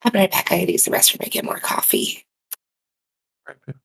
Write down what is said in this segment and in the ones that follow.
I'll be right back. I gotta use the restroom and get more coffee. Right.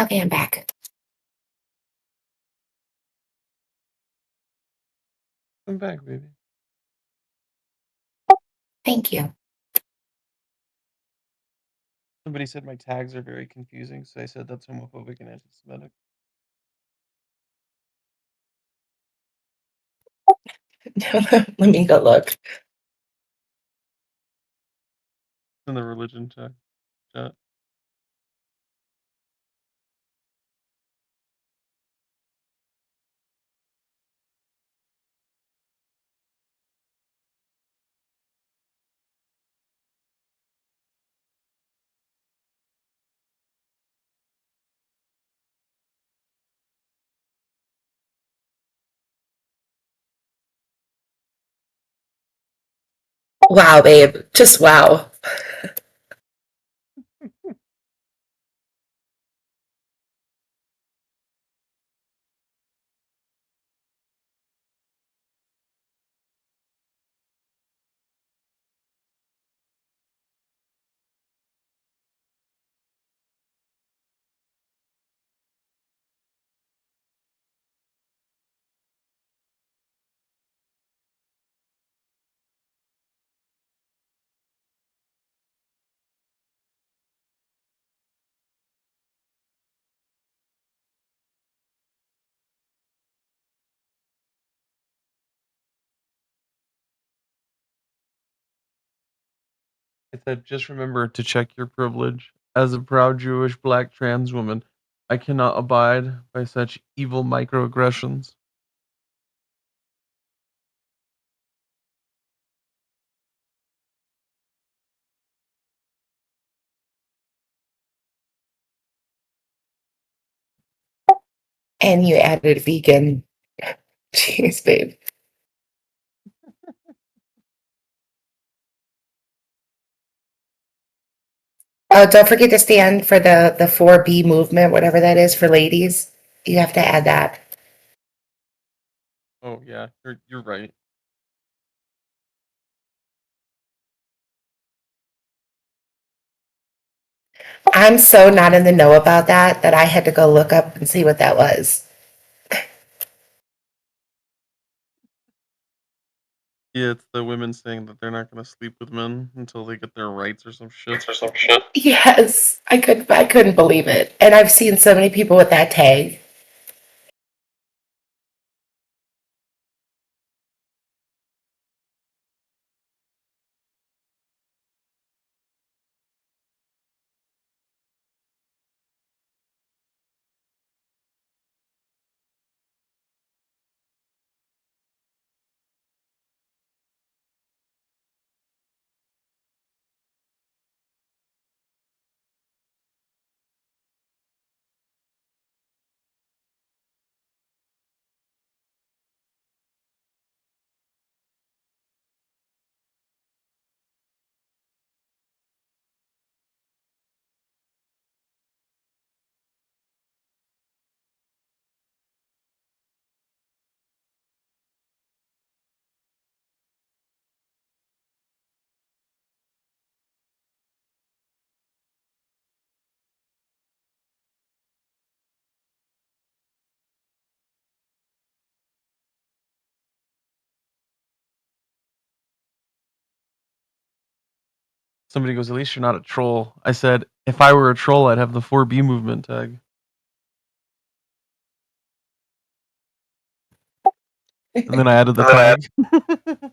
Okay, I'm back. I'm back, baby. Thank you. Somebody said my tags are very confusing, so I said that's homophobic and anti-Semitic. Let me go look. In the religion chat. Wow, babe. Just wow. I said, just remember to check your privilege. As a proud Jewish black trans woman, I cannot abide by such evil microaggressions. And you added vegan. Jeez, babe. Oh, don't forget to stand for the 4B movement, whatever that is for ladies. You have to add that. Oh yeah, you're right. I'm so not in the know about that that I had to go look up and see what that was. Yeah, it's the women saying that they're not gonna sleep with men until they get their rights or some shit. Yes, I couldn't believe it. And I've seen so many people with that tag. Somebody goes, at least you're not a troll. I said, if I were a troll, I'd have the 4B movement tag. And then I added the tag.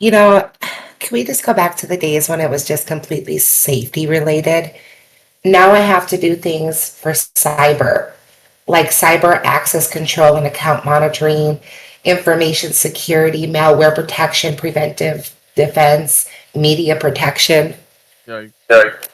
You know, can we just go back to the days when it was just completely safety related? Now I have to do things for cyber, like cyber access control and account monitoring, information security, malware protection, preventive defense, media protection. Yikes.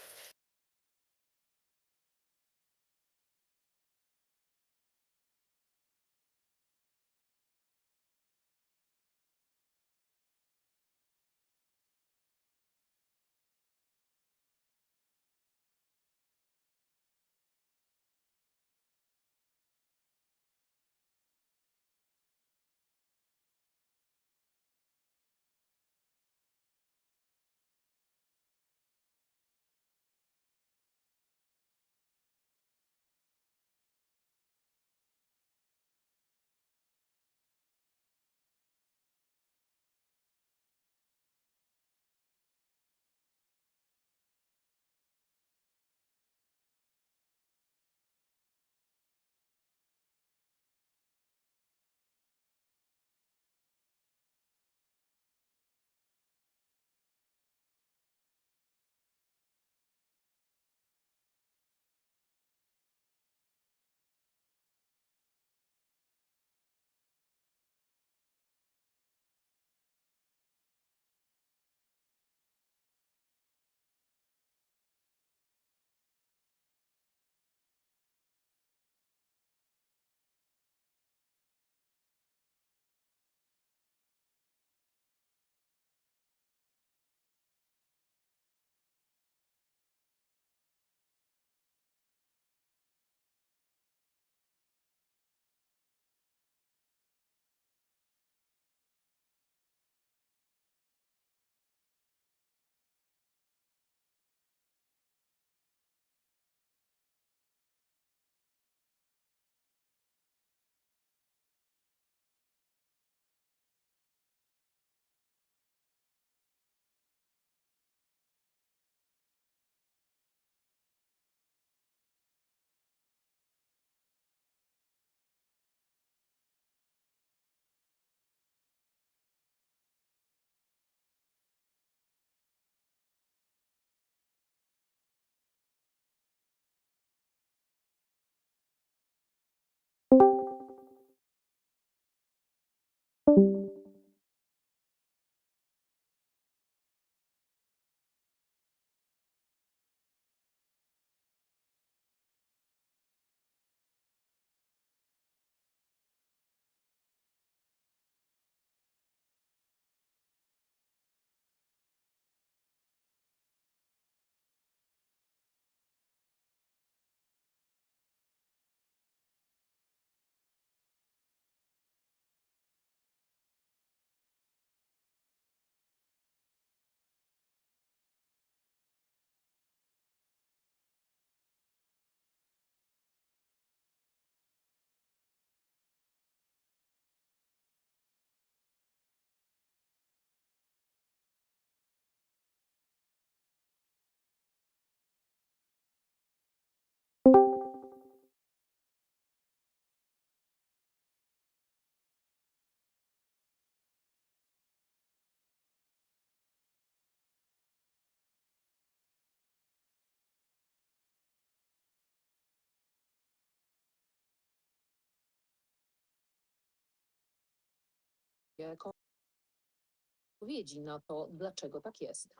Odpowiedzi na to, dlaczego tak jest.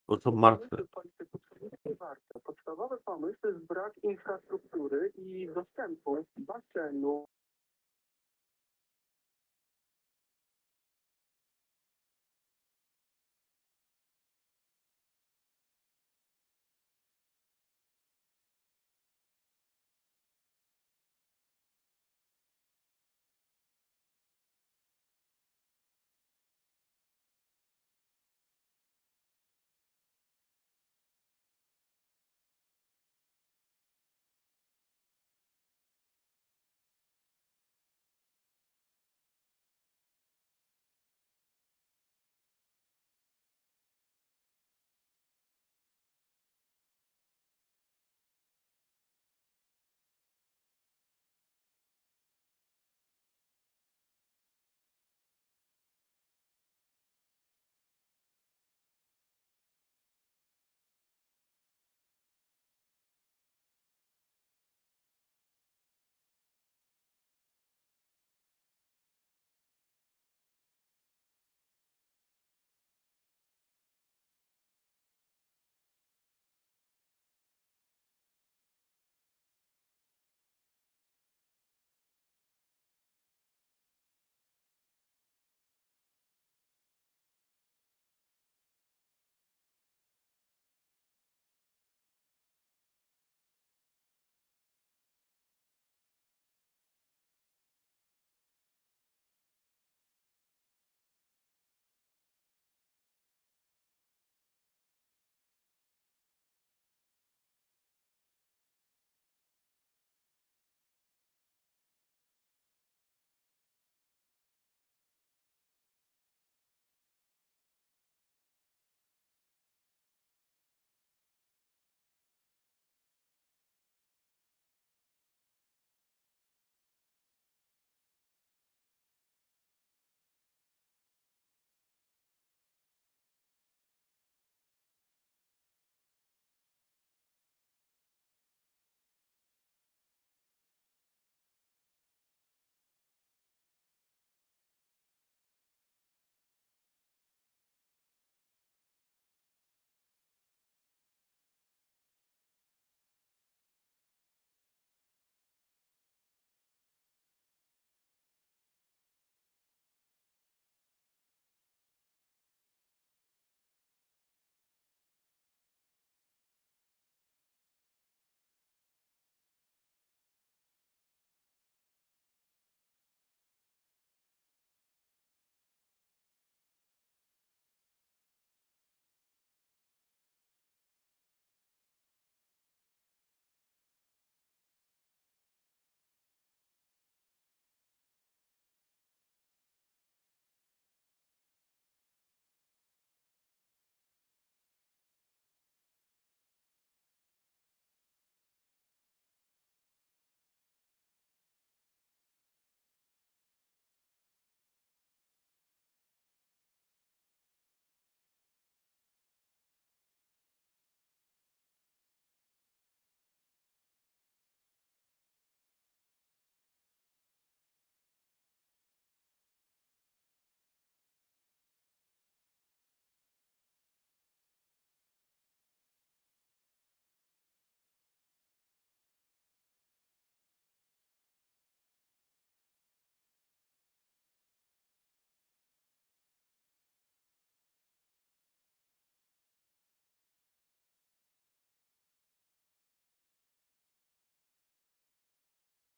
Bo to martwe. Podstawowy pomysł to jest brak infrastruktury i dostępu basenu.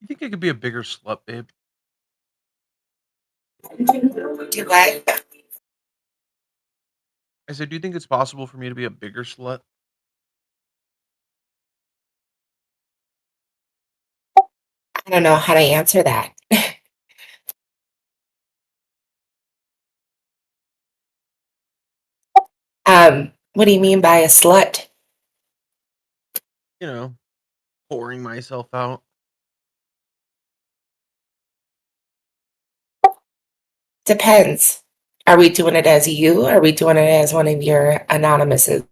You think I could be a bigger slut, babe? Do what? I said, do you think it's possible for me to be a bigger slut? I don't know how to answer that. What do you mean by a slut? You know, pouring myself out. Depends. Are we doing it as you? Or are we doing it as one of your anonymouses?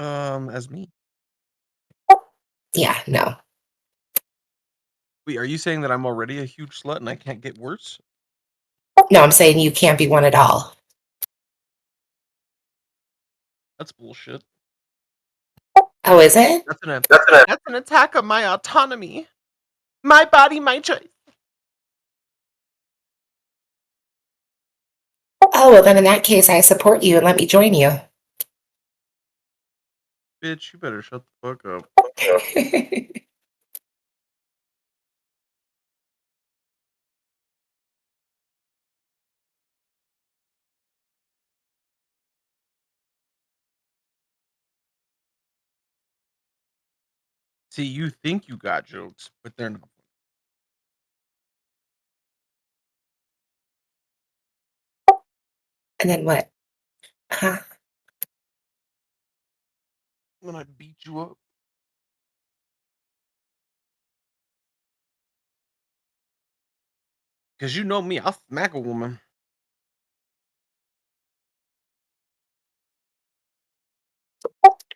As me. Yeah, no. Wait, are you saying that I'm already a huge slut and I can't get worse? No, I'm saying you can't be one at all. That's bullshit. Oh, is it? That's an attack on my autonomy. My body, my choice. Oh, well, then in that case, I support you and let me join you. Bitch, you better shut the fuck up. See, you think you got jokes, but they're not. And then what? Huh? When I beat you up. Because you know me, I'll smack a woman.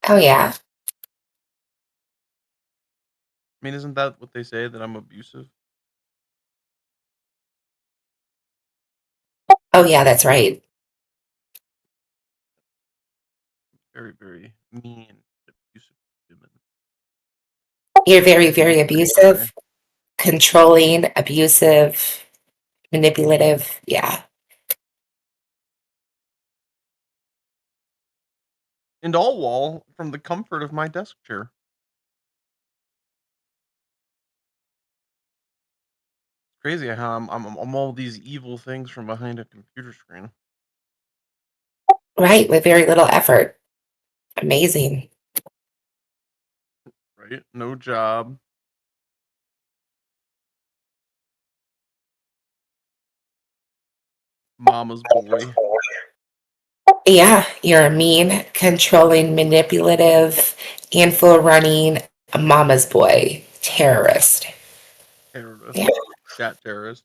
Oh, yeah. I mean, isn't that what they say, that I'm abusive? Oh, yeah, that's right. Very, very mean, abusive women. You're very, very Right. abusive, controlling, abusive, manipulative. Yeah. And all from the comfort of my desk chair. Crazy how I'm all these evil things from behind a computer screen. Right. With very little effort. Amazing. Right? No job. Mama's boy. Yeah. You're a mean, controlling, manipulative, info running, a mama's boy, terrorist. Terrorist. Yeah. Chat terrorist.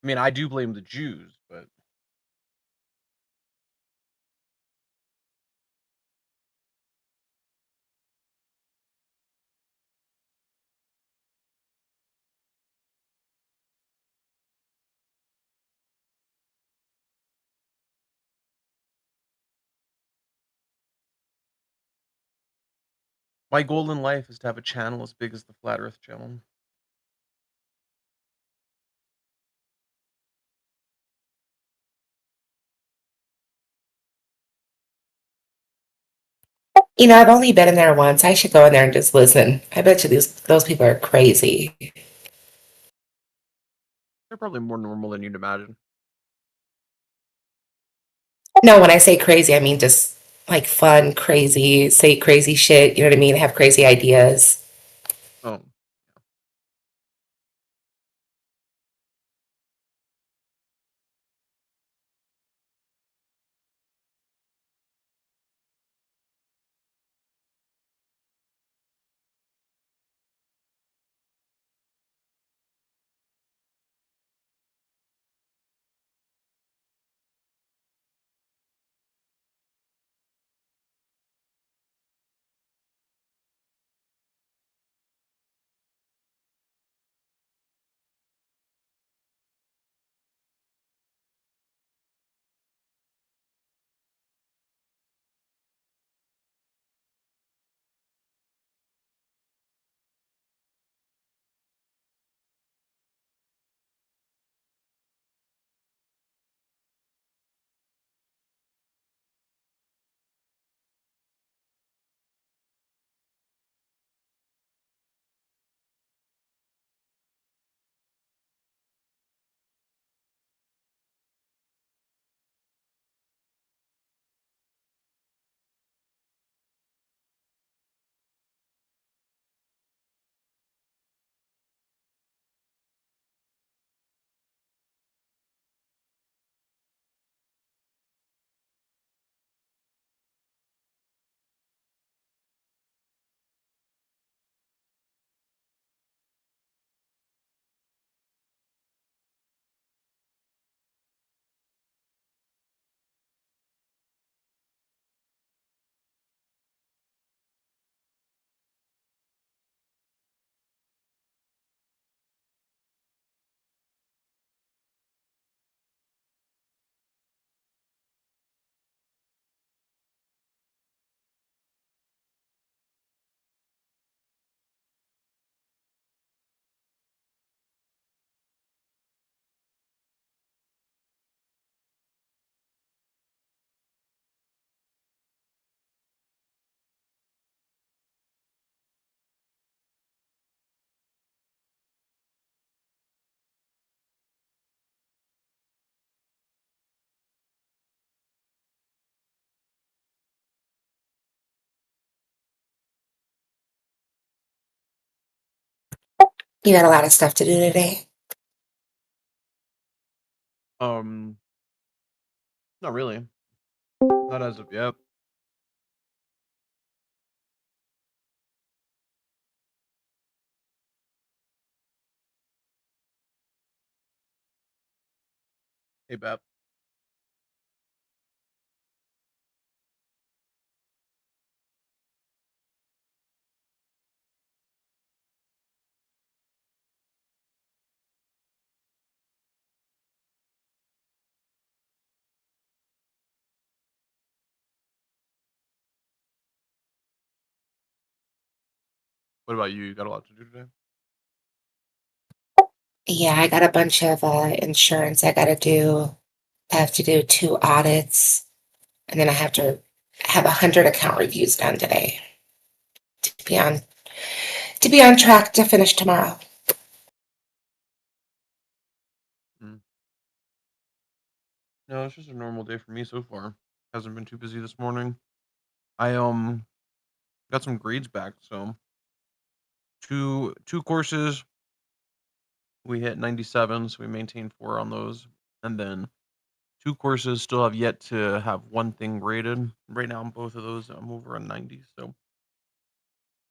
I mean, I do blame the Jews, but my goal in life is to have a channel as big as the Flat Earth channel. You know, I've only been in there once. I should go in there and just listen. I bet you those people are crazy. They're probably more normal than you'd imagine. No, when I say crazy, I mean just like fun, crazy, say crazy shit. You know what I mean? Have crazy ideas. Oh, You got a lot of stuff to do today. Um, Not really. Not as of yet. Hey, Bap. What about you? You got a lot to do today? Yeah, I got a bunch of insurance I got to do. I have to do 2 audits, and then I have to have 100 account reviews done today to be on track to finish tomorrow. Mm. No, it's just a normal day for me so far. Hasn't been too busy this morning. I got some grades back, so two courses we hit 97, so we maintained 4 on those, and then 2 courses still have yet to have one thing graded. Right now on both of those, I'm over a 90, so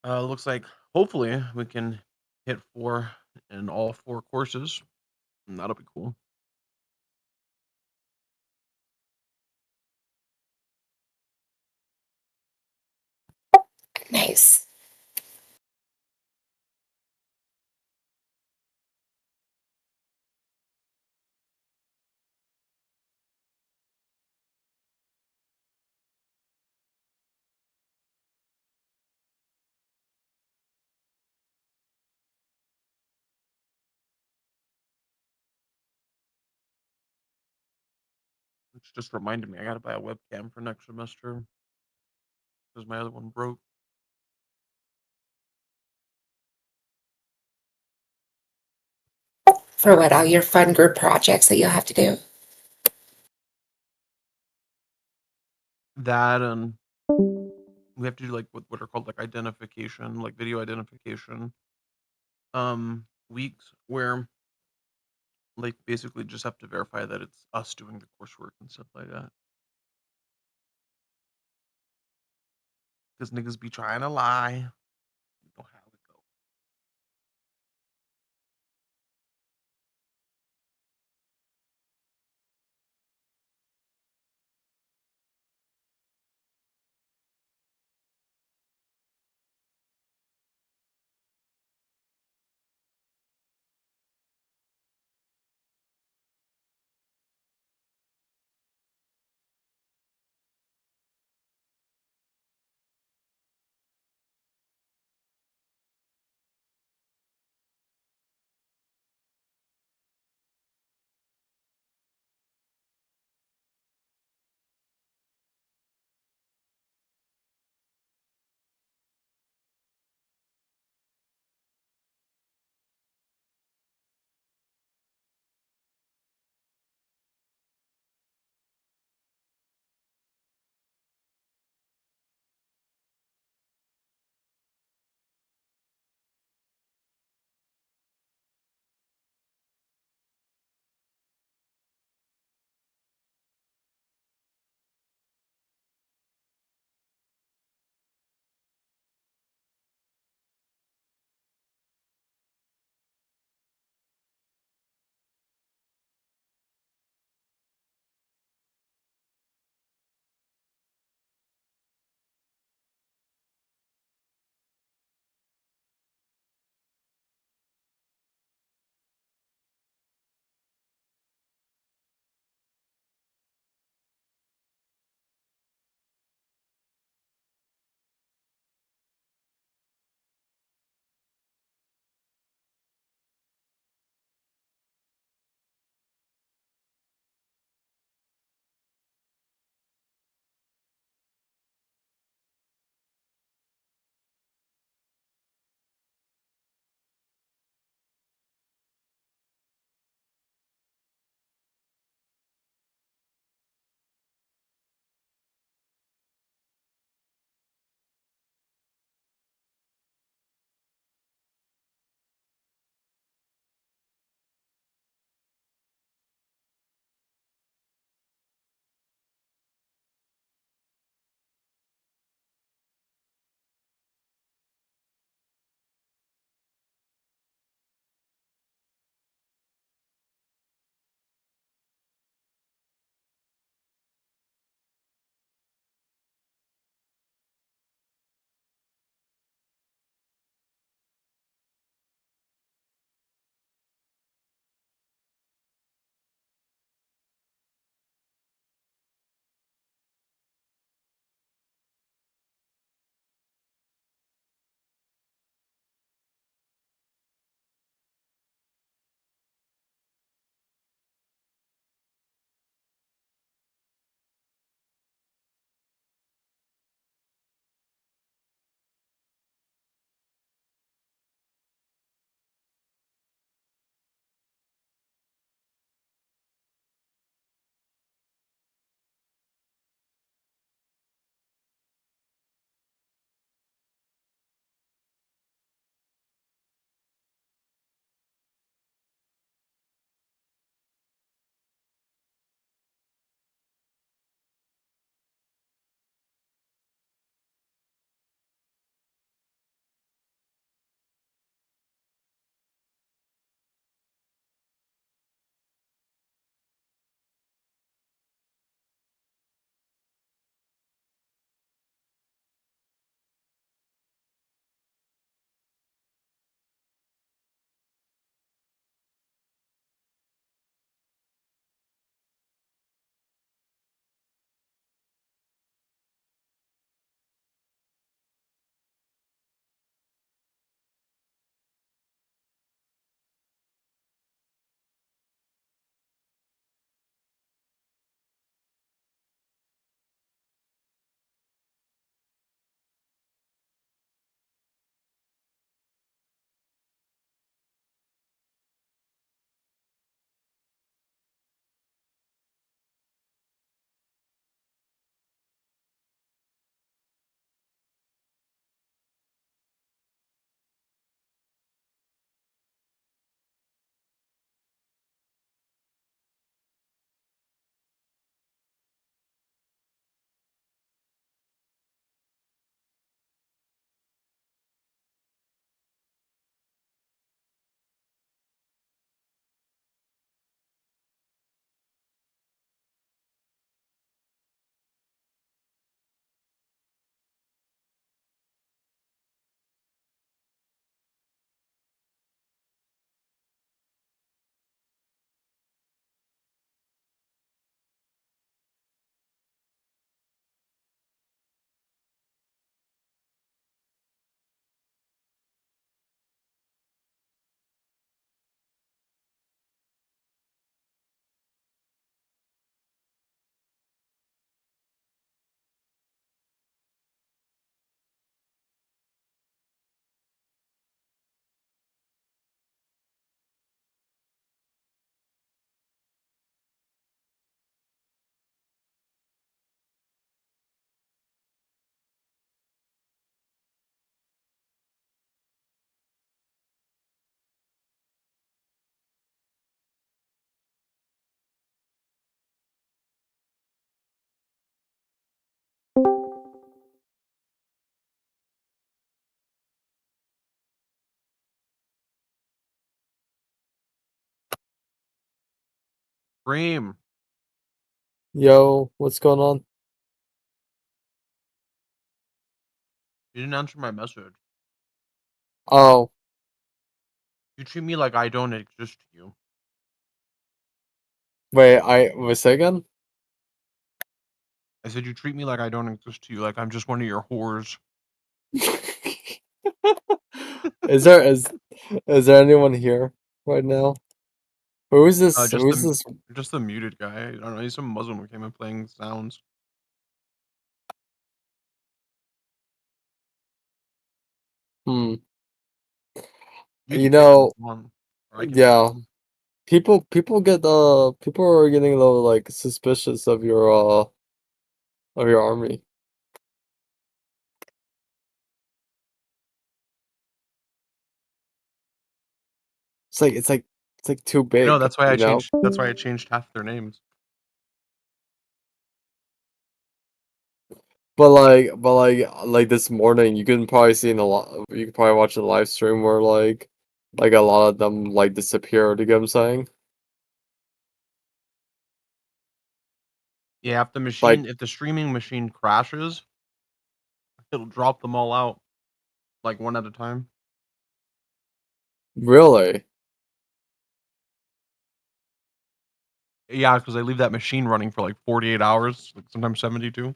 looks like hopefully we can hit 4 in all 4 courses, and that'll be cool. Nice. Which just reminded me I gotta buy a webcam for next semester because my other one broke. For what, all your fun group projects that you'll have to do? That and we have to do like what are called like identification, like video identification weeks where like basically just have to verify that it's us doing the coursework and stuff like that. Because niggas be trying to lie. You know how it go. Dream. Yo, what's going on? You didn't answer my message. Oh, You treat me like I don't exist to you. wait, say again? I said you treat me like I don't exist to you, like I'm just one of your whores. Is there anyone here right now? Who is this? Just Who is this? the muted guy. I don't know. He's some Muslim who came in playing sounds. Hmm. You You can kick him know, if you want, or I can do yeah. it. People are getting a little like suspicious of your army. It's like too I know. big, That's why I you know? changed. That's why I changed half their names. But like this morning, you can probably see in a lot. You can probably watch the live stream where like a lot of them like disappeared. You get what I'm saying? Yeah, Like if the streaming machine crashes, it'll drop them all out, like one at a time. really? Yeah, because I leave that machine running for like 48 hours, like sometimes 72.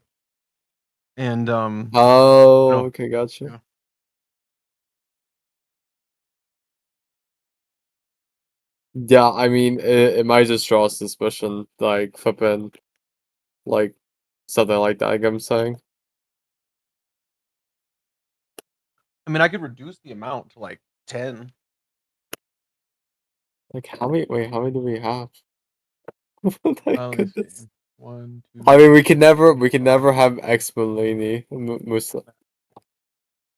And Oh, no, okay, gotcha. yeah. Yeah, I mean, it might just draw suspicion, like flipping, like something like that. You get what I'm saying? I mean, I could reduce the amount to like 10. Like how many? Wait, how many do we have? My Let me goodness. see. One, I two. mean, we can never have ex Mulini,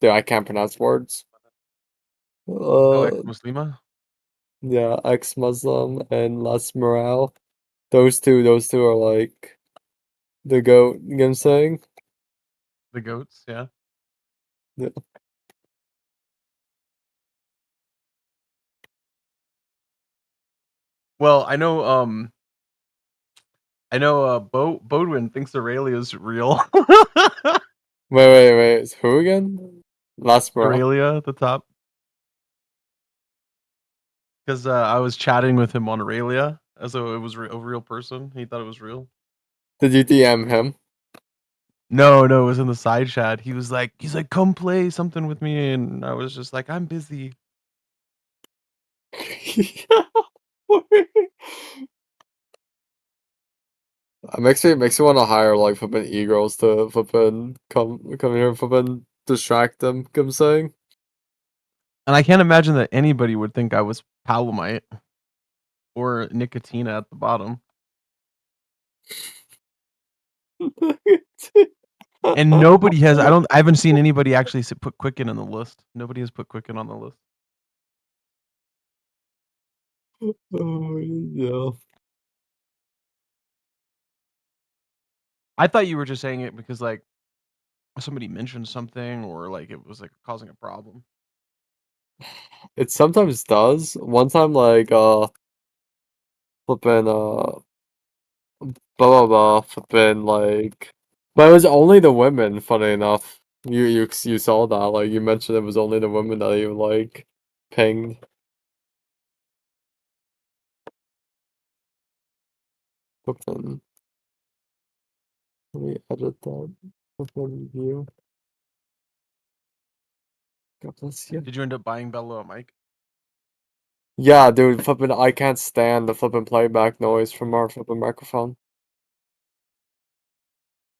Dude, I can't pronounce words. Oh, Uh, ex-Muslima? yeah, ex-Muslim and Las Morale. Those two are like the goat. You know what I'm saying? The goats, yeah. Yeah. Well, I know Bodwin thinks Aurelia is real. Wait. Who again? Las Morale. Aurelia at the top. Because I was chatting with him on Aurelia as though it was a real person. He thought it was real. Did you DM him? No, it was in the side chat. He's like, come play something with me, and I was just like, I'm busy. Makes me want to hire like flipping e-girls to flipping come here and flipping distract them. You know what I'm saying? And I can't imagine that anybody would think I was Palomite or Nicotina at the bottom. And nobody has. I haven't seen anybody actually put Quicken on the list. Nobody has put Quicken on the list. Oh yeah. I thought you were just saying it because like somebody mentioned something or like it was like causing a problem. It sometimes does. One time like flipping flipping like, but it was only the women. Funny enough, you saw that. Like you mentioned, it was only the women that you like pinged. Flipping. Let me edit that. Flipping view. God bless you. Did you end up buying Bella a mic? Yeah, dude, flipping, I can't stand the flipping playback noise from our flipping microphone.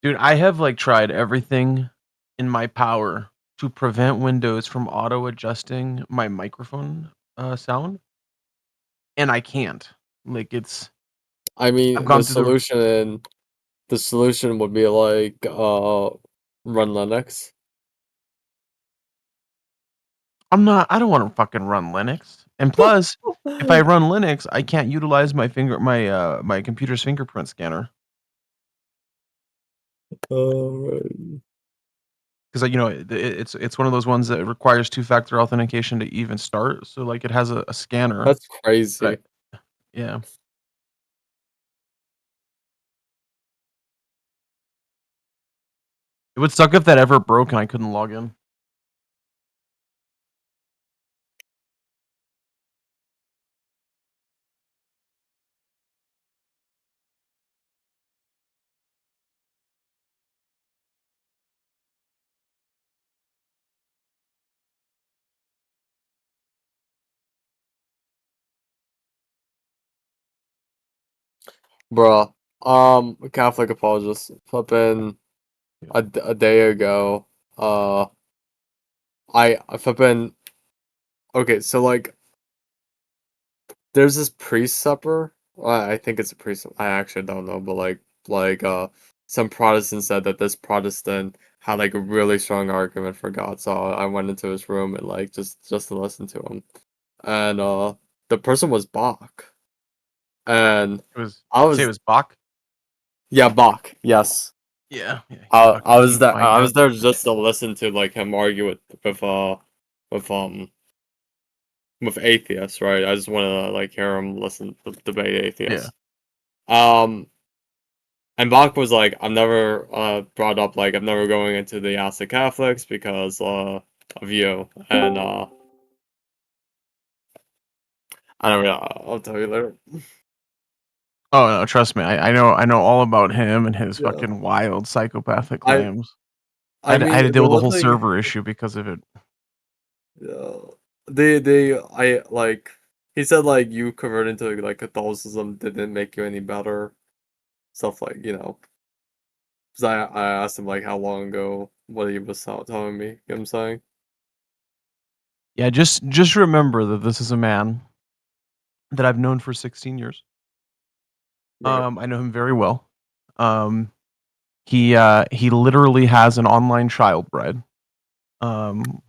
Dude, I have like tried everything in my power to prevent Windows from auto adjusting my microphone sound, and I can't. Like I I've mean, gone through the solution would be like run Linux. I don't want to fucking run Linux. And plus, if I run Linux, I can't utilize my computer's fingerprint scanner Right. because it's one of those ones that requires two-factor authentication to even start. So like it has a scanner. That's crazy. But yeah. It would suck if that ever broke and I couldn't log in. Bruh. Catholic apologist. Flipping a day ago. I flipping. Okay, so like, there's this priest supper. I think it's a priest. I actually don't know, but some Protestants said that this Protestant had like a really strong argument for God. So I went into his room and like just to listen to him, and the person was Bach, and It was. I Say it was was Bach. yeah Bach, yes. Yeah. Yeah. I was He's there. fine I now. was there just to listen to like him argue with with atheists, right? I just want to like hear him listen to debate atheists. Um, and Bach was like, "I'm never brought up like I'm never going into the Ask the Catholics because of you." And I don't know. I'll tell you later. Oh no, trust me. I know all about him and his Yeah. fucking wild psychopathic I claims. I I had to mean deal the with the one whole thing. server issue because of it. Yeah. I like he said like you convert into like Catholicism didn't make you any better. Stuff like, you know. Because I asked him like how long ago what he was telling me. You know what I'm saying? Yeah, just remember that this is a man that I've known for 16 years. Right. I know him very well. Um, he literally has an online child bride.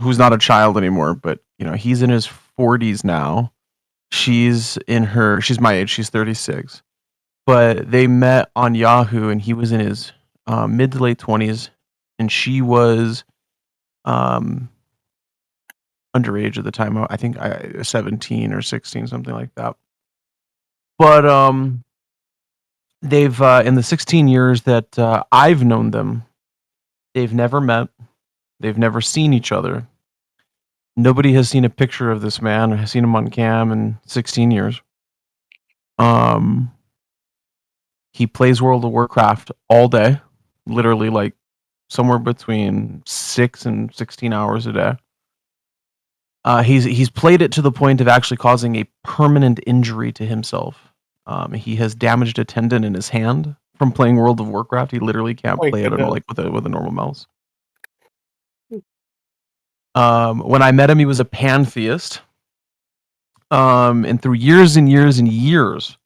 Who's not a child anymore, but you know he's in his 40s now. She's my age. She's 36. But they met on Yahoo, and he was in his mid to late 20s, and she was um underage at the time. I think 17 or 16, something like that. But they've in the 16 years that I've known them, they've never met. They've never seen each other. Nobody has seen a picture of this man or has seen him on cam in 16 years. Um, he plays World of Warcraft all day, literally like somewhere between 6 and 16 hours a day. He's played it to the point of actually causing a permanent injury to himself. He has damaged a tendon in his hand from playing World of Warcraft. He literally can't My play it goodness. like with a normal mouse. When I met him, he was a pantheist. And through years and years and years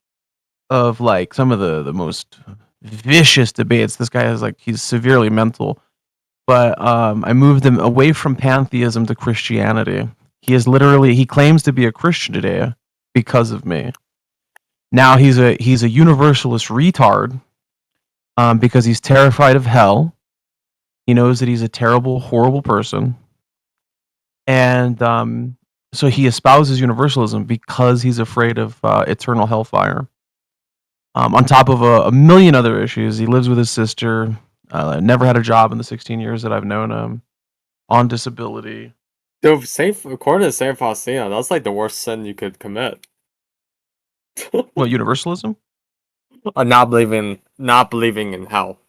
of like some of the most vicious debates, this guy is like he's severely mental. But I moved him away from pantheism to Christianity. He claims to be a Christian today because of me. Now he's a universalist retard because he's terrified of hell. He knows that he's a terrible, horrible person, and so he espouses universalism because he's afraid of eternal hellfire. On top of a million other issues, he lives with his sister. Never had a job in the 16 years that I've known him. On disability. Dude, according to Saint Faustina, that's like the worst sin you could commit. What, universalism? Not believing in hell.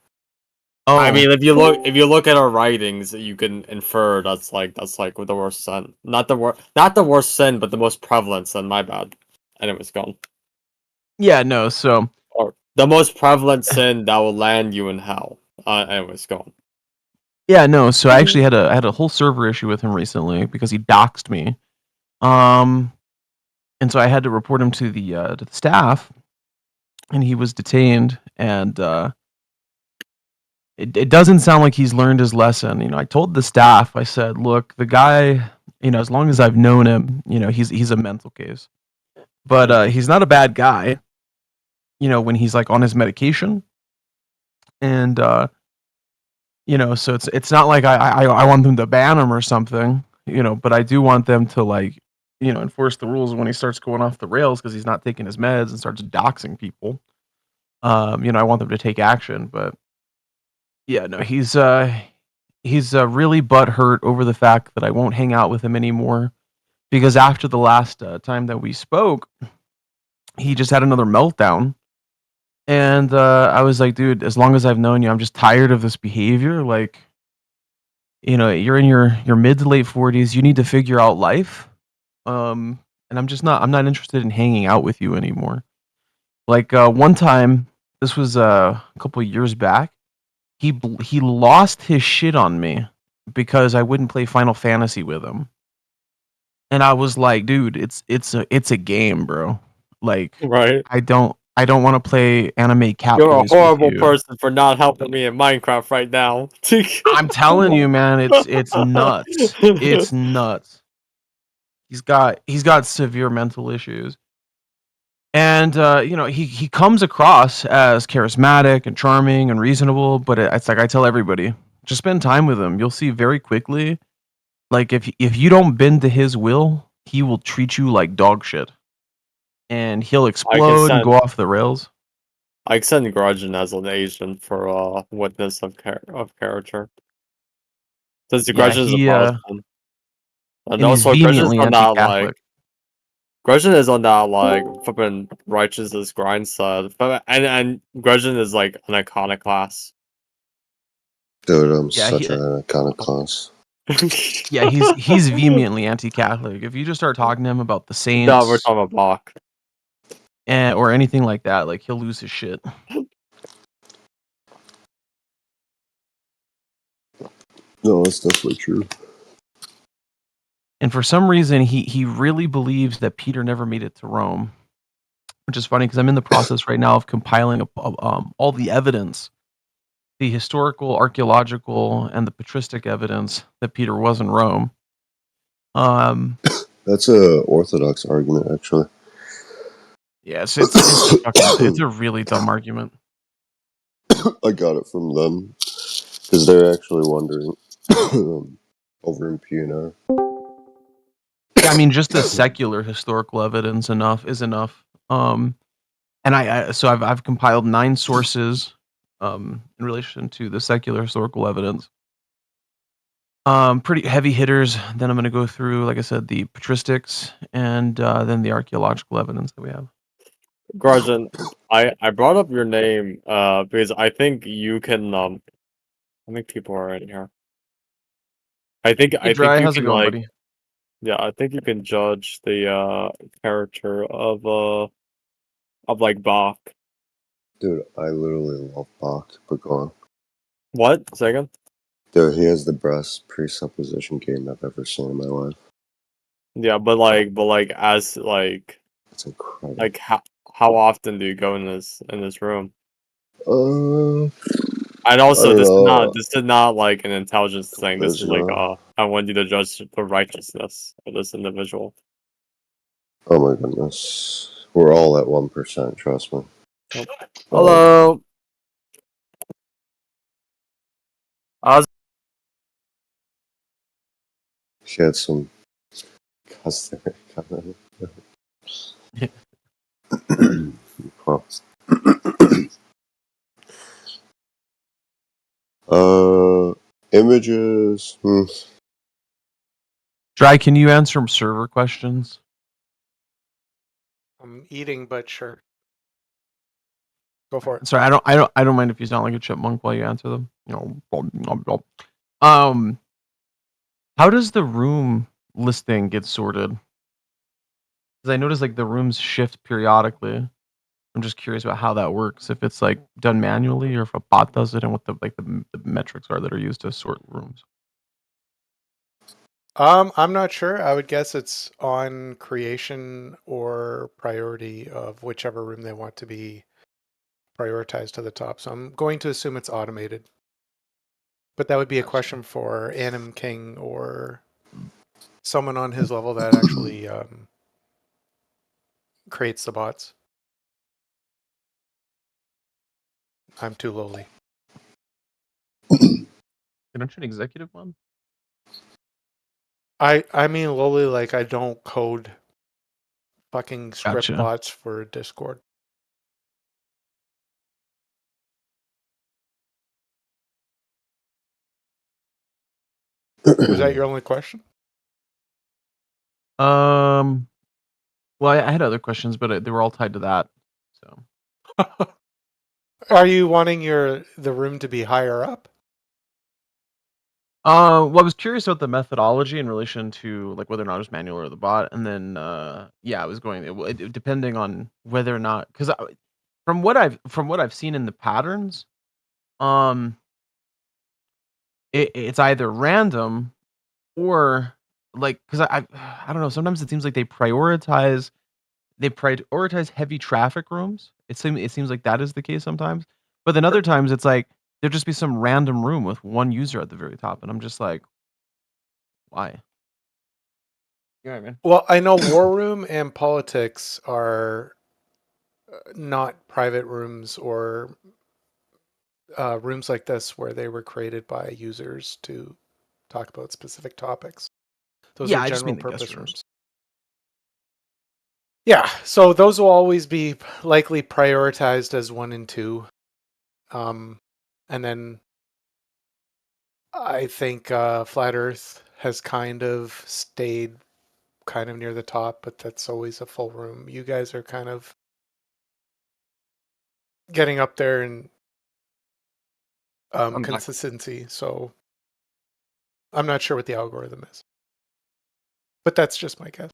Oh, I mean, if you look at our writings, you can infer that's like the worst sin. Not the worst sin, but the most prevalent sin. My bad. And it was gone. yeah, no. So Or the most prevalent sin that will land you in hell. And it was gone. yeah, no. So I actually had a whole server issue with him recently because he doxed me. And so I had to report him to the staff, and he was detained. And it doesn't sound like he's learned his lesson. You know, I told the staff, I said, look, the guy, you know, as long as I've known him, you know, he's a mental case, but he's not a bad guy. You know, when he's like on his medication, and you know, so it's not like I want them to ban him or something, you know, but I do want them to like, you know, enforce the rules when he starts going off the rails because he's not taking his meds and starts doxing people. You know, I want them to take action, but yeah, no, he's really butthurt over the fact that I won't hang out with him anymore because after the last time that we spoke, he just had another meltdown. And I was like, dude, as long as I've known you, I'm just tired of this behavior. Like, you're in your mid to late 40s. You need to figure out life. And I'm not interested in hanging out with you anymore. Like one time, this was a couple of years back. He lost his shit on me because I wouldn't play Final Fantasy with him. And I was like, dude, it's a game, bro. Like Right. I don't want to play anime cat You're a boys with horrible you. person for not helping me in Minecraft right now. I'm telling you, man, it's nuts. It's nuts. He's got severe mental issues. And he comes across as charismatic and charming and reasonable, but it's like I tell everybody, just spend time with him. You'll see very quickly, like if you don't bend to his will, he will treat you like dog shit, and he'll explode and go off the rails. I send Grudgeon as an agent for witness of character. Since the Yeah, Grudgeon is a Protestant. And and he's also Grudgeon's vehemently on that anti-Catholic. Grudgeon is on that flipping righteousness grind side. And Grudgeon is like an iconoclast. Dude, I'm Yeah, such an iconoclast. Yeah, he's vehemently anti-Catholic. If you just start talking to him about the saints, No, we're talking about Bach. or anything like that, like he'll lose his shit. No, that's definitely true. And for some reason, he really believes that Peter never made it to Rome, which is funny because I'm in the process right now of compiling all the evidence, the historical, archaeological, and the patristic evidence that Peter was in Rome. That's a Orthodox argument, actually. Yes, it's a really dumb argument. I got it from them because they're actually wondering over in PNR. Yeah, I mean, just the secular historical evidence is enough. And so I've compiled 9 sources in relation to the secular historical evidence. Pretty heavy hitters. Then I'm going to go through, like I said, the patristics and then the archaeological evidence that we have. Grudgeon, I brought up your name because I think you can how many people are in here? I think Hey, Dry, you how's it can going, like buddy? yeah, I think you can judge the character of like Bach. Dude, I literally love Bach, but go on. What? Second? Dude, he has the best presupposition game I've ever seen in my life. Yeah, but like as like It's incredible. like how often do you go in this room? And also, this is not like an intelligence thing. This is like I want you to judge the righteousness of this individual. Oh my goodness, we're all at 1%. Trust me. Hello. She had some customer coming. Images. Dry, can you answer some server questions? I'm eating, but sure. Go for it. Sorry, I don't mind if you sound like a chipmunk while you answer them. How does the room listing get sorted? Because I notice like the rooms shift periodically. I'm just curious about how that works. If it's like done manually, or if a bot does it, and what the metrics are that are used to sort rooms. I'm not sure. I would guess it's on creation or priority of whichever room they want to be prioritized to the top. So I'm going to assume it's automated. But that would be a question for Anim King or someone on his level that actually creates the bots. I'm too lowly. Can I an executive one? I mean lowly, like I don't code fucking script Gotcha. bots for Discord. Is that your only question? Well, I had other questions, but they were all tied to that. So Are you wanting the room to be higher up? well, I was curious about the methodology in relation to like whether or not it was manual or the bot, and then yeah, I was going depending on whether or not, because from what I've seen in the patterns, um, it's either random or like because I don't know. Sometimes it seems like they prioritize heavy traffic rooms. It seems like that is the case sometimes, but then other times it's like there'll just be some random room with one user at the very top, and I'm just like, why? You know what I mean? Well, I know War Room and Politics are not private rooms or rooms like this where they were created by users to talk about specific topics. Those Yeah, are I just general mean the guest purpose rooms. rooms. Yeah, so those will always be likely prioritized as 1 and 2. And then I think Flat Earth has kind of stayed kind of near the top, but that's always a full room. You guys are kind of getting up there in I'm not- consistency, so I'm not sure what the algorithm is. But that's just my guess.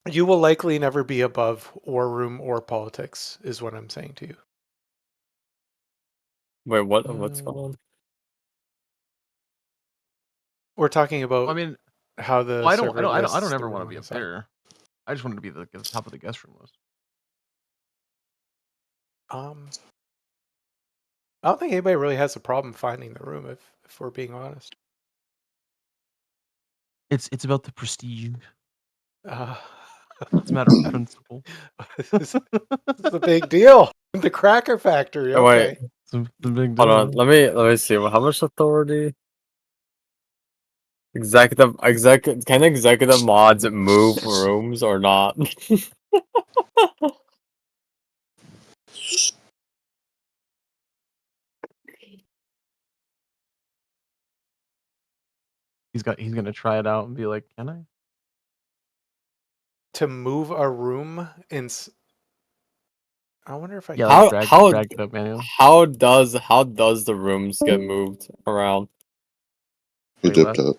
You will likely never be above War Room or Politics, is what I'm saying to you. Wait, what's going on? We're talking about I mean, how the well, I server don't lists the ever want to room be on up the side. there. I just wanted to be the top of the guest room list. I don't think anybody really has a problem finding the room, if we're being honest. It's about the prestige. Uh, It's a matter of principle. this is a big deal. The Cracker Factory. Oh, wait, Okay. It's a big hold on. deal. Let me see. How much authority? Can executive mods move rooms or not? He's gonna try it out and be like, can I? To move a room in. I wonder if I Yeah, can. like How drag it up manually. how does the rooms get moved around? You Wait, dipped what? out.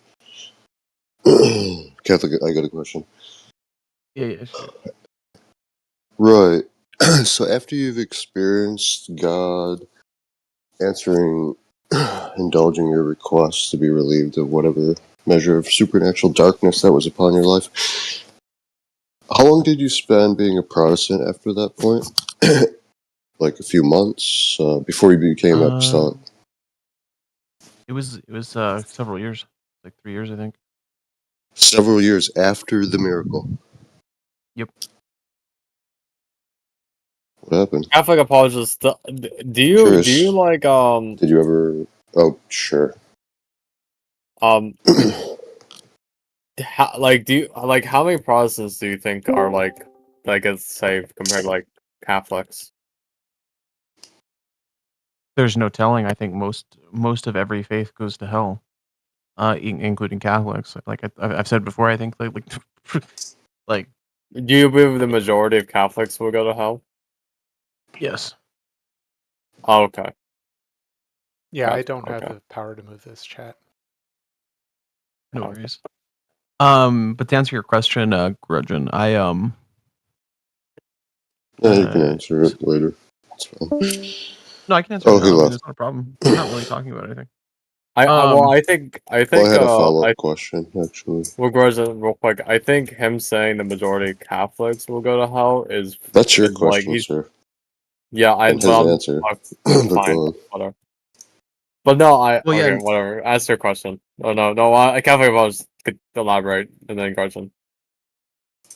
Catholic, I got a question. Yeah, shoot. Right. So after you've experienced God answering, indulging your request to be relieved of whatever measure of supernatural darkness that was upon your life, how long did you spend being a Protestant after that point? Like a few months before you became apostolic? It was several years, like 3 years, I think. Several years after the miracle. Yep. What happened? Catholic apologists. Do you Curious. like Did you ever? Oh, sure. how many Protestants do you think are like as saved compared to like Catholics? There's no telling. I think most of every faith goes to hell, including Catholics. Like I've said before, I think like Do you believe the majority of Catholics will go to hell? yes. Oh, okay. Yeah, I Gotcha, don't have okay. the power to move this chat. No Okay. worries. But to answer your question, Grudgeon, Yeah, you can answer it later. It's fine. no, I can answer it Oh, he now. I mean, left. it's not a problem. We're not really talking about anything. I think Well, I had a follow-up question, actually. well, Gordon, real quick. I think him saying the majority of Catholics will go to hell is That's your is like question, sir. yeah. And his answer. But Fine, go on. whatever. But no, Well, yeah, okay, whatever. Ask your question. Oh no, I can't think about could elaborate and then Gordon.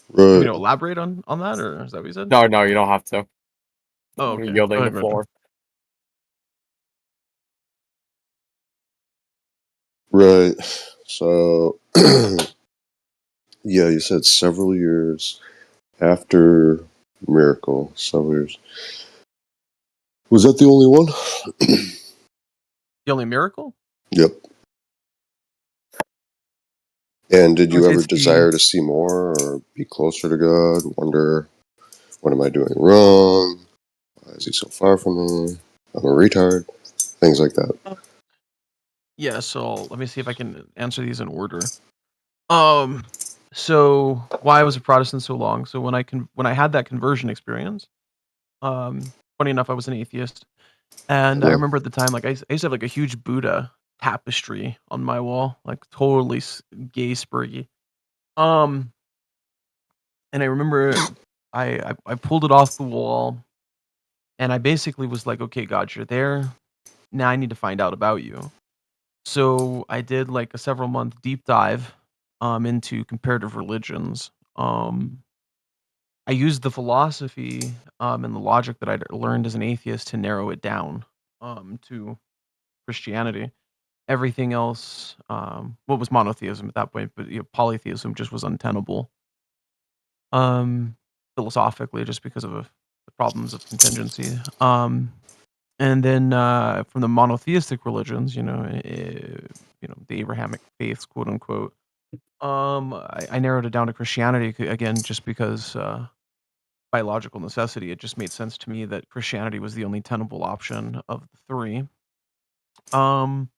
you Right. mean to elaborate on that, or is that what you said? No, you don't have to. Oh, I'm okay. yielding Go the ahead, Grudgeon. floor. Right. So, yeah, you said several years after miracle. Several years. Was that the only one? The only miracle? Yep. And did I would you say ever it's the desire to see more or be closer to God? Wonder, what am I doing wrong? Why is he so far from me? I'm a retard. Things like that. yeah. So let me see if I can answer these in order. So why I was a Protestant so long? So when I had that conversion experience, funny enough, I was an atheist, and I Yeah. remember at the time, like I used to have like a huge Buddha tapestry on my wall, like totally gay spurgy. Um, and I remember I pulled it off the wall, and I basically was like, okay, God, you're there. Now I need to find out about you. So I did like a several month deep dive into comparative religions. I used the philosophy and the logic that I'd learned as an atheist to narrow it down to Christianity. Everything else, what was monotheism at that point, but polytheism just was untenable. Um, Philosophically, just because of the problems of contingency. And then from the monotheistic religions, the Abrahamic faiths, quote unquote. I narrowed it down to Christianity again, just because by logical necessity, it just made sense to me that Christianity was the only tenable option of the three. Um,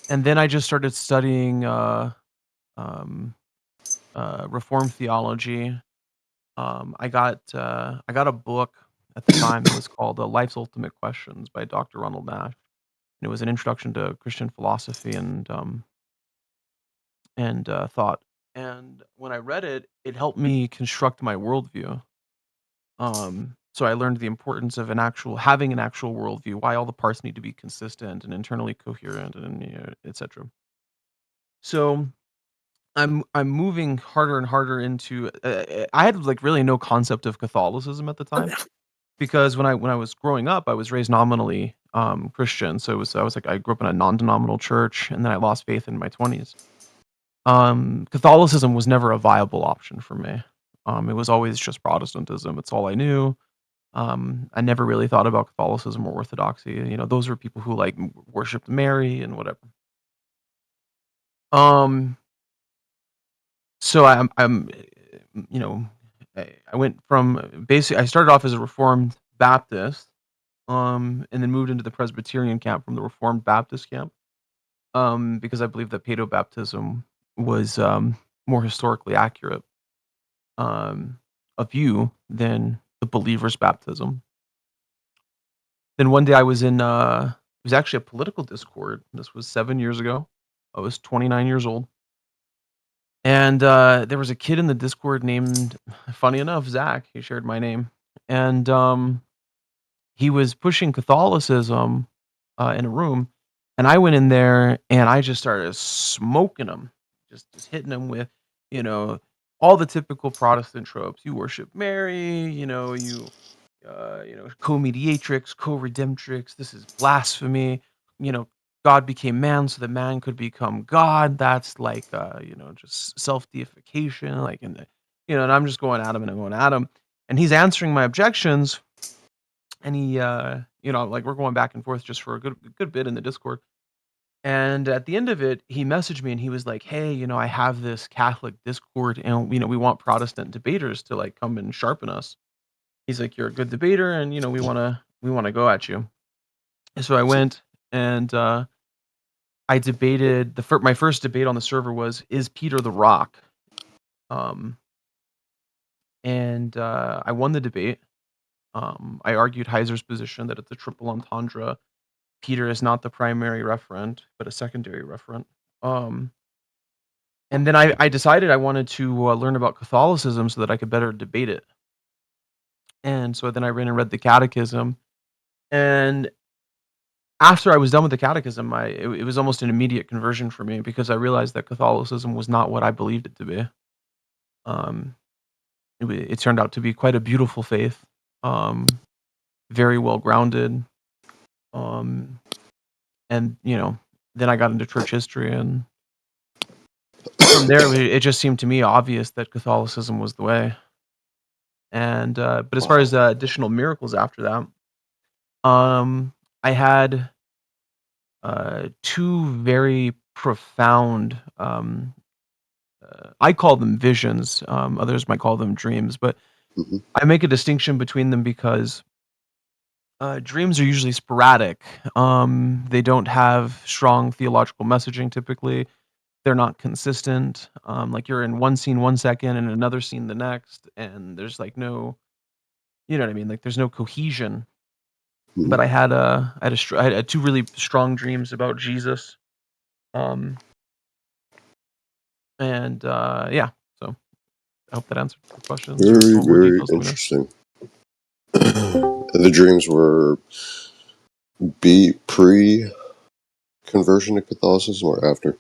and then I just started studying um, Reformed theology. I got a book at the time. It was called "Life's Ultimate Questions" by Dr. Ronald Nash. And it was an introduction to Christian philosophy and thought. And when I read it, it helped me construct my worldview. So I learned the importance of having an actual worldview, why all the parts need to be consistent and internally coherent, and etc. So I'm moving harder and harder into. I had like really no concept of Catholicism at the time because when I was growing up, I was raised nominally Christian. So I was like I grew up in a non-denominational church, and then I lost faith in my 20s. Catholicism was never a viable option for me. It was always just Protestantism. It's all I knew. I never really thought about Catholicism or Orthodoxy. Those were people who like worshipped Mary and whatever. Um, so you know, I went from basically I started off as a Reformed Baptist, and then moved into the Presbyterian camp from the Reformed Baptist camp, because I believe that paedobaptism was more historically accurate a view than the believer's baptism. Then one day I was in it was actually a political discord. This was 7 years ago. I was 29 years old. And there was a kid in the Discord named, funny enough, Zach. He shared my name. And he was pushing Catholicism in a room. And I went in there and I just started smoking him, just hitting him with, you know, all the typical Protestant tropes. You worship Mary, co-mediatrix, co-redemptrix. This is blasphemy. You know, God became man so that man could become God. That's like, just self-deification. Like, and I'm just going at him and I'm going at him, and he's answering my objections, and he, like we're going back and forth just for a good bit in the Discord. And at the end of it, he messaged me and he was like, "Hey, I have this Catholic Discord, and we want Protestant debaters to like come and sharpen us." He's like, "You're a good debater, and we wanna go at you." And so I went and I debated my first debate on the server was, "Is Peter the Rock?" Um, and I won the debate. I argued Heiser's position that it's a triple entendre. Peter is not the primary referent, but a secondary referent. Um, and then I decided I wanted to learn about Catholicism so that I could better debate it. And so then I ran and read the Catechism, and after I was done with the catechism, it was almost an immediate conversion for me because I realized that Catholicism was not what I believed it to be. Um, it turned out to be quite a beautiful faith, um, very well grounded, um, and then I got into church history, and from there it just seemed to me obvious that Catholicism was the way. And but as far as additional miracles after that, I had two very profound, I call them visions. Others might call them dreams, but Mhm. I make a distinction between them because dreams are usually sporadic. They don't have strong theological messaging typically. They're not consistent. Like you're in one scene 1 second and another scene the next, and there's like no, you know what I mean? Like there's no cohesion. But Mhm. I had two really strong dreams about Jesus. Um, and yeah, so I hope that answered your questions. Or if you Very, want more very details, let me know. interesting. The dreams were pre conversion to Catholicism or after?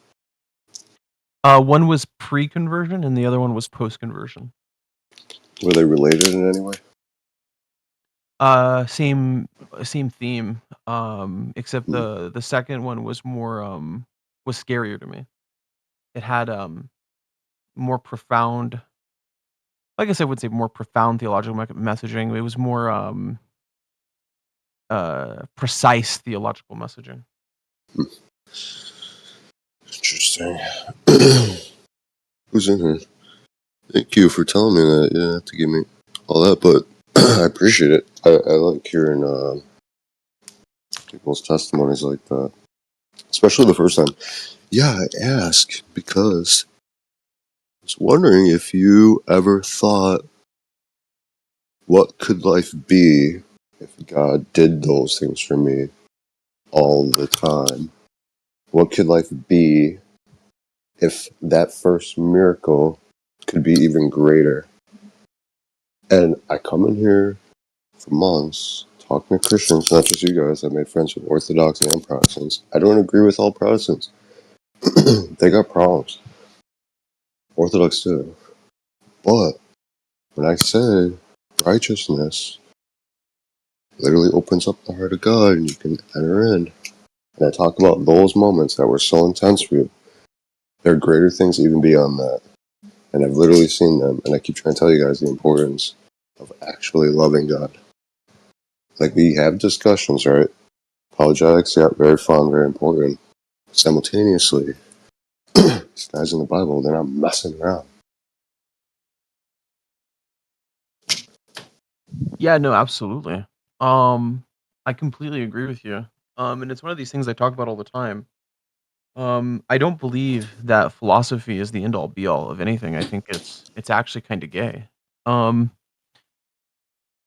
One was pre-conversion, and the other one was post-conversion. Were they related in any way? Same theme. Except Hmm. the second one was more was scarier to me. It had more profound. I guess I would say more profound theological messaging. It was more precise theological messaging. Interesting. Who's in here? Thank you for telling me that. You didn't have to give me all that, but I appreciate it. I like hearing people's testimonies like that, especially the first time. Yeah, I ask because I was wondering if you ever thought, what could life be if God did those things for me all the time? What could life be if that first miracle could be even greater? And I come in here for months talking to Christians, not just you guys. I made friends with Orthodox and Protestants. I don't agree with all Protestants. They got problems. Orthodox too. But when I say righteousness literally opens up the heart of God and you can enter in, and I talk about those moments that were so intense for you, there are greater things even beyond that. And I've literally seen them, and I keep trying to tell you guys the importance of actually loving God. Like, we have discussions, right? Apologetics, yeah, very fun, very important. Simultaneously, these guys in the Bible, they're not messing around. Yeah, no, absolutely. I completely agree with you. And it's one of these things I talk about all the time. I don't believe that philosophy is the end all be all of anything. I think it's actually kind of gay. Um,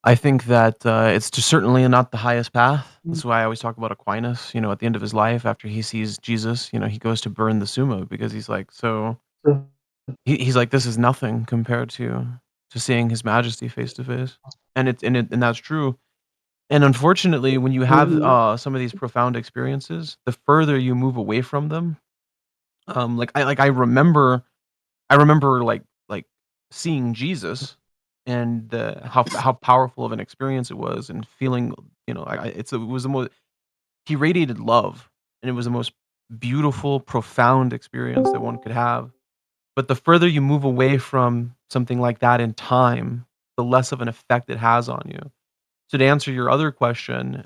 I think that it's just certainly not the highest path. That's why I always talk about Aquinas. You know, at the end of his life, after he sees Jesus, you know, he goes to burn the Summa because he's like, he's like, this is nothing compared to seeing His Majesty face to face, and that's true. And unfortunately, when you have some of these profound experiences, the further you move away from them, I remember like seeing Jesus and how powerful of an experience it was, and feeling, you know, it was the most, he radiated love, and it was the most beautiful, profound experience that one could have. But the further you move away from something like that in time, the less of an effect it has on you. So to answer your other question,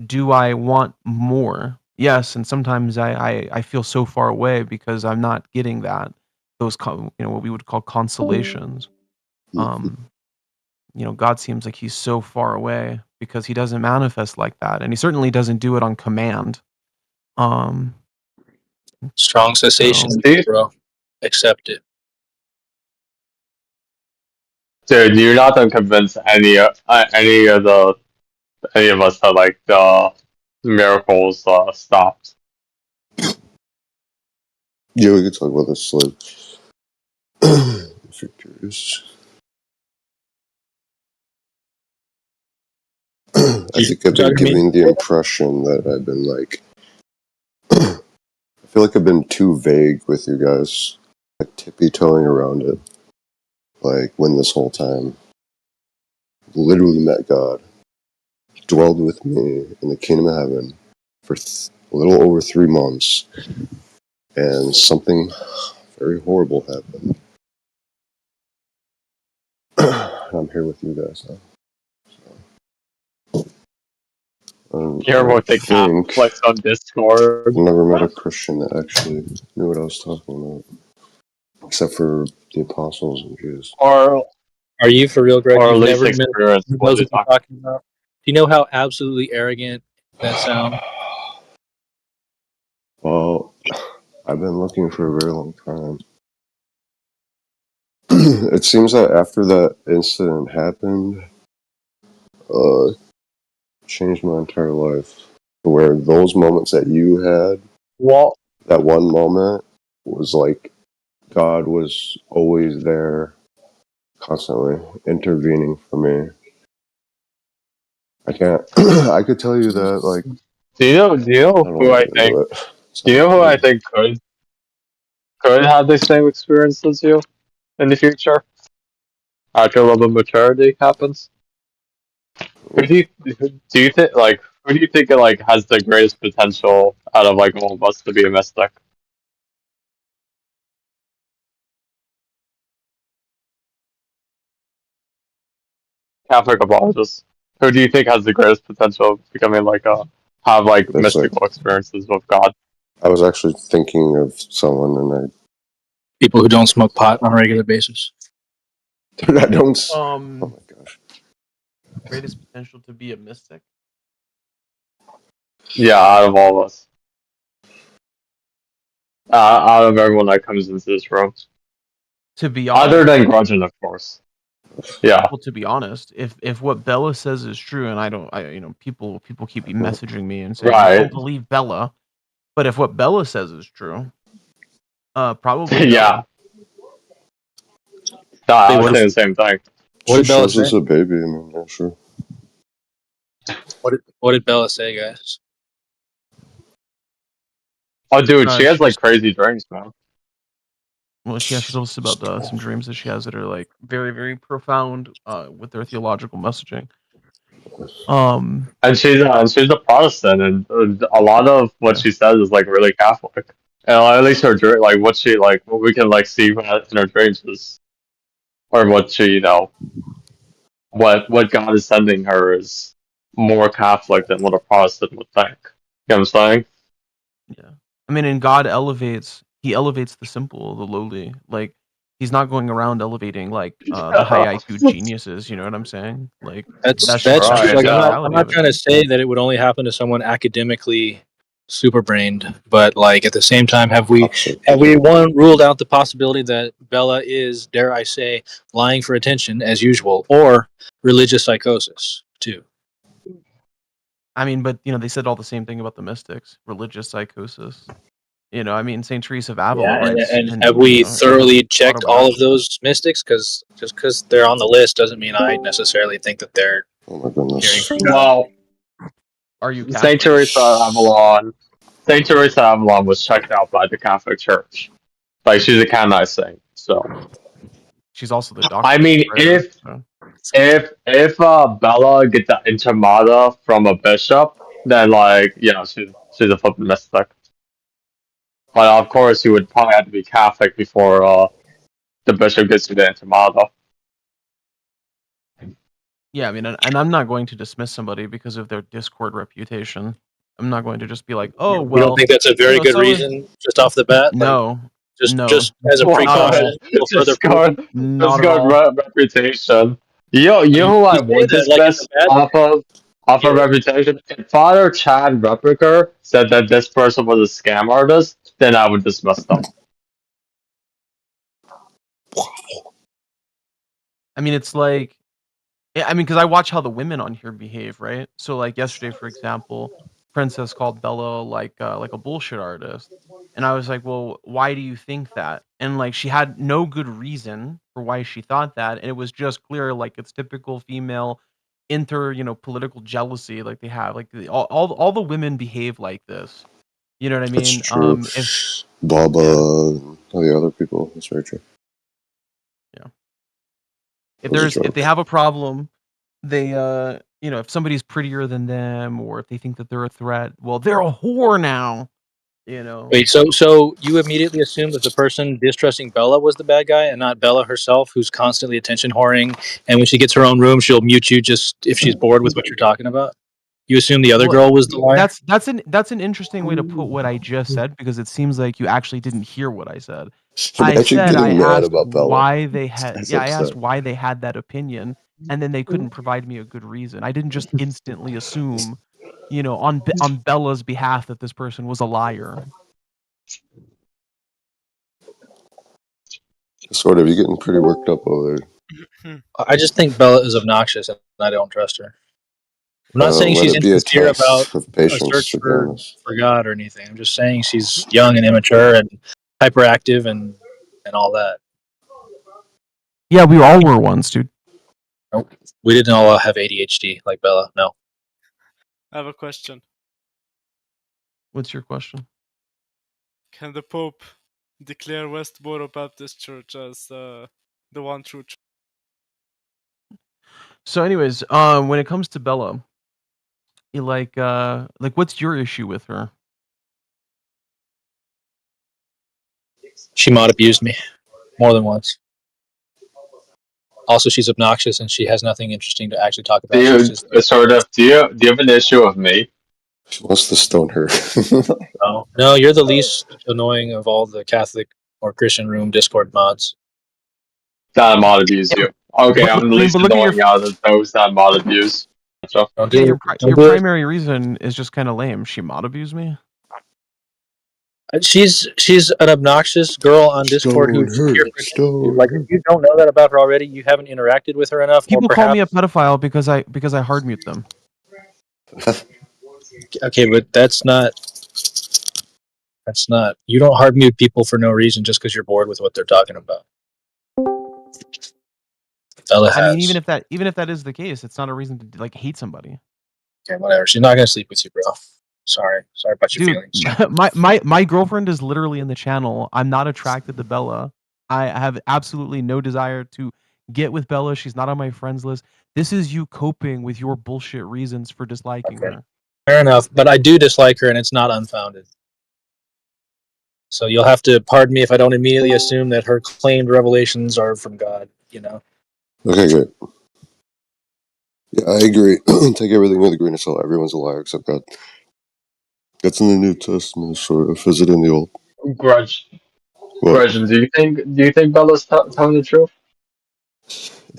do I want more? Yes, and sometimes I feel so far away because I'm not getting that, you know, what we would call consolations. Um, you know, God seems like He's so far away because He doesn't manifest like that, and He certainly doesn't do it on command. Um, Strong cessation, so Steve? bro. Accept it. Dude, you're not gonna convince any of us that like the miracles stopped. Yeah, we could talk about this later. If you're curious. I You think I've been talking to me? giving the impression that I've been like, I feel like I've been too vague with you guys, like tippy-toeing around it. Like, when this whole time, literally met God, dwelled with me in the kingdom of heaven for a little over 3 months, and something very horrible happened. I'm here with you guys now. You're with the Catholics on Discord. I never met a Christian that actually knew what I was talking about, except for the apostles and Jews. Or Are you for real, Greg? or at You've least never met experience who what knows you're what you're talking. talking about? Do you know how absolutely arrogant that sounds? Well, I've been looking for a very long time. It seems that after that incident happened, changed my entire life. Where those moments that you had, Well, that one moment was like God was always there, constantly intervening for me. I can't. I could tell you that, like, do you know I don't who want I to get think? into it. Do you know who I Sounds think could have the same experience as you in the future after a little bit of maturity happens? Who do you think like who do you think like has the greatest potential out of like all of us to be a mystic? Catholic apologists. Who do you think has the greatest potential of becoming like a have like That's like, mystical experiences with God? I was actually thinking of someone, and People who don't smoke pot on a regular basis. I don't. Oh my gosh. Greatest potential to be a mystic. Yeah, out of all of us. Out of everyone that comes into this room. To be Other honest, than Grudgeon, of course. Yeah. well, to be honest, if what Bella says is true, and people keep messaging me and saying Right. don't believe Bella, but if what Bella says is true, probably Yeah. no. No, I Wait, was what saying is- the same thing. What She did Bella shows say? us a baby. I mean, yeah, sure. What did Bella say, guys? Oh, dude, she has She like just crazy dreams, man. well, she told us about some dreams that she has that are like very very profound with their theological messaging. And she's a Protestant, and a lot of what Yeah. she says is like really Catholic. And at least her dream, like what she like, what we can like see in her dreams is, or what she, what God is sending her is more Catholic than what a Protestant would think. You know what I'm saying? Yeah. I mean, and God elevates, he elevates the simple, the lowly. Like, he's not going around elevating like the high IQ geniuses, you know what I'm saying? Like That's that's that's just true. Right, the Like I'm yeah. reality not of it. trying to say that it would only happen to someone academically super brained, but like at the same time, have we ruled out the possibility that Bella is, dare I say, lying for attention as usual, or religious psychosis too? I mean, but they said all the same thing about the mystics, religious psychosis. I mean, Saint Teresa of Avila Yeah, writes and have in we in her thoroughly checked all of autobiography. those mystics? Because just because they're on the list doesn't mean I necessarily think that they're Oh my hearing goodness. from God. Well, Are you Saint Catholic? Teresa of Avalon. Saint Teresa of Avalon was checked out by the Catholic Church. Like she's a canonized saint. So She's also the I doctor. mean, if Bella gets an intimata from a bishop, then like she's a flippin' mystic. But of course, you would probably have to be Catholic before the bishop gets you the intimata. Yeah, I mean, and I'm not going to dismiss somebody because of their Discord reputation. I'm not going to just be like, oh You don't well, think that's a very good so reason just off the bat? Like no, just as a not at precaution, all, no further proof. not at all. Reputation. You You know who I say would that like it's a dismiss bad off thing. of reputation? If Father Chad Repliker said that this person was a scam artist, then I would dismiss them. I mean, it's like, I mean, because I watch how the women on here behave, right? So, like yesterday, for example, Princess called Bella like a bullshit artist, and I was like, well, why do you think that? And like, she had no good reason for why she thought that, and it was just clear, like it's typical female political jealousy, like they have, like all the women behave like this. You know what I That's mean? true. If Baba yeah, and all the other people. That's very true. yeah. That was a If they joke. have a problem, they if somebody's prettier than them or if they think that they're a threat, well, they're a whore now, you know. Wait, so you immediately assumed that the person distrusting Bella was the bad guy and not Bella herself, who's constantly attention whoring, and when she gets her own room, she'll mute you just if she's bored with what you're talking about? You assume the other Well, girl was the liar? That's an interesting way to put what I just said, because it seems like you actually didn't hear what I said. Imagine I getting mad asked about Bella. why they had That's I asked upset. why they had that opinion, and then they couldn't provide me a good reason. I didn't just instantly assume, on Bella's behalf that this person was a liar. Sort of. You're getting pretty worked up over there. I just think Bella is obnoxious, and I don't trust her. I'm not saying Let she's it be a insincere about test of a patience, search to be for honest. God or anything. I'm just saying she's young and immature and hyperactive and all that. Yeah, we all were once, dude. Nope. We didn't all have ADHD like Bella. No. I have a question. What's your question? Can the Pope declare Westboro Baptist Church as the one true church? So, anyways, when it comes to Bella, like what's your issue with her? She might abused me more than once. Also, she's obnoxious and she has nothing interesting to actually talk about. Do you She's just sort of do you have an issue with me? She wants to stone her. no, you're the least annoying of all the Catholic or Christian room Discord mods. That mod abuse you. Okay, I'm the least but look at your annoying out of those that mod abuse. So, Don't yeah, do your it. pri- Don't your do it. primary reason is just kind of lame. She mod abused me. She's an obnoxious girl on Discord Stone who's here her. for Stone like her. if you don't know that about her already, you haven't interacted with her enough, or People call me a perhaps pedophile because I hard mute them. okay, but that's not you don't hard mute people for no reason just because you're bored with what they're talking about. Bella I mean, has. even if that is the case, it's not a reason to like hate somebody. Okay, whatever. She's not gonna sleep with you, bro. Sorry about your Dude, feelings. my girlfriend is literally in the channel. I'm not attracted to Bella. I have absolutely no desire to get with Bella. She's not on my friends list. This is you coping with your bullshit reasons for disliking Okay. her. Fair enough, but I do dislike her, and it's not unfounded. So you'll have to pardon me if I don't immediately assume that her claimed revelations are from God. Okay, great. Yeah, I agree. Take everything with a grain of salt. Everyone's a liar except God. That's in the New Testament, sort of. Is it in the Old? What? Question: Do you think Bella's telling the truth?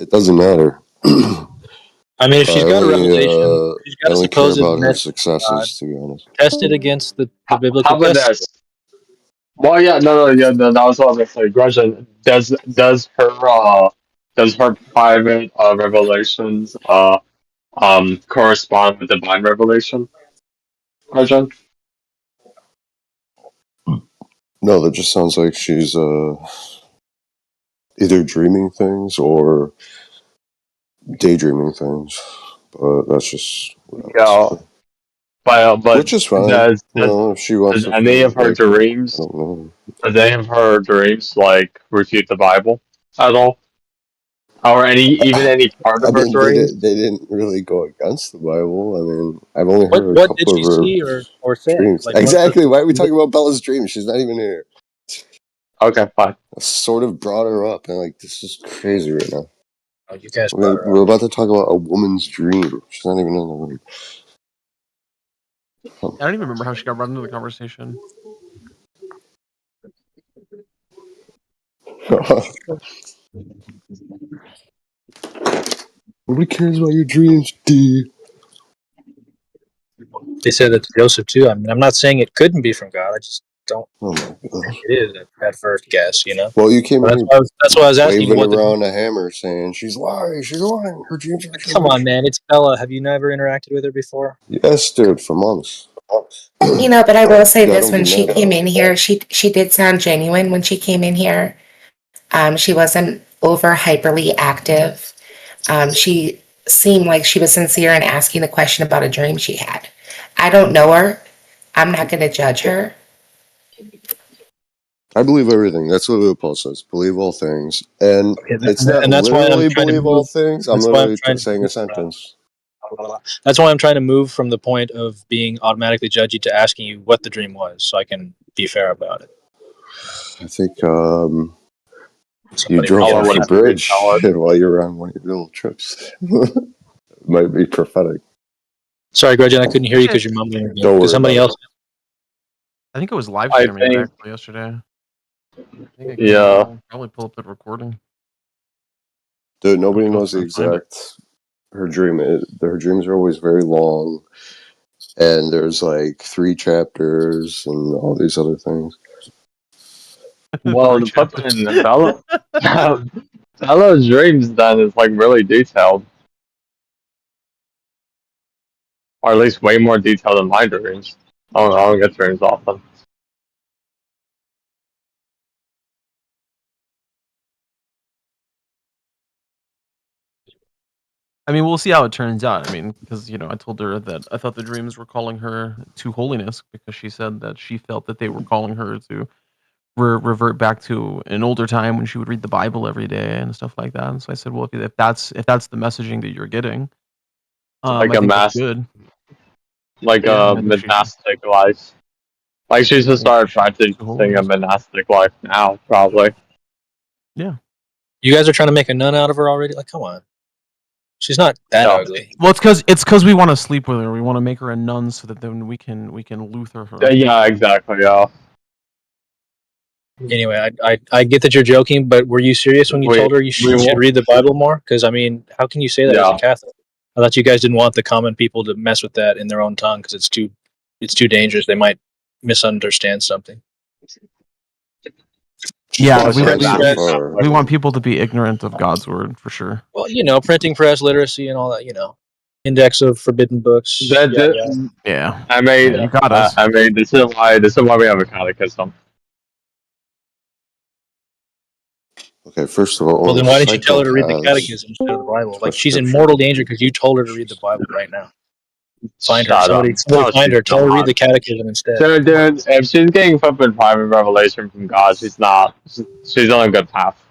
It doesn't matter. I mean, if she's got a revelation, she's I got a only care supposed about her message from God, successes, to be honest. tested against the biblical How about test. this? Well, yeah, no, that was what I was gonna say. Question: does her private revelations correspond with divine revelation? Question. No, that just sounds like she's either dreaming things or daydreaming things. But that's just what I would Yeah, say. but Which is fine. does does If she wants does to any feel of her like it, I dreams don't know. does any of her dreams like refute the Bible at all, or any part I of her mean, dreams? they didn't really go against the Bible. I mean, I've only What heard a what did couple of she her see or say? dreams. Like what? Exactly. Why are we talking about Bella's dreams? She's not even here. Okay, fine. I sort of brought her up, and like, this is crazy right now. Oh, you guys brought her We're up. about to talk about a woman's dream. She's not even in the room. I don't even remember how she got brought into the conversation. Nobody cares about your dreams, D. They said it's Joseph too. I mean, I'm not saying it couldn't be from God. I just don't Oh my think gosh. it is at first guess. Well, you came But in here that's why I was asking you waving what the. around a hammer saying, she's lying, her dreams are Come on, actually. man. It's Bella. Have you never interacted with her before? Yes, dude, for months. But I will say Yeah, I this: don't when get she mad came about in it. here, she did sound genuine when she came in here. She wasn't over hyperly active. She seemed like she was sincere in asking the question about a dream she had. I don't know her. I'm not going to judge her. I believe everything. That's what Paul says. Believe all things. And Okay, it's not and that's why I'm literally trying to believe all move. things. I'm That's why I'm literally trying to saying a move. sentence. That's why I'm trying to move from the point of being automatically judgy to asking you what the dream was, so I can be fair about it. I think you Somebody drove get Paula off would a have to bridge retell it. while you were on one of your little trips. Might be prophetic. Sorry, Gretchen, I couldn't hear you because you're mumbling again. Don't Did worry somebody about else? I think it was live I streaming it think- actually yesterday. I think I can Yeah. probably pull up the recording. Dude, nobody Okay, knows the I'll find it. exact her dream. Her dreams are always very long, and there's like 3 chapters and all these other things. Well, Three to put that chapters. in Bella, Bella's dreams then is like really detailed, or at least way more detailed than my dreams. I don't get dreams often. I mean, we'll see how it turns out. I mean, because I told her that I thought the dreams were calling her to holiness because she said that she felt that they were calling her to revert back to an older time when she would read the Bible every day and stuff like that. And so I said, well, if that's the messaging that you're getting, Like I a think that's mass, good. like Yeah, a I think she should. monastic life. Like she's Yeah, I just think started she should practicing to a holiness. monastic life now, probably. Yeah. You guys are trying to make a nun out of her already? Like, come on. She's not that No. ugly. Well, it's because we want to sleep with her. We want to make her a nun so that then we can Luther her. Yeah, exactly. Yeah. Anyway, I get that you're joking, but were you serious when you told her she should read the Bible more? Because, I mean, how can you say that as a Catholic? I thought you guys didn't want the common people to mess with that in their own tongue because it's too dangerous. They might misunderstand something. Yeah, Well, we want people to be ignorant of God's word for sure. Well, printing press literacy and all that, index of forbidden books. Yeah. I mean, you got us. I mean, this is why we have a catechism. Okay, first of all, Well, then why didn't you tell her to read the Psycho has catechism instead of the Bible? much Like, she's in scripture. mortal danger because you told her to read the Bible right now. Find her. Shut Somebody up. No, find her. she's Tell her to read not. the catechism instead. Dude, if she's getting flipping private revelation from God, she's not. She's on a good path.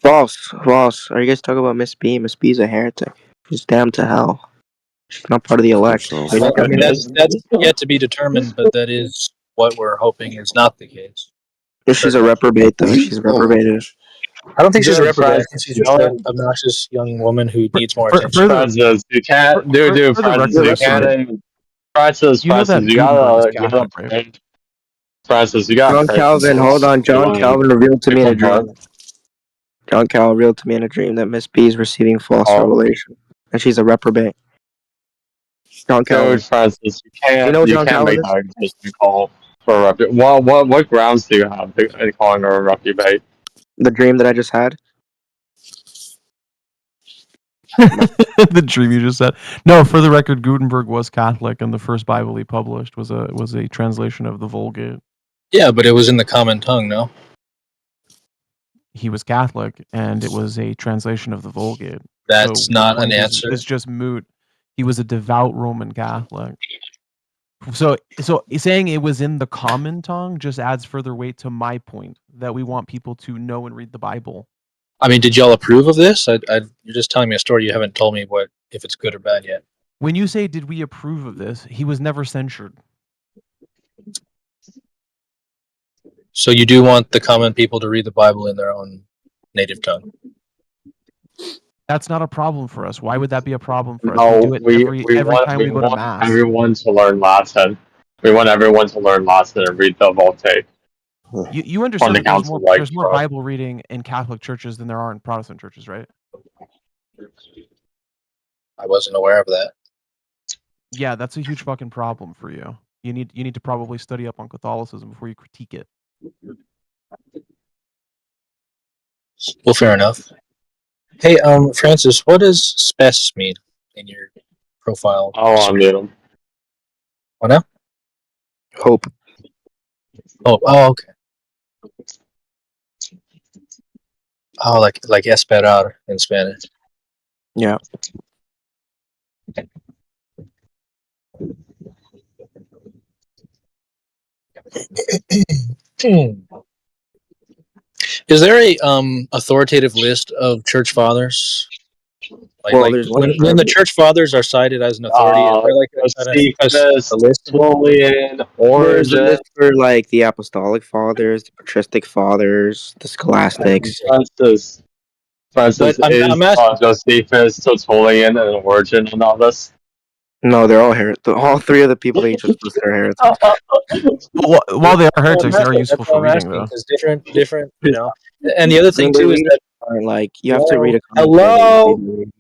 False. Are you guys talking about Miss B? Miss B's a heretic. She's damned to hell. She's not part of the elect. So. Well, I mean, that's yet to be determined, but that is what we're hoping is not the case. She's a reprobate, though. She's reprobated. I don't think she's a Dude, reprobate. I Francis, think she's just an obnoxious young woman who needs more attention. Francis, you can't, dude, Francis, you can't. Francis, you know that you Gutenberg is gotta Catholic, right? pray. Francis, you gotta John pray. Calvin, hold on. John Calvin revealed to me in a dream. John Calvin revealed to me in a dream that Miss B is receiving false revelation, and she's a reprobate. John Calvin. Dude, Francis, you can't. You know You John can't Calvin make is? that existing call for a reprobate. What grounds do you have in calling her a reprobate? The dream that I just had. The dream you just said. No, for the record, Gutenberg was Catholic, and the first Bible he published was a translation of the Vulgate. Yeah, but it was in the common tongue, no? He was Catholic, and it was a translation of the Vulgate. That's so not an answer. It's just moot. He was a devout Roman Catholic. So saying it was in the common tongue just adds further weight to my point that we want people to know and read the Bible. I mean, did y'all approve of this? You're just telling me a story. You haven't told me if it's good or bad yet. When you say, did we approve of this, he was never censured. So you do want the common people to read the Bible in their own native tongue? That's not a problem for us. Why would that be a problem for us? No, we do it every time we go to mass. Everyone to learn Latin. We want everyone to learn Latin and read the Vulgate. You understand that there's more Bible reading in Catholic churches than there are in Protestant churches, right? I wasn't aware of that. Yeah, that's a huge fucking problem for you. You need to probably study up on Catholicism before you critique it. Well, fair enough. Hey, Francis, what does spes mean in your profile? Oh, I mute him. What now? Hope. Oh, okay. Oh, like esperar in Spanish. Yeah. Is there a authoritative list of church fathers? When the church fathers are cited as an authority, is there a list? There's a list for like the apostolic fathers, the patristic fathers, the scholastics. Francis, is Josephus, Tertullian, and Origen on that list? No, they're all heretics. All three of the people they just listed are heretics. While they are heretics, they are useful That's what for I'm reading, asking, though. because different, And the other thing they too is read that are like you have to read a hello. commentary.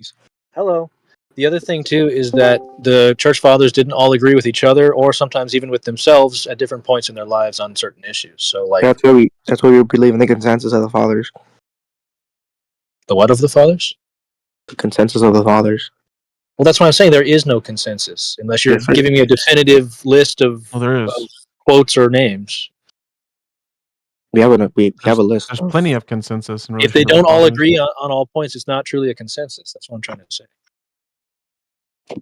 Hello. The other thing too is that the church fathers didn't all agree with each other, or sometimes even with themselves at different points in their lives on certain issues. So, like, That's why we believe in the consensus of the fathers. the what of the fathers? The consensus of the fathers. Well, that's why I'm saying there is no consensus unless you're Yes, there giving me a definitive list of, Well, there of is. quotes or names. We have a list. There's Of, plenty of consensus in relation If they to the don't all fathers. agree on all points, it's not truly a consensus. That's what I'm trying to say.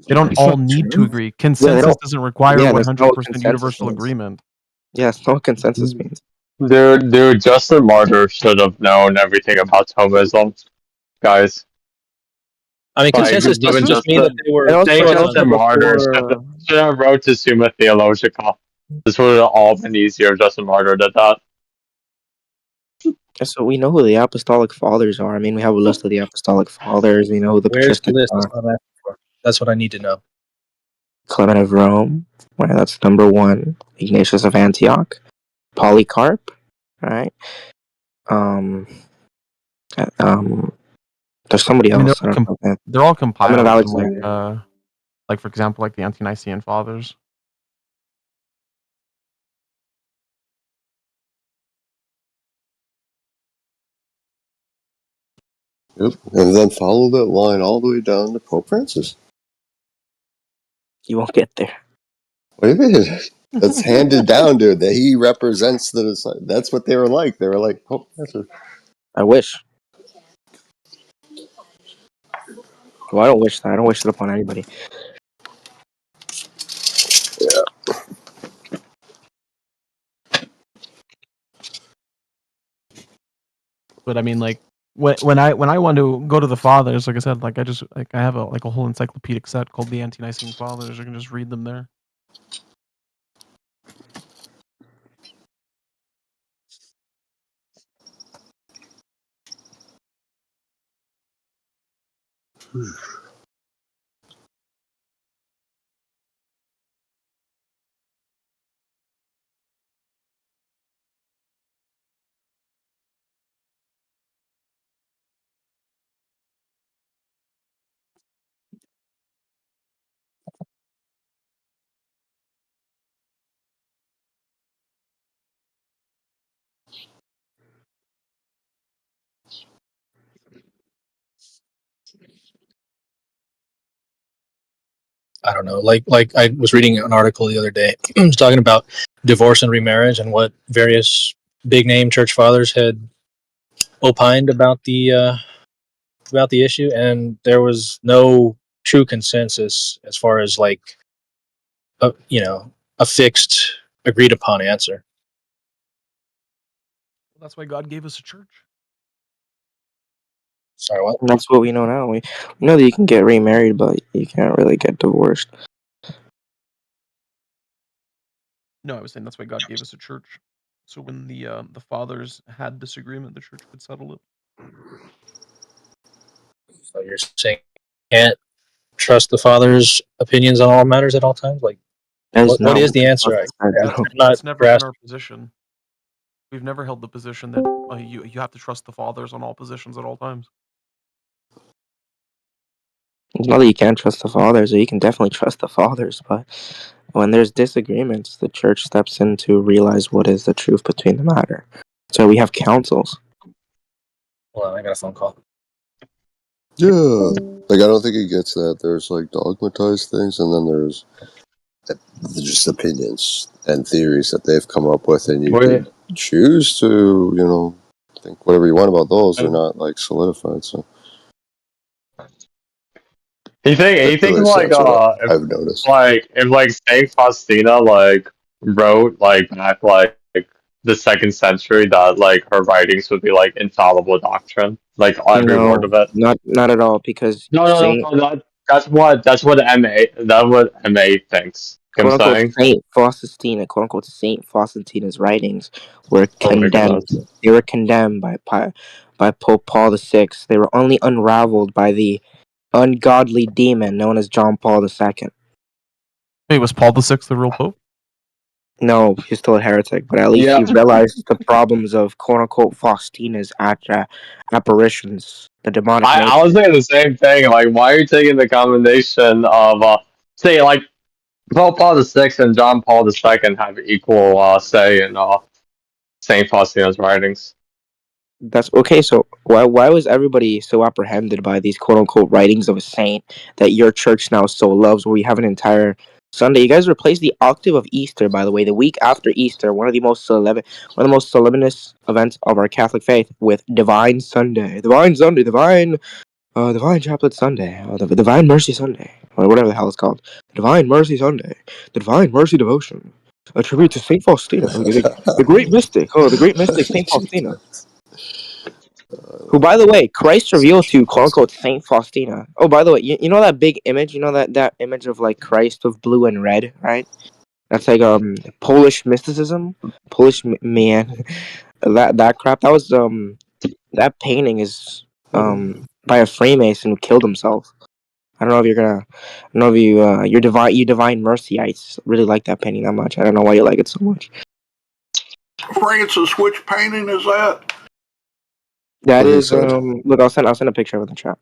They don't It's all not need to true. agree. Consensus don't- doesn't require yeah, that's not what 100% consensus universal means. agreement. Yeah, that's not what consensus means. Dude, Justin Martyr should have known everything about Thomism, guys. I mean, Like, consensus doesn't just mean that they were And also, Saint split and also Justin on. Martyr before, should have wrote to Summa Theologica. This would have all been easier if Justin Martyr did that. so we know who the apostolic fathers are. I mean, we have a list of the apostolic fathers. We know who the Where's the patristics list? That's are. what I'm asking for. That's what I need to know. Clement of Rome, right? That's number 1. Ignatius of Antioch, Polycarp, right? There's somebody I mean, else. I don't know. they're all Clement compiled of from Alexandria. like for example, like the Ante-Nicene Fathers. Yep. And then follow that line all the way down to Pope Francis. You won't get there. What do you mean? That's handed down, dude. That he represents the. That's what they were like. They were like Pope Francis. I wish. Well, I don't wish that. I don't wish it upon anybody. Yeah. But I mean, like when I want to go to the fathers, like I said, like I have a whole encyclopedic set called the Ante-Nicene Fathers. I can just read them there. I don't know. Like I was reading an article the other day. It was talking about divorce and remarriage and what various big name church fathers had opined about the issue, and there was no true consensus as far as like a fixed agreed upon answer. Well, that's why God gave us a church. Sorry, what? And that's what we know now. We know that you can get remarried, but you can't really get divorced. No, I was saying that's why God gave us a church. So when the fathers had disagreement, the church could settle it. So you're saying you can't trust the father's opinions on all matters at all times? Like, what is the answer? I'm not That's never been grasping. our position. We've never held the position that you have to trust the fathers on all positions at all times. It's not that you can't trust the fathers, or you can definitely trust the fathers, but when there's disagreements, the church steps in to realize what is the truth between the matter. So we have councils. Hold on, I got a phone call. Yeah. Like, I don't think it gets that. There's, like, dogmatized things, and then there's just opinions and theories that they've come up with, and you can choose to, think whatever you want about those. They're not, like, solidified, so. You think like I've noticed. if Saint Faustina like wrote like back like the 2nd century that like her writings would be like infallible doctrine, like every word of it. Not at all, because No. That's what MA thinks. You know quote what I'm unquote saying? Saint Faustina, quote unquote Saint Faustina's writings were Oh my condemned. God. They were condemned by Pope Paul VI. They were only unraveled by the ungodly demon known as John Paul II. Wait, was Paul VI the real pope? No, he's still a heretic, but at least he realized the problems of quote unquote Faustina's apparitions, the demonic nature. I was saying the same thing. Like, why are you taking the combination of say like Pope Paul VI and John Paul II have equal say in Saint Faustina's writings? That's okay. So why was everybody so apprehended by these quote unquote writings of a saint that your church now so loves? Where we have an entire Sunday. You guys replaced the octave of Easter, by the way, the week after Easter, one of the most solemnous events of our Catholic faith, with Divine Sunday, Divine Chaplet Sunday, or the Divine Mercy Sunday, or whatever the hell it's called, Divine Mercy Sunday, the Divine Mercy Devotion, a tribute to Saint Faustina, the great mystic, Saint Faustina. Who, by the way, Christ revealed to quote unquote Saint Faustina. Oh, by the way, you know that big image? You know that image of like Christ with blue and red, right? That's like Polish mysticism, man. That crap. That was that painting is by a Freemason who killed himself. I don't know if you're gonna. I don't know if you divine mercyites really like that painting that much. I don't know why you like it so much. Francis, which painting is that? That is look, I'll send a picture of it in the chat.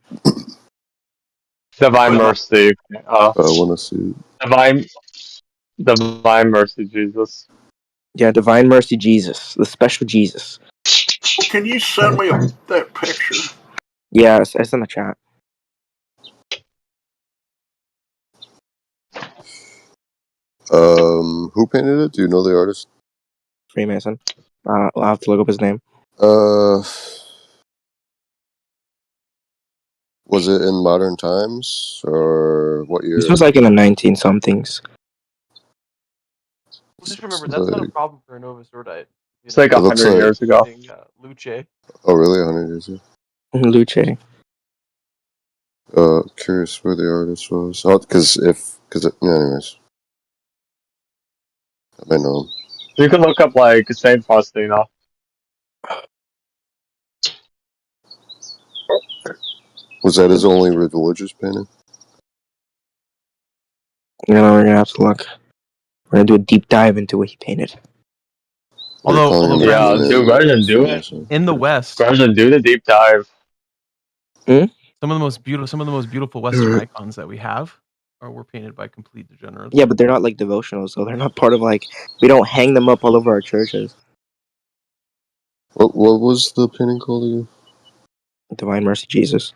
Divine Mercy. I want to see. Divine Mercy Jesus. Yeah, Divine Mercy Jesus, the special Jesus. Can you send me that picture? Yeah, it's in the chat. Who painted it? Do you know the artist? Freemason. I'll have to look up his name. Was it in modern times or what year? This was like in the 19-somethings. Just remember, that's not a problem for a Novus Ordite. It's like 100 years ago. Luce. Oh, really? 100 years ago? Luce. Curious where the artist was. Oh, anyways. I might know him. You can look up like Saint Faustina. Was that his only religious painting? You know, we're gonna have to look. We're gonna do a deep dive into what he painted. Although yeah, dude, rather than do it in the West, rather than do the deep dive. Hmm? Some of the most beautiful Western icons that we have were painted by complete degenerates. Yeah, but they're not like devotional, so they're not part of like we don't hang them up all over our churches. What was the painting called again? Divine Mercy Jesus.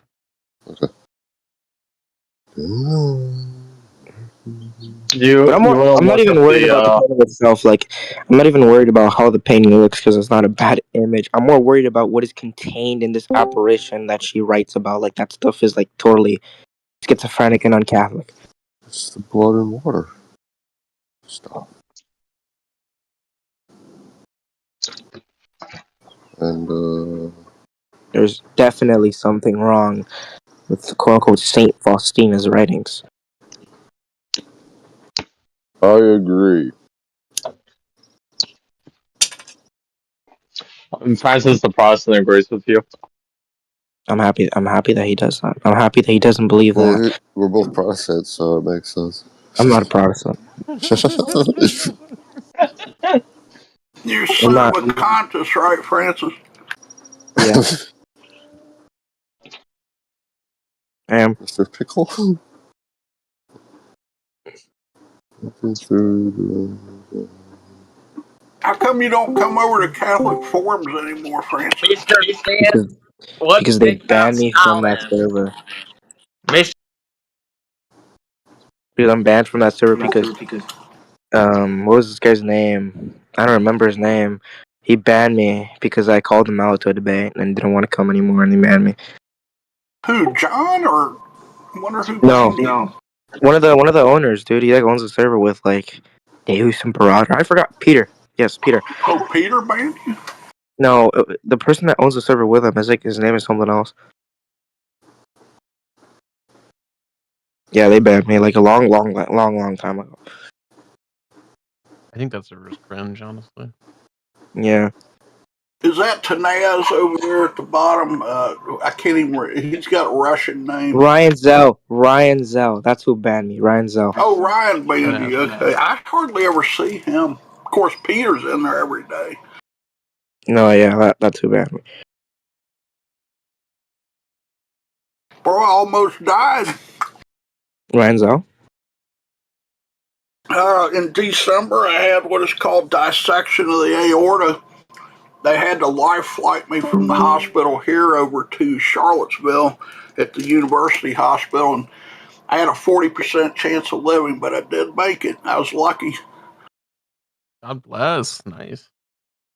Okay. I'm not even worried about the painting itself. Like, I'm not even worried about how the painting looks because it's not a bad image. I'm more worried about what is contained in this apparition that she writes about. Like, that stuff is like totally schizophrenic and un-Catholic. It's the blood and water. Stop. And there's definitely something wrong with the quote-unquote Saint Faustina's writings. I agree. Francis the Protestant agrees with you. I'm happy that he does that. I'm happy that he doesn't believe that. We're both Protestants, so it makes sense. I'm not a Protestant. You side with Contus, right, Francis? Yeah. I am. Mr. Pickle? How come you don't come over to Catholic forums anymore, Francis? Because they banned me from that server. Because I'm banned from that server because what was this guy's name? I don't remember his name. He banned me because I called him out to a debate and didn't want to come anymore, and he banned me. Who, John, or I wonder who? No. One of the owners, dude. He like owns a server with like Deus Imperator. I forgot. Peter. Yes, Peter. Oh, Peter banned you? No, the person that owns the server with him is like his name is something else. Yeah, they banned me like a long time ago. I think that server's cringe, honestly. Yeah. Is that Tanaz over there at the bottom? I can't even. He's got a Russian name. Ryan Zell. That's who banned me. Ryan Zell. Oh, Ryan banned you. Okay, I hardly ever see him. Of course, Peter's in there every day. No, yeah, that's who banned me. Bro, I almost died. Ryan Zell? In December, I had what is called dissection of the aorta. They had to life flight me from the hospital here over to Charlottesville at the University Hospital, and I had a 40% chance of living, but I did make it. I was lucky. God bless. Nice.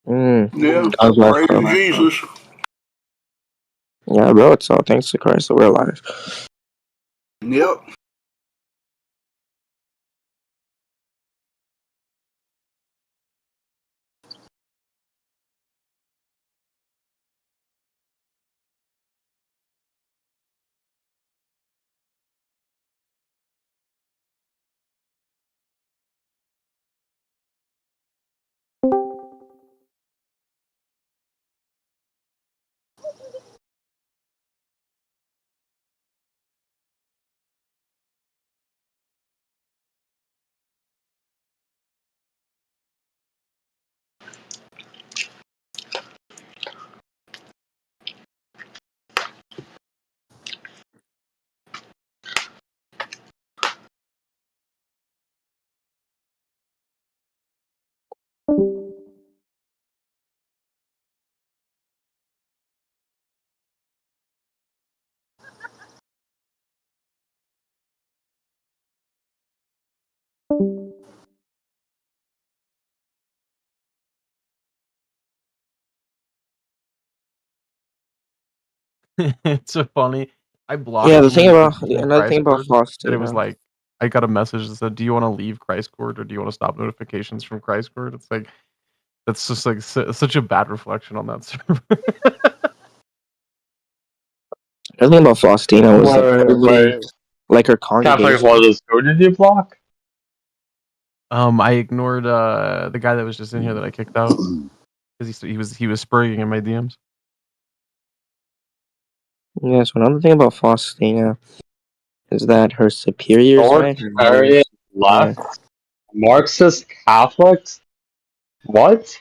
Yeah, God bless, praise bro. Jesus. Yeah, bro, it's all thanks to Christ that we're alive. Yep. It's so funny. I blocked Yeah, you from another thing Christ about Court, and it was Faustina. like I got a message that said, "Do you want to leave Christ Court or do you want to stop notifications from Christ Court?" It's like that's just like such a bad reflection on that server. Another thing about Faustina was Wait. like her Catholic congregation. Brothers, who did you block? I ignored the guy that was just in here that I kicked out because he was spraying in my DMs. Yeah, so another thing about Faustina is that her superiors, right? Her Authoritarian mothers. left? Marxist Catholics? What?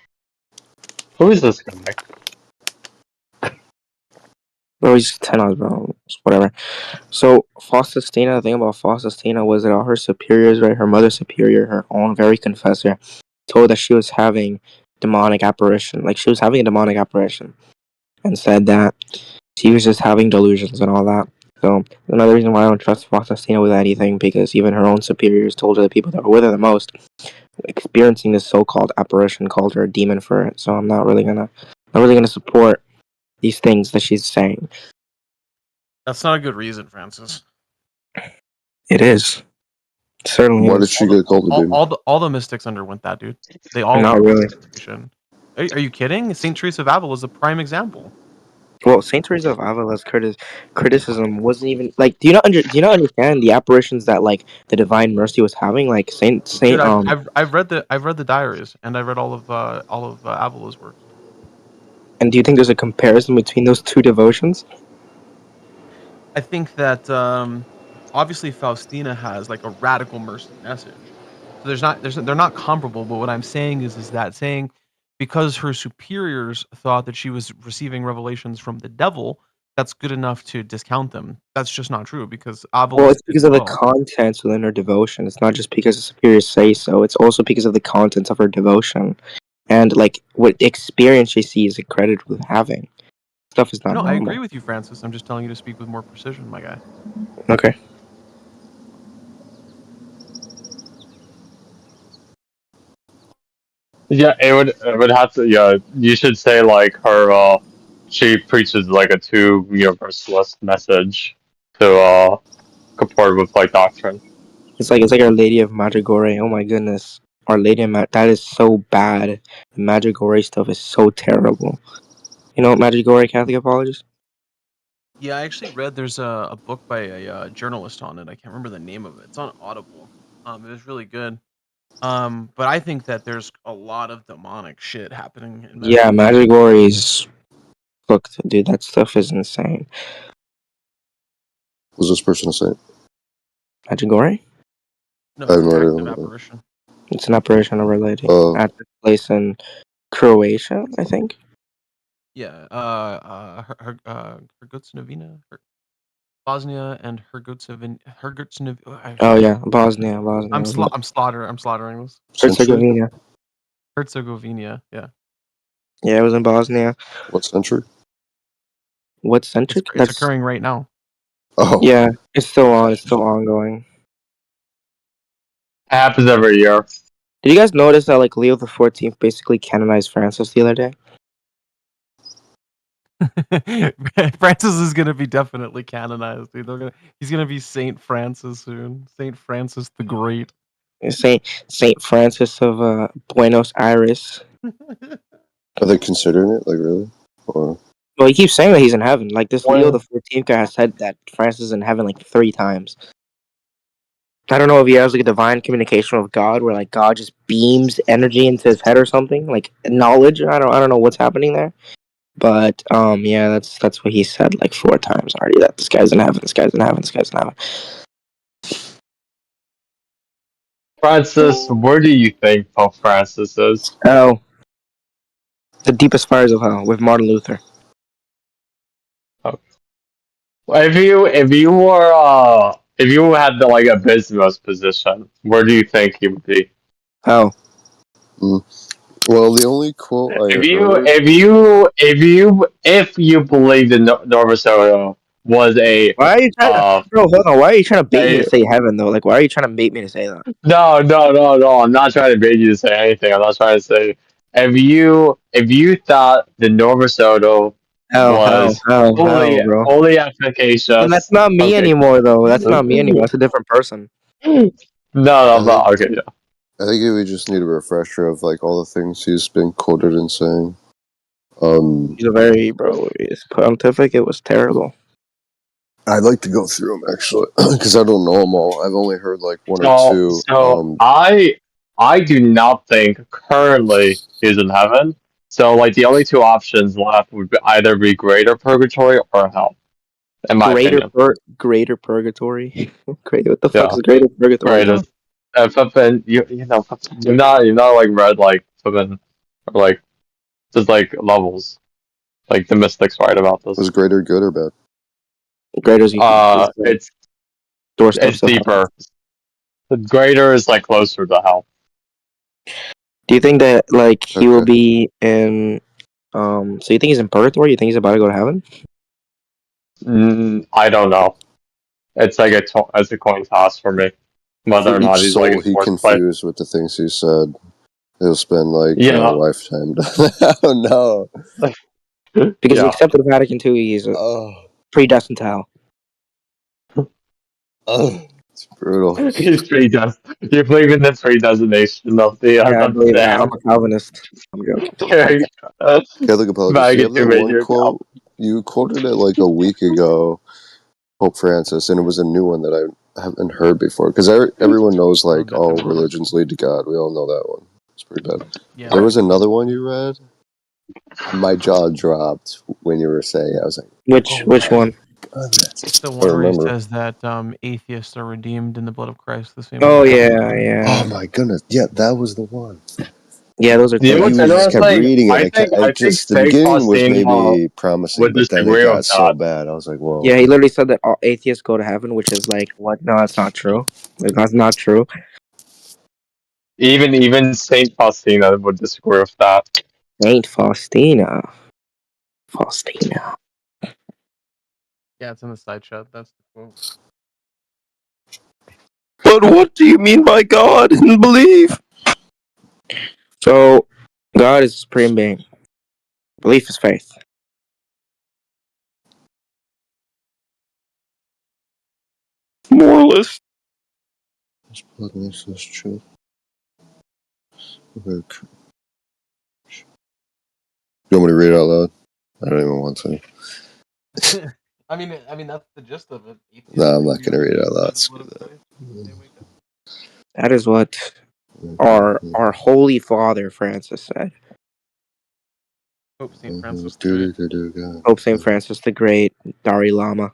Who is this guy? Bro, he's 10 hours, bro. Whatever. So Faustina, the thing about Faustina was that all her superiors, right? Her mother superior, her own very confessor, told that she was having demonic apparition. Like she was having a demonic apparition. And said that she was just having delusions and all that. So another reason why I don't trust Faustina with anything, because even her own superiors told her the people that were with her the most experiencing this so-called apparition called her a demon for it. So I'm not really gonna support these things that she's saying. That's not a good reason, Francis. It is. It certainly Why is. did she get called a demon? All the mystics underwent that, dude. They all Not really. Are you kidding? Saint Teresa of Avila is a prime example. Well, Saint Teresa of Avila's criticism wasn't even like. Do you not understand the apparitions that like the Divine Mercy was having? Like Dude, I've read the diaries and I read all of Avila's works. And do you think there's a comparison between those two devotions? I think that obviously Faustina has like a radical mercy message. So they're not comparable, but what I'm saying is that saying because her superiors thought that she was receiving revelations from the devil, that's good enough to discount them. That's just not true because Avila Well, it's because of the contents within her devotion. It's not just because the superiors say so. It's also because of the contents of her devotion, and like what experience she sees it credited with having. Stuff is not No, I normal. agree with you, Francis. I'm just telling you to speak with more precision, my guy. Okay. Yeah, it would have to. Yeah, you should say like her. She preaches like a too universalist message to comport with like doctrine. It's like Our Lady of Madrigore. Oh my goodness, Our Lady of that is so bad. The Madrigore stuff is so terrible. You know what Madrigore, Catholic apologist? Yeah, I actually read there's a book by a journalist on it. I can't remember the name of it. It's on Audible. It was really good. But I think that there's a lot of demonic shit happening in that. Yeah, Magic Glory's cooked, dude. That stuff is insane. Was this person a saint? Magic Glory? No, I have it's an no active idea. apparition. It's an apparition of Our Lady Oh. at this place in Croatia, I think. Yeah, Herzegovina, Bosnia and Herzegovina. Oh yeah, Bosnia. I'm slaughtering this. Century? Herzegovina. Herzegovina, yeah. Yeah, it was in Bosnia. What century? What It's, centric? it's occurring right now. Oh. Yeah, it's still on. It's still ongoing. Happens every year. Did you guys notice that like Leo the 14th basically canonized Francis the other day? Francis is gonna be definitely canonized, dude. He's gonna be Saint Francis soon. Saint Francis the Great. Saint Francis of Buenos Aires. Are they considering it? Like, really? Or Well, he keeps saying that he's in heaven. Like this Leo Well- the 14th guy has said that Francis is in heaven like 3 times. I don't know if he has like a divine communication with God, where like God just beams energy into his head or something, like knowledge. I don't know what's happening there, but yeah, that's what he said like 4 times already. That this guy's in heaven. This guy's in heaven. This guy's in heaven. Francis, where do you think Pope Francis is? Oh, the deepest fires of hell with Martin Luther. If you had like a business position, where do you think he would be? Oh, well, the only quote I If you believe that Norvis Odo was a why are you trying to, bro? Hold on. Why are you trying to bait me to say heaven though? Like, why are you trying to bait me to say that? no, I'm not trying to bait you to say anything. I'm not trying to say if you thought the Norvis Odo was fully efficacious. And that's not me okay. anymore, though. That's not me anymore. That's a different person. No, but okay, yeah. I think we just need a refresher of like all the things he's been quoted in saying. He's a very his pontific. It was terrible. I'd like to go through them actually, because I don't know them all. I've only heard like one or two. So I do not think currently he's in heaven. So like the only 2 options left would either be greater purgatory or hell. In my opinion. Greater purgatory. Great. What the fuck is greater purgatory? Greatest. Flippin', you're not like read like flippin', or like just like levels. Like the mystics write about this. Was greater good or bad? Greater's it's deeper. The greater is like closer to hell. Do you think that like he will be in? So you think he's in purgatory? You think he's about to go to heaven? I don't know. It's like it's a coin toss for me. Whether For or not each he's soul like he confused with the things he said, he'll spend like a lifetime. Oh no! Because he accepted Vatican II, he's predestined to hell. It's brutal. He's predestined. You believe in the predestination of the I believe that. I'm a Calvinist. I'm joking. Catholic apologist. You have that one quote. You quoted it like a week ago, Pope Francis, and it was a new one that I haven't heard before. Because everyone knows like all religions lead to God. We all know that one. It's pretty bad. Yeah. There was another one you read. My jaw dropped when you were saying it. I was like, which one? It's the one where he says that atheists are redeemed in the blood of Christ. The same. Oh yeah. Oh my goodness! Yeah, that was the one. Yeah, those are. You just kept reading it. I think the beginning was maybe promising, but then it got so bad. I was like, whoa. Yeah, he literally said that all atheists go to heaven, which is like, what? No, that's not true. Like, that's not true. Even Saint Faustina would disagree with that. Saint Faustina. Yeah, it's in the side chat. That's the quote. But what do you mean by God and belief? So, God is supreme being. Belief is faith. Moralist. Blood makes us true. You want me to read it out loud? I don't even want to. I mean that's the gist of it. No, I'm not gonna read it out loud. That is what Our Holy Father Francis said. Pope St. Francis the Great. Pope St. Francis the Great, Dalai Lama.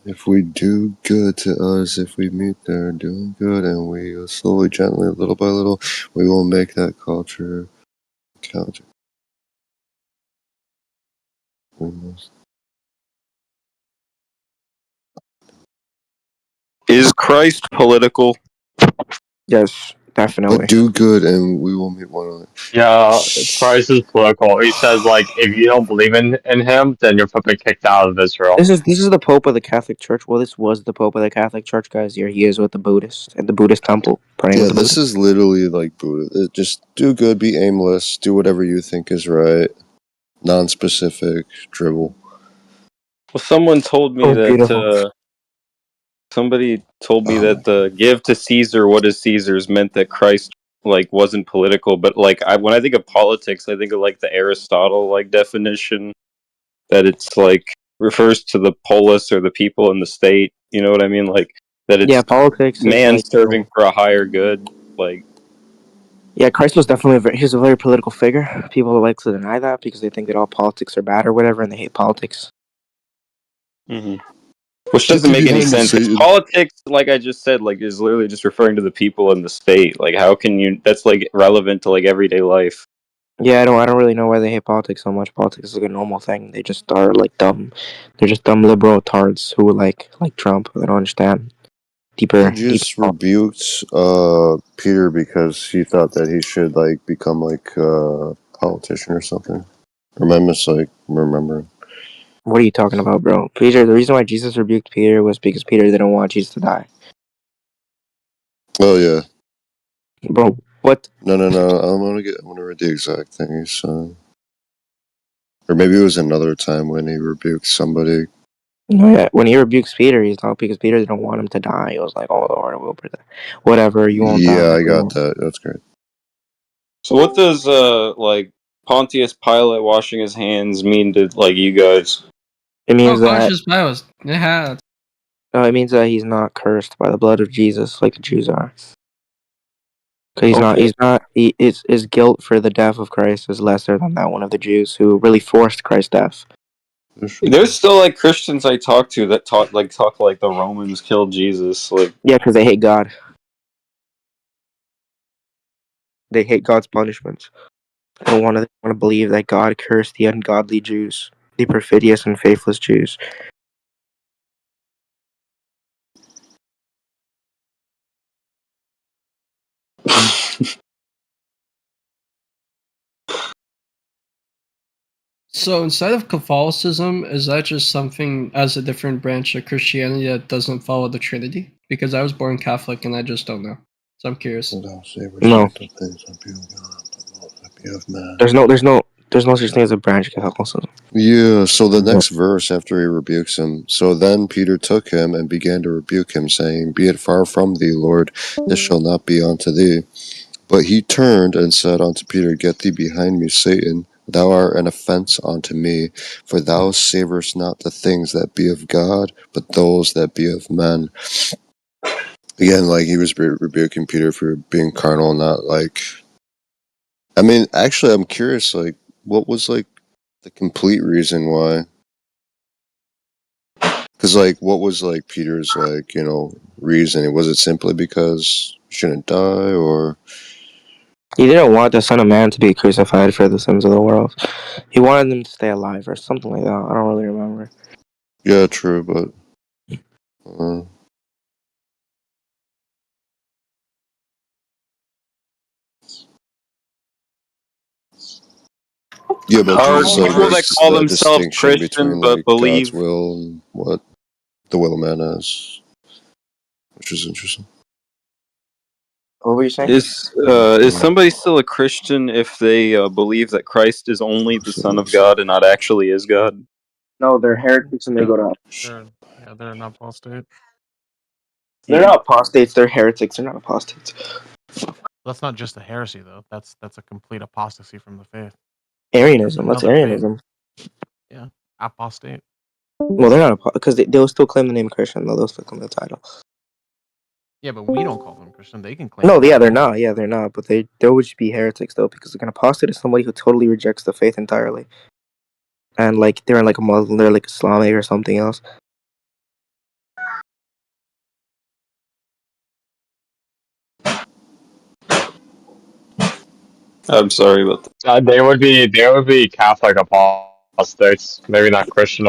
If we do good to us, if we meet there doing good, and we slowly, gently, little by little, we will make that culture count. We must. Is Christ political? Yes, definitely. But do good, and we will meet one another. Yeah, Christ is political. He says like if you don't believe in him, then you're probably kicked out of Israel. This is the Pope of the Catholic Church. Well, this was the Pope of the Catholic Church, guys. Here he is with the Buddhist at the Buddhist temple praying Yeah, with the this Buddhist. is literally like Buddha. Just do good, be aimless, do whatever you think is right, non-specific, dribble. Well, someone told me that somebody told me that the give to Caesar what is Caesar's meant that Christ like wasn't political, but like when I think of politics, I think of like the Aristotle like definition that it's like refers to the polis or the people in the state. You know what I mean? Like that it's politics is man like, serving for a higher good. Like yeah, Christ was definitely he's a very political figure. People like to deny that because they think that all politics are bad or whatever, and they hate politics. Which doesn't make any sense. Because politics, like I just said, like is literally just referring to the people in the state. Like, how can you? That's like relevant to like everyday life. Yeah, I don't really know why they hate politics so much. Politics is like a normal thing. They just are like dumb. They're just dumb liberal tards who like Trump. They don't understand deeper. Jesus rebuked Peter because he thought that he should like become like a politician or something. Or am I remembering? What are you talking about, bro? Peter. The reason why Jesus rebuked Peter was because Peter didn't want Jesus to die. Oh yeah, bro. What? No. I'm gonna read the exact thing he said. Or maybe it was another time when he rebuked somebody. No, yeah. When he rebukes Peter, he's not because Peter didn't want him to die. He was like, "Oh Lord, will protect. Whatever, you won't die." Yeah, I got that. That's great. So, what does like Pontius Pilate washing his hands mean to like you guys? It means that. Pontius Pilate. Yeah. It means that he's not cursed by the blood of Jesus like the Jews are. He's not. He's not. His guilt for the death of Christ is lesser than that one of the Jews who really forced Christ's death. There's still like Christians I talk to that talk like the Romans killed Jesus. Like, yeah, because they hate God. They hate God's punishments. They don't want to believe that God cursed the ungodly Jews, the perfidious and faithless Jews. So instead of Catholicism, is that just something as a different branch of Christianity that doesn't follow the Trinity? Because I was born Catholic and I just don't know. So I'm curious. No. There's no such thing as a branch of Catholicism. Yeah, so the next verse after he rebukes him, so then Peter took him and began to rebuke him, saying, Be it far from thee, Lord, this shall not be unto thee. But he turned and said unto Peter, Get thee behind me, Satan, thou art an offense unto me, for thou savorest not the things that be of God, but those that be of men. Again, like he was rebuking Peter for being carnal, not like... I mean, actually, I'm curious, like, what was, like, the complete reason why? Because, like, what was, like, Peter's, like, reason? Was it simply because he shouldn't die, or... He didn't want the Son of Man to be crucified for the sins of the world. He wanted them to stay alive or something like that. I don't really remember. Yeah, true, but... Yeah, but are Jesus, like, people that makes call the themselves distinction Christian between, but like, believe God's will and what the will of man is, which is interesting. What were you saying? Is somebody still a Christian if they believe that Christ is only the Son of God and not actually is God? No, they're heretics and they go to... They're an apostate. They're not apostates, they're heretics. They're not apostates. That's not just a heresy, though. That's a complete apostasy from the faith. Arianism. That's Another faith. Arianism. Yeah, apostate. Well, they're not because they'll still claim the name Christian, though. They'll still claim the title. Yeah, but we don't call them Christian. They can claim. No, the yeah, title. they're not. Yeah, they're not. But they would be heretics though, because an apostate is somebody who totally rejects the faith entirely, and like they're like a Muslim, they're like Islamic or something else. I'm sorry about that. They would be Catholic apostates, maybe not Christian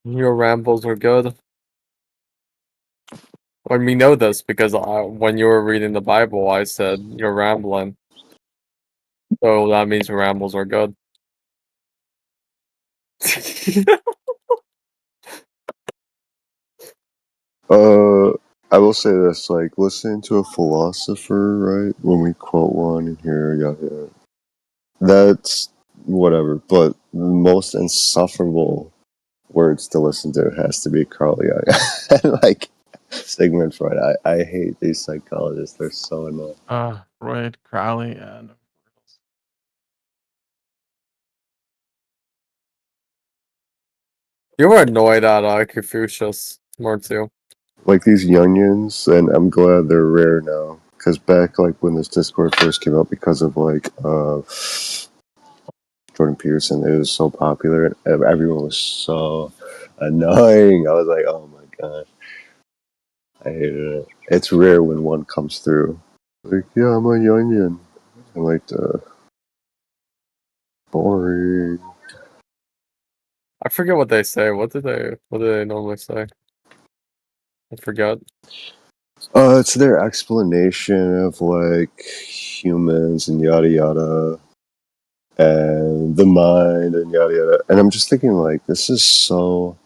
Your rambles are good. When we know this because when you were reading the Bible, I said you're rambling. So that means your rambles are good. I will say this, like, listening to a philosopher, right, when we quote one and hear, yeah, that's whatever, but the most insufferable words to listen to has to be Carl Jung. And, like, Sigmund Freud. I hate these psychologists. They're so annoying. Freud, Crowley, and You were annoyed at Confucius more too. Like these Jungians, and I'm glad they're rare now. Because back, like, when this Discord first came out, because of, like, Jordan Peterson, it was so popular, and everyone was so annoying. I was like, oh my god. I hated it. It's rare when one comes through. Like, yeah, I'm a Jungian. I'm like, boring. I forget what they say. What do they normally say? I forgot. It's their explanation of, like, humans and yada yada, and the mind and yada yada. And I'm just thinking, like, this is so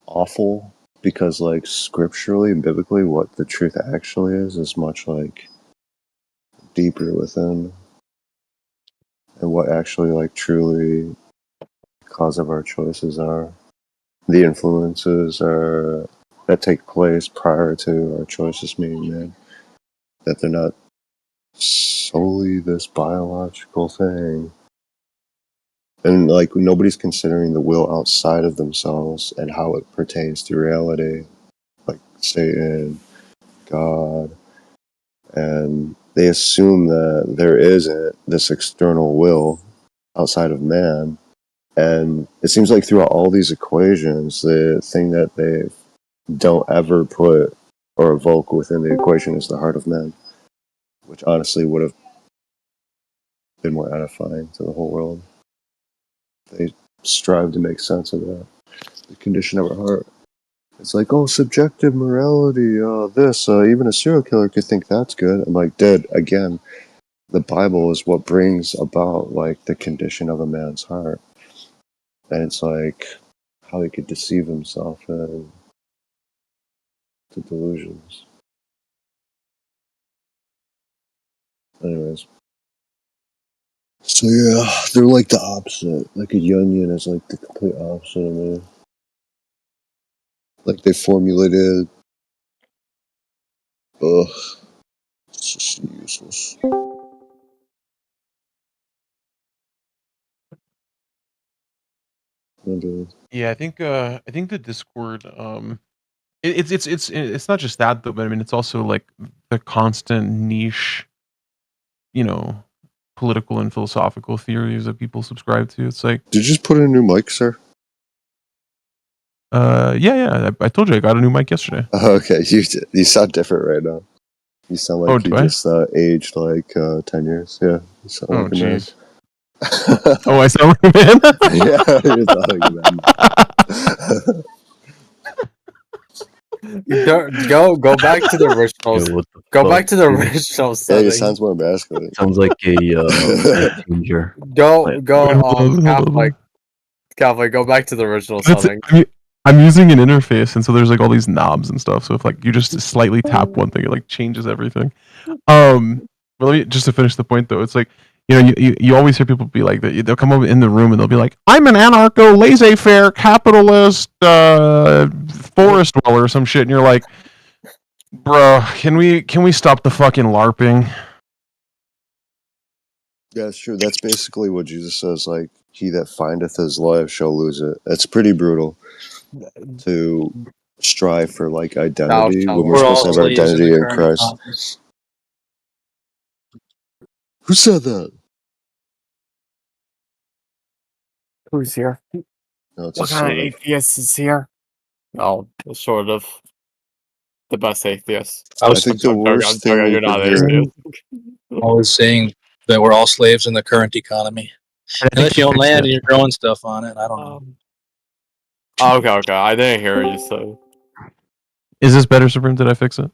awful because, like, scripturally and biblically, what the truth actually is much, like, deeper within, and what actually, like, truly cause of our choices are. The influences are that take place prior to our choices being made. That they're not solely this biological thing. And, like, nobody's considering the will outside of themselves and how it pertains to reality. Like Satan, God. And they assume that there isn't this external will outside of man. And it seems like throughout all these equations, the thing that they don't ever put or evoke within the equation is the heart of man, which honestly would have been more edifying to the whole world. They strive to make sense of that, the condition of our heart. It's like, oh, subjective morality, even a serial killer could think that's good. I'm like, dude, again, the Bible is what brings about, like, the condition of a man's heart. And it's like how he could deceive himself into delusions. Anyways. So yeah, they're like the opposite. Like a Jungian is like the complete opposite of me. Like they formulated, it's just useless. yeah, I think the Discord it's not just that though, but I mean it's also like the constant niche, political and philosophical theories that people subscribe to. It's like, did you just put in a new mic, sir? Yeah. I told you I got a new mic yesterday. Okay, you sound different right now. You sound like you just aged like 10 years. Yeah, you sound like a man. Oh, I sound like a man? Yeah, you sound like a man. Go back to the original. Go back to the original setting. Yeah, it sounds more masculine. Sounds like a teenager. Catholic, go back to the original That's setting. I'm using an interface, and so there's like all these knobs and stuff. So if like you just slightly tap one thing, it like changes everything. But let me just to finish the point though. It's like, you always hear people be like that. They'll come over in the room and they'll be like, "I'm an anarcho, laissez-faire, capitalist, forest dweller," or some shit, and you're like, "Bro, can we stop the fucking LARPing?" Yeah, it's true. That's basically what Jesus says. Like, he that findeth his life shall lose it. It's pretty brutal to strive for, like, identity when we're supposed to have our identity in Christ. Who said that? Who's here? No, it's what kind of atheist is here? Oh, sort of. The best atheist. I think the worst thing you're not atheist. Always saying that we're all slaves in the current economy. Unless you own land and you're growing stuff on it, I don't know. Oh, okay. I didn't hear you say. Is this better, Supreme? Did I fix it?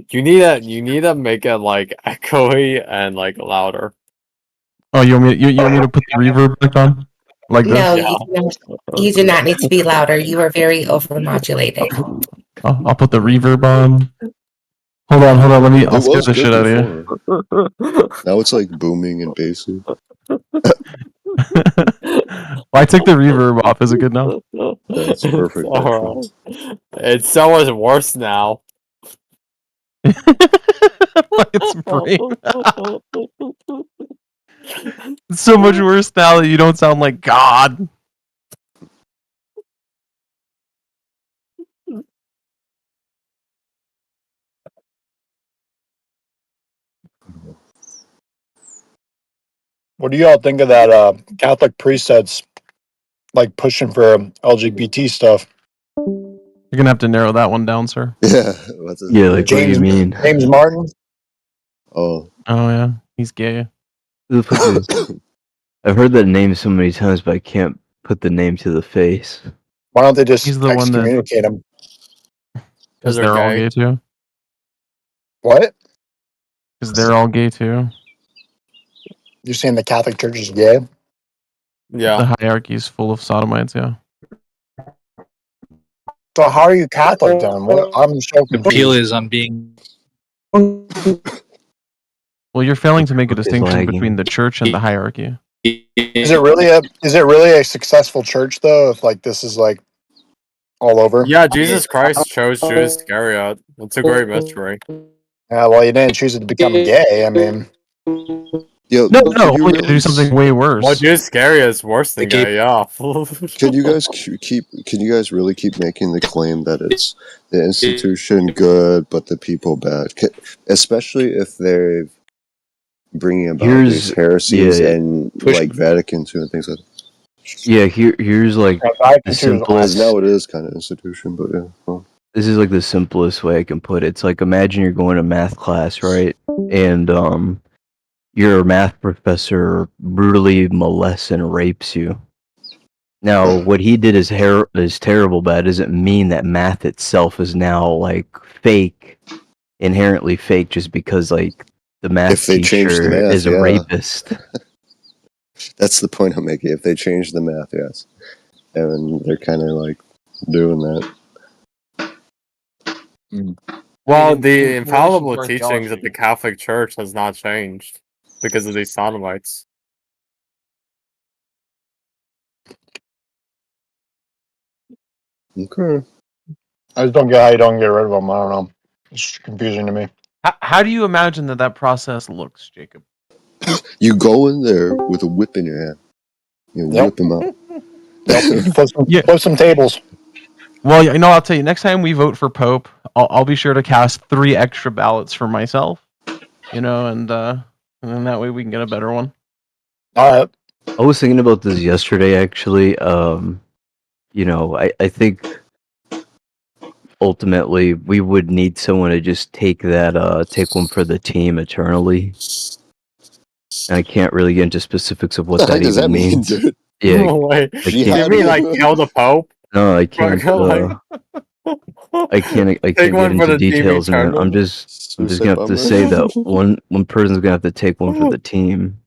You need to make it like echoey and like louder. Oh, you want me to put the reverb back on? Like this? No, Yeah. you do not need to be louder. You are very overmodulated. I'll put the reverb on. Hold on. I'll It scare was the shit good out of you. before. Now it's like booming and bassy. Well, I took the reverb off. Is it good now? That's perfect. Actually. It's so much worse now. It's brain. It's so much worse now that you don't sound like God. What do y'all think of that Catholic priest that's like pushing for LGBT stuff? You're gonna have to narrow that one down, sir. Yeah. Yeah, like what do you mean? James Martin? Oh. Oh yeah, he's gay. Who the fuck is? I've heard that name so many times, but I can't put the name to the face. Why don't they just He's the one that- excommunicate him? Because they're all gay too. What? Because they're all gay too. You're saying the Catholic Church is gay? Yeah. The hierarchy is full of sodomites. Yeah. So how are you Catholic then? What? I'm so The appeal confused. is on being. Well, you're failing to make a distinction lagging. between the church and the hierarchy. Is it really a successful church though? If like this is like all over? Yeah, Jesus Christ chose Judas Iscariot. That's a great mystery. Yeah, well, you didn't choose it to become gay. I mean, Yo, No, but could you only to do really something way worse. Well, Judas Iscariot is worse than gay. Yeah. Can you guys Can you guys really keep making the claim that it's the institution good, but the people bad? Especially if they're bringing about these heresies and like Vatican II and things like that. Yeah, here's like the simplest. Now it is kind of institution, but yeah. Well. This is like the simplest way I can put it. It's like imagine you're going to math class, right? And your math professor brutally molests and rapes you. Now, what he did is terrible, but it doesn't mean that math itself is now like fake, inherently fake, just because like the math If they change the teacher math, is a yeah. rapist. That's the point I'm making. If they change the math, yes. And they're kind of like doing that. Well, the infallible teachings of the Catholic Church has not changed because of these sodomites. Okay. I just don't get how you don't get rid of them. I don't know. It's confusing to me. How do you imagine that process looks, Jacob? You go in there with a whip in your hand. You whip them out. Flip some tables. Well, you know, I'll tell you. Next time we vote for Pope, I'll be sure to cast 3 extra ballots for myself. You know, and then that way we can get a better one. All right. I was thinking about this yesterday, actually. You know, I think ultimately we would need someone to just take one for the team eternally. And I can't really get into specifics of what that even means. Dude? Yeah, No way. I You can't- mean like kill the Pope? No, I can't. I can't get one for into the team details, man. I'm eternally? just gonna have to say that one person's gonna have to take one for the team.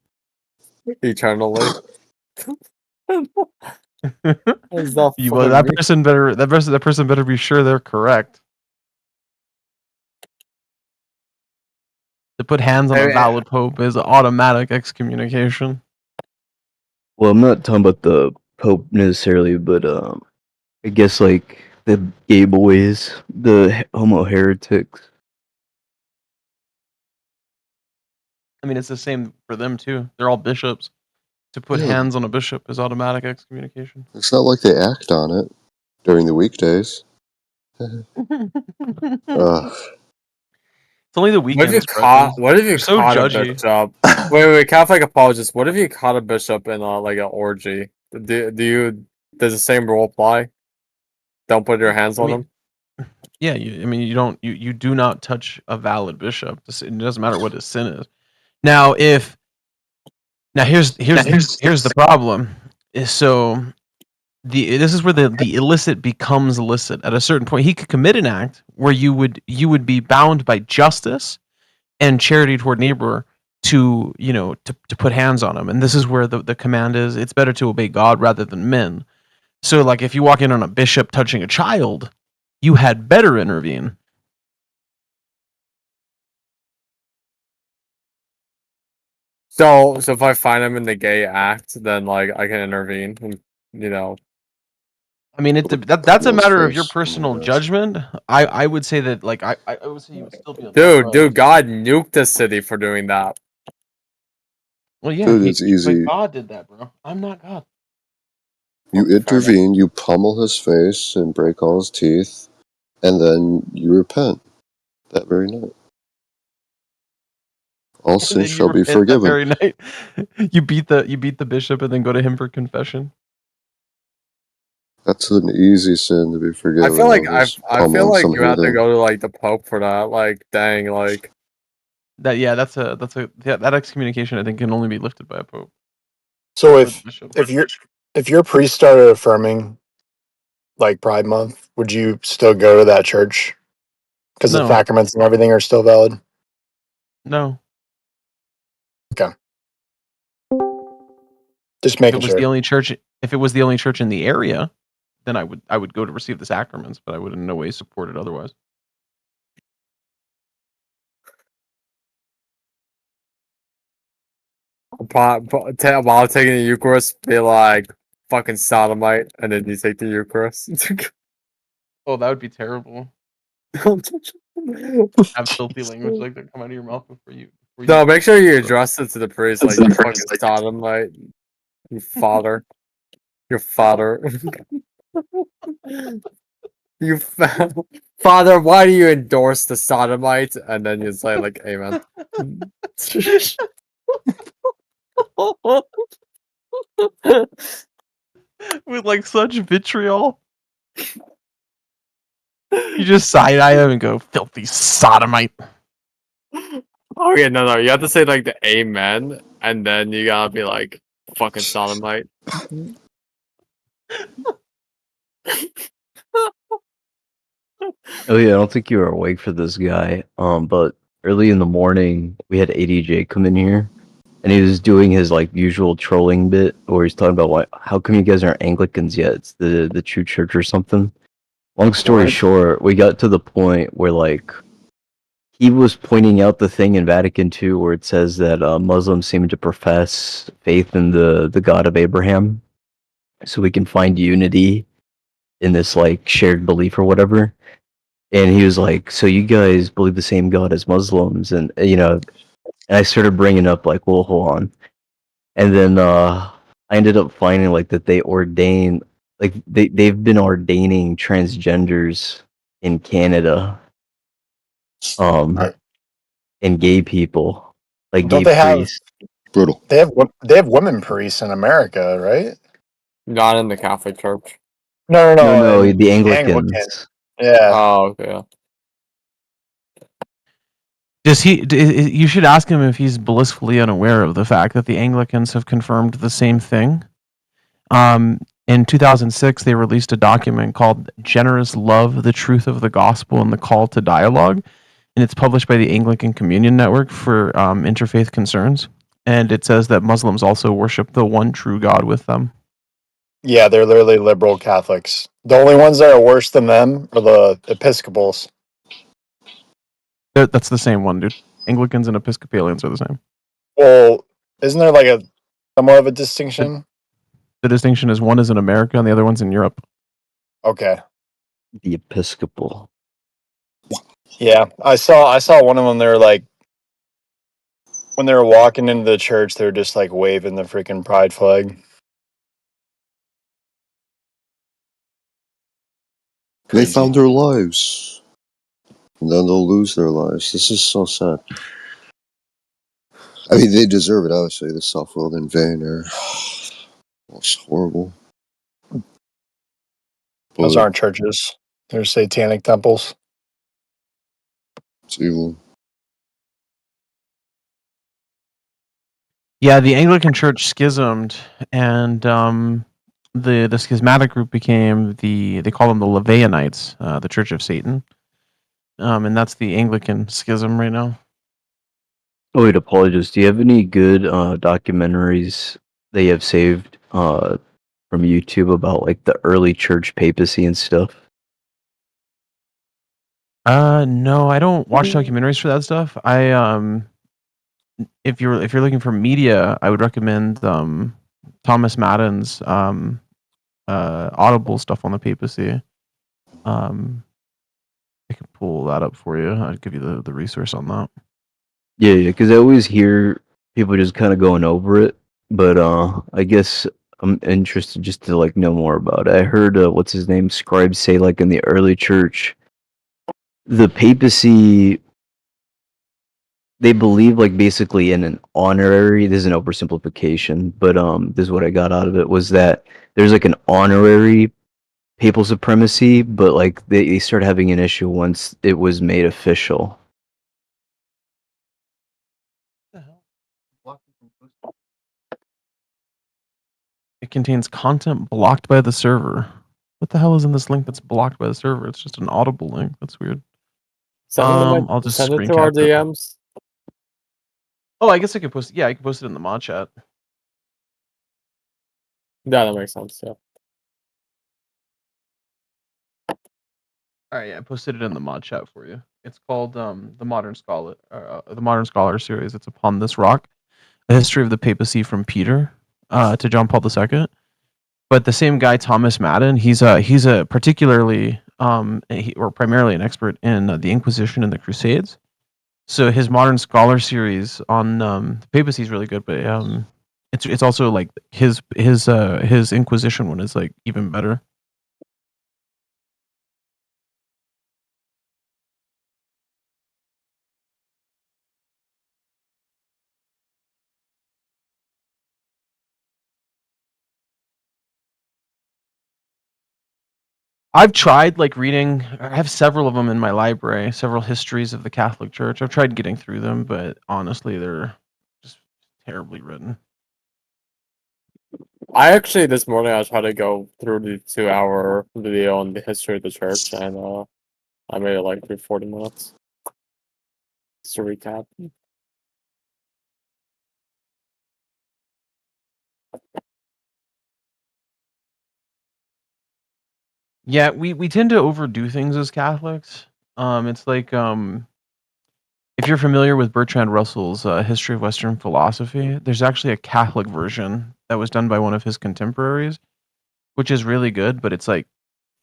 Eternally. Well, that person better be sure they're correct. To put hands on a valid Pope is automatic excommunication. Well, I'm not talking about the Pope necessarily, but I guess like the gay boys, the homo heretics. I mean, it's the same for them too. They're all bishops. To put Yeah. hands on a bishop is automatic excommunication. It's not like they act on it during the weekdays. It's only the What if weekends. you caught? What if you so caught judgy. a bishop? Wait, Catholic apologist. What if you caught a bishop in like an orgy? Does the same rule apply? Don't put your hands on him. Yeah, you do not touch a valid bishop. It doesn't matter what his sin is. Now, here's the problem. Is so this is where the illicit becomes illicit. At a certain point, he could commit an act where you would be bound by justice and charity toward neighbor to to put hands on him. And this is where the command is: it's better to obey God rather than men. So, like, if you walk in on a bishop touching a child, you had better intervene. So if I find him in the gay act, then like I can intervene, and I mean, that's a matter of your personal judgment. I would say that, like, I would say you would still be on Dude, God nuked the city for doing that. Well, yeah, Dude, it's easy. but God did that, bro. I'm not God. You intervene, you pummel his face and break all his teeth, and then you repent that very night. All sins shall be forgiven. That very night, you beat the bishop and then go to him for confession. That's an easy sin to be forgiven. I feel like I you have to go to like the Pope for that. Like, dang, like that. Yeah, that excommunication I think can only be lifted by a pope. So if your priest started affirming like Pride Month, would you still go to that church? Because the No. sacraments and everything are still valid. No. Okay. Just making if it was sure. the only church, if it was the only church in the area, then I would go to receive the sacraments, but I would in no way support it otherwise. while taking the Eucharist, be like fucking sodomite, and then you take the Eucharist. Oh, that would be terrible. Have filthy language like that come out of your mouth before you. No, make sure you address it to the priest, like, you fucking sodomite, you father, your father. You father, why do you endorse the sodomite? And then you say like, amen. With like such vitriol. You just side eye him and go, filthy sodomite. Oh yeah, no, you have to say like the amen, and then you gotta be like, fucking sodomite. Oh yeah, I don't think you were awake for this guy. But early in the morning, we had ADJ come in here, and he was doing his like usual trolling bit, where he's talking about how come you guys aren't Anglicans yet? It's the true church or something. Long story short, we got to the point where like he was pointing out the thing in Vatican II where it says that Muslims seem to profess faith in the God of Abraham, so we can find unity in this like shared belief or whatever. And he was like, "So you guys believe the same God as Muslims?" And and I started bringing up like, "Well, hold on." And then I ended up finding like that they ordain, like they've been ordaining transgenders in Canada, and gay people, like Don't gay they have priests. Brutal. They have women priests in America, right? Not in the Catholic Church. No, No, in the Anglicans. Yeah. Oh, okay. Does he? You should ask him if he's blissfully unaware of the fact that the Anglicans have confirmed the same thing. In 2006, they released a document called "Generous Love: The Truth of the Gospel and the Call to Dialogue," and it's published by the Anglican Communion Network for interfaith concerns. And it says that Muslims also worship the one true God with them. Yeah, they're literally liberal Catholics. The only ones that are worse than them are the Episcopals. That's the same one, dude. Anglicans and Episcopalians are the same. Well, isn't there like a somewhat of a distinction? The distinction is one is in America and the other one's in Europe. Okay. The Episcopal. Yeah, I saw one of them. They were like, when they were walking into the church, they were just like waving the freaking pride flag. They found their lives. And then they'll lose their lives. This is so sad. I mean, they deserve it, obviously. The self-willed in vain are... It's horrible. Those But aren't churches. They're satanic temples. it's evil. Yeah, the Anglican Church schismed, and the schismatic group became they call them the Levianites, the Church of Satan, and that's the Anglican schism right now. Oh wait, apologies. Do you have any good documentaries that you have saved from YouTube about like the early church papacy and stuff? No, I don't watch documentaries for that stuff. If you're looking for media, I would recommend Thomas Madden's Audible stuff on the papacy. I can pull that up for you. I'll give you the resource on that. Yeah, because I always hear people just kind of going over it, but I guess I'm interested just to like know more about it. I heard what's his name, scribes say like in the early church, the papacy they believe like basically in an honorary. This is an oversimplification, but this is what I got out of it was that there's like an honorary papal supremacy, but like they started having an issue once it was made official. It contains content blocked by the server. What the hell is in this link that's blocked by the server? It's just an Audible link. That's weird. I'll just send it screen to our cap it. DMs. Oh, I guess I could post. Yeah, I could post it in the mod chat. Yeah, that makes sense. Yeah. All right, yeah, I posted it in the mod chat for you. It's called the Modern Scholar series. It's Upon This Rock, a history of the papacy from Peter to John Paul II. But the same guy, Thomas Madden, he's a particularly or primarily an expert in the Inquisition and the Crusades. So his Modern Scholar series on the papacy is really good, but it's also like his Inquisition one is like even better. I've tried like reading. I have several of them in my library, several histories of the Catholic Church. I've tried getting through them, but honestly, they're just terribly written. I actually this morning I tried to go through the 2-hour video on the history of the church, and I made it like through 40 minutes. Just to recap. Yeah, we tend to overdo things as Catholics. It's like if you're familiar with Bertrand Russell's History of Western Philosophy, there's actually a Catholic version that was done by one of his contemporaries, which is really good, but it's like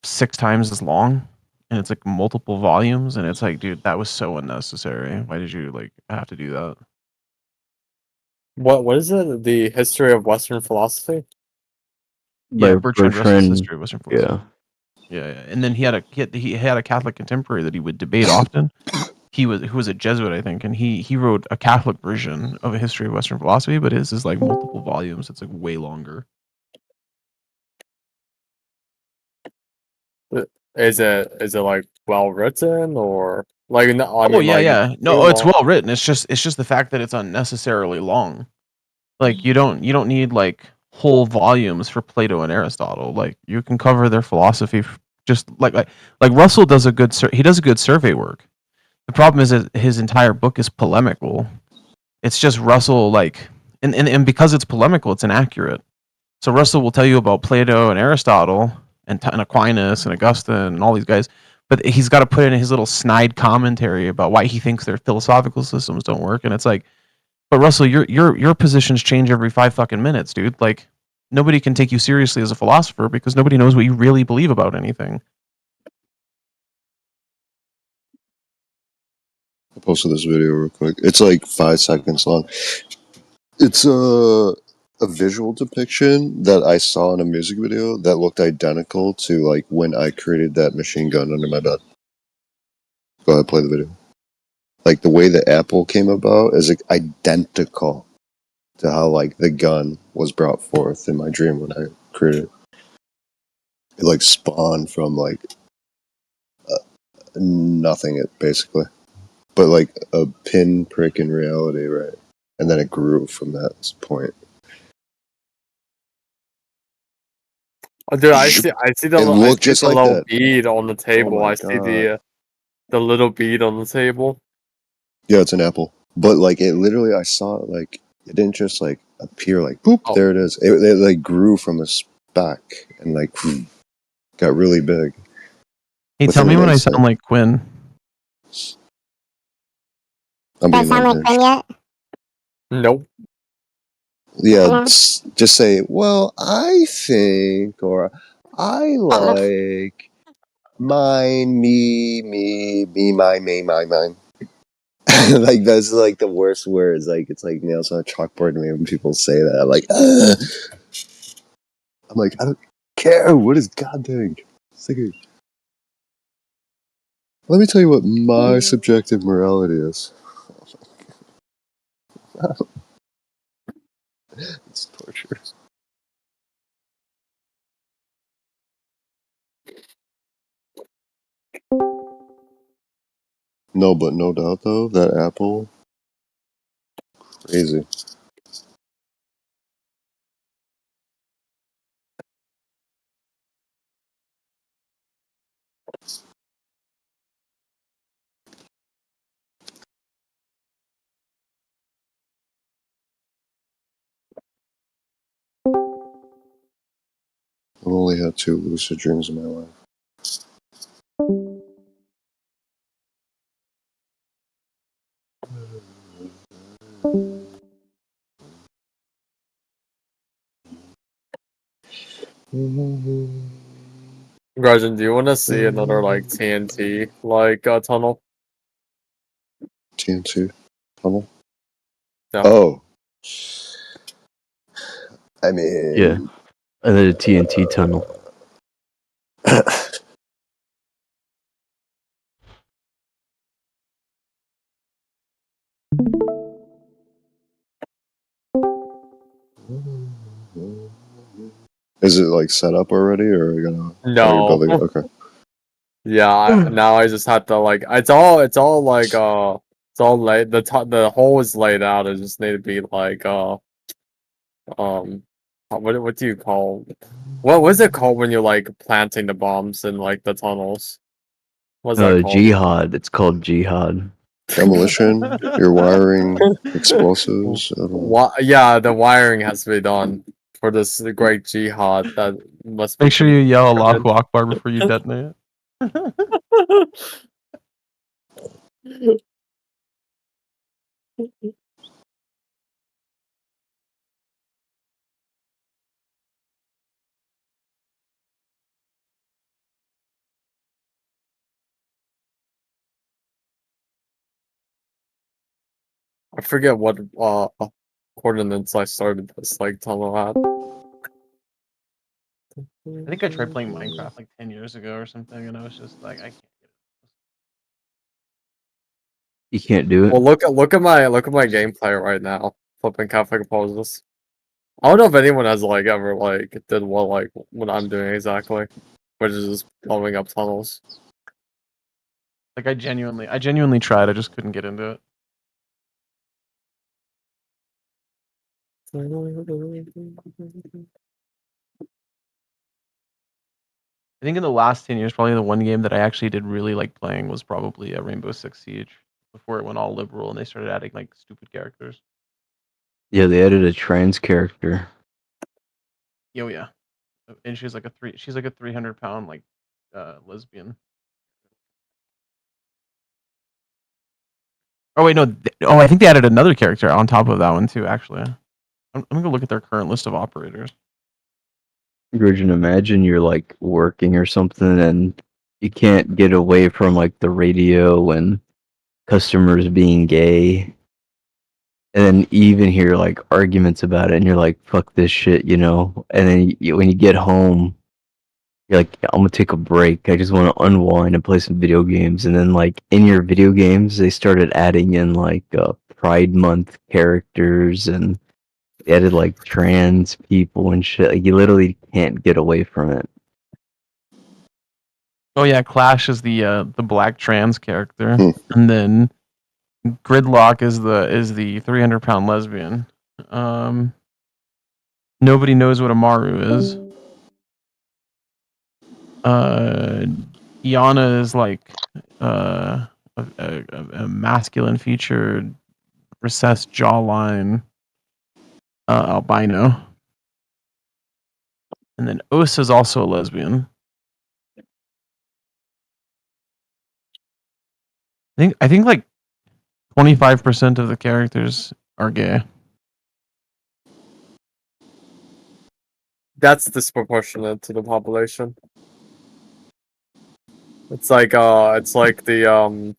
6 times as long, and it's like multiple volumes, and it's like, dude, that was so unnecessary. Why did you like have to do that? What is it? The history of Western philosophy? Yeah, By Bertrand Russell's Bertrand, History of Western Philosophy. yeah. Yeah. And then he had a Catholic contemporary that he would debate often. Who was a Jesuit, I think, and he wrote a Catholic version of a History of Western Philosophy, but his is like multiple volumes. It's like way longer. Is it like well written or like no, I Oh mean yeah, like yeah. too No, it's long? well written. It's just the fact that it's unnecessarily long. Like you don't need like whole volumes for Plato and Aristotle. Like you can cover their philosophy just like Russell does a good he does a good survey work. The problem is that his entire book is polemical. It's just Russell like and because it's polemical, it's inaccurate. So Russell will tell you about Plato and Aristotle and Aquinas and Augustine and all these guys, but he's got to put in his little snide commentary about why he thinks their philosophical systems don't work. And it's like, but Russell, your positions change every 5 fucking minutes, dude. Like nobody can take you seriously as a philosopher because nobody knows what you really believe about anything. I posted this video real quick. It's like 5 seconds long. It's a visual depiction that I saw in a music video that looked identical to like when I created that machine gun under my bed. Go ahead, play the video. Like the way the apple came about is like, identical to how like the gun was brought forth in my dream when I created it. It like spawned from like nothing, it basically, but like a pinprick in reality, right? And then it grew from that point. Oh, dude, I see the It I looked see just the like little that. bead on the Oh table. my I see god. the little bead on the table. Yeah, it's an apple. But like it literally, I saw it like it didn't just like appear like boop. Oh. There it is. It like grew from a speck and like got really big. Hey, tell within me an when I instant. sound like Quinn. I'm being sound like unhinged. Quinn yet? Nope. Yeah, just say, well, I think, or I like mine, me, mine. Like that's like the worst words. Like it's like nails on a chalkboard to me when people say that. I'm like, ugh. I'm like, I don't care. What does God think? Sick of- Let me tell you what my subjective morality is. It's torture. No, but no doubt though, that apple, crazy. I've only had 2 lucid dreams in my life. Gretchen, do you want to see another like TNT like tunnel? TNT tunnel. Yeah. Oh, I Yeah, mean, and then a TNT tunnel. is it like set up already, or are you gonna? Oh, you're No. building it. Okay. Yeah. Now I just have to like. It's all like it's all laid. The hole is laid out. It just need to be like what do you call? What was it called when you're like planting the bombs in like the tunnels? What's that called? Jihad. It's called jihad. Demolition. You're wiring explosives. I don't know. Yeah, the wiring has to be done for this great jihad that must be Make sure you yell Allahu committed. Akbar before you detonate it. I forget what coordinates I started this like tunnel at. I think I tried playing Minecraft like 10 years ago or something, and I was just like, I can't get it. You can't do it. Well, look at my gameplay right now. Flipping Catholic poses. I don't know if anyone has like ever like did well like what I'm doing exactly, which is just blowing up tunnels. Like I genuinely tried. I just couldn't get into it. I think in the last 10 years, probably the one game that I actually did really like playing was probably Rainbow Six Siege. Before it went all liberal and they started adding like stupid characters. Yeah, they added a trans character. Oh yeah, and she's like a 300-pound like lesbian. Oh wait, no. I think they added another character on top of that one too. Actually, I'm gonna go look at their current list of operators. Virgin, imagine you're like working or something and you can't get away from like the radio and customers being gay. And then you even hear like arguments about it and you're like, fuck this shit, you know? And then when you get home, you're like, I'm gonna take a break. I just want to unwind and play some video games. And then like in your video games, they started adding in like Pride Month characters and they added like trans people and shit. Like you literally can't get away from it. Oh yeah, Clash is the black trans character, and then Gridlock is the 300-pound lesbian. Nobody knows what Amaru is. Iana is like a masculine featured, recessed jawline, albino. And then Os is also a lesbian. I think like 25% of the characters are gay. That's disproportionate to the population. It's like the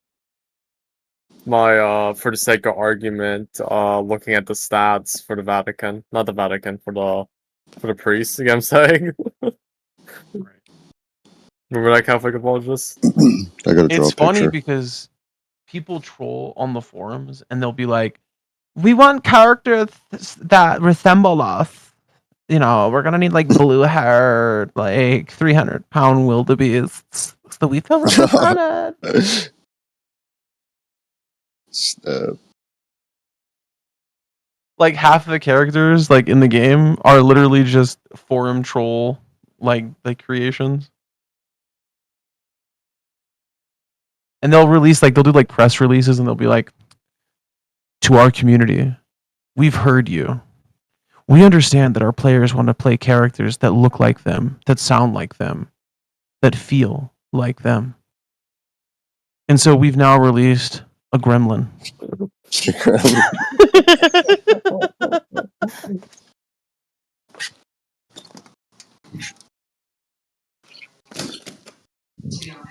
for the sake of argument, looking at the stats for the Vatican, not the Vatican, for the priests, you know what I'm saying? Remember that Catholic apologist? I gotta draw It's a funny picture. because people troll on the forums and they'll be like, "We want characters that resemble us. You know, we're gonna need like blue hair, like 300-pound wildebeests, so we feel represented." Like half of the characters like in the game are literally just forum troll like creations. And they'll do like press releases and they'll be like, "To our community, we've heard you. We understand that our players want to play characters that look like them, that sound like them, that feel like them. And so we've now released a gremlin."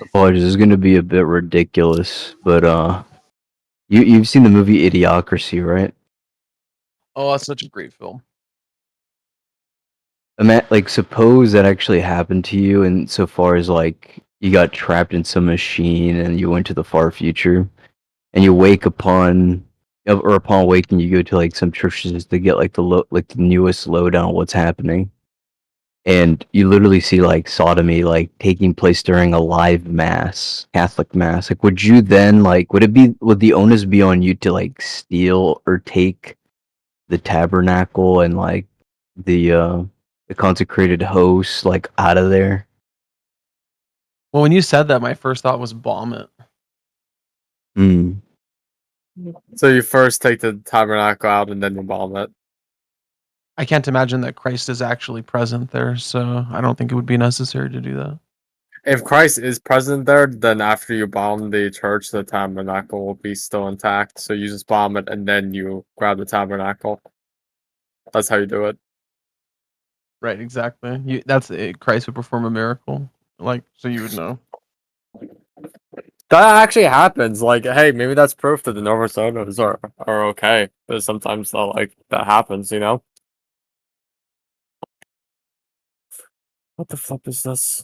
Apologies, this is gonna be a bit ridiculous, but you've seen the movie Idiocracy, right? Oh, that's such a great film. Like, suppose that actually happened to you, and so far as like you got trapped in some machine and you went to the far future, and you wake upon waking you go to like some churches to get like the newest lowdown on what's happening, and you literally see like sodomy like taking place during a live mass, Catholic mass. Like, would you then like would the onus be on you to like steal or take the tabernacle and like the consecrated host like out of there? Well, when you said that, my first thought was bomb it. Hmm. So you first take the tabernacle out and then you bomb it. I can't imagine that Christ is actually present there, so I don't think it would be necessary to do that. If Christ is present there, then after you bomb the church, the tabernacle will be still intact. So you just bomb it and then you grab the tabernacle. That's how you do it. Right, exactly. That's it. Christ would perform a miracle, like so you would know. That actually happens. Like, hey, maybe that's proof that the Nova Sodas are okay. But sometimes that happens, you know? What the fuck is this?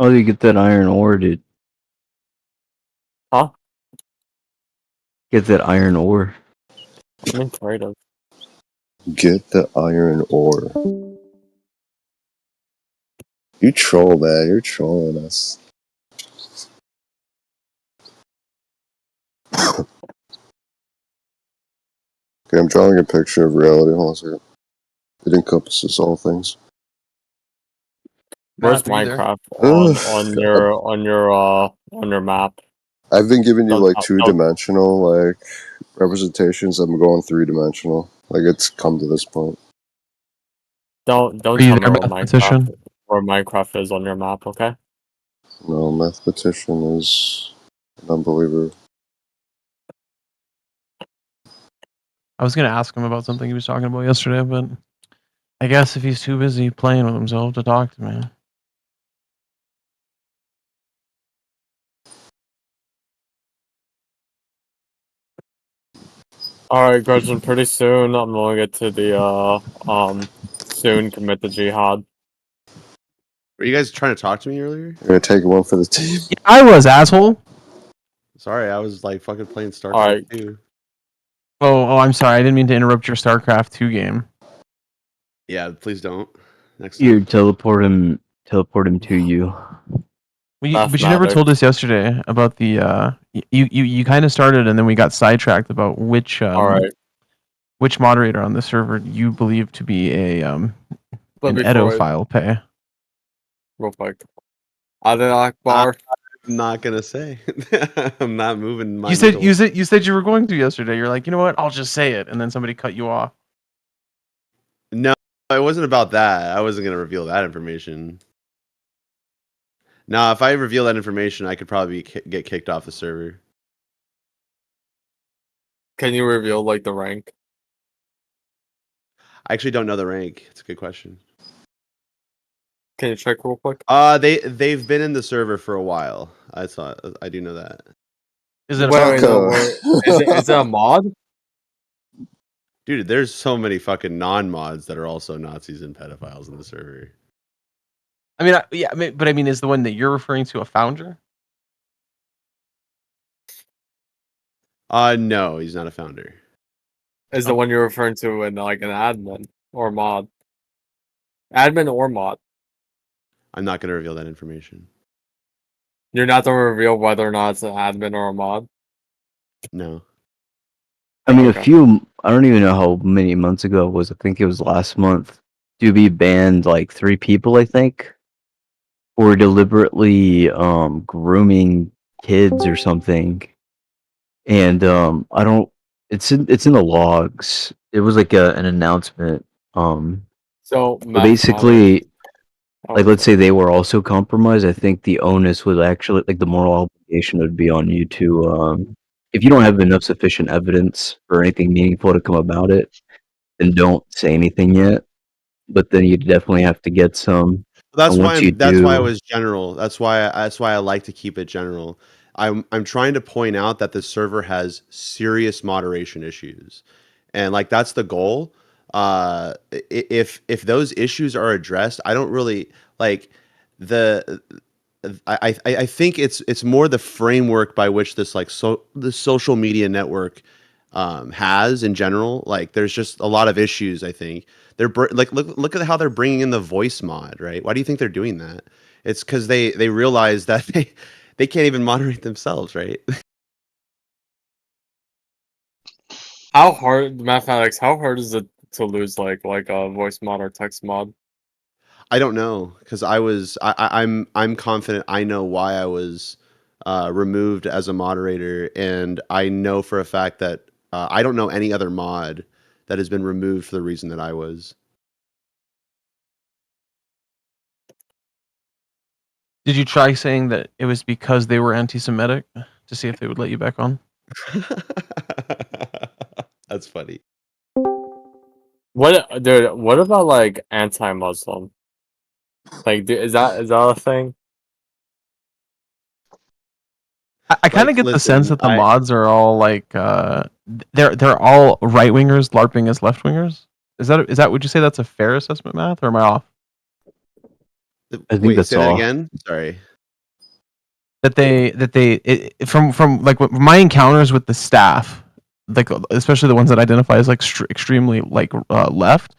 Oh, you get that iron ore, dude. Huh? Get that iron ore. I'm afraid of. Get the iron ore. You troll, man. You're trolling us. Okay, I'm drawing a picture of reality. Hold on a second. It encompasses all things. Where's Math, are you there? Minecraft on your map? I've been giving you like Don't- two-dimensional like representations. I'm going three-dimensional. Like it's come to this point. Don't Are you tell me there, mathematician? where Minecraft is on your map, okay? No, mathematician is an unbeliever. I was gonna ask him about something he was talking about yesterday, but I guess if he's too busy playing with himself to talk to me. Alright, Gretchen, pretty soon I'm gonna get to the soon commit the jihad. Were you guys trying to talk to me earlier? You're gonna take one for the team. I was, asshole. Sorry, I was like fucking playing StarCraft Alright. 2. Oh, I'm sorry. I didn't mean to interrupt your StarCraft 2 game. Yeah, please don't. Next time. You teleport him to you. But you never told us yesterday about the you kind of started and then we got sidetracked about which Alright. which moderator on the server you believe to be an But before edophile pay. real quick. Adel Akbar. I'm not gonna say. I'm not moving my You said needle. you said you were going to yesterday. You're like, you know what? I'll just say it, and then somebody cut you off. No, it wasn't about that. I wasn't gonna reveal that information. No, if I reveal that information, I could probably get kicked off the server. Can you reveal like the rank? I actually don't know the rank. It's a good question. Can you check real quick? They've been in the server for a while. I do know that. Is it Wait, is it a mod? Dude, there's so many fucking non-mods that are also Nazis and pedophiles in the server. I mean, but I mean, is the one that you're referring to a founder? No, he's not a founder. Is the one you're referring to in like an admin or mod? Admin or mod? I'm not gonna reveal that information. You're not going to reveal whether or not it's an admin or a mod? No. I mean, I don't even know how many months ago it was. I think it was last month. Doobie banned like 3 people, I think, for deliberately grooming kids or something. And I don't. It's in the logs. It was like an announcement. So but basically, like let's say they were also compromised. I think the onus would actually like the moral obligation would be on you to if you don't have enough sufficient evidence for anything meaningful to come about it, then don't say anything yet. But then you definitely have to get some. That's and why once you that's why I do- was general. That's why I like to keep it general. I'm trying to point out that the server has serious moderation issues, and like that's the goal. If those issues are addressed, I don't really like the. I think it's more the framework by which this like the social media network has in general. Like there's just a lot of issues. I think they're like look at how they're bringing in the voice mod, right? Why do you think they're doing that? It's because they realize that they can't even moderate themselves, right? How hard mathematics? How hard is it to lose like a voice mod or text mod? I don't know because I'm confident I know why I was removed as a moderator, and I know for a fact that I don't know any other mod that has been removed for the reason that I was. Did you try saying that it was because they were anti-Semitic to see if they would let you back on? That's funny. What, dude? What about like anti-Muslim? Like, is that a thing? I kind of Like, get the listen, sense that the mods are all like they're all right wingers larping as left wingers. Is that would you say that's a fair assessment, Math, or am I off? I think Wait, that's say that all. again. Sorry. From like my encounters with the staff, like especially the ones that identify as like extremely like left,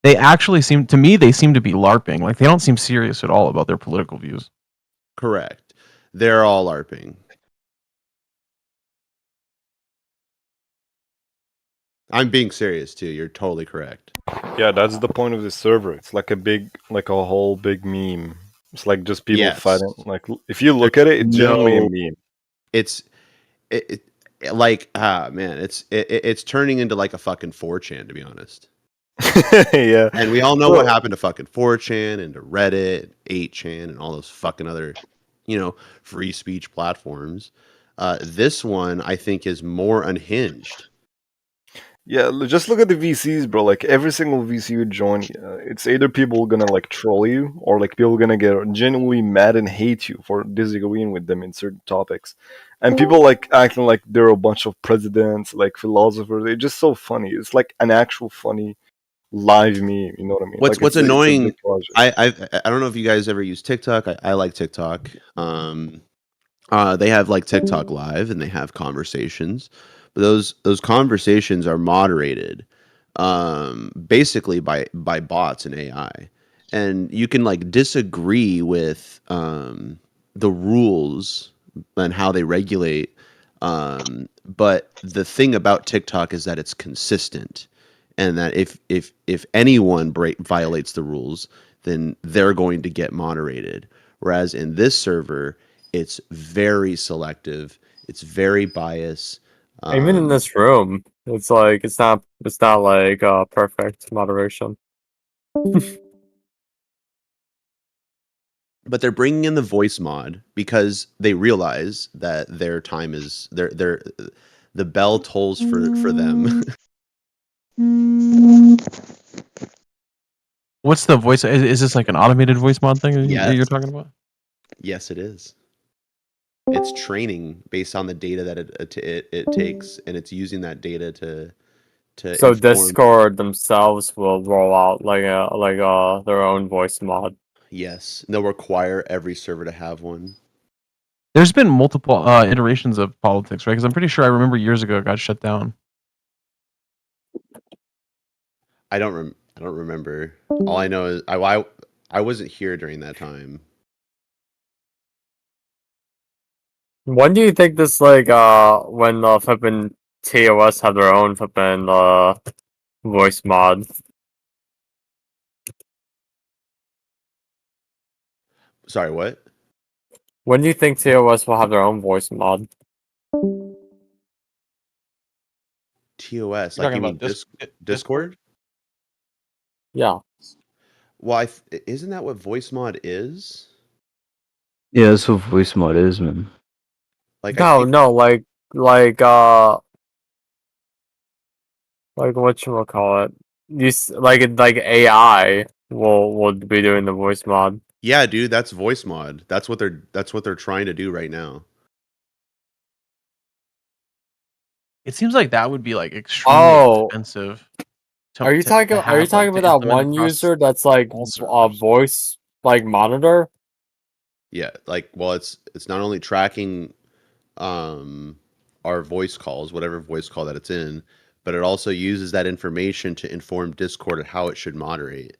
they actually seem to me they seem to be larping. Like they don't seem serious at all about their political views. Correct. They're all LARPing. I'm being serious too. You're totally correct. Yeah, that's the point of the server. It's like a whole big meme. It's like just people Yes. fighting. Like if you look at it, it's generally a meme. It's like man, it's turning into like a fucking 4chan, to be honest. Yeah. And we all know what happened to fucking 4chan and to Reddit, 8chan, and all those fucking other, free speech platforms. This one I think is more unhinged. Yeah, just look at the VCs, bro. Like every single VC you join, it's either people gonna like troll you or like people gonna get genuinely mad and hate you for disagreeing with them in certain topics, and people like acting like they're a bunch of presidents, like philosophers. They're just so funny. It's like an actual funny live meme. You know what I mean? What's Like it's a big annoying? project. I don't know if you guys ever use TikTok. I like TikTok. They have like TikTok Live and they have conversations, but those conversations are moderated, basically by bots and AI, and you can like disagree with the rules and how they regulate. But the thing about TikTok is that it's consistent, and that if anyone violates the rules, then they're going to get moderated. Whereas in this server, it's very selective. It's very biased. Even in this room, it's like it's not like perfect moderation. But they're bringing in the voice mod because they realize that their time is the bell tolls for them. What's the voice? Is this like an automated voice mod thing Yes. you're talking about? Yes, it is. It's training based on the data that it takes, and it's using that data to So inform. Discord themselves will roll out like their own voice mod. Yes, and they'll require every server to have one. There's been multiple iterations of politics, right? Because I'm pretty sure I remember years ago it got shut down. I don't remember. All I know is I wasn't here during that time. When do you think this when flipping TOS have their own flipping voice mod? Sorry, what? When do you think TOS will have their own voice mod? TOS, You're like talking you mean about Discord? Yeah. Well, isn't that what voice mod is? Yeah, that's what voice mod is, man. Like No, like whatchamacallit. Like AI will be doing the voice mod. Yeah, dude, that's voice mod. That's what they're trying to do right now. It seems like that would be like extremely expensive. Are you talking about that one user that's like a voice like monitor? Yeah, like well, it's not only tracking our voice calls, whatever voice call that it's in, but it also uses that information to inform Discord of how it should moderate.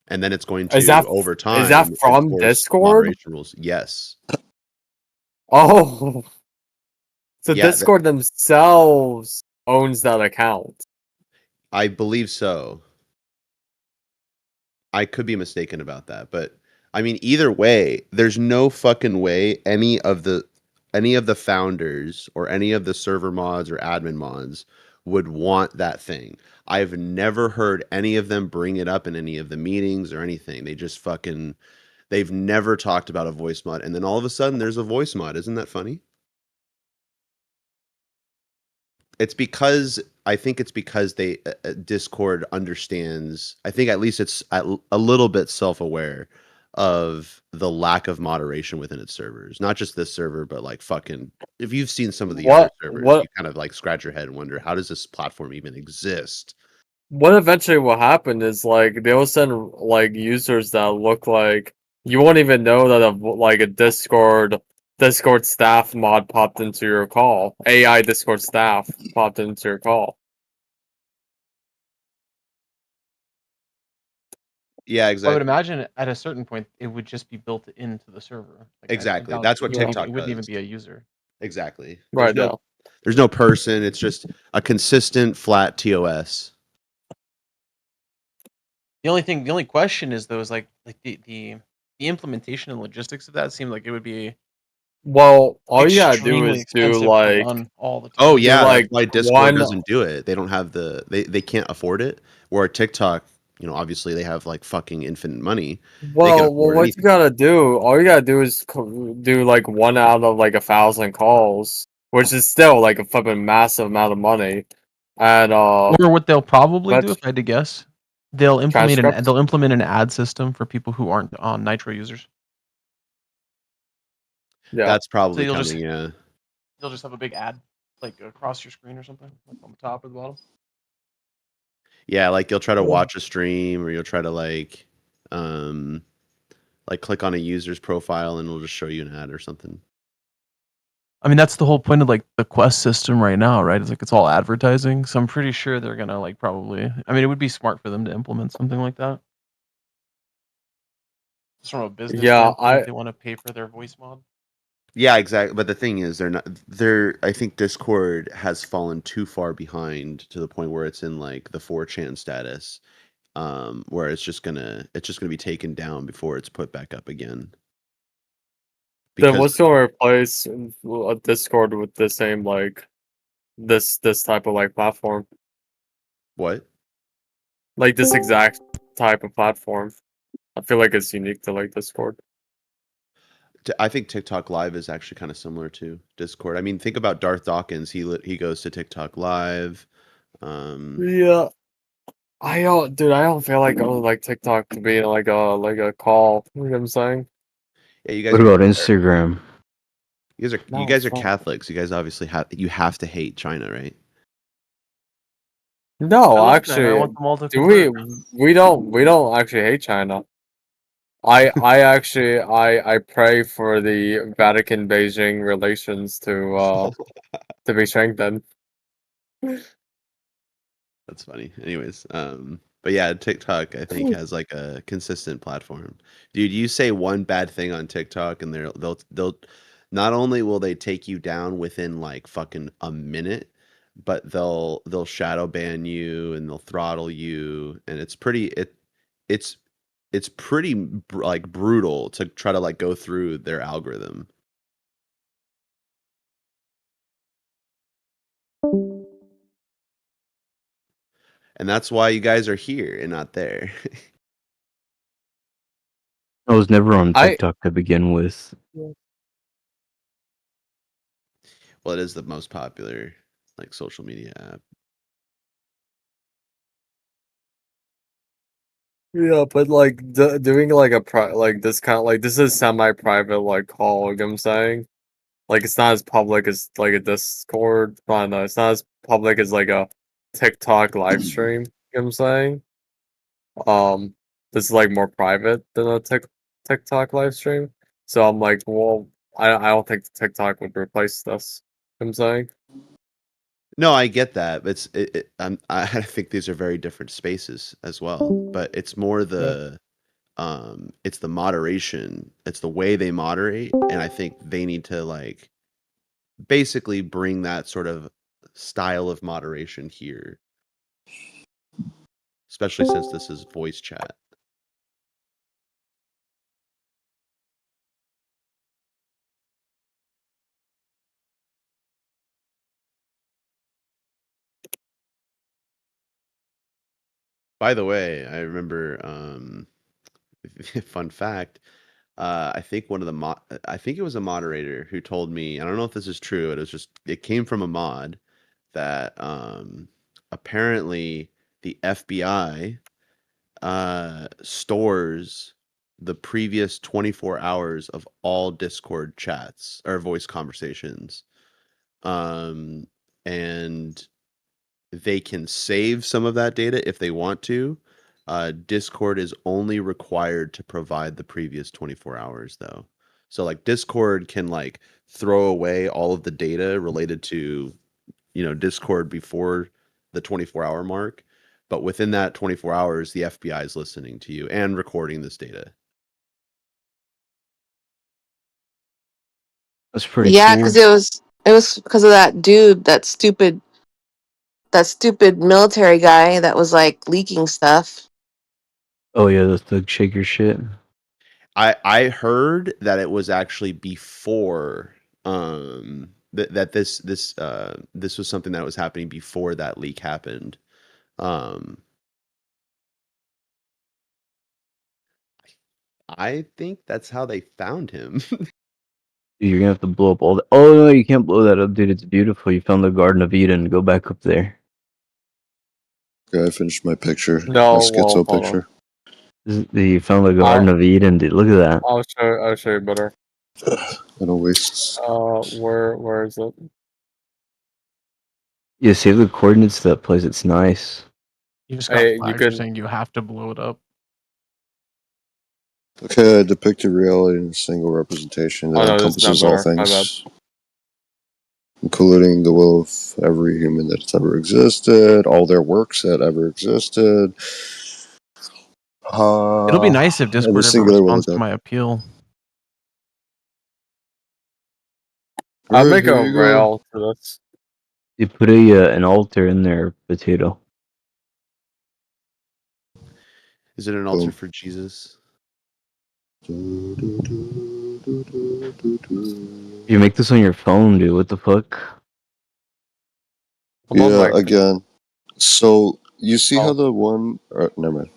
And then it's going to over time is that from enforce Discord? moderation rules. Yes. Oh. So Yeah, Discord themselves owns that account. I believe so. I could be mistaken about that, but I mean, either way, there's no fucking way any of the founders or any of the server mods or admin mods would want that thing. I've never heard any of them bring it up in any of the meetings or anything. They've never talked about a voice mod, and then all of a sudden there's a voice mod. Isn't that funny? I think it's because they Discord understands. I think at least it's a little bit self-aware of the lack of moderation within its servers. Not just this server, but like fucking. If you've seen some of the other servers, you kind of like scratch your head and wonder, how does this platform even exist? What eventually will happen is like they'll send like users that look like you won't even know that a Discord staff mod popped into your call. AI Discord staff popped into your call. Yeah, I exactly. would imagine at a certain point it would just be built into the server. Like, Exactly. I That's what doubt TikTok it wouldn't even does. be a user. Exactly. Right, There's no person. It's just a consistent flat TOS. The only question is though is like the implementation and logistics of that seem like it would be Well, all you gotta do extremely is do expensive to run all the time. Oh yeah, do, that's why Discord doesn't do it. They don't have they can't afford it. Where TikTok, obviously they have like fucking infinite money. Well, what you gotta do, all you gotta do is do like 1 out of like 1,000 calls, which is still like a flipping massive amount of money. And Or what they'll probably do, that's- if I had to guess, they'll implement Transcript? an ad system for people who aren't Nitro users. Yeah. That's probably So coming, yeah. You'll just have a big ad like across your screen or something, like on the top or the bottom. Yeah, like you'll try to Yeah. watch a stream or you'll try to like click on a user's profile and it'll just show you an ad or something. I mean, that's the whole point of like the Quest system right now, right? It's like it's all advertising. So I'm pretty sure they're gonna like probably. I mean, it would be smart for them to implement something like that. Just from a business Yeah, standpoint, if they want to pay for their voice mod. Yeah, exactly. But the thing is, I think Discord has fallen too far behind to the point where it's in like the 4chan status, where it's just gonna be taken down before it's put back up again. Then Because what's gonna replace a Discord with the same like this type of like platform? what? Like this exact type of platform. I feel like it's unique to like Discord. I think TikTok Live is actually kind of similar to Discord. I mean, think about Darth Dawkins. He goes to TikTok Live. Yeah. Dude, I don't feel like like TikTok to be like a call. You know what I'm saying? Yeah, you guys What are about Instagram? you No, guys are fuck. Catholics. You guys obviously have to hate China, right? I No, love China. I actually, want them all to do we convert. we don't actually hate China. I actually I pray for the Vatican Beijing relations to be strengthened. That's funny. Anyways, but yeah, TikTok I think has like a consistent platform. Dude, you say one bad thing on TikTok and they'll not only will they take you down within like fucking a minute, but they'll shadow ban you and they'll throttle you and it's it's pretty like brutal to try to like go through their algorithm. And that's why you guys are here and not there. I was never on I TikTok to begin with. Well, it is the most popular like social media app. Yeah, but like doing like like this kind of like this is semi-private like call. You know what I'm saying? Like it's not as public as like a Discord. No, it's not as public as like a TikTok live stream. You know what I'm saying? This is like more private than a TikTok live stream. So I'm like, well, I don't think TikTok would replace this. You know what I'm saying? No, I get that. I think these are very different spaces as well. But it's more it's the moderation. It's the way they moderate, and I think they need to like basically bring that sort of style of moderation here, especially since this is voice chat. By the way, I remember fun fact, I think I think it was a moderator who told me, I don't know if this is true, it came from a mod that apparently the FBI stores the previous 24 hours of all Discord chats or voice conversations. And they can save some of that data if they want to. Discord is only required to provide the previous 24 hours though. So like Discord can like throw away all of the data related to, Discord before the 24-hour mark, but within that 24 hours the FBI is listening to you and recording this data. That's pretty Yeah, cool. because it was because of that dude, that stupid military guy that was like leaking stuff. Oh yeah, the thug shaker shit. I heard that it was actually before that this was something that was happening before that leak happened. Um I think that's how they found him. Dude, you're gonna have to blow up all the. Oh no, you can't blow that up, dude. It's beautiful. You found the Garden of Eden. Go back up there. Okay, I finished my picture, my No, well, schizo hold on. picture. You found the Garden of Eden, dude. Look at that. I'll show you better. I don't waste. Where is it? Yeah, save the coordinates to that place. It's nice. You just got Hey, you flagged for could. saying you have to blow it up. Okay, depicted reality in a single representation that Oh no, this is not encompasses all better. My bad. things, including the will of every human that's ever existed, all their works that ever existed. It'll be nice if And the Discord ever singular will responds of to God. my appeal. I'll Alright, make here a you go. rail for this. You put a an altar in there, Potato. Is it an altar for Jesus? You make this on your phone, dude. What the fuck? I'm on Yeah, like. again. So you see how Oh, the one? Never mind.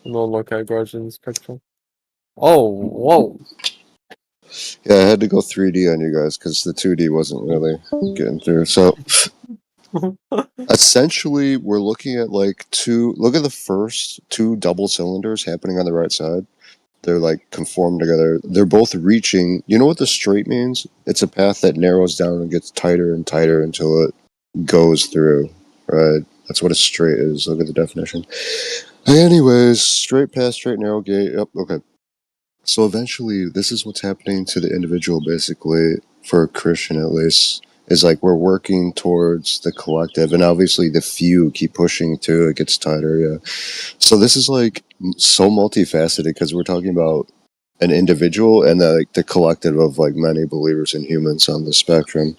no look at Grudgeon's picture. Oh, whoa. Yeah, I had to go 3D on you guys because the 2D wasn't really getting through. So essentially, we're looking at like two. Look at the first two double cylinders happening on the right side. They're like conformed together. They're both reaching. You know what the straight means? It's a path that narrows down and gets tighter and tighter until it goes through. Right? That's what a straight is. Look at the definition. Anyways, straight path, straight narrow gate. Yep. Okay. So eventually, this is what's happening to the individual, basically, for a Christian at least, is like we're working towards the collective, and obviously the few keep pushing too, it gets tighter, yeah. So this is like so multifaceted because we're talking about an individual and like the collective of like many believers and humans on the spectrum.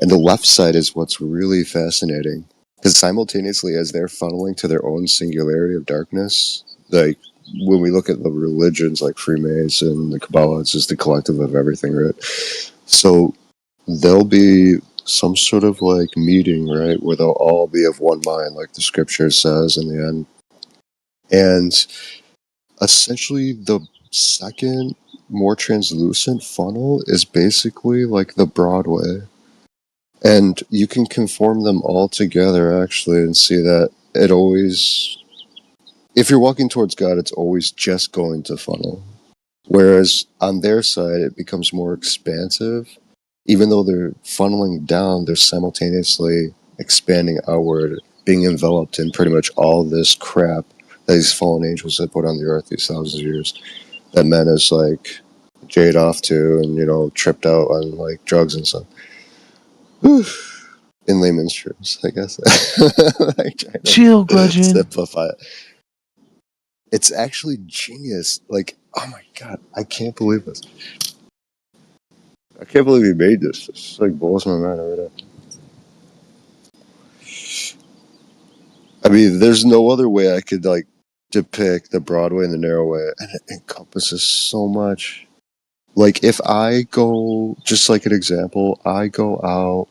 And the left side is what's really fascinating because simultaneously, as they're funneling to their own singularity of darkness, like when we look at the religions like Freemason, the Kabbalah, it's just the collective of everything, right? So there'll be some sort of like meeting, right, where they'll all be of one mind, like the scripture says in the end. And essentially, the second, more translucent funnel is basically like the Broadway. And you can conform them all together actually and see that it always, if you're walking towards God, it's always just going to funnel. Whereas on their side, it becomes more expansive. Even though they're funneling down, they're simultaneously expanding outward, being enveloped in pretty much all this crap that these fallen angels have put on the earth these thousands of years. That men is like jade off to and, you know, tripped out on like drugs and stuff. Whew. In layman's terms, I guess. Like trying Chill, to Grudgeon. simplify it. It's actually genius. Like, oh my god, I can't believe this. I can't believe he made this. This like blows my mind every day. I mean, there's no other way I could like depict the Broadway and the narrow way, and it encompasses so much. Like, if I go, just like an example, I go out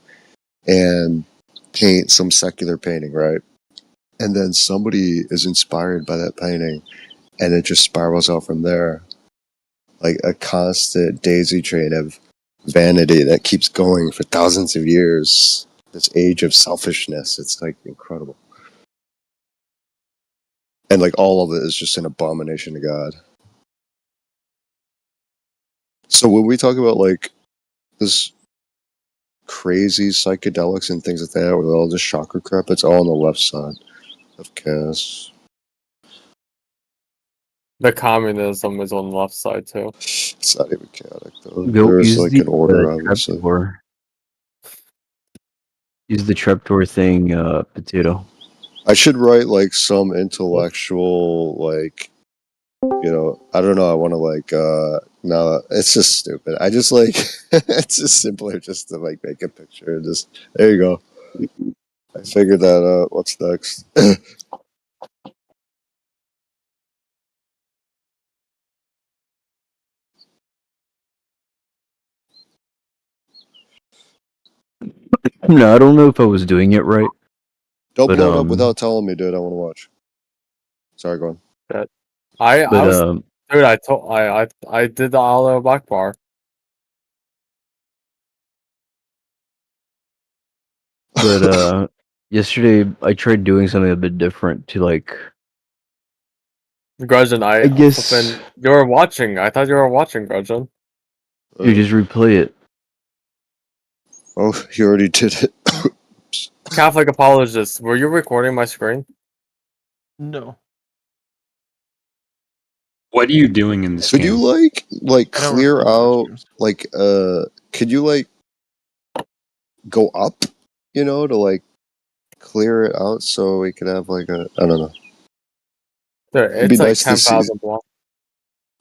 and paint some secular painting, right? And then somebody is inspired by that painting, and it just spirals out from there, like a constant daisy chain of vanity that keeps going for thousands of years. This age of selfishness, it's like incredible. And like all of it is just an abomination to God. So when we talk about like this crazy psychedelics and things like that, with all this chakra crap, it's all on the left side of chaos. The communism is on the left side too. It's not even chaotic though. Go There's use like the an order, obviously. trapdoor. Use the trapdoor thing, Potato. I should write like some intellectual, like, you know, I don't know. I want to like, no, it's just stupid. I just like, it's just simpler just to like make a picture and just, there you go. I figured that out. What's next? No, I don't know if I was doing it right. Don't But blow it up without telling me, dude. I want to watch. Sorry, go on. That I was dude. I did the Allah Akbar. But yesterday I tried doing something a bit different to like. Grudgeon, I guess flippin', you were watching. I thought you were watching, Grudgeon. you just replay it. Oh, you already did it. Catholic apologist, were you recording my screen? No. What are you doing in this Could you game? like I don't clear record live out streams. like could you like go up, you know, to like clear it out so we could have like a I don't know. Dude, It'd be it's like nice to see. 10,000 blocks.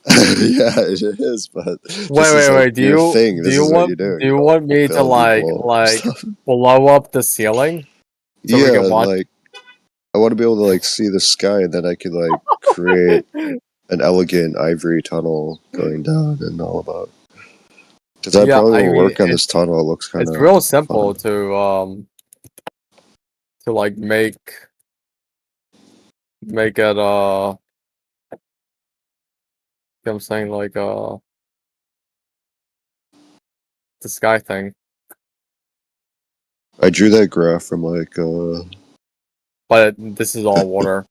Yeah, it is, but this is like Wait. Do your you thing. do This you is what you want do. do You you don't want me to build, you blow up like stuff. blow up the ceiling so we Yeah, can watch? like I want to be able to like see the sky, and then I could like create an elegant ivory tunnel going down and all about. Because that Yeah, probably I will mean work on this tunnel. It looks kind it's of real simple fun. to like make it I'm saying like the sky thing. I drew that graph from like But this is all water.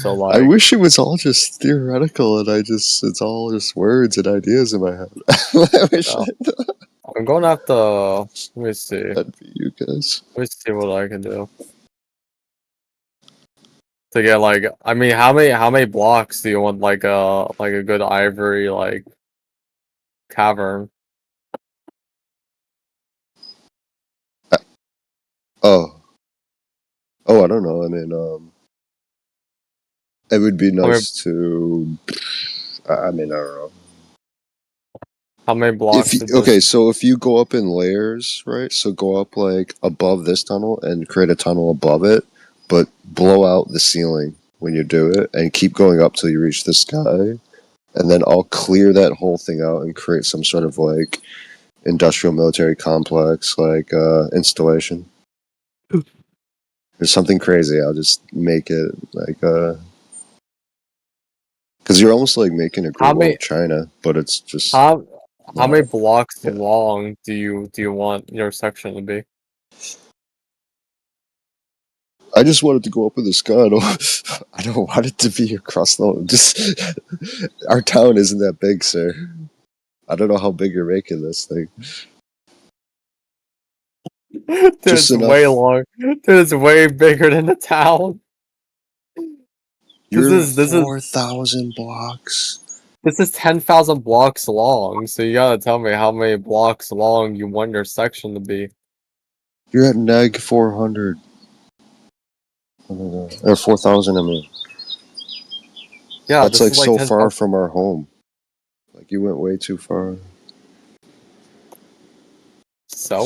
So I like wish it was all just theoretical and it's all just words and ideas in my head. I wish no. I'm going to have to let me see. that'd be you guys. Let me see what I can do. To get like I mean how many blocks do you want like a good ivory like cavern? Oh, I don't know. I mean, it would be How many nice to. I mean, I don't know. how many blocks of Okay, this so if you go up in layers, right? So go up like above this tunnel and create a tunnel above it, but blow out the ceiling when you do it, and keep going up till you reach the sky, and then I'll clear that whole thing out and create some sort of like industrial military complex, like installation. There's something crazy. I'll just make it like because you're almost like making a how Great Wall many of China, but it's just how many not. blocks Yeah. long do you want your section to be? I just want it to go up in the sky. I don't want it to be across the. Just our town isn't that big, sir. I don't know how big you're making this thing. Dude, Just it's way enough. long. Dude, it's way bigger than the town. This You're is 4,000 blocks. this is 10,000 blocks long. So you gotta tell me how many blocks long you want your section to be. You're at neg 400. Or 4,000. I mean, Yeah, that's this like is like so far 10,000. from our home. Like you went way too far. So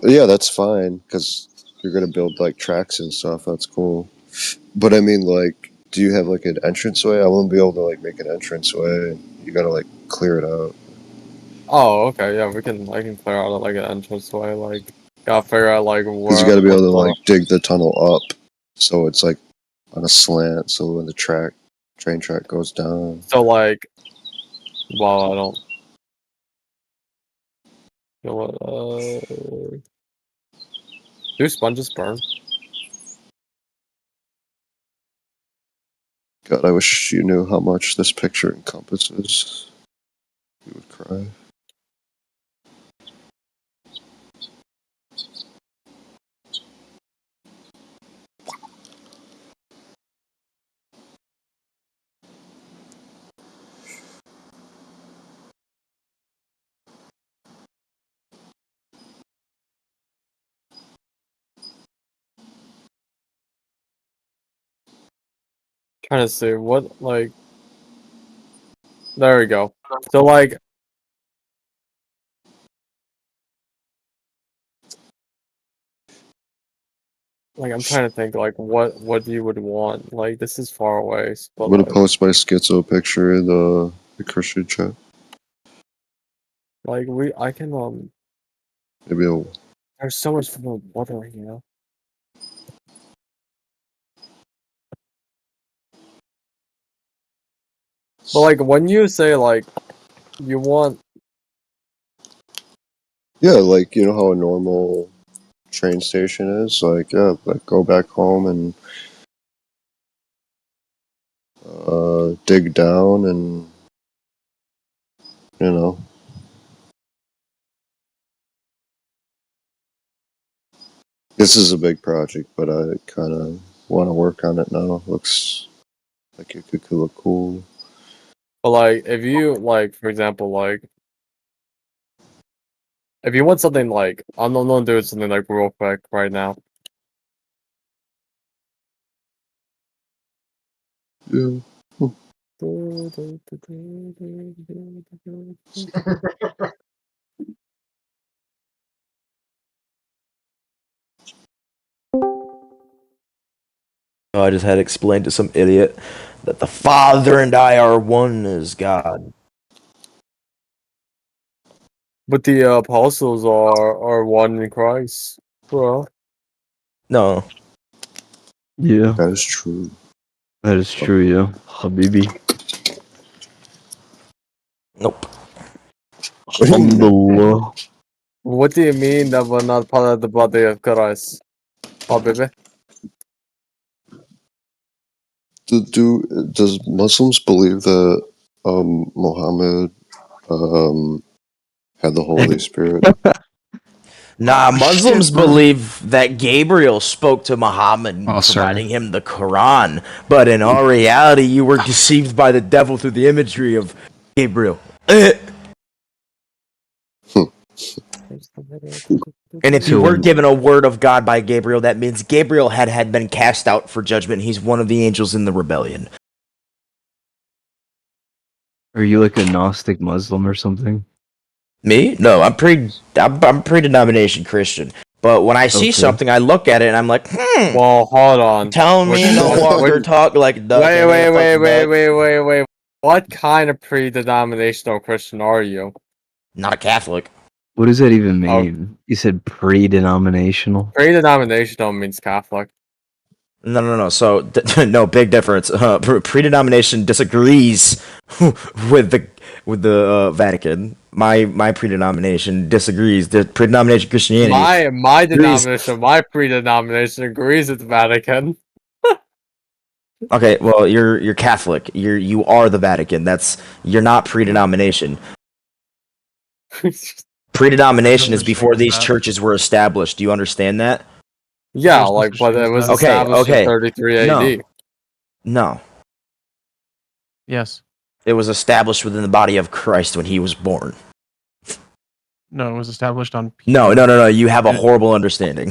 Yeah, that's fine because you're gonna build like tracks and stuff. That's cool. But I mean, like, do you have like an entranceway? I won't be able to like make an entranceway. You gotta like clear it out. oh okay, yeah, I can clear out like an entranceway, like gotta figure out like Because you where got to be what able to the like dig the tunnel up, so it's like on a slant. So when the train track goes down, so like well I don't you know what do sponges burn? God, I wish you knew how much this picture encompasses. You would cry. Trying to see what like there we go. So like I'm trying to think like what you would want. Like this is far away, but I'm gonna like post my schizo picture in the Christian chat. I can Maybe I'll. there's so much more water here. But like when you say like you want Yeah, like you know how a normal train station is. Like yeah, like go back home and dig down and you know. This is a big project, but I kind of want to work on it now. Looks like it could look cool. But like, if you like, for example, like, if you want something like, I'm not doing something like real quick right now. Yeah. I just had explained to some idiot that the Father and I are one as God. But the apostles are one in Christ. Well, No. Yeah, That is true. that is true. Yeah, Habibi. Nope. Alhamdulillah. what do you mean that we're not part of the body of Christ? Oh, baby. Does Muslims believe that Muhammad had the Holy Spirit? Nah, Muslims Shit, bro. believe that Gabriel spoke to Muhammad, Oh, sir. providing him the Quran. But in all reality, you were deceived by the devil through the imagery of Gabriel. And if you So, were given a word of God by Gabriel, that means Gabriel had been cast out for judgment. He's one of the angels in the rebellion. are you like a Gnostic Muslim or something? Me? No, I'm pre-denomination Christian. But when I see Okay. something, I look at it and I'm like, Well, hold on. Telling me no longer talk like duck. Wait. What kind of pre-denominational Christian are you? Not a Catholic. What does that even Oh. mean? You said pre-denominational. Pre-denominational means Catholic. No. So no, big difference. Pre-denomination disagrees with the Vatican. My pre-denomination disagrees. The pre-denomination Christianity. My denomination, my pre-denomination agrees with the Vatican. Okay, well you're Catholic. You are the Vatican. You're not pre-denomination. Pre-denomination is before these churches were established. Do you understand that? Yeah, like, but it was Okay, established in 33 AD. No. Yes. It was established within the body of Christ when he was born. No, it was established on. No. You have a horrible understanding.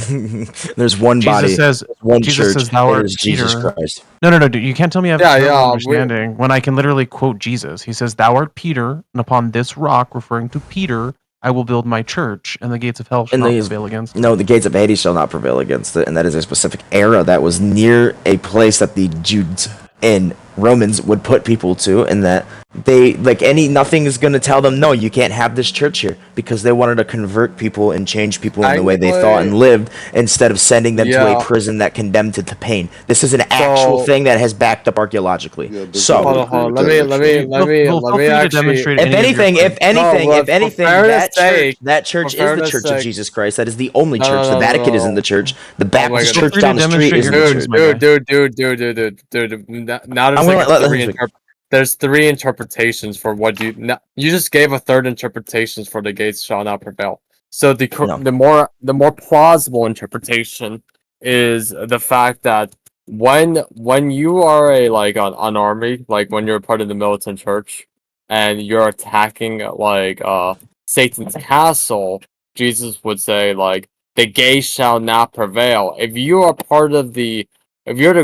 There's one body. One Jesus church. says, "Thou It art is Jesus Peter." Christ. No, dude. You can't tell me I have Yeah, a terrible yeah, understanding when I can literally quote Jesus. He says, "Thou art Peter, and upon this rock," referring to Peter, "I will build my church, and the gates of hell shall not prevail against it." No, the gates of Hades shall not prevail against it, and that is a specific era that was near a place that the Jews and Romans would put people to, and that nothing is going to tell them, no, you can't have this church here, because they wanted to convert people and change people in the way they thought and lived, instead of sending them to a prison that condemned to pain. This is an actual thing that has backed up archaeologically. Hold on. Let me actually. If anything, that church is the Church of Jesus Christ. That is the only church. The Vatican isn't the church. The Baptist church down the street isn't the church. Dude. Now there's three interpretations for what you just gave a third interpretation for the gates shall not prevail. So the more plausible interpretation is the fact that when you are an army, like when you're part of the militant church and you're attacking Satan's castle, Jesus would say the gates shall not prevail. If you're the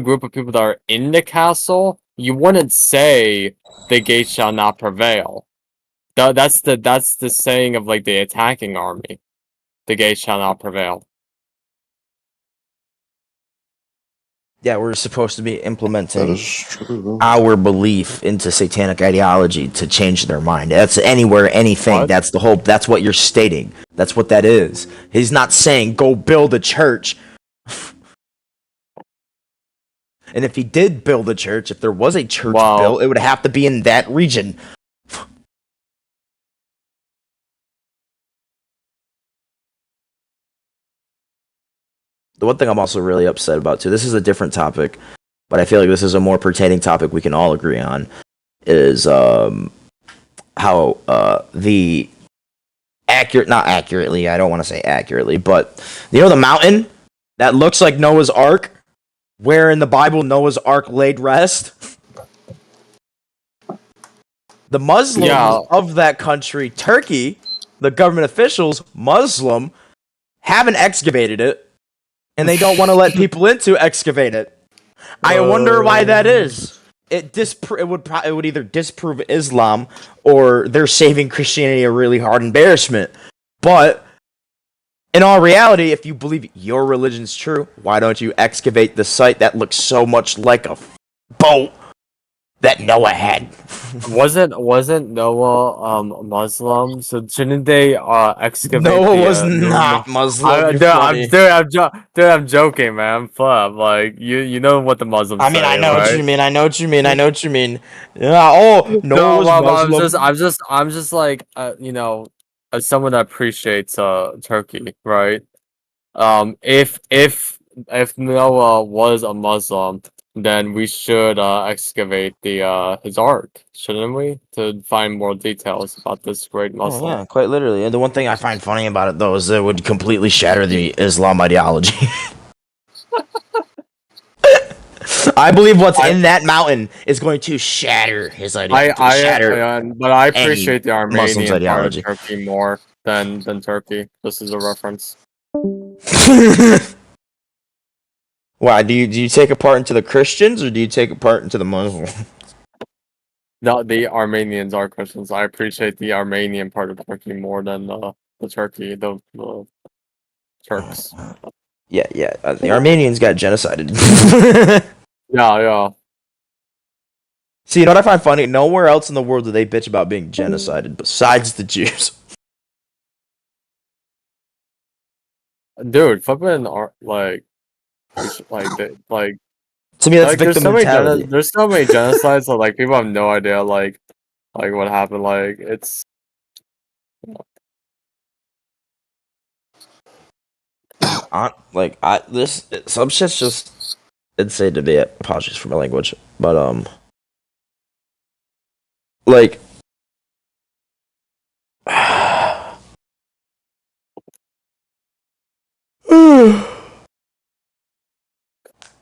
group of people that are in the castle, you wouldn't say the gates shall not prevail. That's the saying of the attacking army. The gates shall not prevail. Yeah, we're supposed to be implementing our belief into satanic ideology to change their mind. That's anywhere, anything. That's the whole. That's what you're stating. That's what that is. He's not saying go build a church. And if he did build a church, if there was a church built, it would have to be in that region. The one thing I'm also really upset about too, this is a different topic, but I feel like this is a more pertaining topic we can all agree on, is how not accurately, I don't want to say accurately, but you know the mountain that looks like Noah's Ark, where in the Bible Noah's Ark laid rest. The Muslims Yeah. of that country, Turkey, the government officials, Muslim, haven't excavated it, and they don't want to let people in to excavate it. I wonder why that is. It would either disprove Islam or they're saving Christianity a really hard embarrassment. But in all reality, if you believe your religion's true, why don't you excavate the site that looks so much like a boat that Noah had? Wasn't Noah Muslim? So shouldn't they excavate Noah the was not Muslim. You're funny. I'm joking, man. Fuck, like you know what the Muslims I mean, I say, know what right? you mean. I know what you mean. I know what you mean. Yeah. Oh, Noah was well, Muslim. I'm just like you know, as someone that appreciates Turkey, right? If Noah was a Muslim, then we should excavate the his ark, shouldn't we? To find more details about this great Oh Muslim. yeah, quite literally. And the one thing I find funny about it though is it would completely shatter the Islam ideology. I believe what's in that mountain is going to shatter his ideology. But I any appreciate the Muslim's Armenian part of ideology. Turkey more than Turkey. This is a reference. Why do you take a part into the Christians or do you take a part into the Muslims? No, the Armenians are Christians. I appreciate the Armenian part of Turkey more than the Turks. Yeah, the Armenians got genocided. Yeah. See, you know what I find funny? Nowhere else in the world do they bitch about being genocided besides the Jews. Dude, flipping like To me, that's there's victim so many mentality. there's so many genocides that like people have no idea like what happened. Like it's Some shit's just insane to me. Apologies for my language, but like.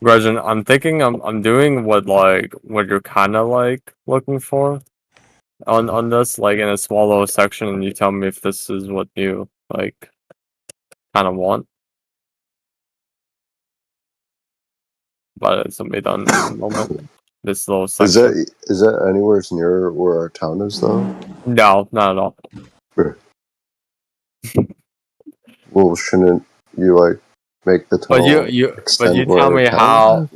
Gretchen, I'm thinking I'm doing what you're kinda like looking for on this, like in a small little section, and you tell me if this is what you like kinda want. But it's gonna be done in a moment. This little section. Is that anywhere near where our town is though? No, not at all. Well, shouldn't you like make the tunnel But you where tell our me town how is?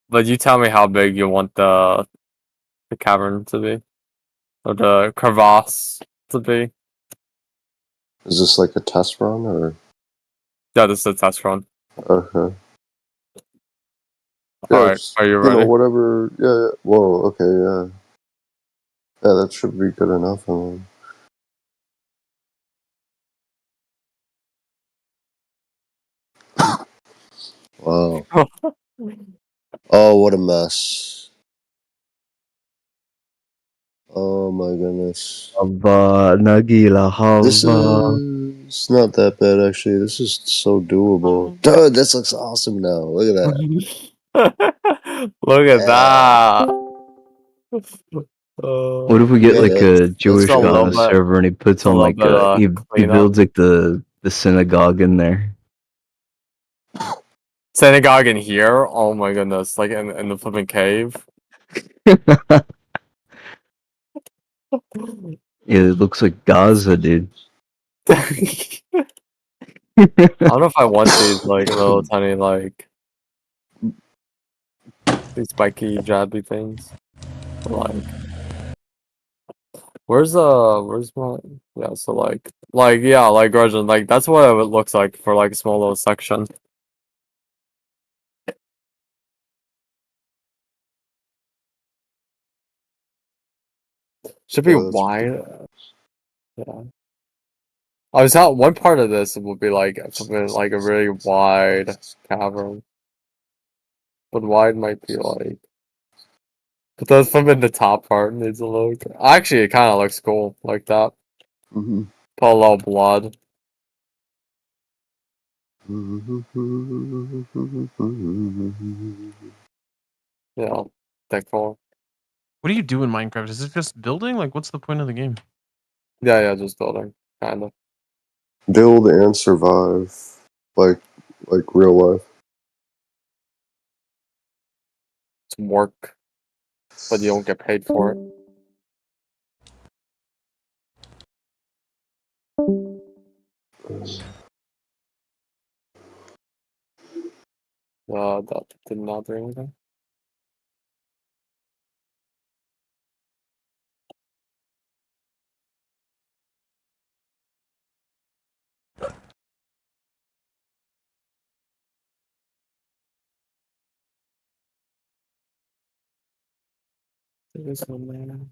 but you tell me how big you want the cavern to be. Or the crevasse to be. Is this like a test run or? Yeah, this is a test run. Okay. Yeah, Alright, are you ready? whatever. Yeah. Whoa. Okay. Yeah. Yeah, that should be good enough. I mean. Wow. Oh, what a mess. Oh my goodness. Nagila This Hava. is not that bad actually. This is so doable. Dude, this looks awesome now. Look at that. Look at that. What if we get like a Jewish a guy little on the bit- server and he puts a on little like bit, he cleanup. builds like the synagogue in there? Synagogue in here? Oh my goodness! Like in the flipping cave. Yeah, it looks like Gaza, dude. I don't know if I want these like little tiny like these spiky jabby things. Like, where's my yeah? So like Gretchen, like that's what it looks like for like a small little section. Should be Yeah, that's wide. Yeah. I was out. One part of this will be like something like a really wide cavern, but wide might be like. But that's from in the top part needs a look. Actually, it kind of looks cool like that. Mm-hmm. Put a little blood. Yeah, thankful. What do you do in Minecraft? Is it just building? Like, what's the point of the game? Yeah, just building, kind of. Build and survive, like real life. It's work, but you don't get paid for it. That did not do anything. There's no man.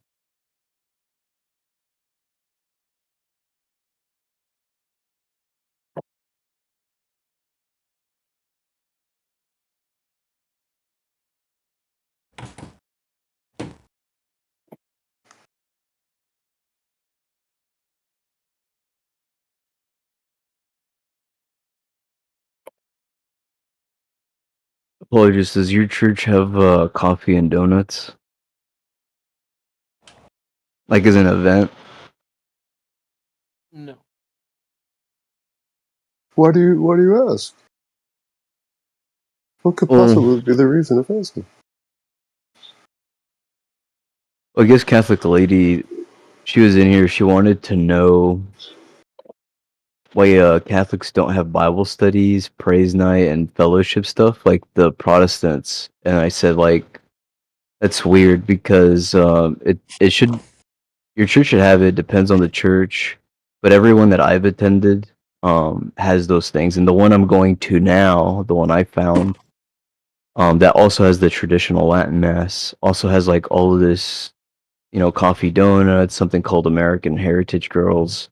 Apologies, does your church have coffee and donuts? Like as an event? No. Why do you ask? What could Well, possibly be the reason of asking? I guess Catholic lady, she was in here, she wanted to know why Catholics don't have Bible studies, praise night, and fellowship stuff like the Protestants. And I said, like, that's weird because it should, your church should have it, depends on the church. But everyone that I've attended has those things. And the one I'm going to now, the one I found, that also has the traditional Latin Mass, also has like all of this, coffee donuts, something called American Heritage Girls.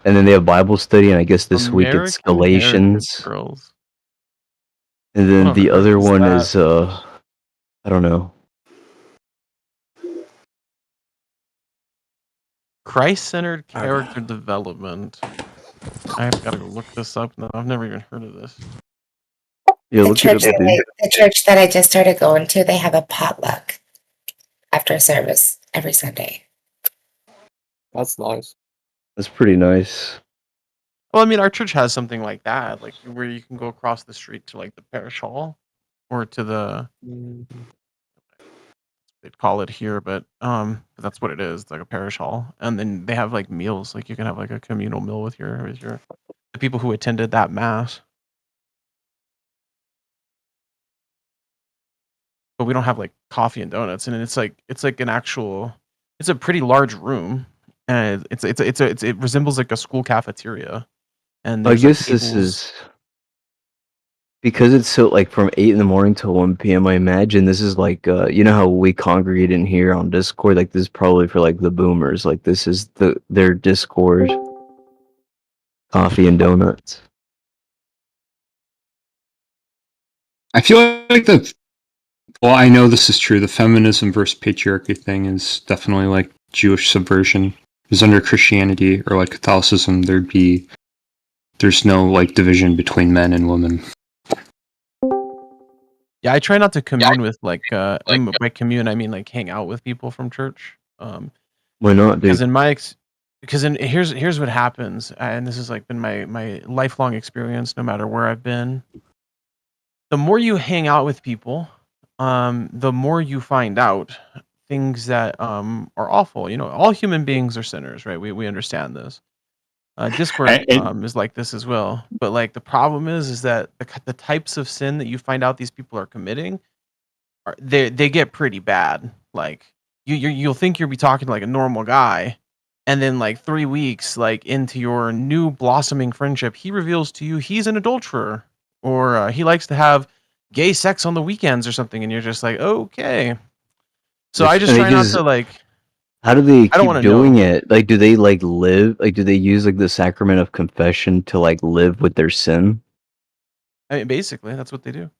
And then they have Bible study, and I guess this week it's American Heritage Galatians. Girls. And then What the on earth other is one that? is I don't know. Christ-centered character development. I've got to go look this up now. I've never even heard of this. Yeah, The look it church, up, dude. the church that I just started going to, they have a potluck after service every Sunday. That's nice. That's pretty nice. Well, I mean, our church has something like that, like where you can go across the street to like the parish hall or to the they'd call it here, but that's what it is. It's like a parish hall, and then they have like meals. Like you can have like a communal meal with your the people who attended that mass. But we don't have like coffee and donuts, and it's like an actual. It's a pretty large room, and it resembles like a school cafeteria, and I there's like guess this tables. is because it's so like from 8 in the morning till 1 p.m. I imagine this is like you know how we congregate in here on Discord. Like this is probably for like the boomers. Like this is their Discord. Coffee and donuts. I feel like well, I know this is true. The feminism versus patriarchy thing is definitely like Jewish subversion. Because under Christianity or like Catholicism, there's no like division between men and women. Yeah, I try not to commune with like and by commune I mean like hang out with people from church. Why not, Because dude? here's what happens, and this has like been my lifelong experience, no matter where I've been. The more you hang out with people, the more you find out things that are awful. You know, all human beings are sinners, right? We understand this. Discord is like this as well, but like the problem is that the types of sin that you find out these people are committing they get pretty bad. Like you'll think you'll be talking to like a normal guy, and then like 3 weeks like into your new blossoming friendship, he reveals to you he's an adulterer, or he likes to have gay sex on the weekends or something, and you're just like, okay. So I just try not to like. How do they I don't keep want to doing know. it? Like, do they like live? Like, do they use like the sacrament of confession to like live with their sin? I mean, basically, that's what they do.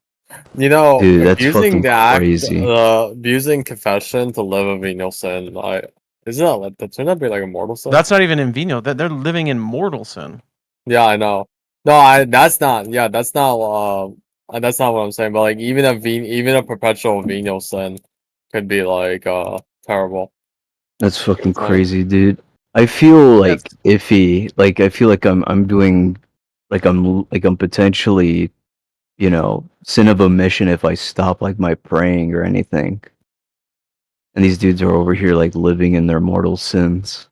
You know, Dude, that's abusing fucking the act, crazy. abusing confession to live a venial sin, isn't that like that? Shouldn't that be like a mortal sin? That's not even in venial. That they're living in mortal sin. Yeah, I know. No, that's not. Yeah, that's not. That's not what I'm saying. But like, even a perpetual venial sin could be like terrible. That's fucking Like, crazy, dude. I feel Yes. like iffy. Like I feel like I'm doing like I'm potentially, you know, sin of omission if I stop like my praying or anything. And these dudes are over here like living in their mortal sins.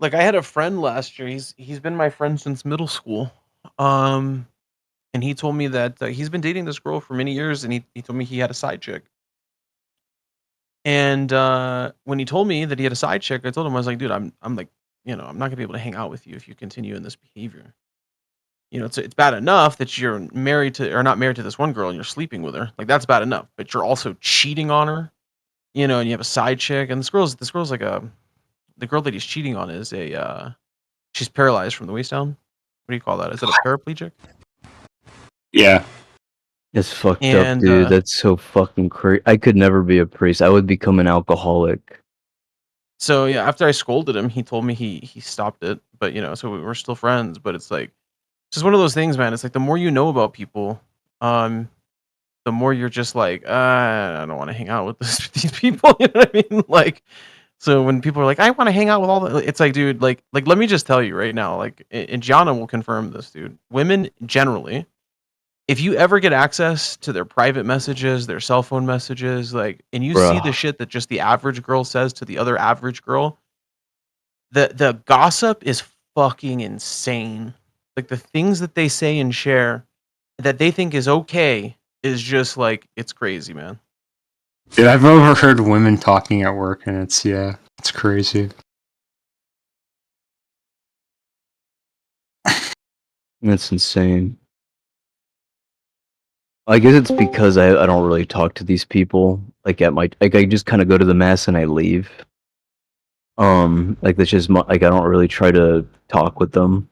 Like I had a friend last year. He's been my friend since middle school. Um, and he told me that he's been dating this girl for many years, and he told me he had a side chick. And when he told me that he had a side chick, I told him I was like, dude, I'm like, you know, I'm not gonna be able to hang out with you if you continue in this behavior. You know, it's bad enough that you're married to or not married to this one girl and you're sleeping with her. Like that's bad enough, but you're also cheating on her. You know, and you have a side chick, and this girl's like the girl that he's cheating on is she's paralyzed from the waist down. What do you call that? Is it a paraplegic? Yeah. It's fucked up, And dude. That's so fucking crazy. I could never be a priest. I would become an alcoholic. so yeah, after I scolded him, he told me he stopped it. But you know, so we're still friends. But it's like just one of those things, man. It's like the more you know about people, the more you're just like, I don't want to hang out with these people. You know what I mean? Like, so when people are like, I want to hang out with all the, it's like, dude, like let me just tell you right now, like, and Gianna will confirm this, dude. Women generally, if you ever get access to their private messages, their cell phone messages, like, and you see the Bruh. shit that just the average girl says to the other average girl, the gossip is fucking insane. Like the things that they say and share that they think is okay is just like it's crazy, man. Dude, I've overheard women talking at work, and it's crazy. That's insane. I guess it's because I don't really talk to these people. Like at my like I just kind of go to the mass and I leave. Like that's just like I don't really try to talk with them.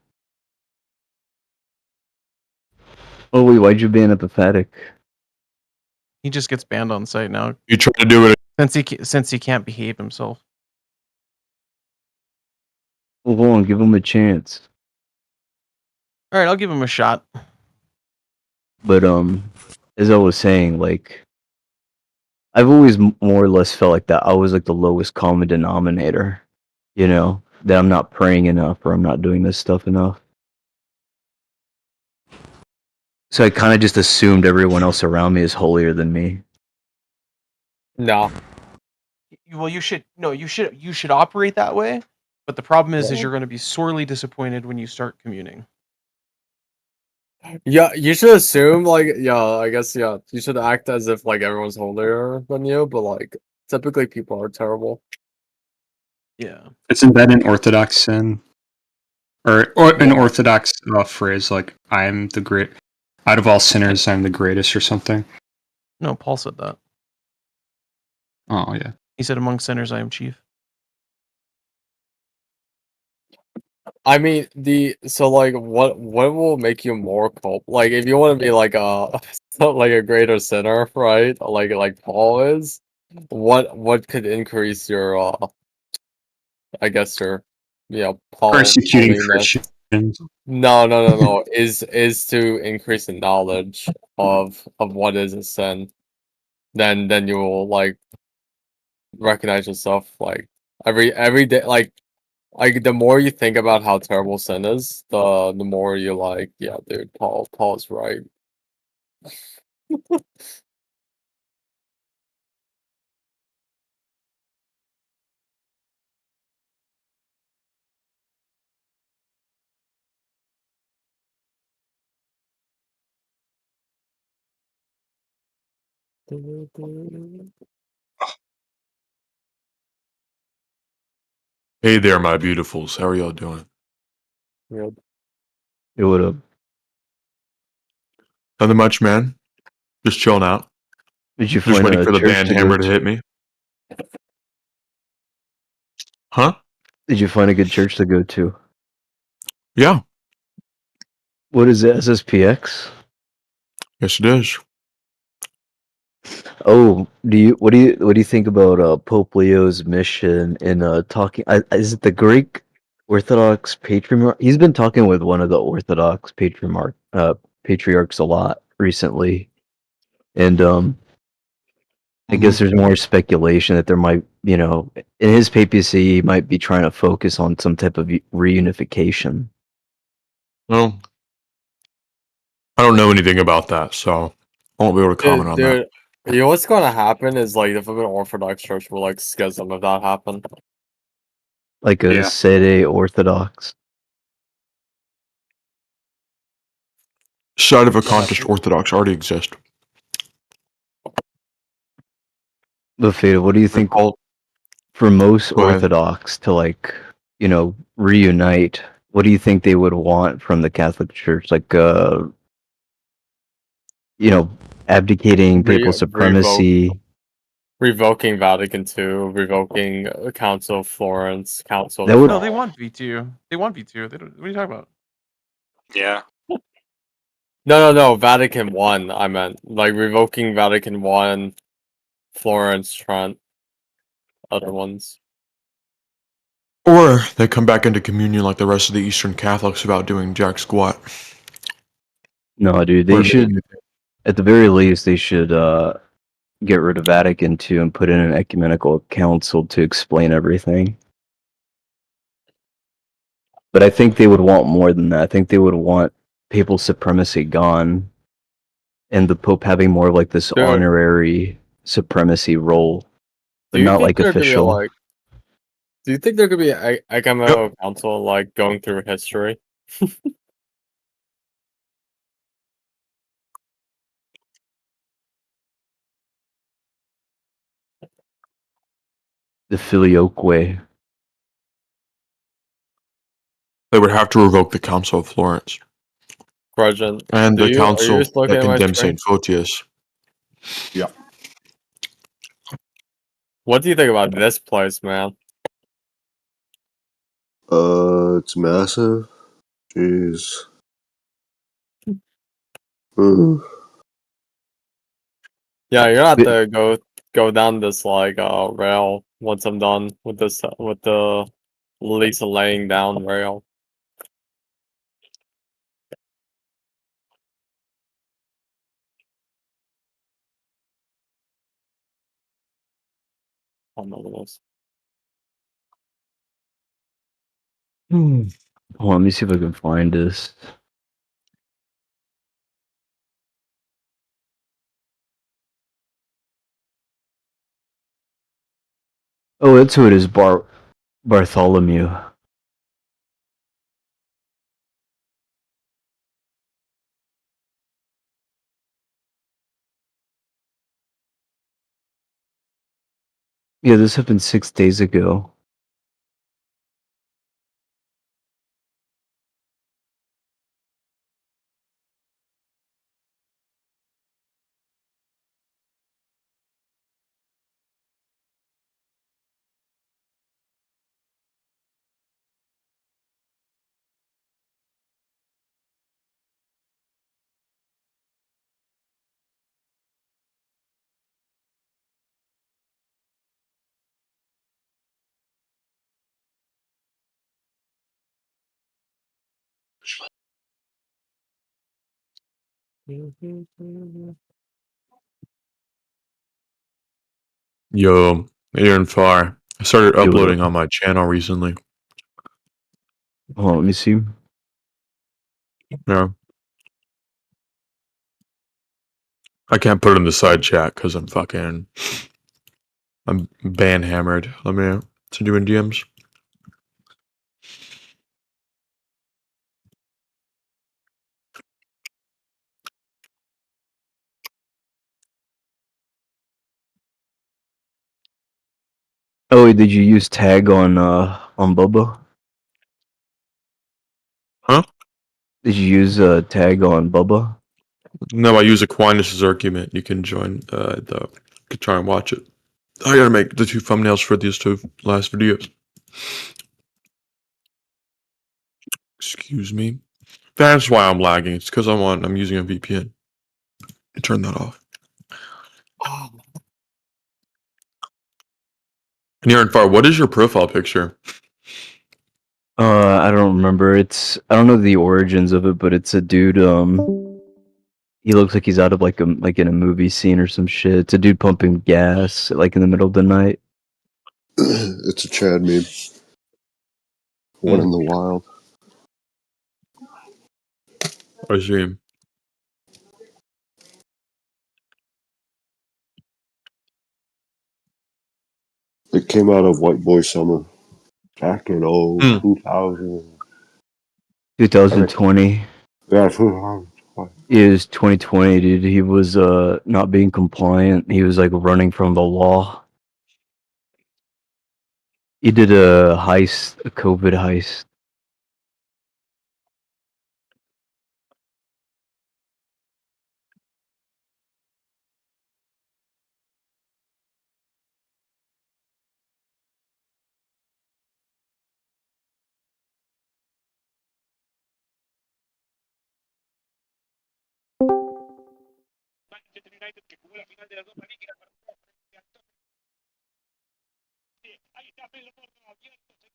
Oh wait, why'd you ban Apophatic? He just gets banned on site now. You try to do it. Since he can't behave himself. Well, hold on, give him a chance. All right, I'll give him a shot. But as I was saying, like I've always more or less felt like that I was like the lowest common denominator. You know, that I'm not praying enough or I'm not doing this stuff enough. So I kind of just assumed everyone else around me is holier than me. no. Well, you should operate that way. But the problem is Yeah. you're going to be sorely disappointed when you start communing. Yeah, you should assume like I guess you should act as if like everyone's holier than you, but like typically people are terrible. Yeah. Isn't that an orthodox sin? Or an orthodox phrase like "I'm the great out of all sinners, I'm the greatest" or something? No, Paul said that. Oh yeah. He said, "Among sinners, I am chief." I mean so like what will make you more culp? Like if you want to be like a like a greater sinner, right? Like Paul is, what could increase your I guess your Persecuting holiness? Christians. No. Is to increase the knowledge of what is a sin. Then you will like recognize yourself like every day like the more you think about how terrible sin is, the more you like, yeah, dude, Paul's right. Hey there, my beautifuls. How are y'all doing? Yep. It would have. Nothing much, man. Just chilling out. Did you Just find waiting a for the church band to go hammer to to? hit me. Huh? Did you find a good church to go to? Yeah. What is it? SSPX? Yes, it is. Oh, what do you think about Pope Leo's mission in talking? Is it the Greek Orthodox patriarch. He's been talking with one of the Orthodox patriarchs a lot recently, and I guess there's more speculation that there might, in his papacy, he might be trying to focus on some type of reunification. Well, I don't know anything about that, so I won't be able to comment on that. Dude, you know what's gonna happen is like the fucking Orthodox Church will like schism if that happened. Like a Sede Orthodox. Side of a contest Orthodox already exist. But Fada, what do you think for most Go ahead. Orthodox to reunite? What do you think they would want from the Catholic Church? Like, abdicating papal supremacy. Revoking Vatican II, revoking Council of Florence, Council. That would- No, they want V2. They want V2. They don't, what are you talking about? Yeah. No. Vatican I. I meant like revoking Vatican I, Florence, Trent, other ones. Or they come back into communion like the rest of the Eastern Catholics without doing jack squat. No, dude, they should, at the very least, they should get rid of Vatican II and put in an ecumenical council to explain everything. But I think they would want more than that. I think they would want papal supremacy gone, and the Pope having more of like this honorary supremacy role, but not like official. Do you think there could be an ecumenical council like going through history? The Filioque. They would have to revoke the Council of Florence. Grudgeon. And the council that condemned Saint St. Photius. Yeah. What do you think about this place, man? It's massive. Jeez. Mm. Yeah, you're gonna have to go down this like rail once I'm done with this with the Lisa laying down rail. Hold on, let me see if I can find this. Oh, that's who it is, Bartholomew. Yeah, this happened 6 days ago. Yo, NearAndFar. I started Yo, uploading on my channel recently. Hold on, let me see. Yeah. I can't put it in the side chat because I'm ban hammered. Let me send you in DMs. Oh, wait, did you use tag on Bubba? Huh? Did you use tag on Bubba? No, I use Aquinas' argument. You can join you can try and watch it. I gotta make the 2 thumbnails for these 2 last videos. Excuse me. That's why I'm lagging. It's because I'm using a VPN. Turn that off. NearAndFar, what is your profile picture? I don't remember. I don't know the origins of it, but it's a dude. He looks like he's out of like in a movie scene or some shit. It's a dude pumping gas like in the middle of the night. It's a Chad meme. One in the wild. I see. It came out of White Boy Summer back in 2000. 2020. Yeah, 2020. It was 2020, dude. He was not being compliant. He was like running from the law. He did a heist, a COVID heist.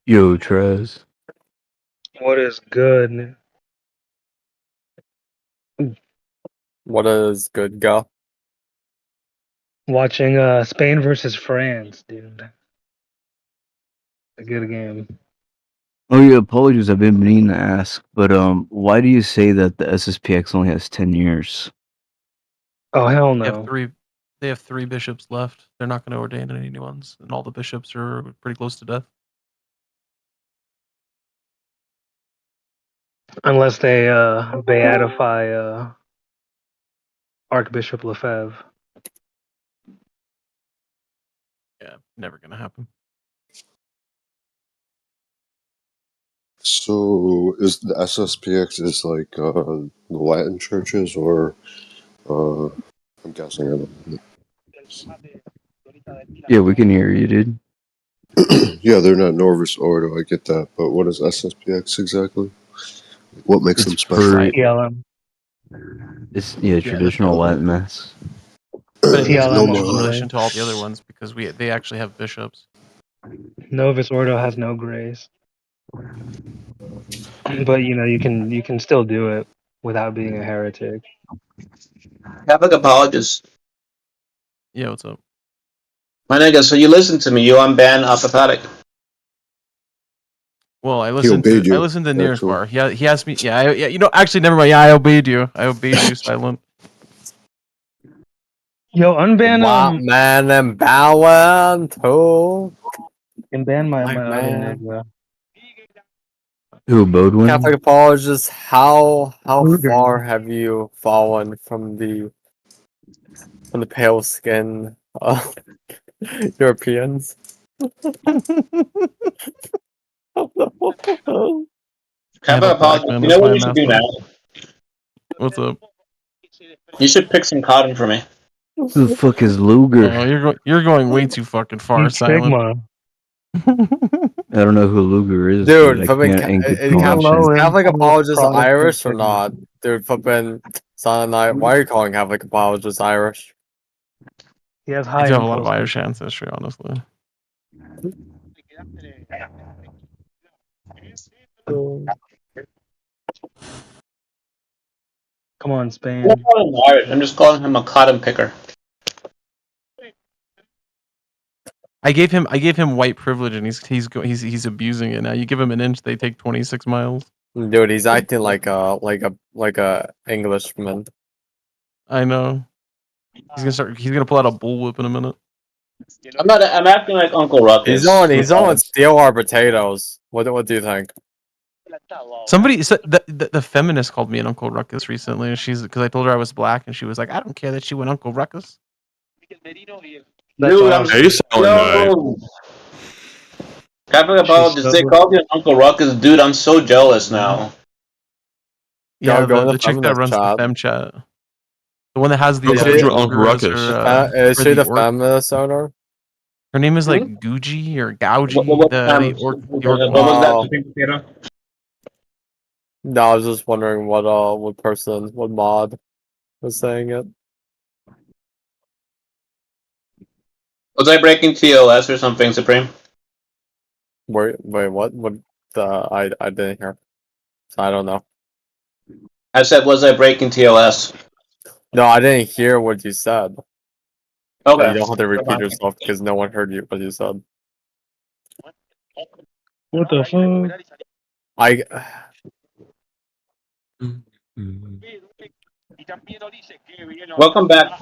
Yo, Trez. What is good? What is good, go? Watching Spain versus France, dude. A good game. Oh yeah, apologies. I've been meaning to ask, but why do you say that the SSPX only has 10 years? Oh hell They have no. three. They have 3 bishops left. They're not going to ordain any new ones, and all the bishops are pretty close to death. Unless they beatify Archbishop Lefebvre. Yeah, never going to happen. So is the SSPX is like the Latin churches, or I'm guessing. I don't know. Yeah, we can hear you, dude. Yeah, they're not Norvis Ordo. I get that, but what is SSPX exactly? What makes them special? TLM. It's Yeah, traditional Latin mass. But it is TLM special in only. relation to all the other ones because they actually have bishops. Novus Ordo has no grace. But you can still do it without being a heretic. Catholic apologist. Yeah, what's up? My nigga, so you listen to me. You unban Apophatic. Well, I He listened obeyed to you, NearAndFar. He asked me. Yeah. Actually, never mind. Yeah, I obeyed you. I obeyed you, Silent. Yo, unban Man and Bowen too. and ban my Like, other man. nigga. Who, Bodwin? Catholic apologist, how Luger. far have you fallen from the pale skin Europeans? Catholic apologist. You know what you should do now? What's up? You should pick some cotton for me. Who the fuck is Luger? Oh, you're going way too fucking far, He's Silent. Sigma. I don't know who Luger is. Dude, I fucking can't in good is conscience. Catholic apologist Protestant Irish or Sigma. not? Dude, fucking Silent Why are you calling Catholic apologist Irish? He has I high do have a lot of impulse Irish control. ancestry, honestly. Come on, I'm not Spain. calling him Irish. I'm just calling him a cotton picker. I gave him white privilege, and he's abusing it now. You give him an inch, they take 26 miles. Dude, he's acting like a Englishman. I know. He's gonna pull out a bullwhip in a minute. I'm acting like Uncle Ruckus. He's on steal our potatoes. What do you think? Somebody said the feminist called me an Uncle Ruckus recently, and because I told her I was black, and she was like, I don't care that she went Uncle Ruckus. Dude, I'm Hey, Silent Night. yo. Catholic apologist, they called you an Uncle Ruckus. Dude, I'm so jealous now. Yeah, Go in the chick that feminist runs the chat. fem chat, the one that has the Who called you Uncle Luger as Ruckus? Is her she the orc. feminist owner? Her name is like Guji or Gauji. What The orc. was that? Potato? No, I was just wondering what mod was saying it. Was I breaking TOS or something, Supreme? Wait, what? What? I didn't hear. So I don't know. I said, was I breaking TOS? No, I didn't hear what you said. So Okay. you don't have to Never repeat mind. yourself because no one heard what you said. What the fuck? I Welcome back,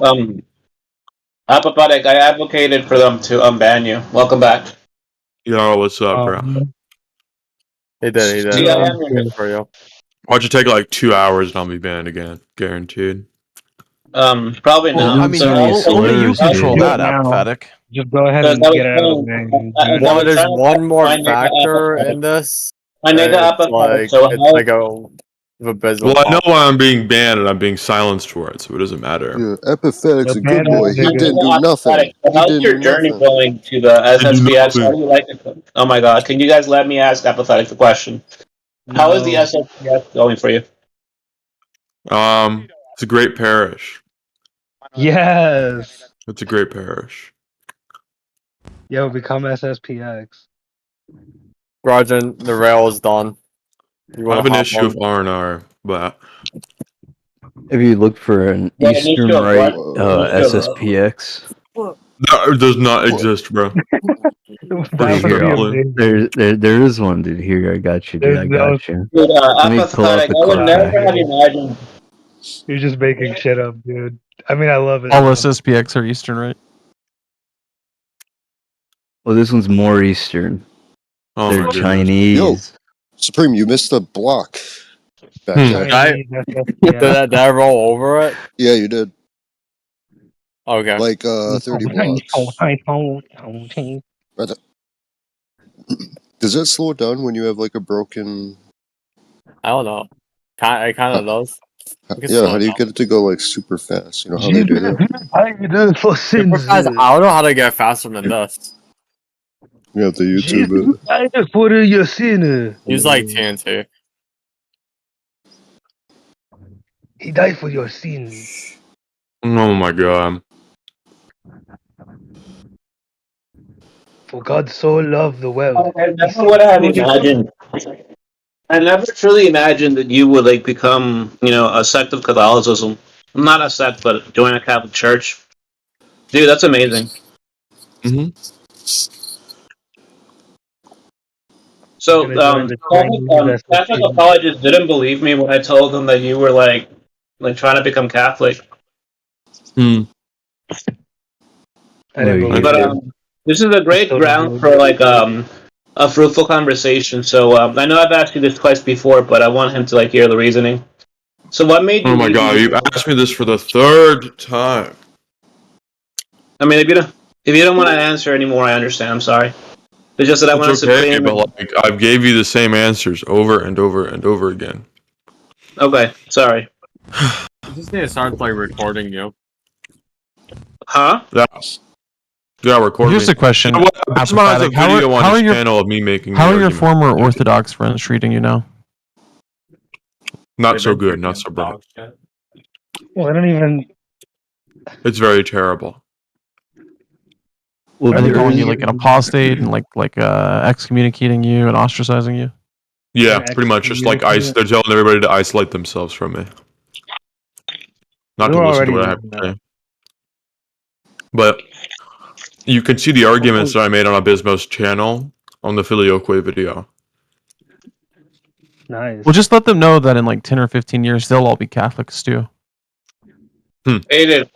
Apophatic. I advocated for them to unban you. Welcome back. Yo, what's up, bro? He did. See, I am Good for you. Watch it take like 2 hours and I'll be banned again, guaranteed. Probably Well, not. I mean, So, only you control Do it that, now. Apophatic. Just go ahead Because and I get was out of the saying, game. as I Well, was there's trying to one more my nigga factor in Apophatic. this. My nigga Apophatic. So It's how? like a abysmal. Well, I know why I'm being banned and I'm being silenced for it, so it doesn't matter. Yeah, Apophatic's a good ban boy. that He My nigga. didn't nigga do nothing. Apophatic. So He how's didn't your do journey nothing. going to the SSPX? How do you like it? Oh my god! Can you guys let me ask Apophatic the question? How is the No. SSPX going for you? It's a great parish. Yes. It's a great parish. Yo, become SSPX. Rajan, the rail is done. You I want have to an hop issue on? with R&R, but If you look for an What an Eastern issue of what? Right An issue of SSPX, that does not exist, bro. For That would here, be sure. amazing. there is one, dude. Here, I got you, dude. There's I no. got you. Dude, Let me pull up Apophatic. the I would never Carfax. have imagined. You're just making shit up, dude. I mean, I love it. All man. SSPX are Eastern, right? Well, this one's more Eastern. Oh They're my goodness. Chinese. Supreme, you missed the block. Backtrack. Chinese SSPX. Did I roll over it? Yeah, you did. Okay. Like 30 blocks. Right there. Does that slow it down when you have like a broken? I don't know. It kind of does. We can Yeah, slow how it do you down. get it to go like super fast? You know how they do that? Super fast. I don't know how to get faster than this. You have to YouTube it. He's like TNT. He died for your sins. Oh my god. For God so loved the world. I never would have imagined. I never truly imagined that you would like become, a sect of Catholicism. Not a sect, but join a Catholic church. Dude, that's amazing. Mm-hmm. So, Gonna join the Chinese Catholic SSPX. apologists didn't believe me when I told them that you were like trying to become Catholic. I didn't believe But you. this is a great still don't ground believe for a fruitful conversation. So I know I've asked you this twice before, but I want him to hear the reasoning. So what made you? Oh my god, you asked me this for the third time. I mean, if you don't want to answer anymore, I understand. I'm sorry. It's just that I want It's to okay, supreme. but I gave you the same answers over and over and over again. Okay, sorry. You just need to start recording you. Huh? Yeah, record Here's me. the question. You know what? Bismarck has a Apophatic. video on his channel of me making How the are your argument. former Orthodox friends treating you now? Not so good, not so bright. Well, I don't even. It's very terrible. Are they calling you like an apostate and excommunicating you and ostracizing you? Yeah, pretty much. Just like they're telling everybody to isolate themselves from me. Not to We're listen to already what I have doing to say. But you can see the arguments that I made on Abismo's channel on the Filioque video. Nice. Well, just let them know that in 10 or 15 years, they'll all be Catholics too. Hey, dude.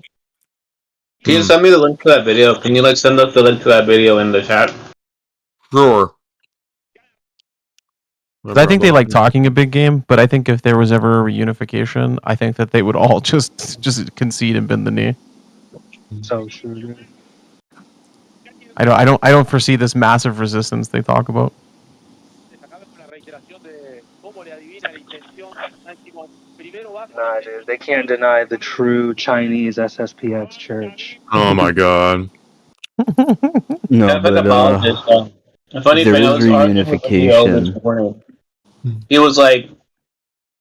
Can you send me the link to that video? Can you send us the link to that video in the chat? Sure. I think they like talking a big game, but I think if there was ever a reunification, I think that they would all just concede and bend the knee. So true. I don't foresee this massive resistance they talk about. Nah, dude, they can't deny the true Chinese SSPX church. Oh my god. No, Catholic but apologist. A funny there thing, I is was arguing with Leo this reunification. morning. He was like,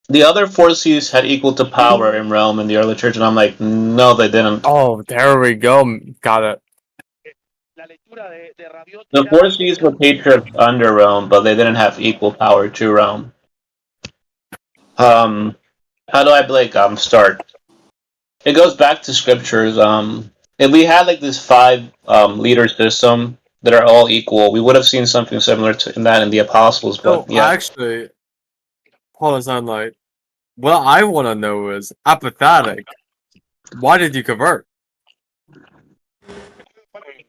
the other four seas had equal to power in Rome in the early church, and I'm like, no, they didn't. Oh, there we go. Got it. The four seas were patriarchs under Rome, but they didn't have equal power to Rome. How do I start? It goes back to scriptures. If we had like this five leader system that are all equal, we would have seen something similar to that in the apostles. But So yeah, actually, hold on, Sunlight. What I want to know is Apophatic. Why did you convert?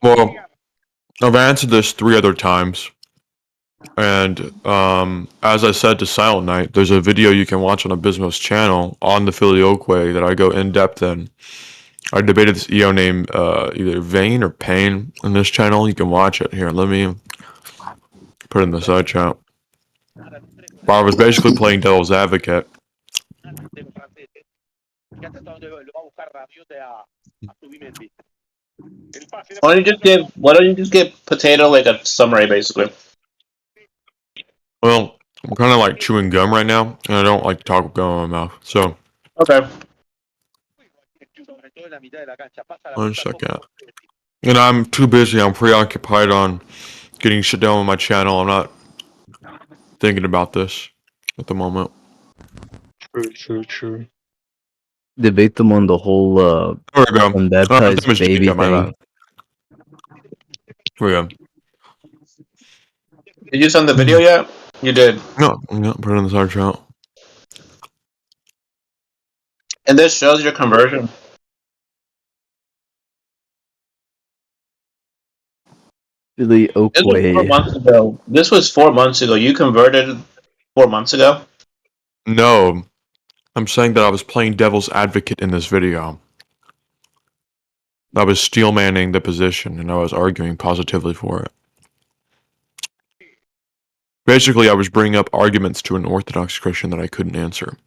Well, I've answered this 3 other times. And as I said to Silent Night, there's a video you can watch on Abysmos channel on the Filioque that I go in depth in. I debated this EO name either Vane or Pain in this channel. You can watch it here. Let me put it in the side chat. But I was basically playing devil's advocate. why don't you just give Potato like a summary, basically? Well, I'm kind of like chewing gum right now, and I don't like to talk with gum in my mouth. So, Okay. 1 second. And I'm too busy. I'm preoccupied on getting shit down on my channel. I'm not thinking about this at the moment. True. Debate them on the whole There we go. unbaptized Damage baby Jacob, my thing. bad. Here we go. Did you send the video yet? You did. No, put it in the side chat. And this shows your conversion. Filioque. This was 4 months ago. This was 4 months ago. You converted 4 months ago? No, I'm saying that I was playing devil's advocate in this video. I was steelmanning the position, and I was arguing positively for it. Basically, I was bringing up arguments to an Orthodox Christian that I couldn't answer.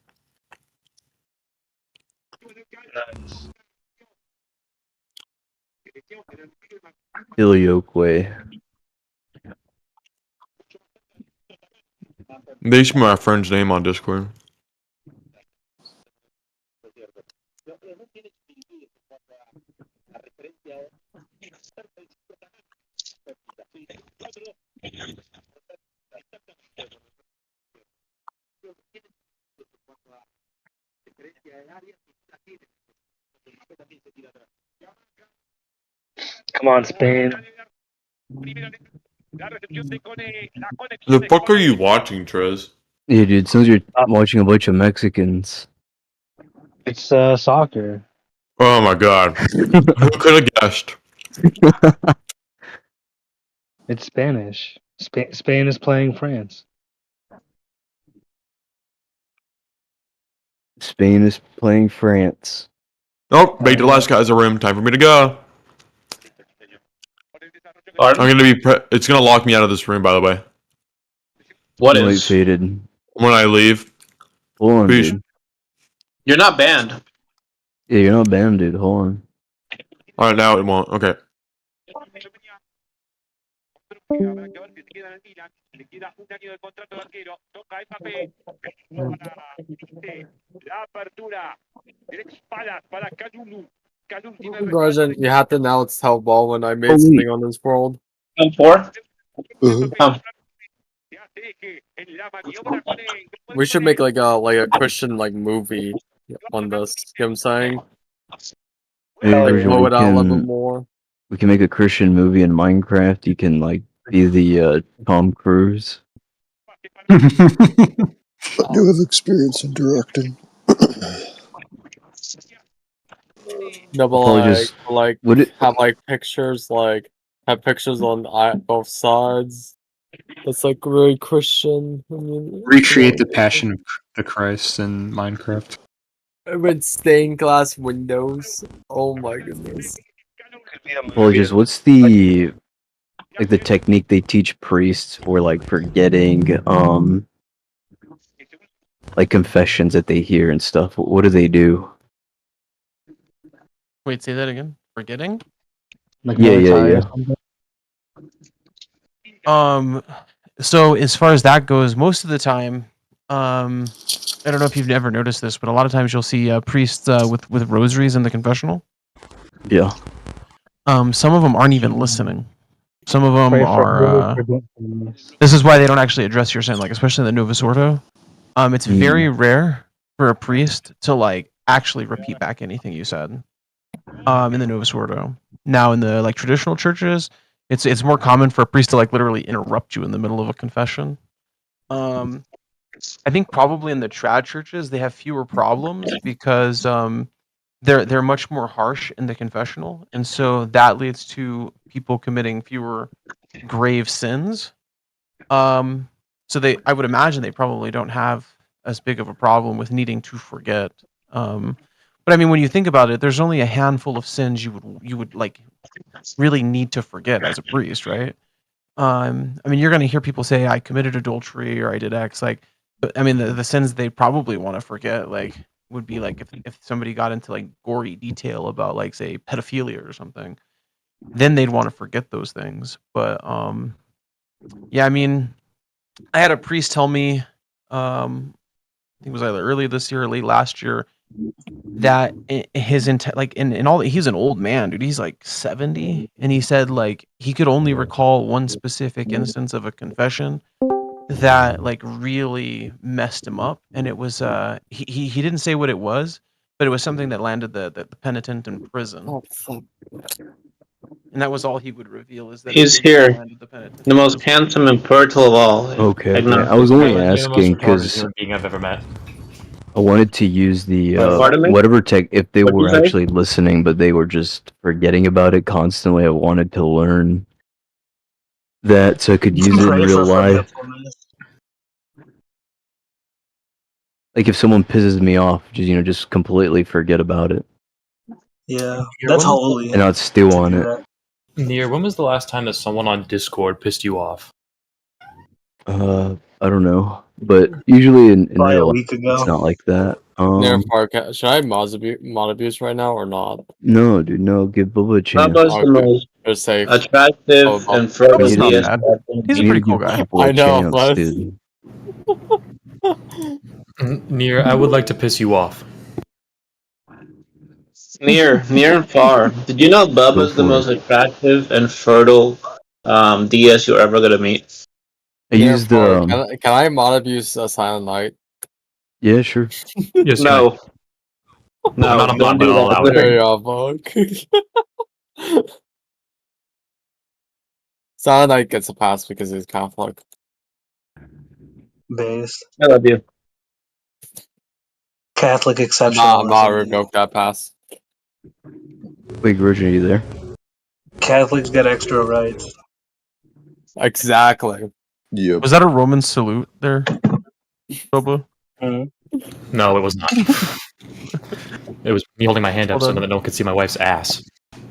Filioque. They used my friend's name on Discord. Come on, Spain. The fuck are you watching, Trez? Yeah, dude, sounds you're watching a bunch of Mexicans. It's soccer. Oh my god. Who could have guessed? It's Spanish. Spain is playing France. Spain is playing France. Oh, baked the last guy's a room. Time for me to go. I'm gonna be. It's gonna lock me out of this room, by the way. What Light is? faded. When I leave. Hold on, Peace. dude. You're not banned. Yeah, you're not banned, dude. Hold on. Alright, now it won't. Okay. Rajan, you have to now tell Ball when I made something on this world. M4? We should make like a Christian like movie on this. You know what I'm saying? Maybe Like Virgil, blow it out a little bit more. we can make a Christian movie in Minecraft. You can like be the Tom Cruise. I do have experience in directing. No, but Probably like, just- like would it- have like pictures, like have pictures on both sides. That's like really Christian. I mean, Recreate the passion of the Christ in Minecraft. with stained glass windows. Oh my goodness. Apologies. What's the like the technique they teach priests for like forgetting like confessions that they hear and stuff? What do they do? Wait, say that again. Forgetting? Like Yeah. So as far as that goes, most of the time, I don't know if you've ever noticed this, but a lot of times you'll see priests with rosaries in the confessional. Yeah. Some of them aren't even listening. Some of them Pray for are. forgiveness. This is why they don't actually address your sin, like especially in the Novus Ordo. It's very rare for a priest to like actually repeat back anything you said. In the Novus Ordo. Now in the like traditional churches, it's more common for a priest to like literally interrupt you in the middle of a confession. I think probably in the trad churches they have fewer problems because they're much more harsh in the confessional, and so that leads to people committing fewer grave sins. So I would imagine they probably don't have as big of a problem with needing to forget. But I mean, when you think about it, there's only a handful of sins you would like really need to forget as a priest, right? I mean, you're going to hear people say, "I committed adultery" or "I did X." Like, I mean, the sins they probably want to forget, like, would be like if somebody got into like gory detail about like say pedophilia or something, then they'd want to forget those things. But yeah, I mean, I had a priest tell me, I think it was either early this year or late last year, that his intent, like in all, he's an old man, dude. He's like 70, and he said like he could only recall one specific instance of a confession that like really messed him up, and it was he didn't say what it was, but it was something that landed the penitent in prison. Oh, fuck. And that was all he would reveal is that He's here, the most handsome and fertile of all. Okay, okay. Agnostic. I was only You're the most asking retarded because human being I've ever met. I wanted to use the Pardon me? whatever tech if they What'd you were say? actually listening, but they were just forgetting about it constantly. I wanted to learn that so I could use it in Pray real for life. forgetfulness. Like if someone pisses me off, just completely forget about it Yeah, Near, that's when was holy and not stew to on do it. that. Near, when was the last time that someone on Discord pissed you off? I don't know, but usually in Probably a real life, week it's ago. not like that. NearAndFar, should I mod abuse right now or not? No, dude, no. Give Bubba a chance. Bubba's the most They're safe. attractive and fertile Bubba's not deist. bad. He's a You need pretty to cool give guy. people a I know, chance, but dude. Near, I would like to piss you off. Near and far. Did you know Go Bubba's the for most it. attractive and fertile DS you're ever gonna meet? I used NearAndFar, can I mod abuse Silent Night? Yeah, sure. Yes, No. No, I'm not a don't mod, but do I'll allow that. it. Yeah, fuck. Silent Night gets a pass because he's Catholic. Based. I love you. Catholic I'm exceptionalism. not revoke that pass. Wait, Virgin, are you there? Catholics get extra rights. Exactly. Yep. Was that a Roman salute there, Bubba? No, it was not. It was me holding my hand up Hold so on. that no one could see my wife's ass.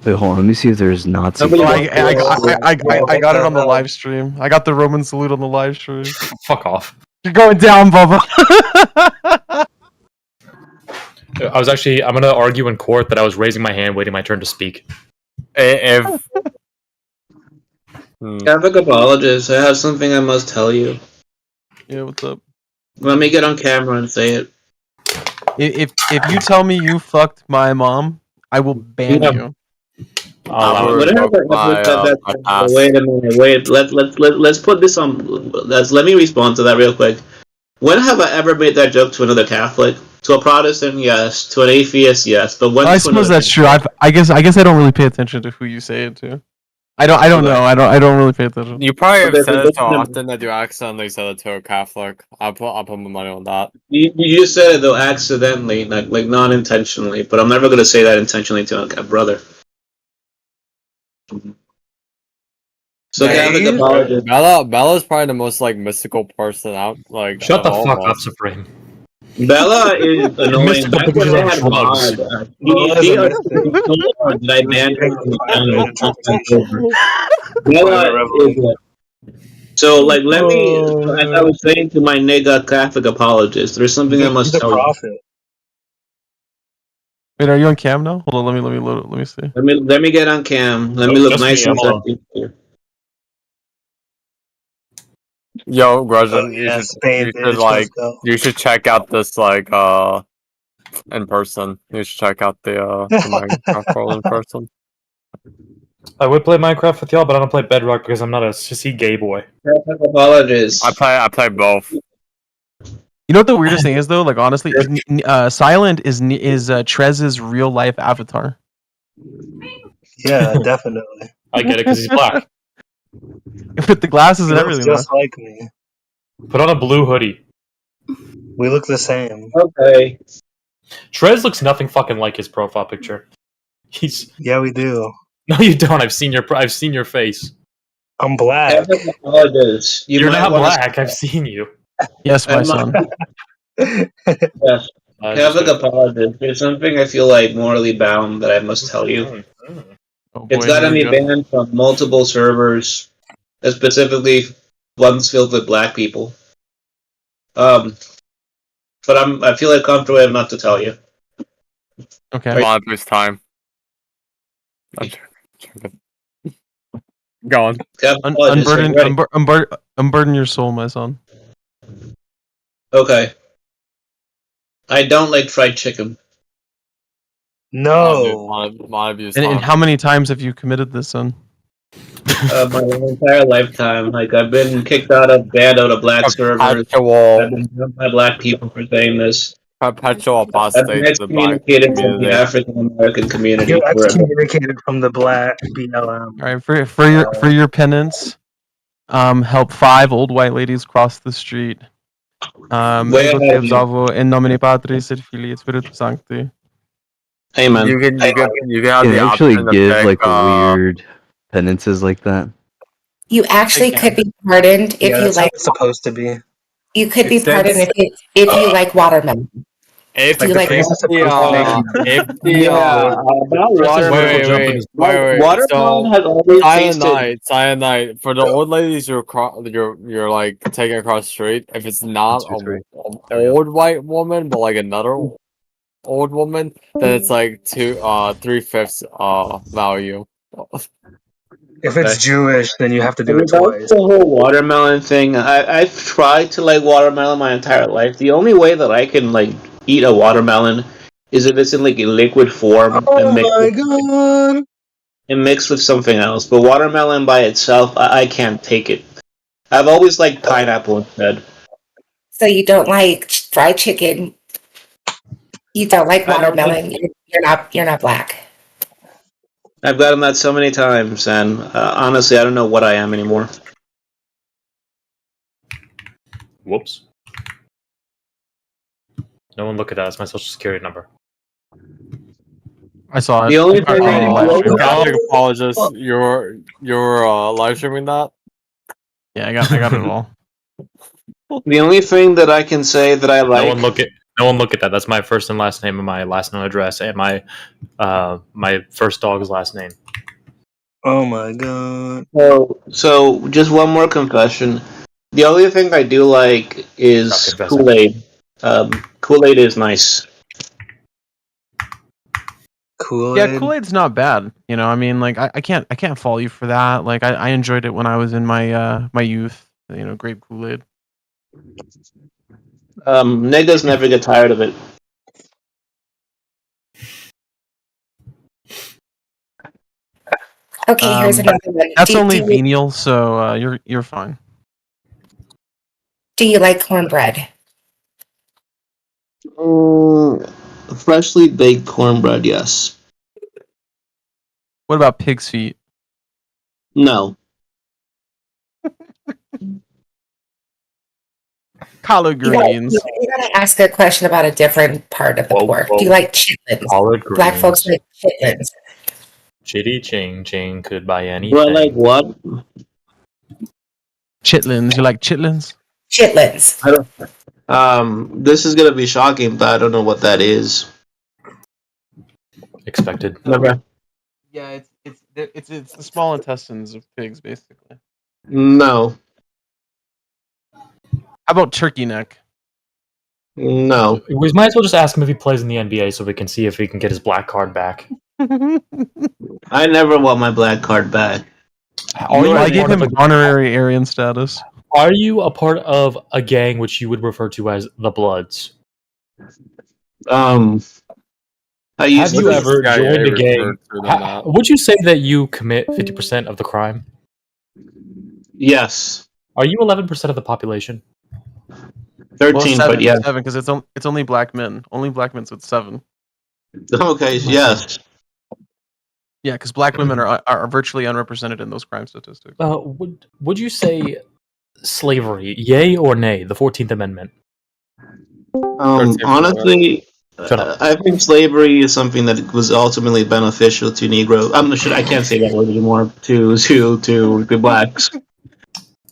Wait, hold on. Let me see if there's Nazi. Oh, I got it on the live stream. I got the Roman salute on the live stream. Fuck off. You're going down, Bubba. I'm gonna argue in court that I was raising my hand, waiting my turn to speak. If Catholic apologist, I have something I must tell you. Yeah, what's up? Let me get on camera and say it. If you tell me you fucked my mom, I will ban you. Whatever. Wait a minute. Wait. Let's put this on. Let me respond to that real quick. When have I ever made that joke to another Catholic? To a Protestant, yes. To an atheist, yes. But when? I suppose that's true. I guess I don't really pay attention to who you say it to. I don't know. I don't really pay attention. you probably have Okay, said so it so listen- often that you accidentally said it to a Catholic. I'll put my money on that. You just said it though accidentally, like non-intentionally. But I'm never gonna say that intentionally to a brother. So Catholic apologist. Bella's probably the most like mystical person out. Like Shut the of all fuck of up, us. Supreme. Bella is annoying. mystical Back because when you're I on had drugs. mod, she that I banned her from the channel a long time over. Bella is so like let me. As I was saying to my nigga Catholic apologist, there's something I must He's a tell you. prophet. Wait, are you on cam now? Hold on, let me load it. Let me see. Let me get on cam. Let me look nice and sexy. Yo, Grudgeon, yeah, Spain, bitch, let's go. you should check out this like in person. You should check out the Minecraft world in person. I would play Minecraft with y'all, but I don't play Bedrock because I'm not a sissy gay boy. Apologies. I play both. You know what the weirdest thing is though? Like honestly, Silent is Trez's real life avatar. Yeah, definitely. I get it because he's black. With the glasses He and looks everything. just like me. Put on a blue hoodie. We look the same. Okay. Trez looks nothing fucking like his profile picture. Yeah, we do. No, you don't. I've seen your face. I'm black. Kevin apologies. You're might not wanna- black. I've seen you. Yes, my I'm not- son. Yes. Kevin apologies. There's something I feel like morally bound that I must tell you. Oh, It's boy, gotta here we be go. banned from multiple servers, specifically ones filled with black people. But I feel like comfortable enough to tell you. Okay. Come on, this time. Go on. Unburden your soul, my son. Okay. I don't like fried chicken. No. And how many times have you committed this, son? My entire lifetime. Like I've been kicked out of black servers. I've been jumped by black people for saying this. Perpetual I've apostate been to the black excommunicated from the community. African American community. You're forever. excommunicated from the black BLM. All right, for your penance, help 5 old white ladies cross the street. Where Ego te have you? absolvo in nomine Patris et Filii et Spiritus Sancti. Amen. You can have Can the you actually option to give pick, like weird penances like that? You actually could be pardoned if Yeah, you that's how like. it's supposed to be. You could be It's pardoned this- if you like watermelon. If Do you the like if watermelon? the about wait, watermelon so has always tasted. cyanide for the old ladies you're like taking across the street. If it's not an old white woman, but like another old woman, then it's like 3/5 value. If it's Jewish, then you have to do it About twice. the whole watermelon thing, I've tried to like watermelon my entire life. The only way that I can like eat a watermelon is if it's in like a liquid form Oh my god! and mixed with something else. But watermelon by itself, I can't take it. I've always liked pineapple instead. So you don't like fried chicken. You don't like I don't watermelon. You're not black. I've gotten that so many times, and honestly, I don't know what I am anymore. Whoops. No one look at that. It's my social security number. I saw it. The only I thing saw it on the live stream. Catholic apologist, you're live streaming that? Yeah, I got it all. The only thing that I can say that I like. No one look at that. That's my first and last name and my last known address and my first dog's last name. Oh my god. So just one more confession. The only thing I do like is Kool-Aid. Kool-Aid is nice. Kool-Aid. Yeah, Kool-Aid's not bad. You know, I mean, like I can't fault you for that. Like I enjoyed it when I was in my my youth. You know, grape Kool-Aid. Niggas never get tired of it. Okay, here's another one. That's only venial, so you're fine. Do you like cornbread? Freshly baked cornbread, yes. What about pig's feet? No. Collard greens. You gotta ask a question about a different part of the pork. Do you like chitlins? Collard Black greens. folks like chitlins. Chitty ching ching could buy anything. Do I like what? Chitlins. You like chitlins? Chitlins. I don't. This is gonna be shocking, but I don't know what that is. Expected. Never. Yeah, it's the small intestines of pigs, basically. No. How about turkey neck? No. We might as well just ask him if he plays in the NBA so we can see if he can get his black card back. I never want my black card back. I gave him honorary Aryan status. Are you a part of a gang which you would refer to as the Bloods? I I Have used you to. ever joined a gang? referred to them that. Would you say that you commit 50% of the crime? Yes. Are you 11% of the population? 13, well, but yeah. seven, because it's only black men. Only black men, so it's 7. Okay, yes. Yeah, because black women are virtually unrepresented in those crime statistics. Would you say slavery, yay or nay? The 14th Amendment. Honestly, Shut up. I think slavery is something that was ultimately beneficial to Negro. I can't say that word anymore. To the blacks.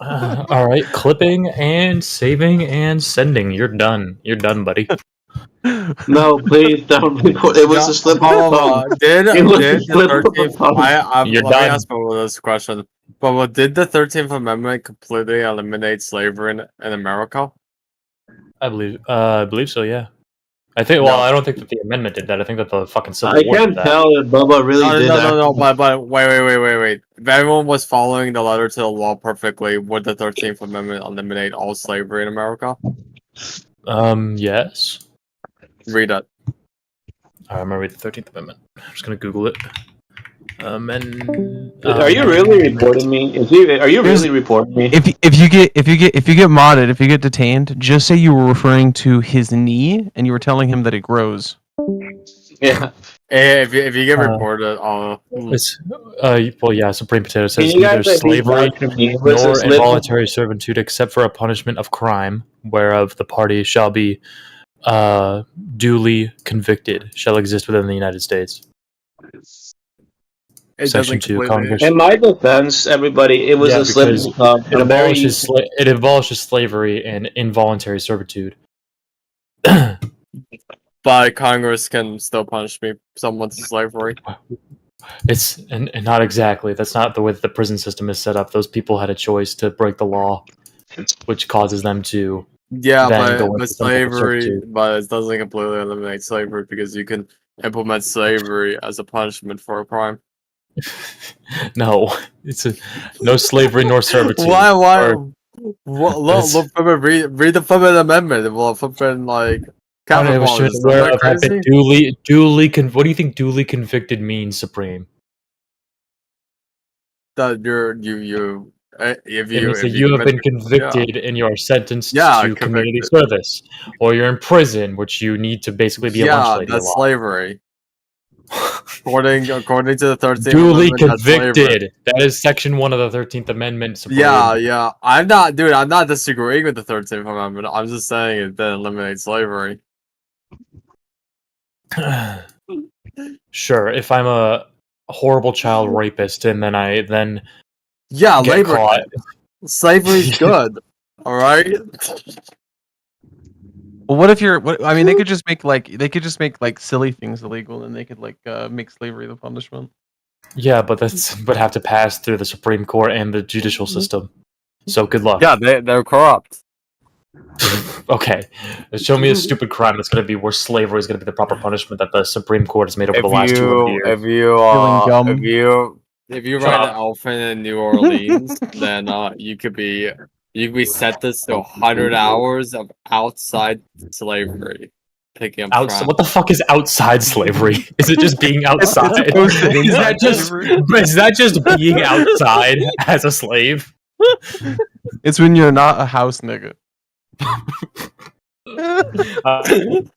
All right, clipping and saving and sending. You're done. You're done, buddy. No, please don't record. It was a slip of the tongue. It was a slip of the tongue. You're let me done. ask Bubba this question. Bubba, did the 13th Amendment completely eliminate slavery in America? I believe so. Yeah. I think. Well, I don't think that the amendment did that. I think that the fucking Civil I War did can't that. tell if Bubba really No, did no, that. no, no, but wait. If everyone was following the letter to the law perfectly, would the 13th Amendment eliminate all slavery in America? Yes. Read it. I'm gonna read the 13th Amendment. I'm just gonna Google it. Are you really reporting me? Are you really reporting me? If you get modded, if you get detained, just say you were referring to his knee and you were telling him that it grows. Yeah. If you get reported, It's well, yeah. Supreme Potato says you neither guys, like, slavery read back to me? Was nor this lip- involuntary servitude, except for a punishment of crime, whereof the party shall be duly convicted, shall exist within the United States. Section 2, Congress. In my defense, everybody, it was a slip of because the tongue. it I'm very. it abolishes slavery and involuntary servitude. but Congress can still punish someone for slavery. It's and not exactly. That's not the way that the prison system is set up. Those people had a choice to break the law, which causes them to Yeah, then go but into some type of slavery, servitude. but it doesn't completely eliminate slavery because you can implement slavery as a punishment for a crime. No, it's no slavery nor servitude. Why? Or- Look, read the Fifth Amendment. Well, flipping like I capital was punishment. aware Isn't of that that, crazy? but duly. What do you think duly convicted means, Supreme? That It means that you have been convicted and you are sentenced to community service, or you're in prison, which you need to basically be a lunch lady. That's slavery. According to the 13th Duly Amendment, that's slavery. convicted. That is Section 1 of the 13th Amendment. Supreme. Yeah. I'm not disagreeing with the 13th Amendment. I'm just saying it didn't eliminate slavery. Sure, if I'm a horrible child rapist and then I get labor. caught. Slavery's good. All right. Well, what if you're? I mean, they could just make like silly things illegal, and they could like make slavery the punishment. Yeah, but would have to pass through the Supreme Court and the judicial system. So good luck. Yeah, they're corrupt. Okay, show me a stupid crime that's going to be where slavery is going to be the proper punishment that the Supreme Court has made over the last 200 years. If you ride an elephant in New Orleans, then you could be sentenced to 100 hours of outside slavery. Picking up trash. What the fuck is outside slavery? Is it just being outside? Is that just being outside as a slave? It's when you're not a house nigga.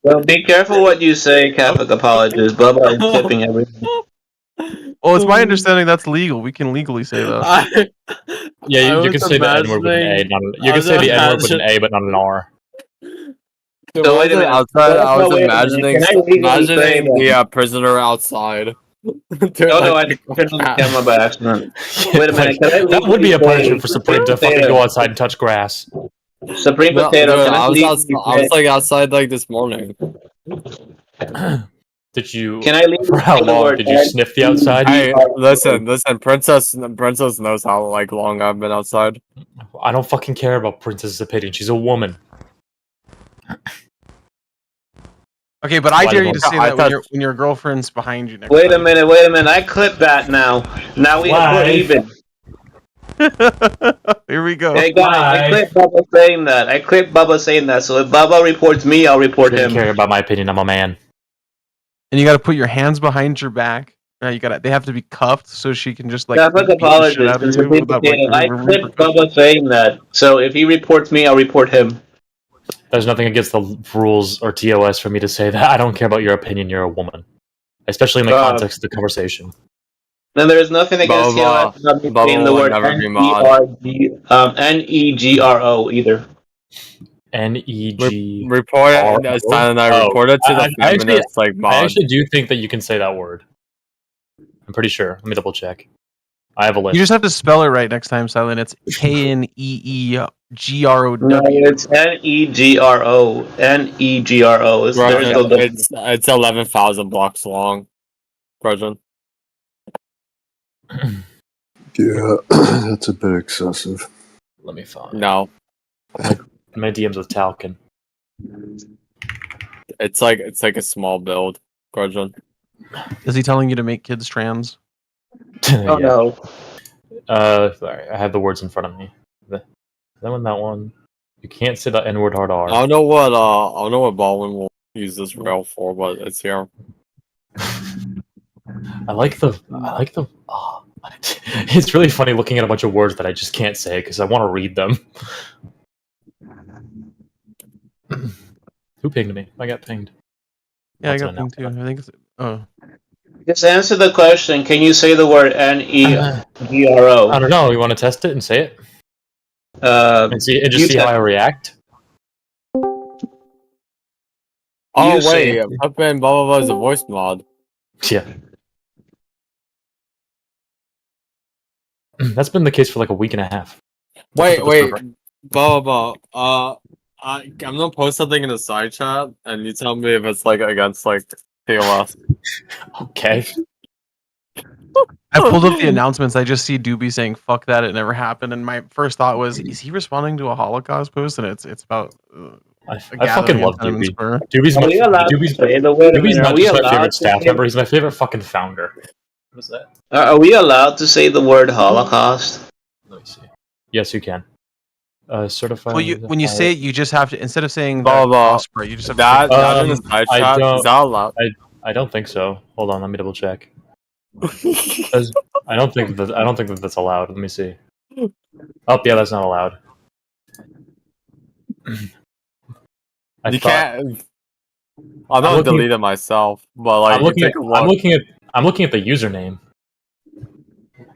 Well, be careful what you say, Catholic apologists. Bubba is tipping everything. Well, it's my understanding that's legal. We can legally say that. Yeah, you can say the N-word with an A. You can say the N-word with an A, but not an R. So wait a minute. I was imagining the prisoner outside. No, I turned on the camera by accident. Wait a minute. That would be a punishment for Supreme to fucking go outside and touch grass. Supreme Potato. I was like outside like this morning. Did you? Can I leave? For how long did you sniff the outside? Hey, listen, Princess knows how like long I've been outside. I don't fucking care about Princess's opinion. She's a woman. Okay, but I dare you to say that when your girlfriend's behind you. Wait a minute. I clip that now. Now we're even. Here we go. Hey guys, I clip Bubba saying that. So if Bubba reports me, I'll report him. I don't care about my opinion. I'm a man. And you got to put your hands behind your back. They have to be cuffed so she can just like Catholic beat the shit out of apologist. you without like I clipped Bubba saying that. So if he reports me, I'll report him. There's nothing against the rules or TOS for me to say that. I don't care about your opinion. You're a woman, especially in the context of the conversation. Then there's nothing against TOS about me saying the will word never be mod. NEGRO either. NEG. Report it. Silent I reported to the feminists like mod. I actually do think that you can say that word. I'm pretty sure. Let me double check. I have a list. You just have to spell it right next time, Silent. It's KNEEGROW. No, it's NEGRO. NEGRO. It's 11,000 blocks long. Version. Yeah, that's a bit excessive. Let me find. No. My DMs with Talcon. It's like a small build. Version. Is he telling you to make kids trans? Oh no. Sorry, I have the words in front of me. That one. You can't say the N-word hard R. I don't know what Baldwin will use this rail for, but it's here. I like the. It's really funny looking at a bunch of words that I just can't say because I want to read them. Who pinged me? I got pinged. Yeah, I got pinged too. I think it's. Oh. Just answer the question. Can you say the word NEGRO? I don't know. You want to test it and say it? And see how I react? Oh wait, Puckman blah blah blah is a voice mod. Yeah. That's been the case for like a week and a half. Wait, blah blah blah. I'm gonna post something in the side chat, and you tell me if it's like against like TOS. Okay. I pulled up the announcements. I just see Doobie saying "fuck that," it never happened, and my first thought was, is he responding to a Holocaust post? And it's about. I fucking love Doobie. Doobie's Are we allowed to say the word? Doobie's not Are we just my allowed favorite to staff say- member. He's my favorite fucking founder. What is that? Are we allowed to say the word Holocaust? Let me see. Yes, you can. Certified. Well, when you say it, you just have to, instead of saying Blah, blah. Osprey, you just have to say That in the side chat, is that allowed? I don't think so. Hold on, let me double check. I don't think that that's allowed. Let me see. Oh, yeah, that's not allowed. You can't. I'm not delete it myself, but like I'm looking at the username.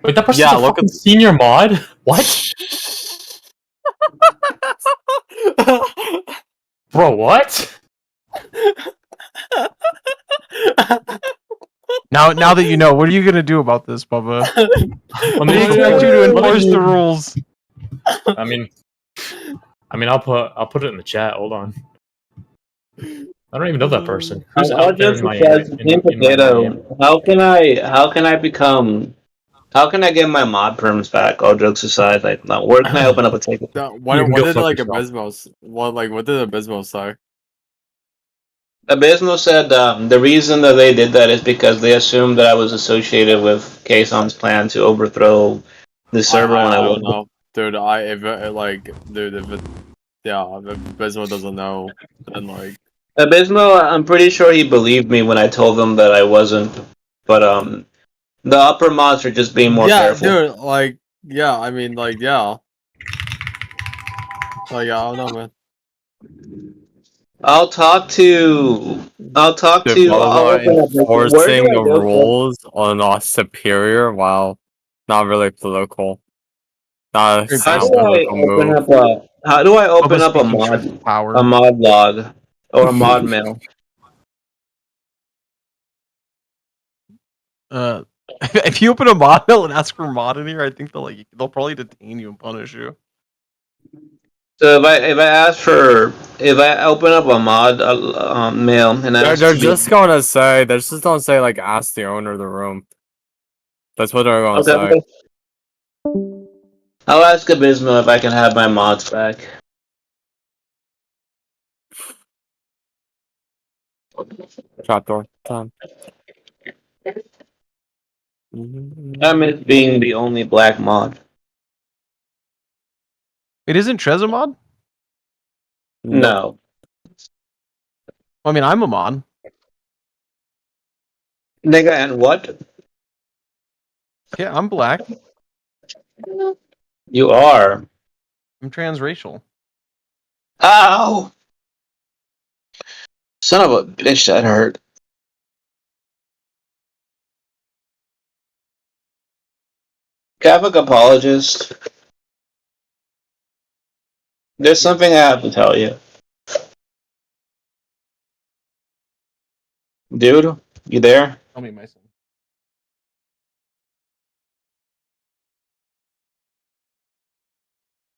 Wait, that person's a fucking senior mod? What? Bro, what? Now that you know, what are you gonna do about this, Bubba? We expect you to enforce the rules. I mean, I'll put it in the chat. Hold on. I don't even know that person. Who's out there in my name? How can I get my mod perms back? All jokes aside, like, where can I open up a ticket? What did like Abysmo? What did Abysmo say? Abysmo said the reason that they did that is because they assumed that I was associated with Kason's plan to overthrow the server when I don't was. know, dude. If Abysmo doesn't know, then like. Abysmo, I'm pretty sure he believed me when I told him that I wasn't, but the upper mods are just being more careful. Dude, like, yeah, I mean, like, yeah. Like, yeah, I don't know, man. I'll enforcing the rules on a superior. Wow, not really political. Not a political move. How do I open up a mod log or a mod mail? If you open a mod mail and ask for mod in here, I think they'll probably detain you and punish you. So if I open up a mod mail and they're just gonna say like ask the owner of the room. That's what they're gonna say. I'll ask Abysmo if I can have my mods back. Trapdoor time. I miss being the only black mod. It isn't Trez a mod? No. I mean, I'm a mod. Nigga and what? Yeah, I'm black. You are. I'm transracial. Ow! Son of a bitch, that hurt. Catholic apologist. There's something I have to tell you. Dude, you there? Tell me, my son.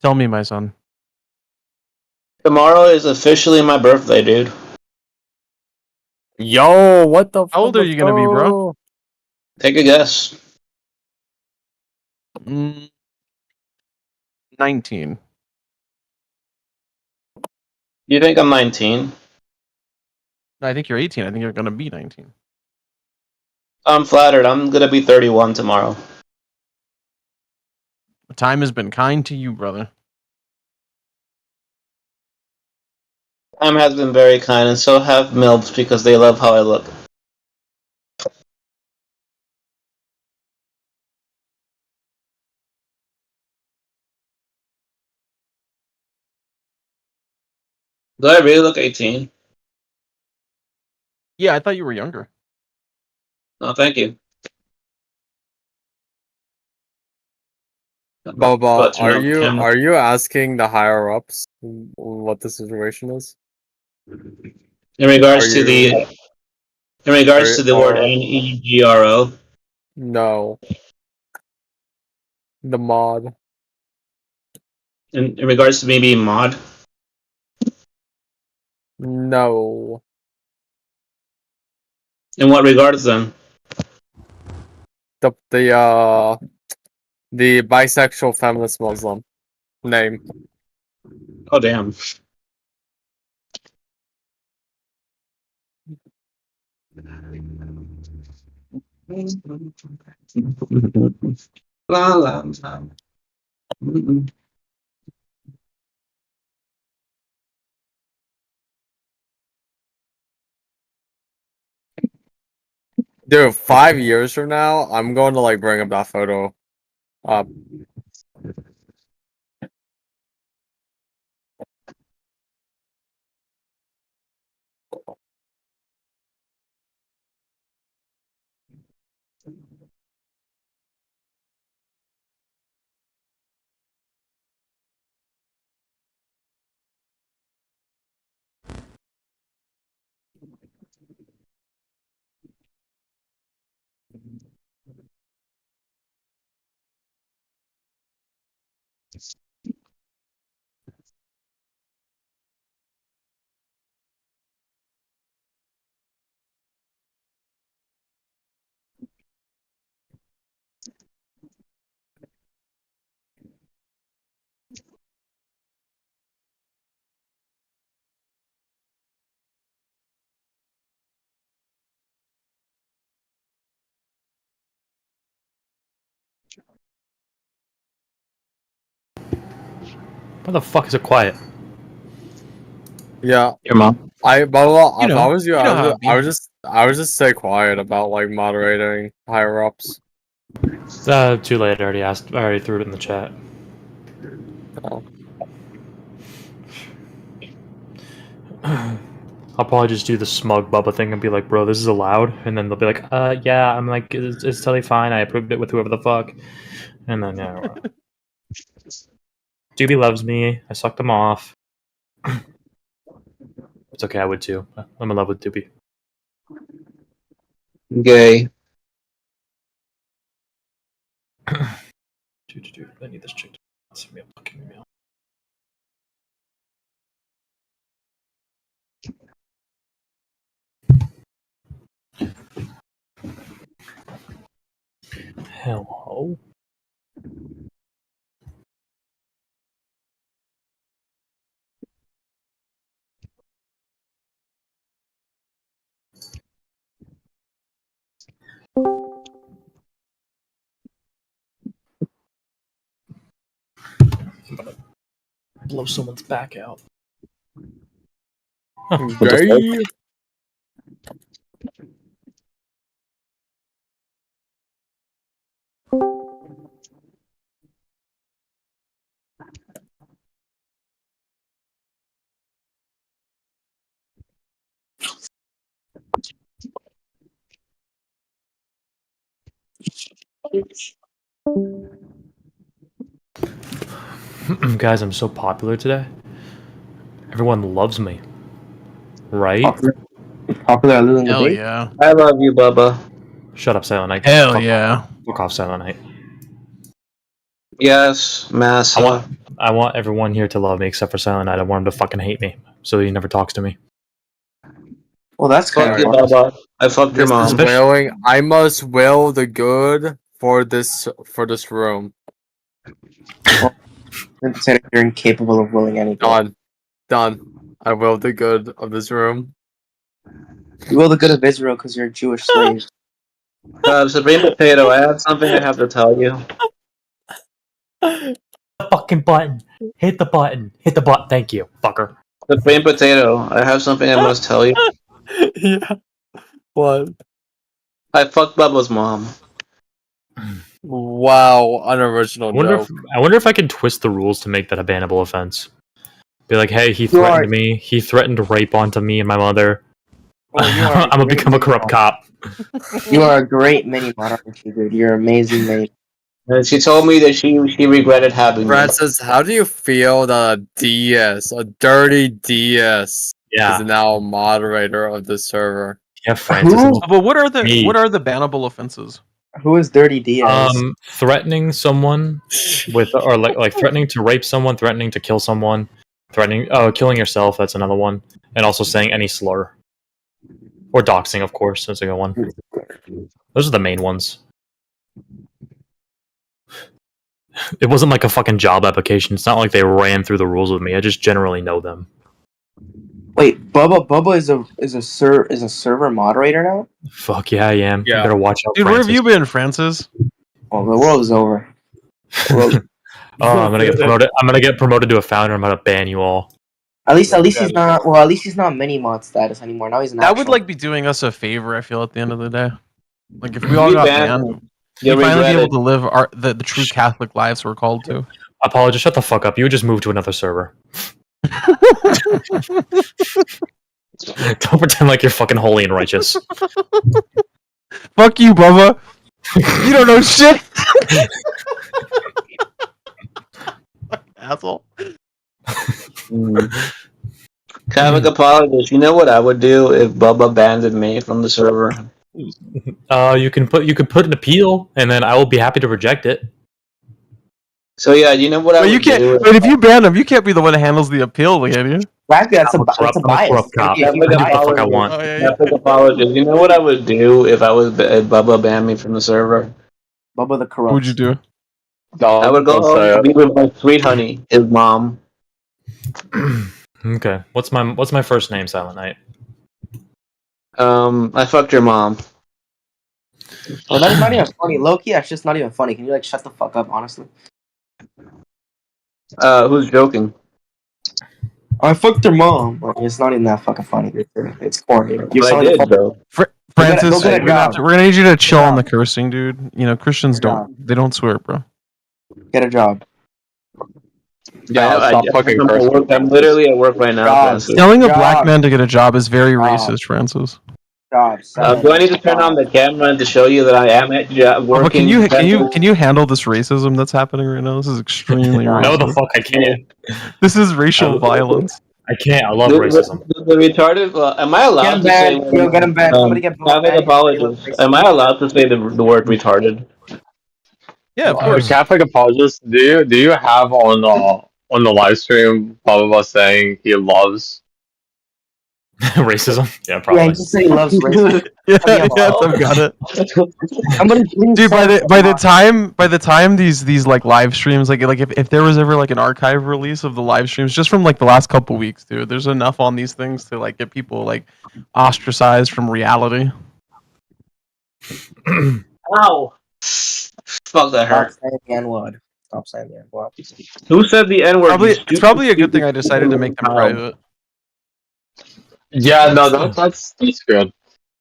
Tell me, my son. Tomorrow is officially my birthday, dude. Yo, what the fuck? How old are you gonna be, bro? Take a guess. 19. You think I'm 19? I think you're 18. I think you're gonna be 19. I'm flattered. I'm gonna be 31 tomorrow. Time has been kind to you, brother. Time has been very kind, and so have MILFs because they love how I look. Do I really look 18? Yeah, I thought you were younger. No, thank you. Boba, But, you know, Tim, are you asking the higher ups what the situation is? in regards Are to the you- word are NEGRO, no the mod? in regards to me being mod, No, in what regards then? the bisexual feminist Muslim name. Oh damn. La, la, la. Dude, 5 years from now, I'm going to like bring up that photo up. Why the fuck is it quiet? Yeah, Your mom. If I was you, I would just stay quiet about like moderating higher ups. Too late. I already asked. I already threw it in the chat. Oh. I'll probably just do the smug Bubba thing and be like, "Bro, this is allowed," and then they'll be like, yeah." I'm like, "It's totally fine. I approved it with whoever the fuck," and then yeah. Doobie loves me. I sucked him off. It's okay. I would too. I'm in love with Doobie. Gay. Dude, I need this chick to send me a fucking email. Hello. I'm gonna blow someone's back out. Gay. Guys, I'm so popular today. Everyone loves me. Right? Popular other than the Hell date? yeah. I love you, Bubba. Shut up, Silent Night. Hell yeah. Fuck off, Silent Night. Yes, Massa. I want everyone here to love me except for Silent Night. I want him to fucking hate me, so he never talks to me. Well, that's Fuck kind you, of Bubba. I fucked your This mom. is willing. I must will the good for this room. consider you're incapable of willing anything. Done. I will the good of this room. You will the good of Israel because you're a Jewish slave. Supreme Potato, I have something I have to tell you. The fucking button. Hit the button. Hit the button. Thank you, fucker. Supreme Potato, I have something I must tell you. Yeah. What? I fucked Bubba's mom. Wow, unoriginal joke. I wonder if I can twist the rules to make that a bannable offense. Be like, hey, he You threatened are- me. He threatened to rape onto me and my mother. Oh, you are I'm gonna become a corrupt cop. You are a great mini monarchy, dude. You're amazing mini. And she told me that she regretted having me. Francis, how do you feel that a dirty DS, is now a moderator of the server? Yeah, Francis. But what are the Me. bannable offenses? Who is Dirty Diaz? Threatening someone with, or like threatening to rape someone, threatening to kill someone, killing yourself. That's another one, and also saying any slur, or doxing, of course. That's a good one. Those are the main ones. It wasn't like a fucking job application. It's not like they ran through the rules with me. I just generally know them. Wait, Bubba is a server moderator now? Fuck yeah, I am. You better watch out, Dude, where have Francis. you been, Francis? Oh, the world is over. Oh, I'm gonna get promoted. I'm gonna get promoted to a founder. I'm gonna ban you all. At least he's not. Well, at least he's not mini mod status anymore. Now he's an That actual. would like be doing us a favor. I feel at the end of the day, like if we all You got banned banned, You'll we'd finally be regret able to live the true Catholic lives we're called to. Apologies, shut the fuck up. You would just move to another server. Don't pretend like you're fucking holy and righteous. Fuck you, Bubba. You don't know shit. Asshole. Catholic apologist, you know what I would do if Bubba banned me from the server? You can put an appeal, and then I will be happy to reject it. So yeah, you know what I But would you can't. do? But if you ban him, you can't be the one that handles the appeal, can you? Exactly, that's I'm a bias. cop. If you I do what the bias- fuck I want. Oh, yeah. Catholic apologist, you know what I would do if Bubba banned me from the server? Bubba the corrupt. What'd you do? I would go home and be with my sweet honey, his mom. Okay. What's my first name, Silent Night? I fucked your mom. Oh, that's not even funny. Low-key, that's just not even funny. Can you like shut the fuck up, honestly? Who's joking? I fucked your mom. Like, it's not even that fucking funny. It's corny. You're I sounding did, fucking- though. Francis, go get a job. we're gonna need you to chill on the cursing, dude. You know, Christians they don't swear, bro. Get a job. Yeah, stop fucking cursing. I'm literally at work right now. Francis. Telling a black man to get a job is very racist, Francis. Do I need to turn on the camera to show you that I am at But working? can you handle this racism that's happening right now? This is extremely racist. No, the fuck I can't. This is racial violence. I can't. I love racism. The retarded. Am I allowed to say? Get him banned. Somebody get Catholic apologist. Am I allowed to say the word retarded? Yeah, of course. Catholic apologist, do you have on the live stream Bubba saying he loves racism? Yeah, Yeah, probably. he just said he loves racism. Yes, I've got it. Somebody please Dude, by send the time these like live streams, like if there was ever like an archive release of the live streams just from like the last couple weeks, dude, there's enough on these things to like get people like ostracized from reality. Ow! Fuck, that hurt. Stop saying the N-word. Stop saying the N-word. Who said the N word? It's probably a good thing I decided to make them private. Yeah, no, that's good.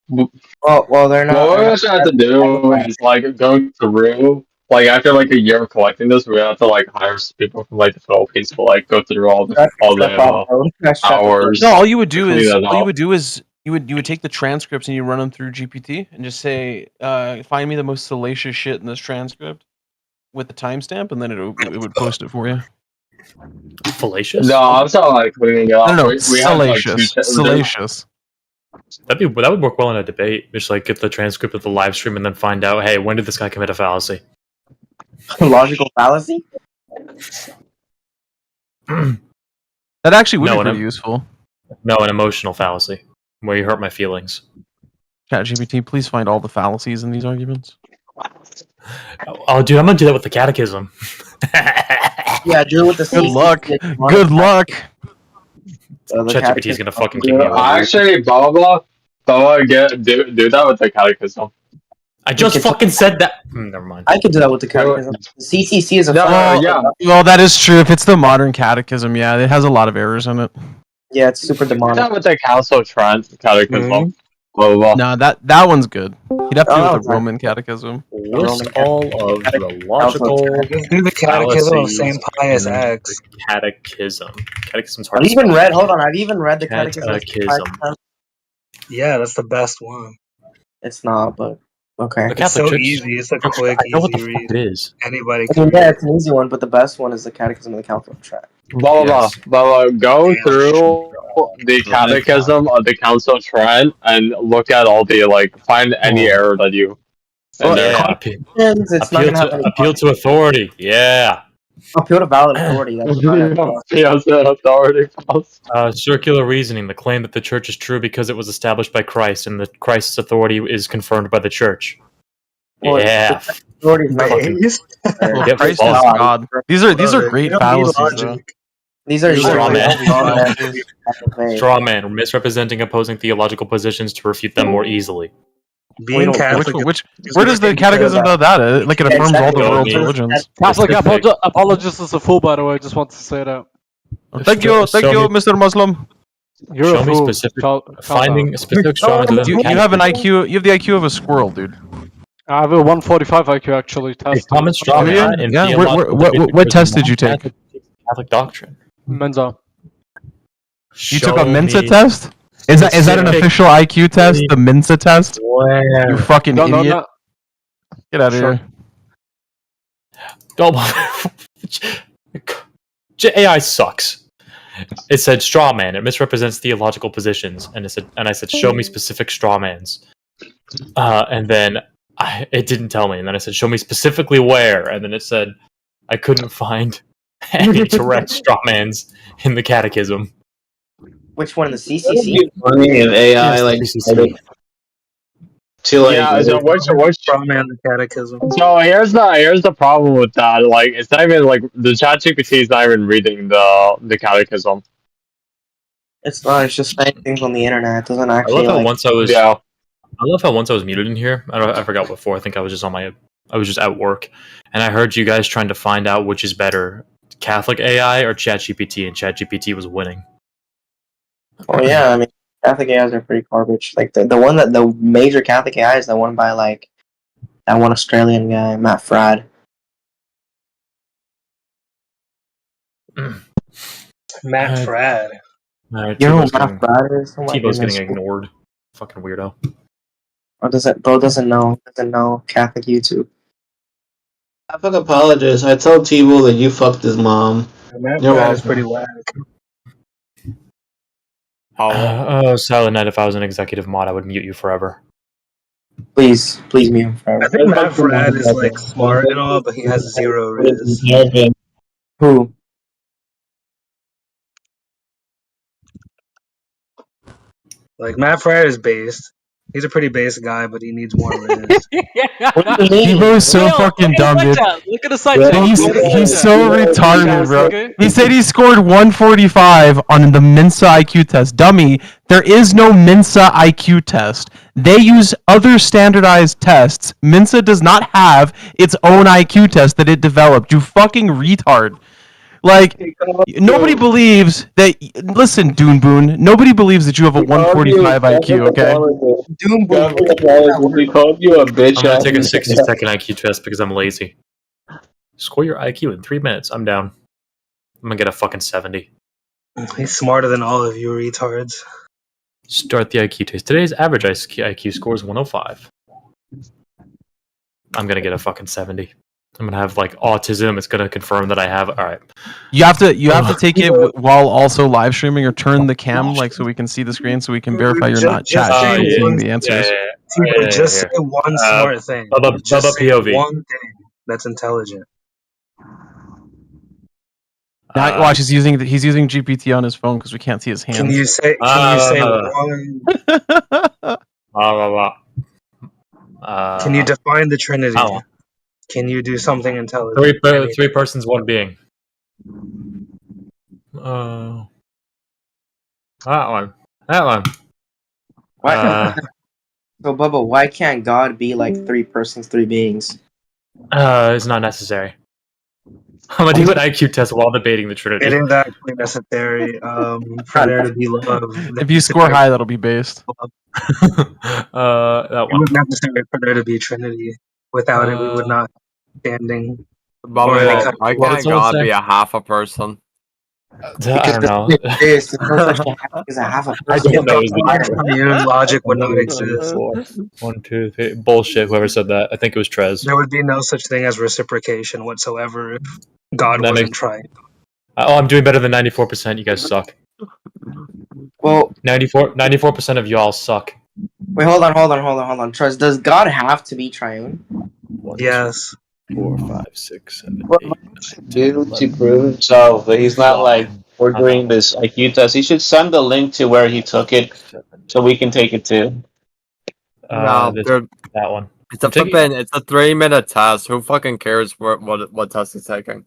Well, they're not. What we also have to do is like going through, like after like a year of collecting this, we have to like hire some people from like the Philippines to like go through all the hours. No, all you would do is You would take the transcripts and you run them through GPT and just say, find me the most salacious shit in this transcript with the timestamp, and then it would post it for you. Fallacious? No, I'm not like cleaning it up. No, We have like salacious. two. Salacious. That would work well in a debate. Just like get the transcript of the live stream and then find out, hey, when did this guy commit a fallacy? Logical fallacy? That actually would No, be an pretty em- useful. No, an emotional fallacy where you hurt my feelings. ChatGPT, please find all the fallacies in these arguments. Oh, dude, I'm gonna do that with the catechism. Yeah, do it with the Good CC. luck. Good luck. ChatGPT is gonna fucking kick me over. Actually, Baba, do that with the catechism. I just fucking said that. Never mind. I could do that with the catechism. The CCC is a Well, that is true. If it's the modern catechism, yeah, it has a lot of errors in it. Yeah, it's super Do demonic. that with the Council of Trent catechism. Blah, blah, blah. No, that one's good. You'd have to do it Oh, with the Roman catechism. List all of the logical Do the catechism of Saint Pius fallacies in X. the catechism. Catechism's hard I've to even spell. read. Hold on, I've even read the catechism. Catechism. Yeah, that's the best one. It's not, but okay. The It's Catholic so Church. easy. It's a quick, I know what easy the fuck read. it is. Anybody I can mean, read. yeah, it's an easy one, but the best one is the Catechism of the Council of Trent. Blah, blah, blah, blah. Go through the catechism of the Council of Trent and look at all the, like, find any error that you. Well, Yeah, it's not gonna have any appeal to authority. Yeah. appeal to valid authority. That's Circular reasoning, the claim that the church is true because it was established by Christ and that Christ's authority is confirmed by the church. Well, Yeah. authority is not Fucking- Well, Get Christ is fucked. God. These are great fallacies, though. These are Straw man. man. Straw man, misrepresenting opposing theological positions to refute them more easily. Being Catholic. Where does the catechism know that? Like, it affirms all the world's religions. Catholic apologist is a fool, by the way. Just want to say that. Thank you, Mr. Muslim. You're Show a me fool. specific Calm finding down. specific straw man. You have an IQ. You have the IQ of a squirrel, dude. I have a 145 IQ actually. Test. Common straw man. in Yeah. theological What test did you take? Catholic doctrine. Menza. You took a Show Mensa me test? Is that an specific- official IQ test? The Mensa test? Where? You fucking No, no, idiot! no. Get out of Sure. here. AI sucks. It said straw man. It misrepresents theological positions, and I said, show me specific straw mans. And then it didn't tell me, and then I said, show me specifically where, and then it said I couldn't find any direct straw mans in the catechism. Which one? The CCC? Funny if AI Yes, like CCC. to like. Yeah, so what's Straw man the catechism. So here's the problem with that. Like, it's not even like the ChatGPT is not even reading the catechism. It's not. It's just saying things on the internet. It doesn't I actually. love how Like, once I was. Yeah. I love how once I was muted in here. I forgot before. I think I was just I was just at work, and I heard you guys trying to find out which is better, Catholic AI or ChatGPT, and ChatGPT was winning. oh yeah, I mean, Catholic AIs are pretty garbage. Like the major Catholic AI is the one by like that one Australian guy, Matt Fradd. Matt Fradd. You know who Matt Fradd is? Oh my T-Bow's goodness. getting ignored. Fucking weirdo. Or doesn't know Catholic YouTube. Catholic apologist. I told T-Bull that you fucked his mom. Matt You're Fradd is welcome. pretty whack. Oh, Silent Night, if I was an executive mod, I would mute you forever. Please mute him forever. I think Matt Fradd is like smart and all, but he has zero riz. Who? Like Matt Fradd is based. He's a pretty base guy, but he needs more riz. T-Bow is so fucking dumb, dude. Look at the site. He's so retarded, bro. He said he scored 145 on the Mensa IQ test. Dummy, there is no Mensa IQ test. They use other standardized tests. Mensa does not have its own IQ test that it developed. You fucking retard. Like, nobody believes that. Listen, Dune Boon, nobody believes that you have a 145 IQ, okay? Dune Boon. We called you a bitch. I'm gonna take a 60-second IQ test because I'm lazy. Score your IQ in 3 minutes. I'm down. I'm gonna get a fucking 70. He's smarter than all of you retards. Start the IQ test. Today's average IQ score is 105. I'm gonna get a fucking 70. I'm gonna have like autism. It's gonna confirm that I have. All right. You have to take it while also live streaming, or turn the cam like so we can see the screen, so we can verify you're not chat seeing the answers. Just say one smart thing. Just say POV. one thing that's intelligent. Now, watch, he's using GPT on his phone because we can't see his hands. Can you say one? Can you define the Trinity? Can you do something intelligent? Three persons, one being. That one. Why? So, Bubba, why can't God be like 3 persons, 3 beings? It's not necessary. I'm gonna do an IQ test while debating the Trinity. It is actually necessary for there to be love. If you score high, that'll be based. That It was necessary for there to be Trinity. Without it, we would not Bubba, standing. why can't God be a half a person? I don't know. Is a half a I don't know. Triune logic would not exist. 1, 2, 3. Bullshit. Whoever said that. I think it was Trez. There would be no such thing as reciprocation whatsoever if God wasn't trying. Oh, I'm doing better than 94%. You guys suck. Well, 94% of y'all suck. Wait, hold on. Trust, does God have to be triune? Yes. 4, 5, 6, 7, 8, Dude, to prove himself that he's not like ordering this IQ test, he should send the link to where he took it so we can take it too. No, dude, that one. It's a 3-minute test. Who fucking cares what test he's taking?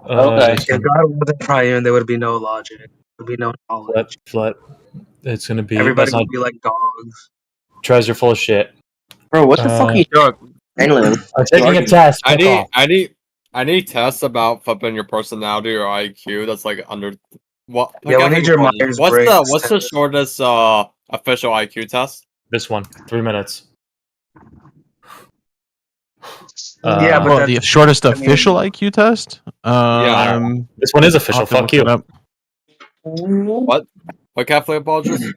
Okay. If God wasn't triune, there would be no logic. There would be no knowledge. Flip. It's gonna be. Everybody that's not, would be like dogs. Trez, you're full of shit. Bro, what the fuck are you doing? Anyway, I'm taking a test. I need tests about flipping your personality or IQ. That's like under what? Yeah, we need your Myers-Briggs What's the shortest official IQ test? This one, 3 minutes. Yeah, but the shortest official IQ test. This one is official. Fuck you. What? What can't flip apologies?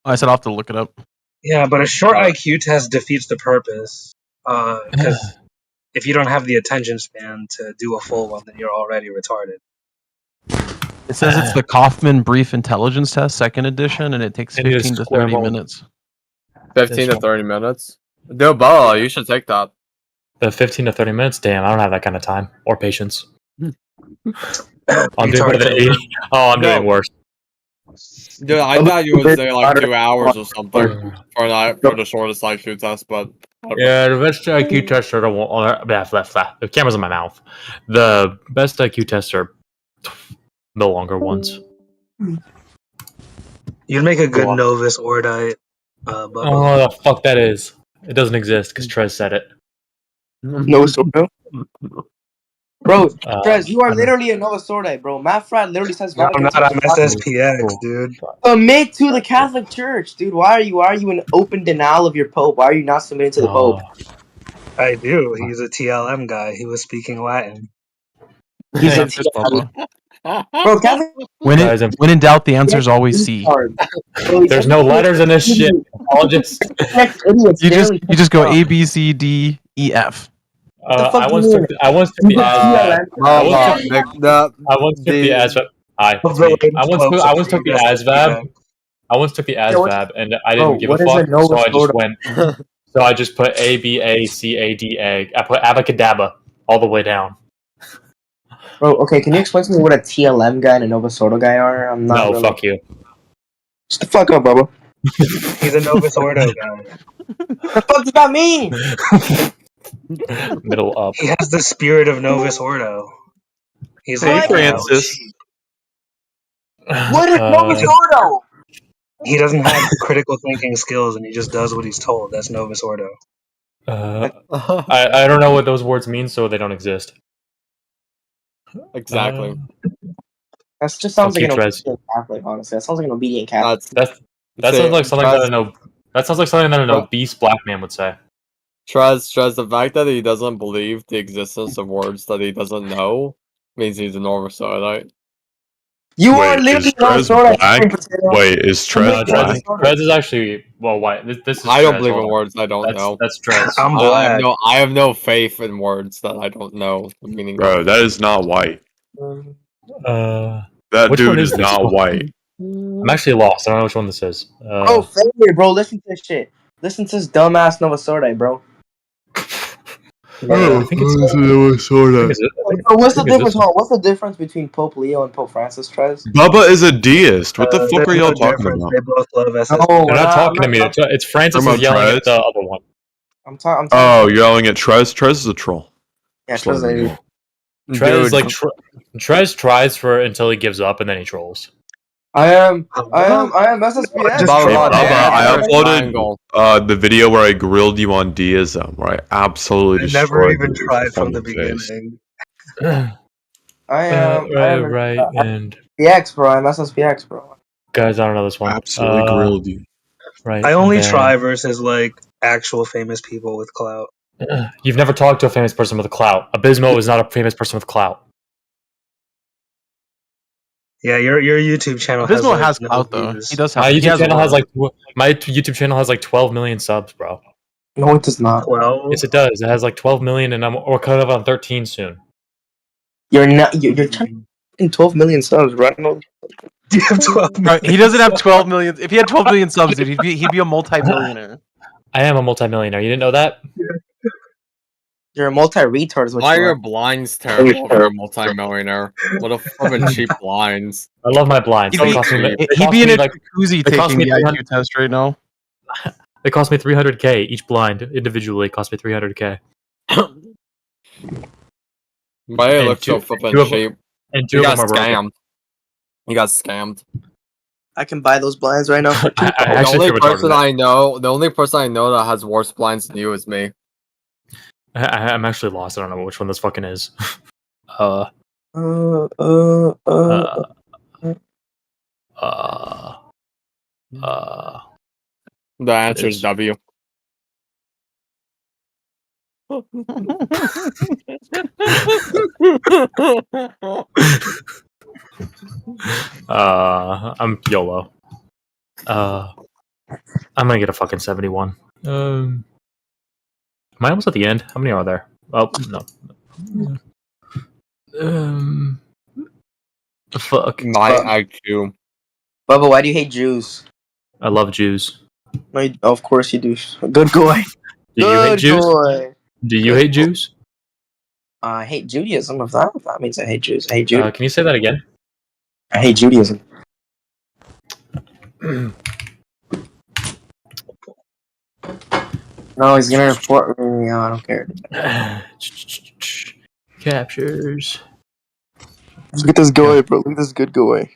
I said I'll have to look it up. Yeah, but a short IQ test defeats the purpose. Because if you don't have the attention span to do a full one, then you're already retarded. It says it's the Kaufman Brief Intelligence Test, 2nd edition, and it takes 15 to 30 minutes. 15 to 30 minutes? Dude, Bo, you should take that. The 15 to 30 minutes? Damn, I don't have that kind of time or patience. I'm doing better than 80. Oh, I'm doing worse. Dude, I thought you would say like 2 hours or something for the shortest IQ test, but yeah, the best IQ tests are the camera's in my mouth. The best IQ tests are the longer ones. You'd make a good novice Ordite. Oh, the fuck that is. It doesn't exist because Trez said it. Novus Ordo? Bro, Trez, you are literally a Novus Ordo, bro. Matt Frat literally says No, I'm not on SSPX, dude. Submit to the Catholic Church, dude. Why are you in open denial of your Pope? Why are you not submitting to the Pope? I do. He's a TLM guy. He was speaking Latin. He's a TLM. Bro, Catholic. When in doubt, the answer is always C. There's no letters in this shit. Apologist. You just go A, B, C, D, E, F. I once took the ASVAB. I once took the ASVAB. I once took the ASVAB. I once took the ASVAB and I didn't give a fuck, so I just went. So I just put A, B, A, C, A, D, A. I put Abacadabra all the way down. Bro, okay, can you explain to me what a TLM guy and a Novus Ordo guy are? I'm not. No, really... fuck you. Shut the fuck up, Bubba. He's a Novus Ordo guy. What the fuck does that mean? Middle up. He has the spirit of Novus Ordo. He's like Francis. What is Novus Ordo? He doesn't have critical thinking skills, and he just does what he's told. That's Novus Ordo. I don't know what those words mean, so they don't exist. Exactly. That just sounds like an obedient Catholic, honestly. That sounds like an obedient Catholic. That sounds like something that an obese black man would say. Trez, the fact that he doesn't believe the existence of words that he doesn't know means he's a Novus Ordo. You Wait, are is literally Trez Soda. black? Wait, is Trez black? Trez is actually white. This is I don't Trez, believe hold in on. words I don't know. That's Trez. I'm I have black. I have no faith in words that I don't know the meaning Bro, of. that is not white. That Which dude one is is this not one? white. I'm actually lost. I don't know which one this is. Bro, favorite, bro. Listen to this shit. Listen to this dumbass Nova Soda, bro. Oh, I think it's Sorta. Bro, what's the difference? Hold on, what's the difference between Pope Leo and Pope Francis, Trez? Bubba is a deist. What the fuck There's are no y'all talking difference. about? They both love SSP. No, They're we're not not. I'm talking to not. me. It's Francis Talking is yelling about at the other one. I'm talking. Oh, you're yelling at Trez? Trez is a troll. Yeah, Just letting you know. Trez like Trez tries for until he gives up and then he trolls. I am SSPX. Hey, bro. Bubba, I triangle. uploaded the video where I grilled you on deism, where I absolutely I never destroyed even you tried with a from the fucking face. beginning. I am right, and SSPX, bro. I'm SSPX, bro. guys, I don't know this one. Absolutely grilled you. Right. I only and then- try versus like actual famous people with clout. You've never talked to a famous person with a clout. Abismo is not a famous person with clout. Yeah, your YouTube channel has Abismo like has no clout though. views. He does have. My He YouTube has channel aura. has like my YouTube channel has like 12 million subs, bro. No, it does not. 12. Yes, it does. It has like 12 million, and we're coming up on 13 soon. You're not. You're trying to 12 million subs, right? You have 12 Bro, he doesn't have 12 million. If he had 12 million subs, dude, he'd be a multi-billionaire. I am a multimillionaire. You didn't know that? You're a multi-retard. Is what Why you are your are. blinds terrible if you're a multi-millionaire? What a fucking cheap blinds. I love my blinds. He'd They be, cost me. They he'd cost be in me a like jacuzzi they cost taking me the 300. IQ test right now. They cost me 300K each blind individually. Cost me 300K. Why it looks so two flippin' of cheap? and two You of got them are broken. scammed. You got scammed. I can buy those blinds right now for $2. The only person I know that has worse blinds than you is me. I'm actually lost. I don't know which one this fucking is. Uh. The answer is W. I'm YOLO. I'm gonna get a fucking 71. Am I almost at the end? How many are there? Oh no. Fuck. My IQ. Bubba, why do you hate Jews? I love Jews. No, of course you do. Good boy. Do you hate Good Jews? boy. Do you hate Jews? I hate Judaism. If that means I hate Jews, I hate Judaism. Can you say that again? I hate Judaism. No, he's gonna report me. I don't care. Captures. Look at this guy, bro. Look at this good guy.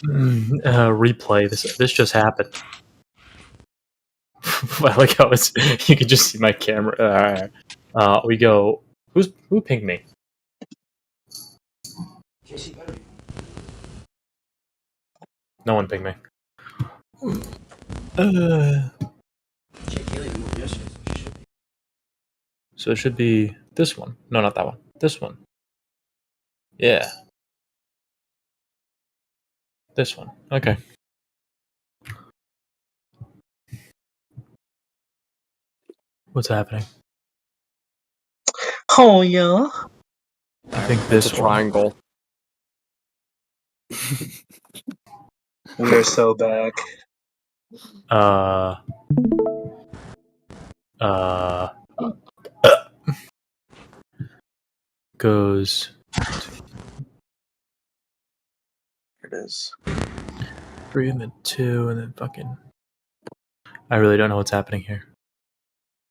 Replay. This just happened. I like how it's. You can just see my camera. We go. Who pinged me? No one pinged me. So it should be this one. No, not that one. This one. Yeah. This one. Okay. What's happening? Oh yeah. I think this It's a triangle. We're so back. Goes. Here it is. 3 and then 2 and then fucking. I really don't know what's happening here.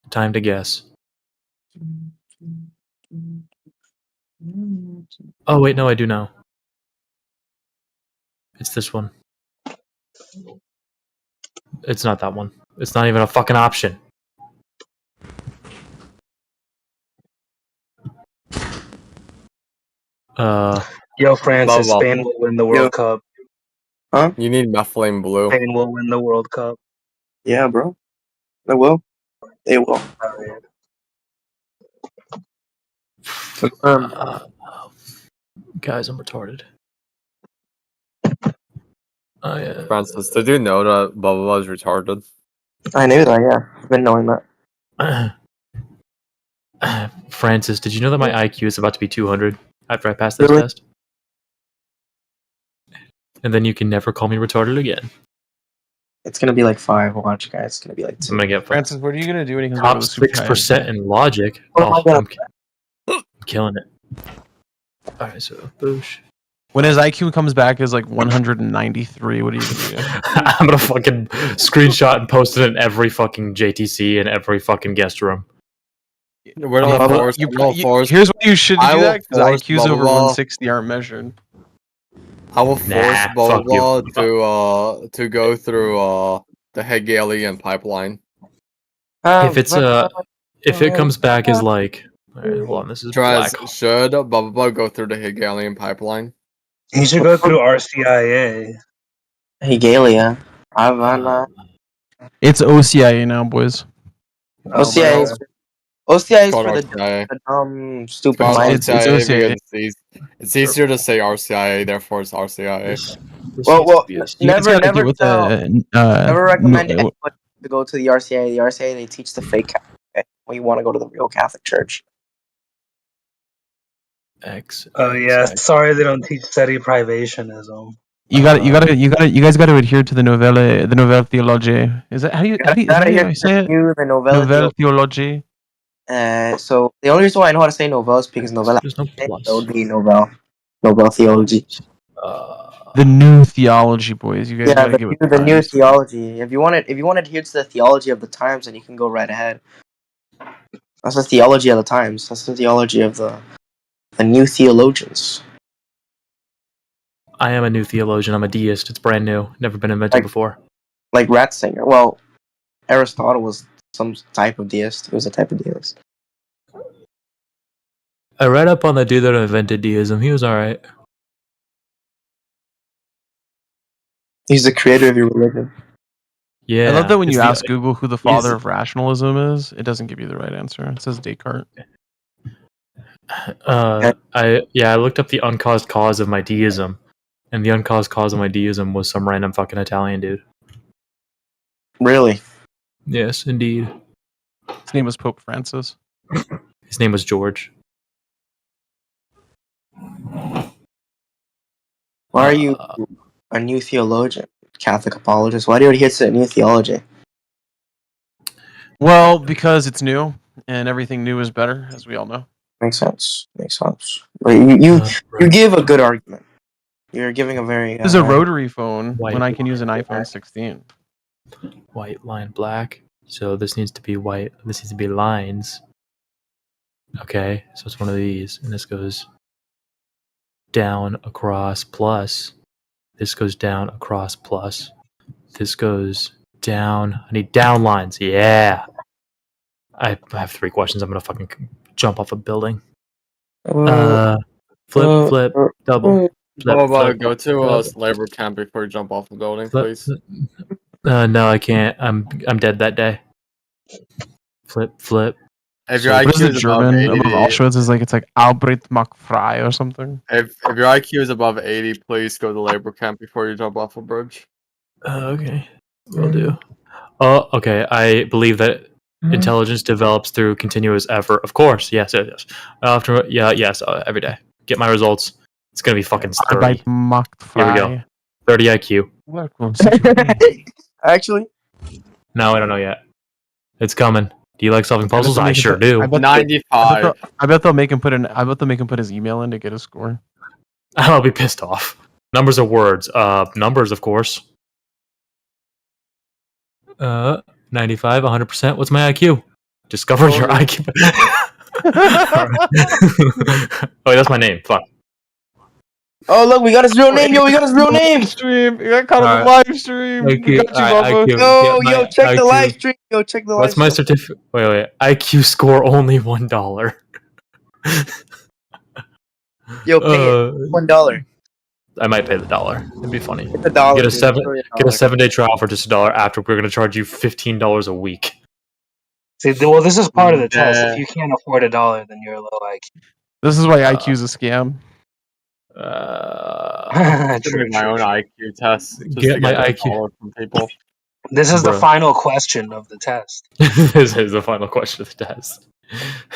Time to guess. Oh wait, no, I do know. It's this one. It's not that one. It's not even a fucking option. Yo, Francis, Blah, blah. Spain will win the World Cup. Huh? You need methylene blue. Spain will win the World Cup. Yeah, bro. They will. They will. Guys, I'm retarded. Oh yeah. Francis, did you know that Bubba was retarded? I knew that. Yeah, I've been knowing that. Francis, did you know that my IQ is about to be 200 after I pass this Really? test? And then you can never call me retarded again. It's gonna be like 5. Watch, guys. It's gonna be like 2. I'm gonna get Francis, what are you gonna do when he comes top over the 6% in logic. Oh my God. I'm killing it. All right, so boosh. When his IQ comes back as like 193, what are you gonna do? I'm gonna fucking screenshot and post it in every fucking JTC and every fucking guest room. We're Yeah, not but forced. here's what you should I do will that because force IQs over Bubba- 160 aren't measured. I will force Nah, fuck you. Bubba to go through the Hegelian pipeline. If it's if it comes back as like, all right, hold on, this is Tries black. should Bubba go through the Hegelian pipeline? He should go through RCIA. Hegalia. I'm It's OCIA now, boys. OCIA. God. OCIA is Called for the RCIA. dumb, stupid Called minds. RCIA OCIA. because it's easier to say RCIA, therefore it's RCIA. This Well, needs to be a You guys never, gotta never get with tell, never recommend no, anyone to go to the RCIA. The RCIA, they teach the fake Catholic. Okay? When you want to go to the real Catholic Church. X. Oh yeah, sorry they don't teach steady privationism. you guys gotta adhere to the Nouvelle Theologie. Is that how you is that how you say it? The Novella Nouvelle Theologie. So the only reason why I know how to say Novelle is because Novella. There's no plus. That would be Novelle theology. The new theology, boys. You guys Yeah, gotta get with the new times. theology. If you want to adhere to the theology of the times, then you can go right ahead. That's the theology of the times. That's the theology of the new theologians. I am a new theologian. I'm a deist. It's brand new. Never been invented before. Like Ratzinger. Well, Aristotle was some type of deist. He was a type of deist. I read up on the dude that invented deism. He was alright. He's the creator of your religion. Yeah. I love that when it's you the- ask Google who the he's- father of rationalism is, it doesn't give you the right answer. It says Descartes. I looked up the uncaused cause of my deism, and the uncaused cause of my deism was some random fucking Italian dude. Really? Yes, indeed. His name was Pope Francis. His name was George. Why are you a new theologian, Catholic apologist? Why do you adhere to a new theology? Well, because it's new, and everything new is better, as we all know. Makes sense. Makes sense. But you give a good argument. You're giving a very. This is a rotary phone White when I can use an iPhone 16. White line black. So this needs to be white. This needs to be lines. Okay, so it's one of these, and this goes down across plus. This goes down across plus. This goes down. I need down lines. Yeah. I have 3 questions. I'm gonna fucking jump off a building. Flip, double. Flip, Go to a labor camp before you jump off the building, please. No, I can't. I'm dead that day. Flip. If your What is IQ the is above German 80, above Auschwitz? Is like it's like Albrecht Mack Frey or something. if your IQ is above 80, please go to labor camp before you jump off a bridge. Okay, will do. Oh, okay. I believe that intelligence develops through continuous effort. Of course, yes. Yes. Every day. Get my results. It's gonna be fucking 30. Albrecht Mack Here we go. Frey. 30 IQ. Welcome. Actually, No, I don't know yet. It's coming. Do you like solving puzzles? I sure do. I bet 95. I bet they'll make him put in. I bet they'll make him put his email in to get a score. I'll be pissed off. Numbers are words. Numbers, of course. 95, 100%. What's my IQ? Discover your IQ. Oh, that's my name. Fuck. oh look, we got his real name, yo. We got his real name. Stream. You got caught on the Alright. live stream. IQ. We got you, Alright, Bubba. IQ. Yo, Get my check the IQ. live stream. Yo, check the live What's my stream. certificate? Wait. IQ score only $1. Yo, pay it. $1. I might pay the $1. It'd be funny. It's $1. Get a dude. seven. It's really Get a $1. 7-day trial for just $1. After we're gonna charge you $15 a week. See, well, this is part of the test. If you can't afford $1, then you're a low IQ. This is why IQ is a scam. Give me my own IQ test just Get to my get IQ. dollar from people. This is the Bruh. final question of the test. This is the final question of the test.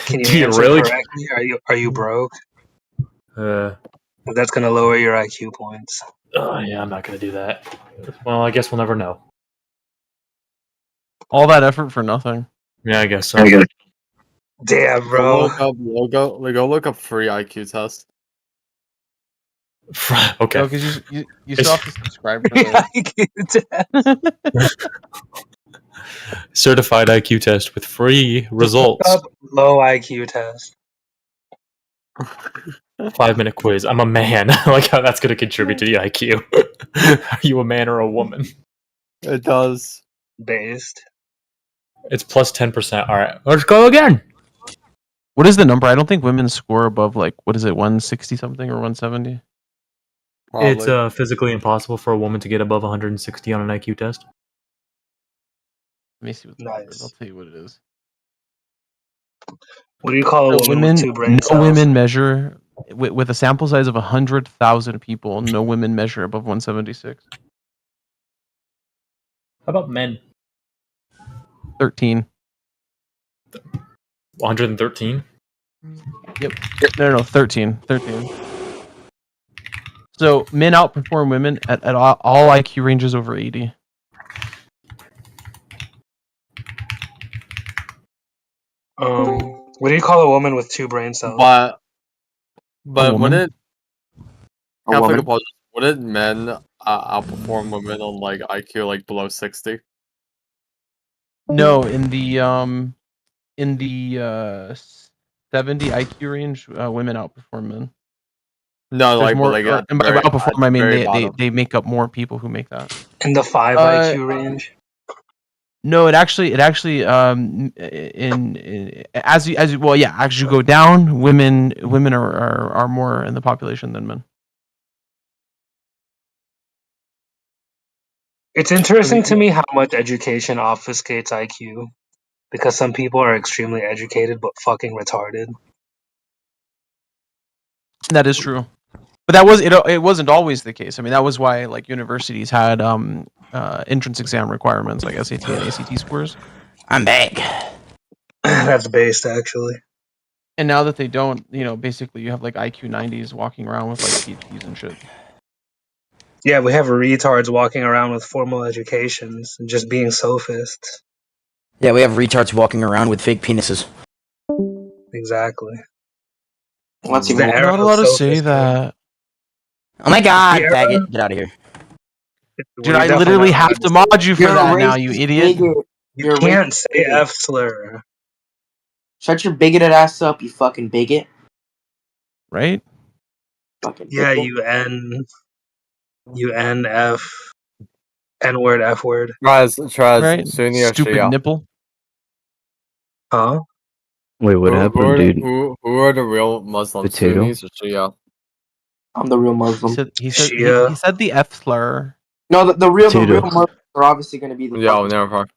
Can you Do you answer really? correctly? Are you broke? Uh, That's gonna lower your IQ points. yeah, I'm not gonna do that. Well, I guess we'll never know. All that effort for nothing. Yeah, I guess so. Damn, Go bro. look up free IQ test. Okay. No, because you still have to subscribe for the IQ test. Certified IQ test with free results. Up low IQ test. 5-minute quiz. I'm a man. I like how that's gonna contribute to the IQ. Are you a man or a woman? It does. Based. It's plus 10%. All right, let's go again. What is the number? I don't think women score above like what is it, 160 something or 170? It's physically impossible for a woman to get above 160 on an IQ test. Let me see what the number is. I'll tell you what it is. What do you call a So woman with two brain no cells? women measure with a sample size of 100,000 people. No women measure above 176. How about men? 13. 113. Yep. No, 13. 13. So men outperform women at all IQ ranges over 80. What do you call a woman with two brain cells? But woman? wouldn't A Catholic woman? apologists, wouldn't men outperform women on like IQ like below 60? No, in the 70 IQ range, women outperform men. No, There's like more, but like at and by very, outperform at I mean very they bottom. make up more people who make that. In the 5 IQ range? No, it actually in as you well yeah, as you go down, women are more in the population than men. It's interesting to me how much education obfuscates IQ. Because some people are extremely educated but fucking retarded. That is true. But that was it wasn't always the case. I mean, that was why like universities had entrance exam requirements like SAT and ACT scores. I'm back. That's based, actually. And now that they don't, basically you have like IQ 90s walking around with like PhDs and shit. Yeah, we have retards walking around with formal educations and just being sophists. Yeah, we have retards walking around with fake penises. Exactly. What's It's even the You're era not of allowed to say sophistry. that. Oh my god, The era- faggot. Get out of here. Dude, We're I definitely literally not have allowed to say mod you for You're a that now, you racist idiot. bigot. You You're a can't racist say bigot. F slur. Shut your bigoted ass up, you fucking bigot. Right? Fucking Yeah, bigot. you N F N word F word. Tries Right? Sunni or Stupid Shia? nipple. Huh? Wait, what happened, dude? Who are the real Muslims? Potato? Sunnis or Shia? I'm the real Muslim. He Shia. said the F slur. No, the real Potato. Muslims are obviously gonna be the Yo, fucking. never.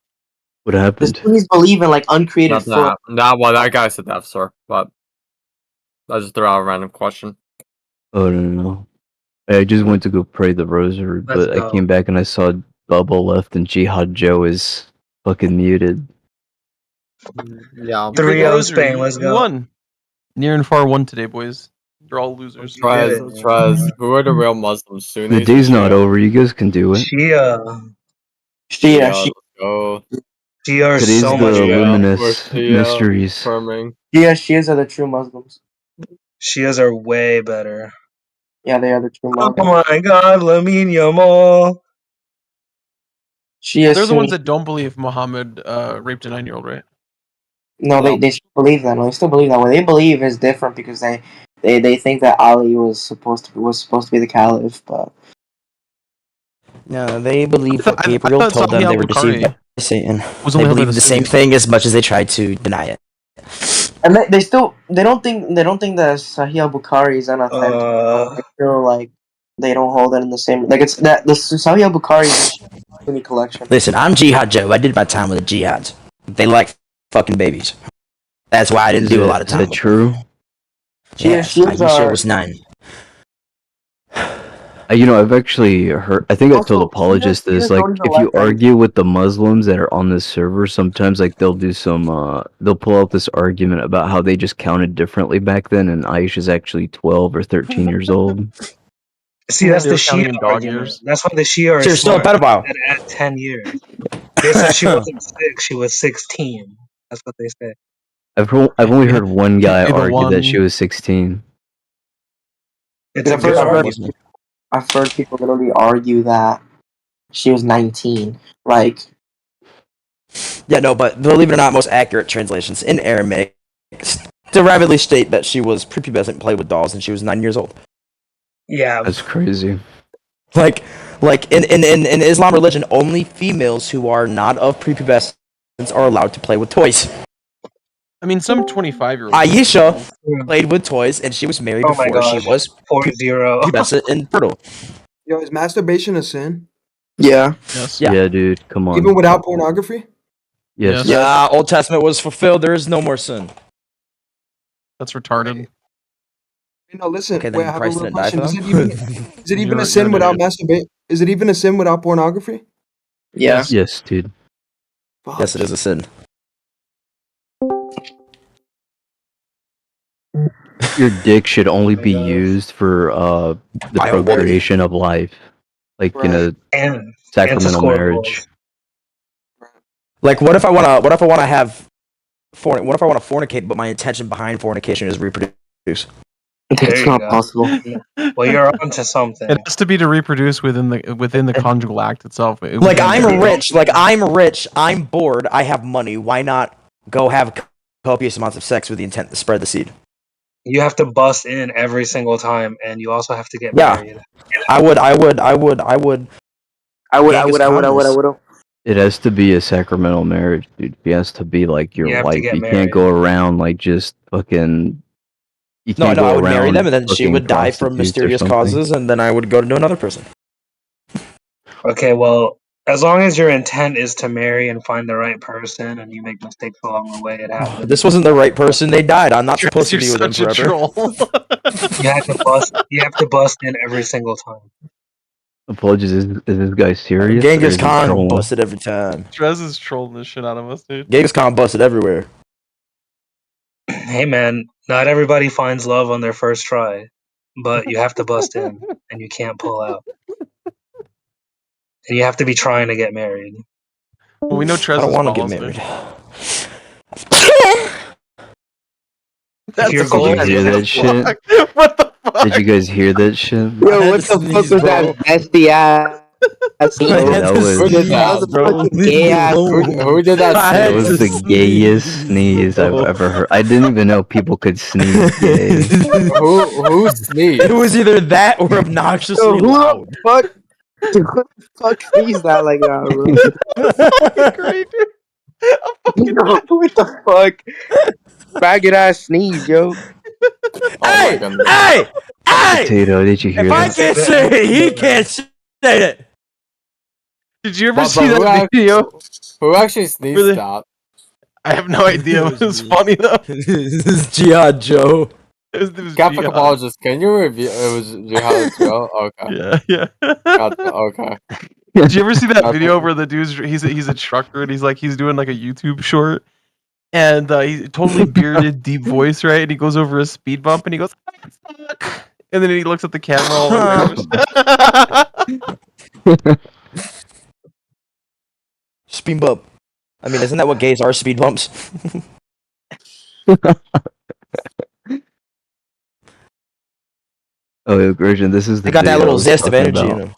What The happened? Sunnis believe in like uncreated Nothing foot. happened. Nah, well, that guy said that, sir. But I just threw out a random question. Oh no. I just went to go pray the rosary, Let's but I go. came back and I saw Bubble left and Jihad Joe is fucking muted. Yeah. You prayed the 3-0 rosary. Spain, let's You go. won. Near and far won today, boys. You're all losers. You did it. Tries. Who are the real Muslims? The Sunnis or day's not Shia? over. You guys can do it. Shia. Shia, Let's go. Shia are Today's so the much better. luminous mysteries. Affirming. Shias are the true Muslims. Shias are way better. Yeah, they are the true Oh Muslims. my god, Lamine Yamal. Shia They're the ones Sunni. that don't believe Muhammad raped a 9-year-old, right? No, they still believe that. No, they still believe that. What they believe is different because they think that Ali was supposed to be the caliph, but no, they believe what I Gabriel thought told them. Sahih They were deceived by al-Bukhari Satan. was They only held by believe the the same Sunnis. thing as much as they try to deny it. And they don't think that Sahih al-Bukhari is unauthentic. They feel like they don't hold it in the same like it's that the Sahih al-Bukhari is a Sunni collection. Listen, I'm Jihad Joe. I did my time with the Jihads. They like fucking babies. That's why I didn't do a lot of time. Is that true? Yes, I used to was 9. I've actually heard. I think I've told Also, apologists this. Shias Like, don't even if like you that. argue with the Muslims that are on this server, sometimes like they'll do some. They'll pull out this argument about how they just counted differently back then, and Aisha's actually 12 or 13 years old. See, that's They the were counting Shia in dog argument. years. That's why the Shia are She was still a smart. They pedophile. said at 10 years. They said she wasn't 6, she was 16. That's what they said. I've only heard one guy The argue that she one. was 16. It's a I've good heard, argument. I've heard people literally argue that she was 19. Like, Yeah, no, but believe it or not, most accurate translations in Aramaic derisively state that she was prepubescent and played with dolls and she was 9 years old. Yeah. That's crazy. Like in Islam religion, only females who are not of prepubescence are allowed to play with toys. I mean, some 25-year-olds. Aisha played with toys and she was married Oh my before she gosh. was 4-0. prepubescent and fertile. Yo, is masturbation a sin? yeah. Yes. Yeah. Yeah, dude. Come on. Even without pornography? Yes. Yeah, Old Testament was fulfilled. There is no more sin. That's retarded. No, listen. Okay, then wait, I have a Christ real didn't die for question. them. Is it even You're a sin an without idiot. masturbate? Is it even a sin without pornography? Yeah. Yes, dude. Yes, it is a sin. Your dick should only be gosh. used for the By a woman. procreation of life, like in a And to sacramental score marriage. goals. Like, what if I wanna have what if I want to fornicate, but my intention behind fornication is reproduce? There It's you not go. possible. Well, you're onto something. It has to be to reproduce within the conjugal act itself. Like, within I'm the- rich, I'm bored, I have money. Why not go have copious amounts of sex with the intent to spread the seed? You have to bust in every single time, and you also have to get Yeah. married. I would. It has to be a sacramental marriage, dude. It has to be like your You have to wife. get You married. can't go around like just fucking. You No, can't no, go I would marry around them, and then she fucking would die from prostitutes or mysterious something. causes, and then I would go to another person. Okay, well, as long as your intent is to marry and find the right person, and you make mistakes along the way, it happens. This wasn't the right person. They died. I'm not supposed to You're be with them such a forever. troll. You have to bust. You have to bust in every single time. Apologies, is this guy serious? or Genghis is he Khan trolling? busted every time. Trez is trolling the shit out of us, dude. Genghis Khan busted everywhere. Hey, man, not everybody finds love on their first try, but you have to bust in, and you can't pull out. And you have to be trying to get married. Well, we know Trez I don't is want to get policy. married. If your Did goal you hear that shit? What the fuck? Did you guys hear that shit? Yo, what the fuck was that bestie ass? That was Who did that, bro? Gay ass. Who did that? That was the gayest sneeze I've ever heard. I didn't even know people could sneeze gay. Who sneezed? It was either that or obnoxiously Yo, who loud. the fuck? Who the fuck sneezed that like that, bro? Great, dude. Yo, what the fuck? Faggot ass sneeze, yo. Hey! Hey! Hey! Potato, did you hear If I that? can't say it, he can't say it. Did you ever But see who that video? Who actually sneezed Really? that? I have no idea. It was funny though. This is Jihad Joe. It was Catholic Jihad. apologist, can you review? It was Jihad as well? Okay. Yeah. Gotcha, okay. Did you ever see that Okay. video where the dude's he's a trucker and he's doing like a YouTube short and he's totally bearded, deep voice, right? And he goes over a speed bump and he goes, and then he looks at the camera all embarrassed. Speed bump. I mean, isn't that what gays are? Speed bumps. Oh, Gretchen, this is the They got that video I little was zest of talking energy in about. them.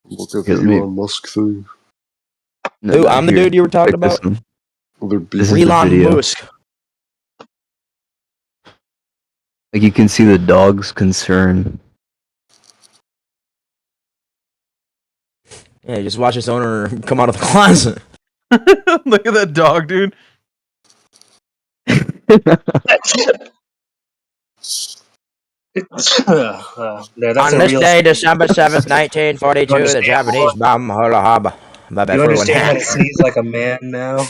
Look at Here, the let me- Elon Musk thing. No, Who? no, I'm the here, dude you were talking check this about? one. They're This is the Elon video. Musk. Like, you can see the dog's concern. Yeah, just watch his owner come out of the closet. Look at that dog, dude. That's On a this real day, sneeze. December 7th, 1942, the understand Japanese bomb Pearl Harbor. My bad You for one understand how to hand. sneeze like a man now?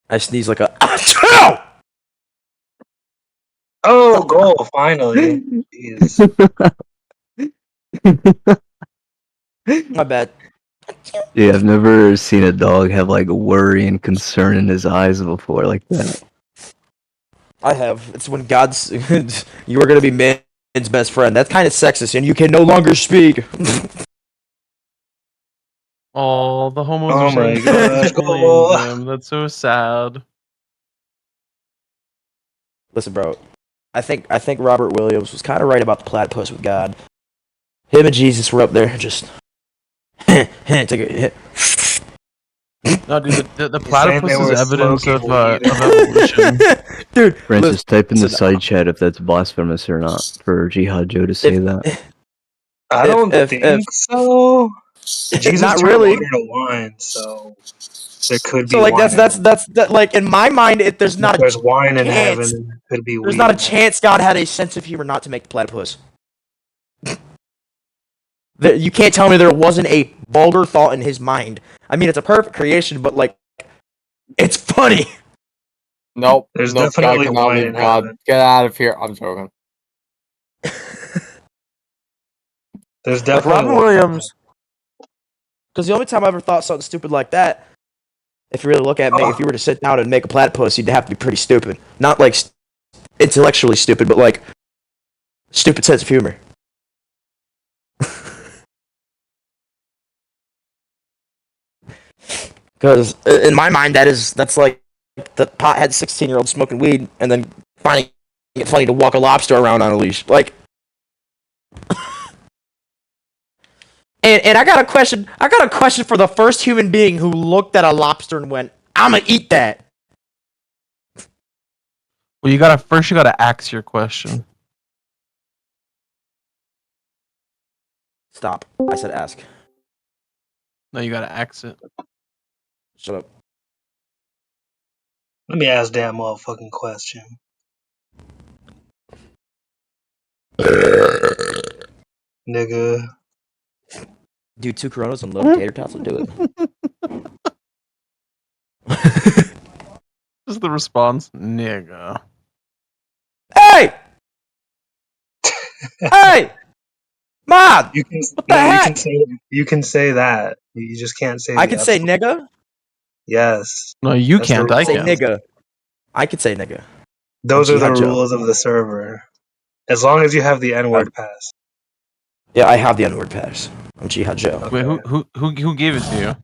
I sneeze like a. Achoo! Oh, goal! Finally. Jeez. My bad. Yeah, I've never seen a dog have like worry and concern in his eyes before like that. I have. It's when God's you are gonna be man's best friend. That's kind of sexist, and you can no longer speak. Oh, the homos Oh are saying my God gosh, is playing go. them. That's so sad. Listen, bro. I think Robert Williams was kind of right about the platypus with God. Him and Jesus were up there, just take a hit. No, dude, the He's saying they platypus is were evidence smoking weed. of evolution. Dude, Francis, type in the listen, side chat if that's blasphemous or not for Jihad Joe to say that. I don't think so. Jesus not turned really. water to wine, so there could So be like wine. that's like in my mind, there's If not a there's wine in heaven, chance. there could be There's weed. not a in heaven. chance God had a sense of humor not to make the platypus. You can't tell me there wasn't a vulgar thought in his mind. I mean, it's a perfect creation, but like, it's funny. Nope. There's Nope. God definitely cannot wine leave in God. heaven. Get out of here. I'm joking. There's Like definitely Robin wine. Williams. Because the only time I ever thought something stupid like that, if you really look at me, if you were to sit down and make a platypus, you'd have to be pretty stupid. Not like intellectually stupid, but like stupid sense of humor. Because in my mind, that's like the pothead 16-year-old smoking weed and then finding it funny to walk a lobster around on a leash. Like, and I got a question. I got a question for the first human being who looked at a lobster and went, "I'm gonna eat that." Well, you gotta ask your question. Stop. I said ask. No, you gotta ask it. Shut up. Let me ask that motherfucking question. Nigga. Dude, 2 Coronas and love tater tots will do it. This is the response, nigga. Hey! Hey! Mod! You can, What the no, heck? you can say that. You just can't say I the can say F. nigga? Yes. No, you That's the can't. I Say can. nigga. I can say nigga. Those are the Jihad Joe. rules of the server. As long as you have the N-word pass. Yeah, I have the N-word pass. I'm Jihad Joe. Wait, who gave it to you?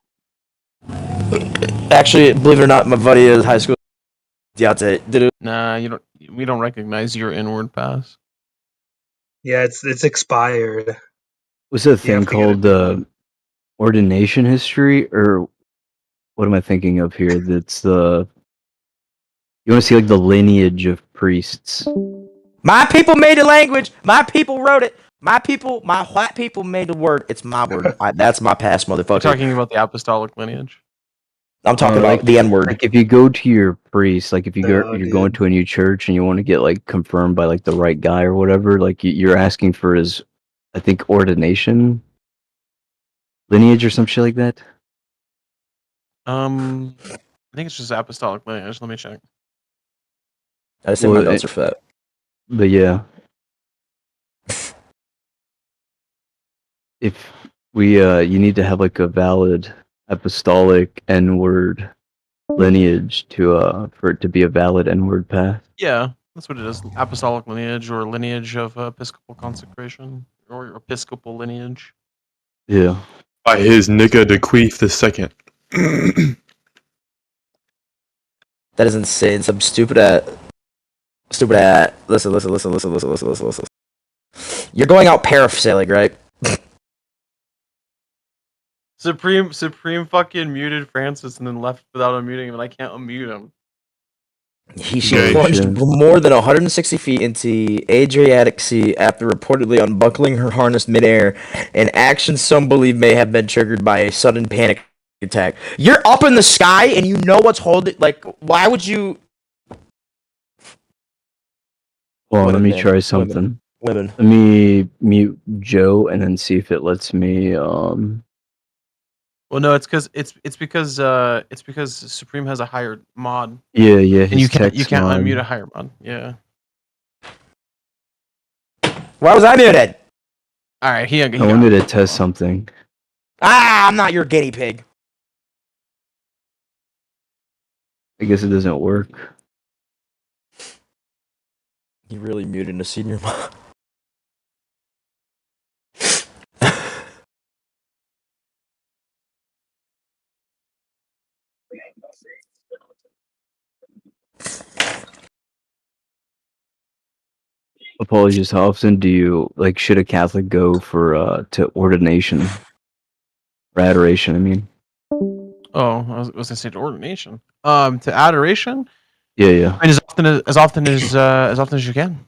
Actually, believe it or not, my buddy is high school. Did Nah, you don't. We don't recognize your inward pass. Yeah, it's expired. What's that You thing have to get it called? Ordination history, or what am I thinking of here? That's the you want to see like the lineage of priests. My people made the language. My people wrote it. My people, my white people made the word. It's my word. That's my past, We're motherfucker. talking about the apostolic lineage. I'm talking like, about the N-word. Like if you go to your priest, like if you're dude. going to a new church and you want to get like confirmed by like the right guy or whatever, like you're asking for his, I think, ordination lineage or some shit like that. I think it's just apostolic lineage. Let me check. I just think my notes are fat. But yeah, if we you need to have like a valid apostolic N-word lineage to for it to be a valid N-word path. Yeah, that's what it is. Apostolic lineage or lineage of Episcopal consecration or Episcopal lineage. Yeah. By his nigga the queef the second. That is insane. Some stupid at. Listen. You're going out parasailing, right? Supreme fucking muted Francis and then left without unmuting him, and I can't unmute him. She plunged more than 160 feet into the Adriatic Sea after reportedly unbuckling her harness midair, an action some believe may have been triggered by a sudden panic attack. You're up in the sky and you know what's holding. Like, why would you? Well, let Women, me man. try something. Women. Let me mute Joe and then see if it lets me. Well, no, it's because Supreme has a higher mod. Yeah, and you his can't text mod. unmute a higher mod. Yeah. Why was I muted? All right, he I wanted to test something. Ah, I'm not your guinea pig. I guess it doesn't work. You really muted a senior mom. Apologies. How often do you like? Should a Catholic go for to ordination or adoration? I mean, Oh, I was gonna say to ordination. To adoration. yeah. I mean, as often as you can.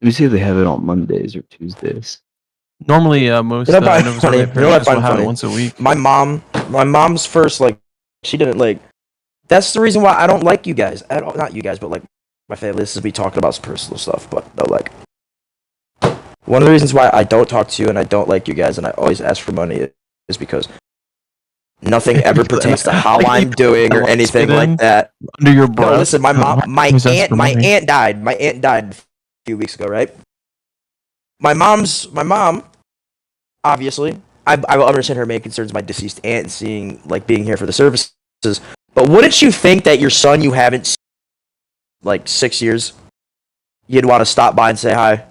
Let me see if they have it on Mondays or Tuesdays. Normally, most You know what I Novus find funny? Ordo You know what I parishes will find have it funny? once a week. My mom's first she didn't That's the reason why I don't like you guys. Not you guys, but my family. This is me talking about some personal stuff, but no, one of the reasons why I don't talk to you and I don't like you guys and I always ask for money is because nothing ever pertains to how I'm doing or anything like that. Under your No, breath. listen, my Who's asked for my money? aunt died. My aunt died a few weeks ago, right? My mom, obviously, I will understand her main concerns my deceased aunt and seeing being here for the services. But wouldn't you think that your son you haven't seen 6 years, you'd want to stop by and say hi?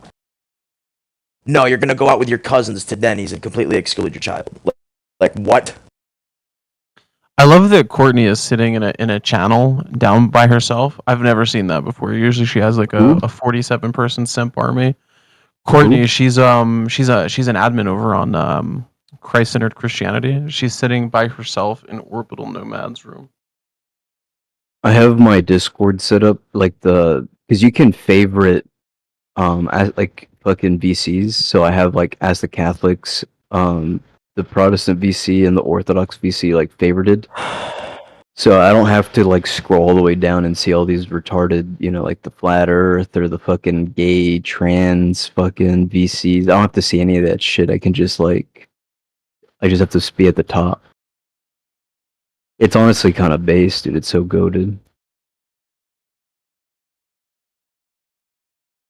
No, you're gonna go out with your cousins to Denny's and completely exclude your child. What? I love that Courtney is sitting in a channel down by herself. I've never seen that before. Usually she has a 47 person simp army. Courtney, she's an admin over on Christ-centered Christianity. She's sitting by herself in Orbital Nomad's room. I have my Discord set up because you can favorite as fucking VCs. So I have as the Catholics, the Protestant VC and the Orthodox VC favorited. So I don't have to scroll all the way down and see all these retarded, the flat earth or the fucking gay trans fucking VCs. I don't have to see any of that shit. I can just I just have to be at the top. It's honestly kind of base, dude. It's so goated.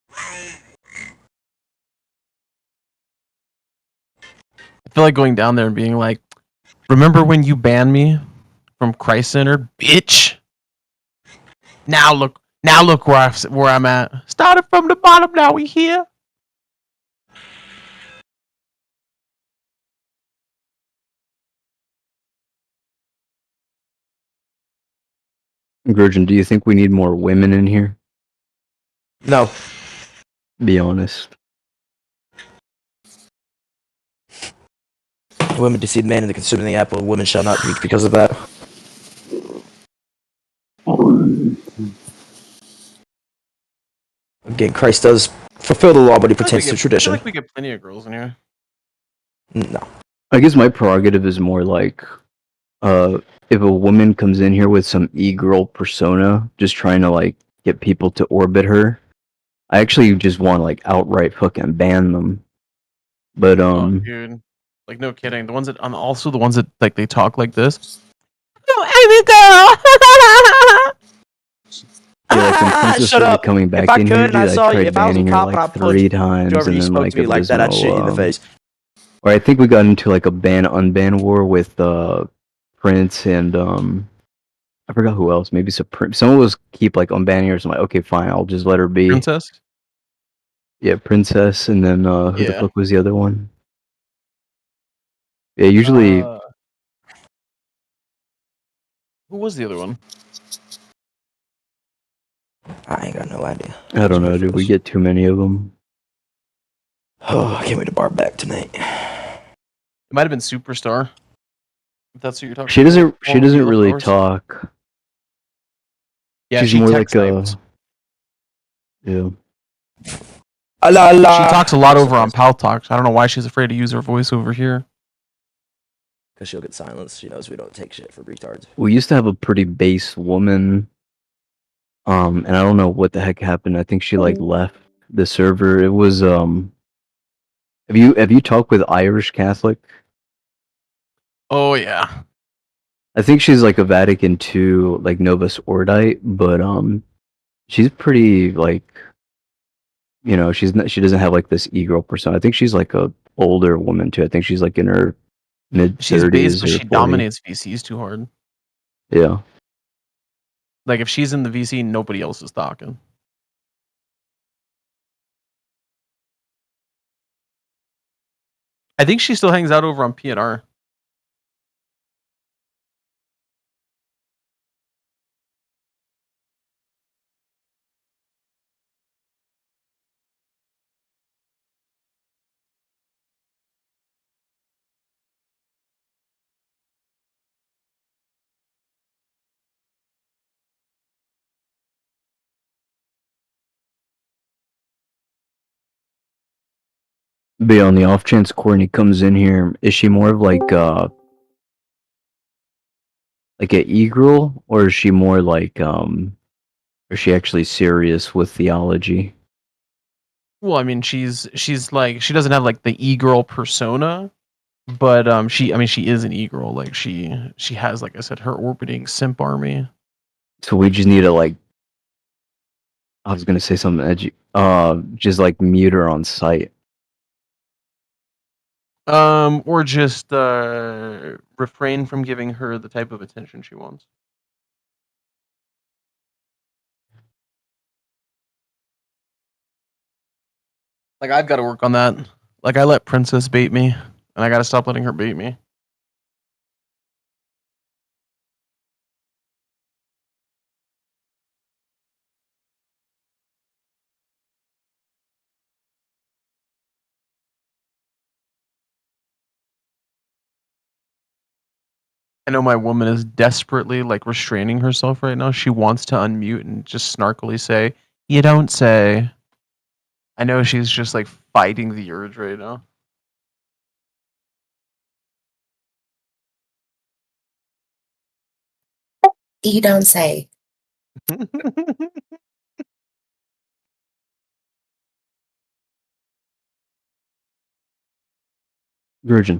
I feel like going down there and being like, remember when you banned me from Christ-centered, bitch? Now look where I'm at. Started from the bottom, now we here. Virgin, do you think we need more women in here? No. Be honest. Women deceived man into consuming the apple, and women shall not eat because of that. Again, Christ does fulfill the law, but he pertains to I tradition. feel like we get plenty of girls in here. No. I guess my prerogative is more if a woman comes in here with some e-girl persona, just trying to get people to orbit her, I actually just want to outright fucking ban them. But Oh, dude, no kidding. The ones that also the ones that they talk like this. Oh, yeah, when Princess Shut started up. coming back If I in could here, and dude, I saw you, tried if I was a banning her cop and I punched 3 times, whoever and you then spoke to me like that, I'd shoot you in the face. Or I think we got into a ban-unban war with Prince and I forgot who else. Maybe Supreme. Someone was keep unbanning her. So I'm like, okay, fine, I'll just let her be. Princess. Yeah, Princess, and then who the Yeah. fuck was the other one? Yeah, usually. Who was the other one? I ain't got no idea. I don't know, dude. We get too many of them. Oh, I can't wait to bar back tonight. It might have been Superstar. If that's what you're talking She about. doesn't. She One of doesn't the really leftovers. talk. Yeah, She's she more text like a. types. Yeah. She talks a lot over on Pal Talks. I don't know why she's afraid to use her voice over here. Because she'll get silenced. She knows we don't take shit for retards. We used to have a pretty base woman. And I don't know what the heck happened. I think she left the server. It was Have you talked with Irish Catholic? Oh yeah. I think she's a Vatican II Novus Ordite, but she's pretty you know, she doesn't have like this e-girl persona. I think she's like a older woman too. I think she's like in her mid She's base, 30s but or she 40. dominates VCs too hard. Yeah. Like if she's in the VC, nobody else is talking. I think she still hangs out over on PNR. But on the off chance Courtney comes in here, is she more of like an e-girl, or is she more like is she actually serious with theology? Well, I mean, she's like she doesn't have like the e-girl persona, but she is an e-girl. Like she has, like I said, her orbiting simp army. So we just need to like, I was gonna say something edgy. Just like mute her on site. Or just refrain from giving her the type of attention she wants. Like I've got to work on that. Like I let Princess bait me, and I got to stop letting her bait me. I know my woman is desperately like restraining herself right now. She wants to unmute and just snarkily say, "You don't say." I know she's just like fighting the urge right now. You don't say. Virgin.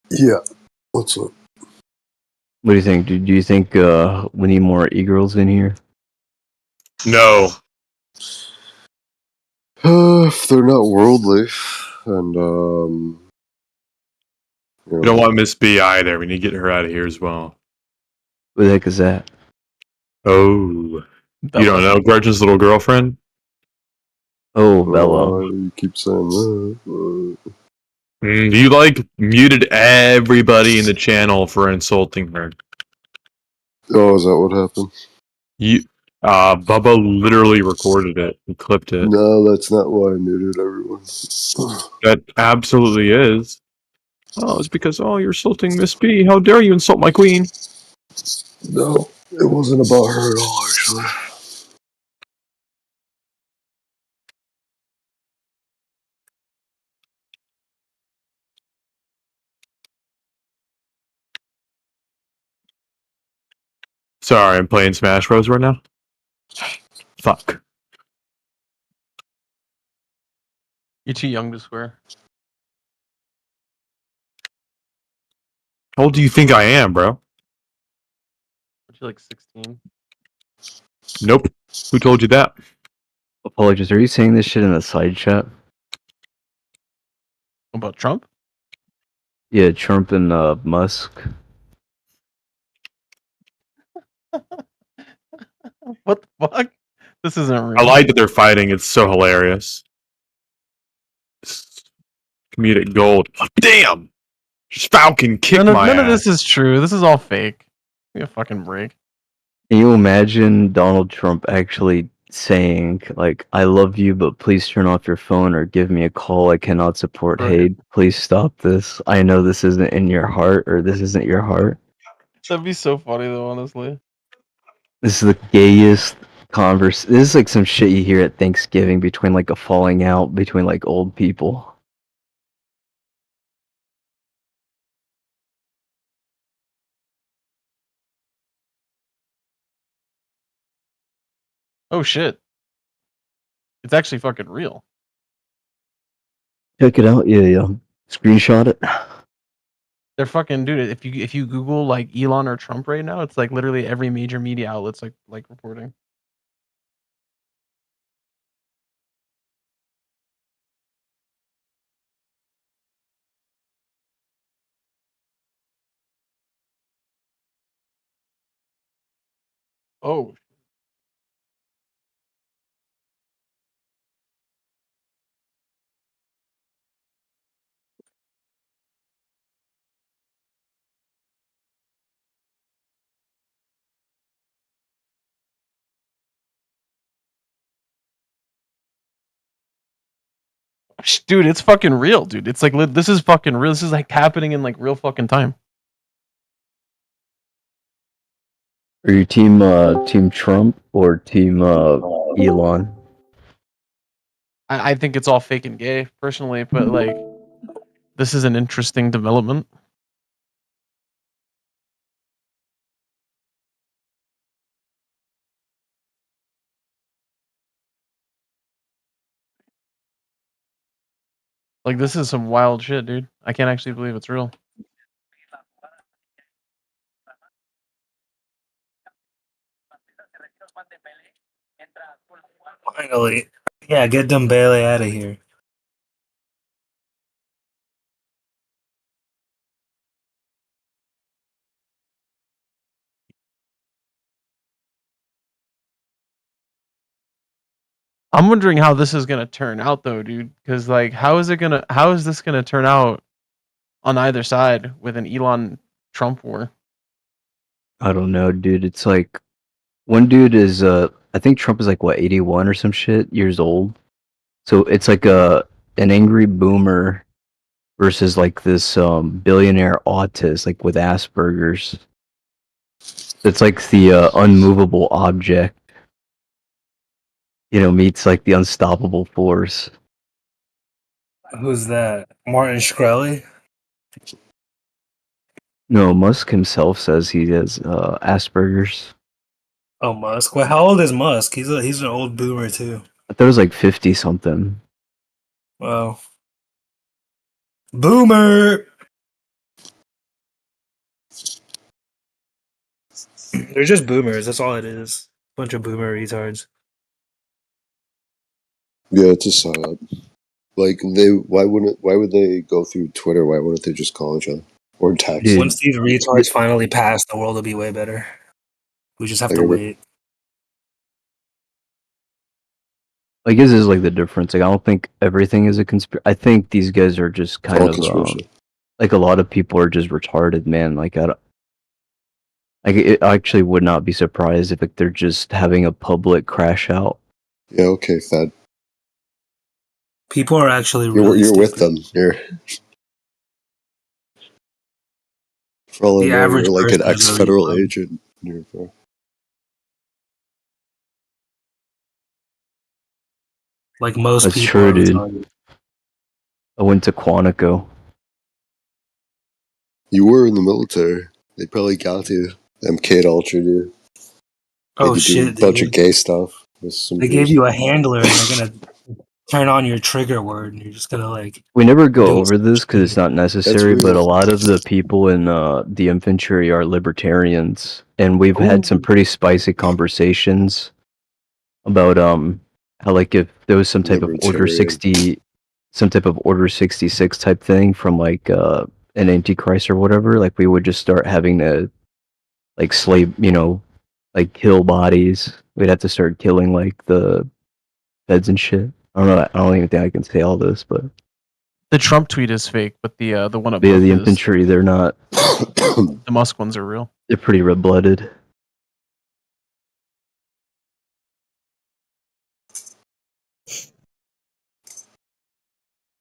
Yeah. What's up? What do you think? Do you think we need more e-girls in here? No. If they're not worldly, and We don't want Miss B either. We need to get her out of here as well. What the heck is that? Oh. You don't know Gretchen's little girlfriend? Oh, Bella. You keep saying that. You like muted everybody in the channel for insulting her. Oh, is that what happened? Bubba literally recorded it and clipped it. No, that's not why I muted everyone. That absolutely is. Oh, it's because, you're insulting Miss B. How dare you insult my queen? No, it wasn't about her at all, actually. Sorry, I'm playing Smash Bros. Right now. Fuck. You're too young to swear. How old do you think I am, bro? Aren't you like 16? Nope. Who told you that? Apologies. Are you saying this shit in a side chat? About Trump? Yeah, Trump and Musk. What the fuck? This isn't real. I like that they're fighting. It's so hilarious. It's comedic gold. Damn! Just Falcon kicked my None of ass. this is true. This is all fake. Give me a fucking break. Can you imagine Donald Trump actually saying, like, I love you, but please turn off your phone or give me a call. I cannot support hate. Please stop this. I know this isn't in your heart, or this isn't your heart. That'd be so funny though, honestly. This is the gayest converse. This is like some shit you hear at Thanksgiving between like a falling out between like old people. Oh shit. It's actually fucking real. Check it out. Yeah. Screenshot it. They're fucking dude. If you Google like Elon or Trump right now, it's like literally every major media outlet's like reporting. Oh. Dude, it's fucking real, dude. It's like this is fucking real. This is like happening in like real fucking time. Are you team Trump or team Elon? I think it's all fake and gay, personally, but like this is an interesting development. Like this is some wild shit, dude. I can't actually believe it's real. Finally. Yeah, get Dembele out of here. I'm wondering how this is gonna turn out though, dude. Because like, how is this gonna turn out on either side with an Elon Trump war? I don't know, dude. It's like one dude is I think Trump is like what 81 or some shit years old. So it's like an angry boomer versus like this billionaire autist like with Asperger's. It's like the unmovable object, meets like the unstoppable force. Who's that? Martin Shkreli? No, Musk himself says he has Asperger's. Oh, Musk. Well, how old is Musk? He's an old boomer too. I thought it was like 50 something. Wow. Boomer. They're just boomers. That's all it is. Bunch of boomer retards. Yeah, it's a setup. Like why would they go through Twitter? Why wouldn't they just call each other or text? Once these retards finally pass, the world will be way better. We just have to wait. I guess this is like the difference. Like I don't think everything is a conspiracy. I think these guys are just kind all of conspiracy. like a lot of people are just retarded, man. Like I actually would not be surprised if like, they're just having a public crash out. Yeah, okay, Fed. People are actually really You're with them. You're for all I The know, average you're like an person is really ex-federal dumb. agent. Like most That's people true, are dude. retarded. I went to Quantico. You were in the military. They probably got you. MK'd Ultra, dude. Oh, Made you do a shit, bunch dude. of gay stuff with some They gave dudes. you a handler and they're gonna turn on your trigger word and you're just gonna like We never go do over this because it's not necessary, but a lot of the people in the infantry are libertarians, and we've had some pretty spicy conversations about how like if there was some type of Order Libertarian. 66 type thing from like an Antichrist or whatever, like we would just start having to like slave, like kill bodies. We'd have to start killing like the feds and shit. I don't know. I don't even think I can say all this, but The Trump tweet is fake, but the one yeah, above the is infantry, they're not. the Musk ones are real. They're pretty red blooded.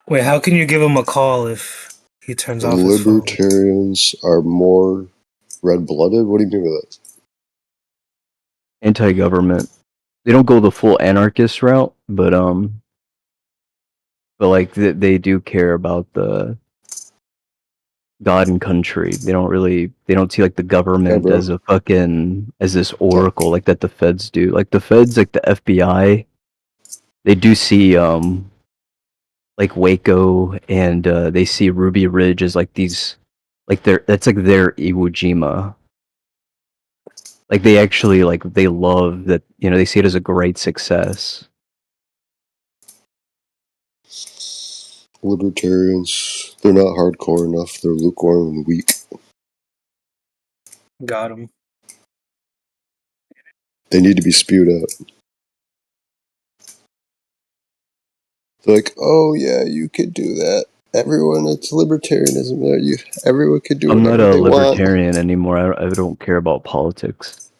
Wait, how can you give him a call if he turns The off his phone? libertarians are more red-blooded? What do you mean by that? Anti-government. They don't go the full anarchist route, but like they do care about the God and country. They don't see like the government bro. as as this oracle like that the feds do. Like the feds, like the FBI, they do see like Waco and they see Ruby Ridge as like these Like that's like their Iwo Jima. Like they actually they love that, they see it as a great success. Libertarians, they're not hardcore enough. They're lukewarm and weak. Got him. They need to be spewed out. They're like, oh yeah, you could do that. Everyone, it's libertarianism. Everyone could do I'm not whatever a they want. libertarian anymore. I don't care about politics.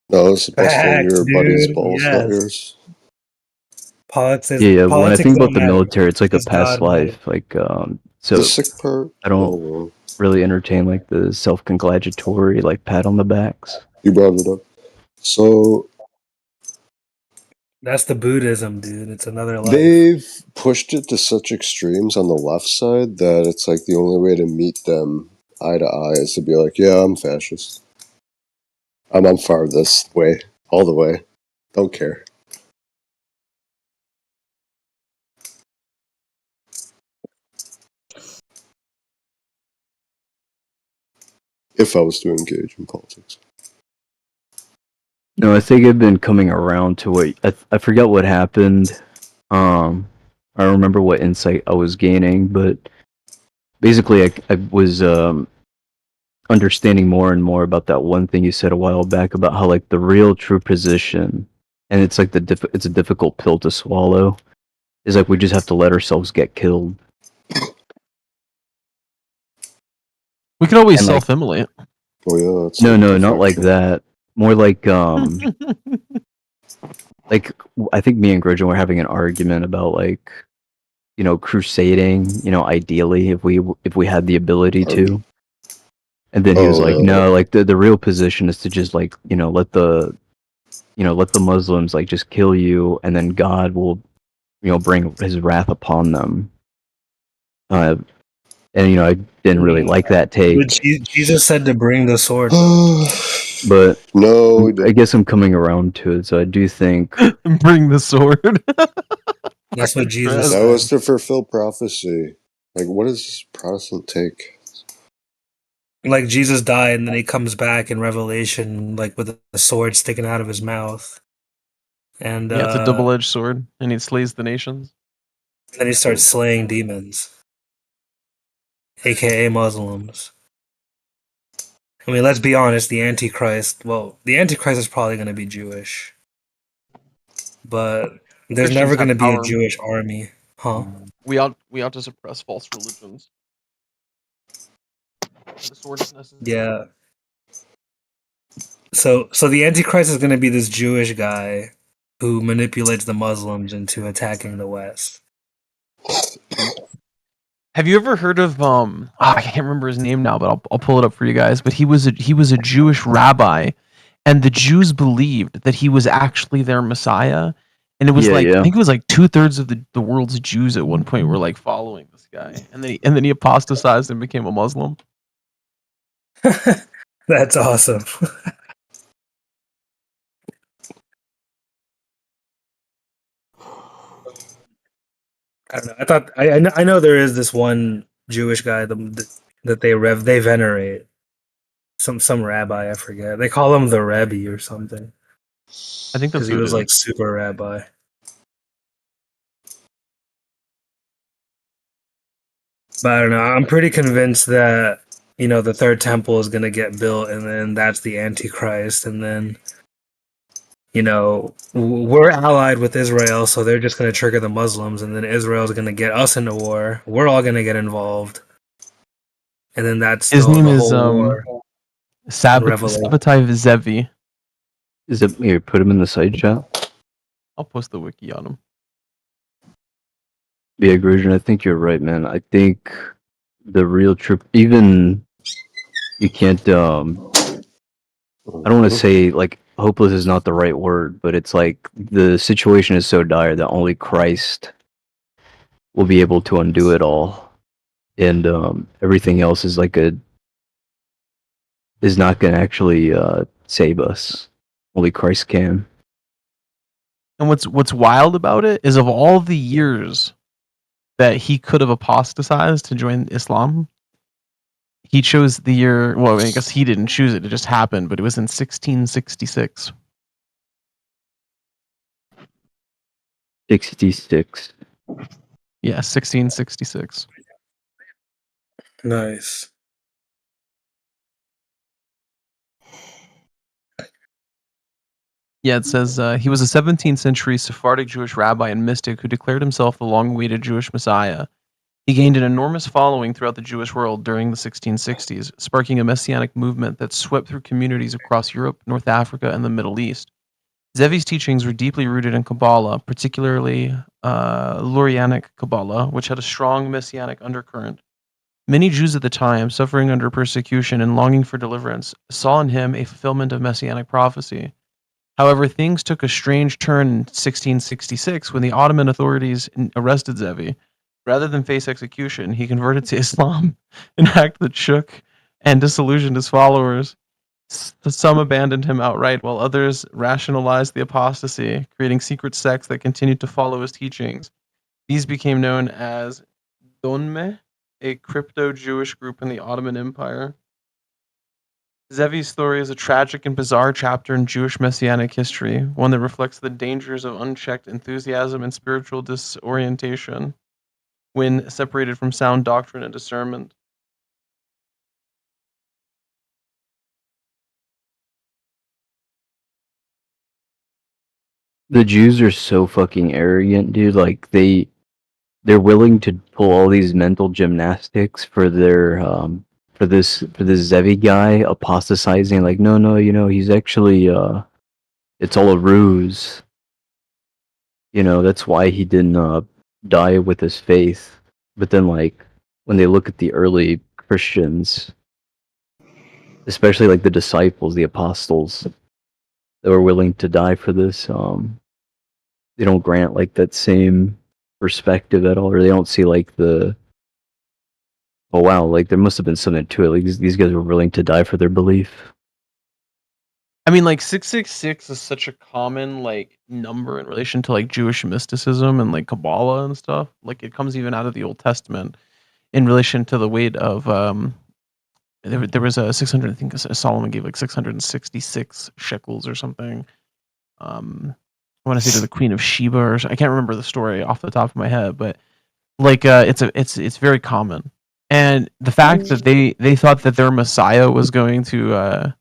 No, it's busting Facts, your buddy's dude. balls, not Yes. yours. Yeah, when I Politics think don't about the matter. military, it's like a Does past God matter? life. The So sick part. I don't really entertain the self-congratulatory pat on the backs. You brought it up. So That's the Buddhism, dude. It's another life. they've pushed it to such extremes on the left side that it's like the only way to meet them eye to eye is to be like, yeah, I'm fascist. I'm on far this way, all the way. Don't care. If I was to engage in politics. No, I think I've been coming around to what I forgot what happened. I don't remember what insight I was gaining, but basically I was understanding more and more about that one thing you said a while back about how the real true position, and it's it's a difficult pill to swallow, is we just have to let ourselves get killed. We could always And, self-immolate. Oh yeah, that's no, not like that. More I think me and Gridgen were having an argument about crusading, ideally if we had the ability to. And then he was like, no, the real position is to just let the Muslims just kill you, and then God will bring his wrath upon them. And I didn't really like that take. But Jesus said to bring the sword. But no, I guess I'm coming around to it, so I do think bring the sword. That's what Jesus That said. was to fulfill prophecy. What is this Protestant take? Like Jesus died, and then he comes back in Revelation, with a sword sticking out of his mouth. And Yeah, it's a double-edged sword, and he slays the nations. Then he starts slaying demons, aka Muslims. I mean, let's be honest. The Antichrist is probably going to be Jewish, but there's Christians never going to have be a power. Jewish army, huh? We ought to suppress false religions. The sword is necessary. Yeah. So the Antichrist is going to be this Jewish guy who manipulates the Muslims into attacking the West. Have you ever heard of I can't remember his name now, but I'll pull it up for you guys. But he was a Jewish rabbi, and the Jews believed that he was actually their Messiah. And it was I think it was 2/3 of the world's Jews at one point were following this guy, and then he apostatized and became a Muslim. That's awesome. I don't know. I thought I know there is this one Jewish guy that they venerate. Some rabbi, I forget. They call him the Rebbe or something. I think that's because he who was it is. super rabbi. But I don't know. I'm pretty convinced that the third temple is gonna get built, and then that's the Antichrist, and then we're allied with Israel, so they're just gonna trigger the Muslims, and then Israel's gonna get us into war. We're all gonna get involved, and then that's His the name is whole war. Sabbatai Zevi. Is it here? Put him in the side chat. I'll post the wiki on him. Yeah, Grushin, I think you're right, man. I think the real trip, even you can't. I don't want to say hopeless is not the right word, but it's the situation is so dire that only Christ will be able to undo it all, and everything else is is not going to actually save us. Only Christ can. And what's wild about it is, of all the years that he could have apostatized to join Islam, he chose the year. Well, I guess he didn't choose it; it just happened. But it was in 1666. 66. Yeah, 1666. Nice. Yeah, it says he was a 17th century Sephardic Jewish rabbi and mystic who declared himself the long-awaited Jewish Messiah. He gained an enormous following throughout the Jewish world during the 1660s, sparking a messianic movement that swept through communities across Europe, North Africa, and the Middle East. Zevi's teachings were deeply rooted in Kabbalah, particularly Lurianic Kabbalah, which had a strong messianic undercurrent. Many Jews at the time, suffering under persecution and longing for deliverance, saw in him a fulfillment of messianic prophecy. However, things took a strange turn in 1666 when the Ottoman authorities arrested Zevi. Rather than face execution, he converted to Islam, an act that shook and disillusioned his followers. Some abandoned him outright, while others rationalized the apostasy, creating secret sects that continued to follow his teachings. These became known as Donme, a crypto-Jewish group in the Ottoman Empire. Zevi's story is a tragic and bizarre chapter in Jewish messianic history, one that reflects the dangers of unchecked enthusiasm and spiritual disorientation when separated from sound doctrine and discernment. The Jews are so fucking arrogant, dude. Like they're willing to pull all these mental gymnastics for their for this Zevi guy apostatizing. Like, no, he's actually it's all a ruse. That's why he didn't die with his faith. But then, like, when they look at the early Christians, especially like the disciples, the apostles that were willing to die for this, they don't grant like that same perspective at all, or they don't see like the oh wow, like there must have been something to it. Like these guys were willing to die for their belief. I mean, like 666 is such a common like number in relation to like Jewish mysticism and like Kabbalah and stuff. Like it comes even out of the Old Testament in relation to the weight of there was a 600. I think Solomon gave like 666 shekels or something. I want to say to the Queen of Sheba, or I can't remember the story off the top of my head, but like it's very common. And the fact that they thought that their Messiah was going to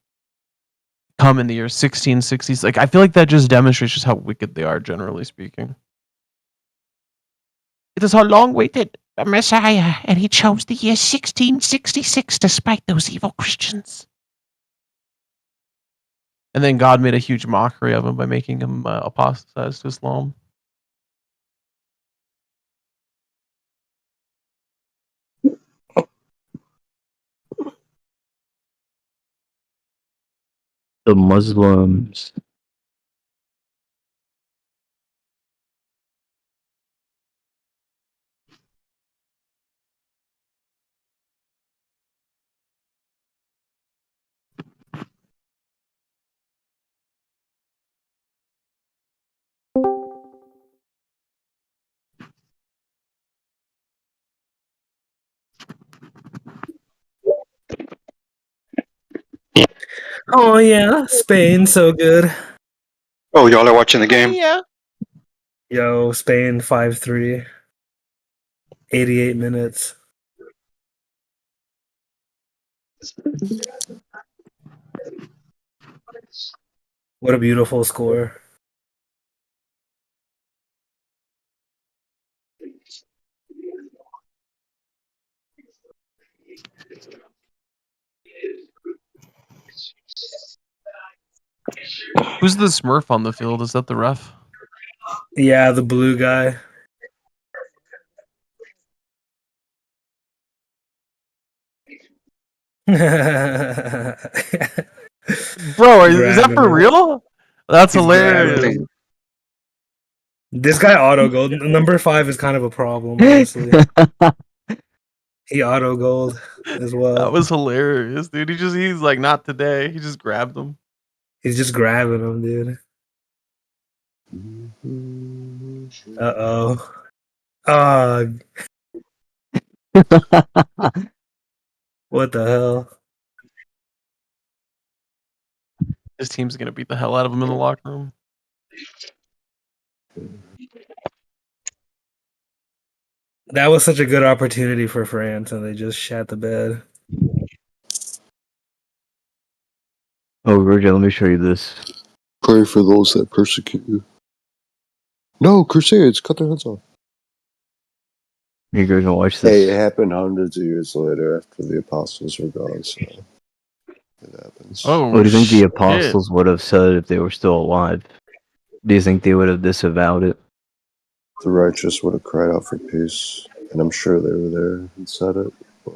come in the year 1660s, like I feel like that just demonstrates just how wicked they are, generally speaking. It is our long-awaited Messiah, and he chose the year 1666 despite those evil Christians. And then God made a huge mockery of him by making him apostatize to Islam. The Muslims. Oh yeah, Spain so good. Oh, y'all are watching the game? Yeah. Yo, Spain 5-3. 88 minutes. What a beautiful score. Who's the Smurf on the field? Is that the ref? Yeah, the blue guy. Bro, is that Grabbing for him. real? That's He's hilarious. grabbing him. This guy auto gold. Number 5 is kind of a problem, honestly. He auto gold as well. That was hilarious, dude. He's like, not today. He just grabbed him. He's just grabbing him, dude. Uh-oh. What the hell? This team's gonna beat the hell out of him in the locker room. That was such a good opportunity for France, and they just shat the bed. Oh, Virgil, let me show you this. Pray for those that persecute you. No, Crusades, cut their heads off. You guys gonna watch Hey, this? it happened hundreds of years later after the apostles were gone, so it happens. What do you think the apostles would have said if they were still alive? Do you think they would have disavowed it? The righteous would have cried out for peace, and I'm sure they were there and said it, but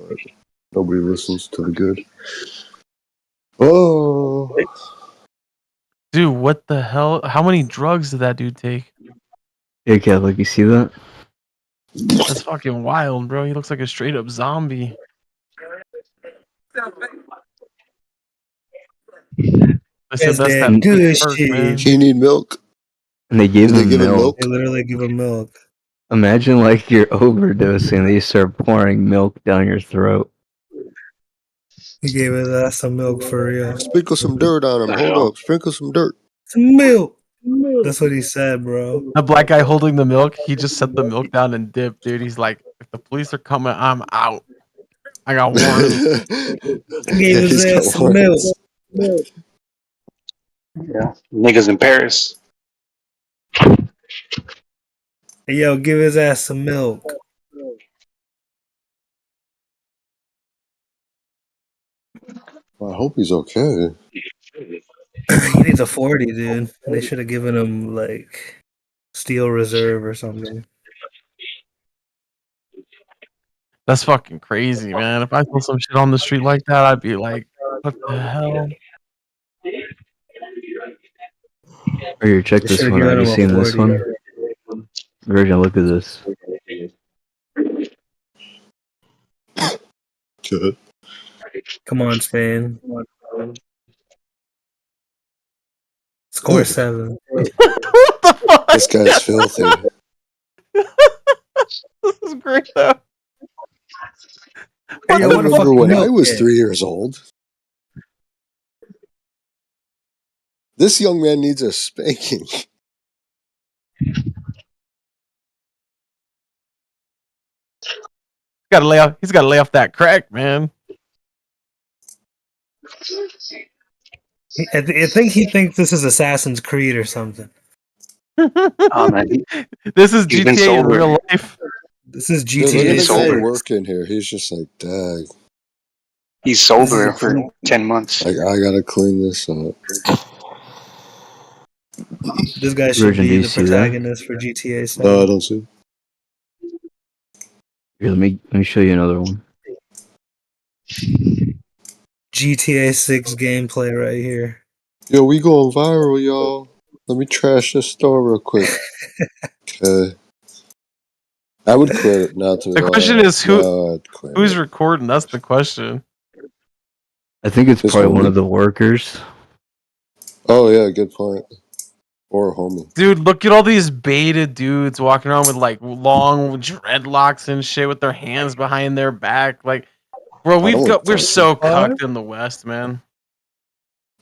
nobody listens to the good. Oh, Dude, what the hell? How many drugs did that dude take? Yeah, Catholic, you see that? That's fucking wild, bro. He looks like a straight up zombie. I said that's that big perk, man. He need milk. And they gave Did they him give him milk. They literally give him milk. Imagine like you're overdosing, they start pouring milk down your throat. He gave his ass some milk for real. Sprinkle some dirt on him. Hold up. Sprinkle some dirt. Some milk. That's what he said, bro. The black guy holding the milk, he just set the milk down and dipped, dude. He's like, if the police are coming, I'm out. I got warrants. He gave his ass some milk. Yeah, niggas in Paris. Hey, yo, give his ass some milk. I hope he's okay. He needs a 40, dude. They should have given him like Steel Reserve or something. That's fucking crazy, man. If I saw some shit on the street like that, I'd be like, what the hell? Or here, check They this should've one out. given You him a seen this 40. one? Virgin, look at this. Good. Come on, Spain. Score 7. This guy's filthy. This is great, though. Hey, I yo, what the fuck remember when milk I was is? 3 years old. This young man needs a spanking. He's gotta lay off that crack, man. I think he thinks this is Assassin's Creed or something. Oh man, This is he's been GTA in sober. real life. This is Dude, look GTA at the guy sober. working here. He's just like, dag. He's sober for 10 months. I gotta clean this up. This guy should Virgin, do be you the see that? protagonist for GTA 7. No, I don't see. Here, let me show you another one. GTA 6 gameplay right here. Yo, we going viral, y'all. Let me trash this store real quick. Okay. I would quit not to. The question is I'd quit who's it. recording? That's the question. I think it's This probably one homie. of the workers. Oh yeah, good point. Or a homie. Dude, look at all these beta dudes walking around with like long dreadlocks and shit with their hands behind their back. Like, bro, we're so cucked in the West, man.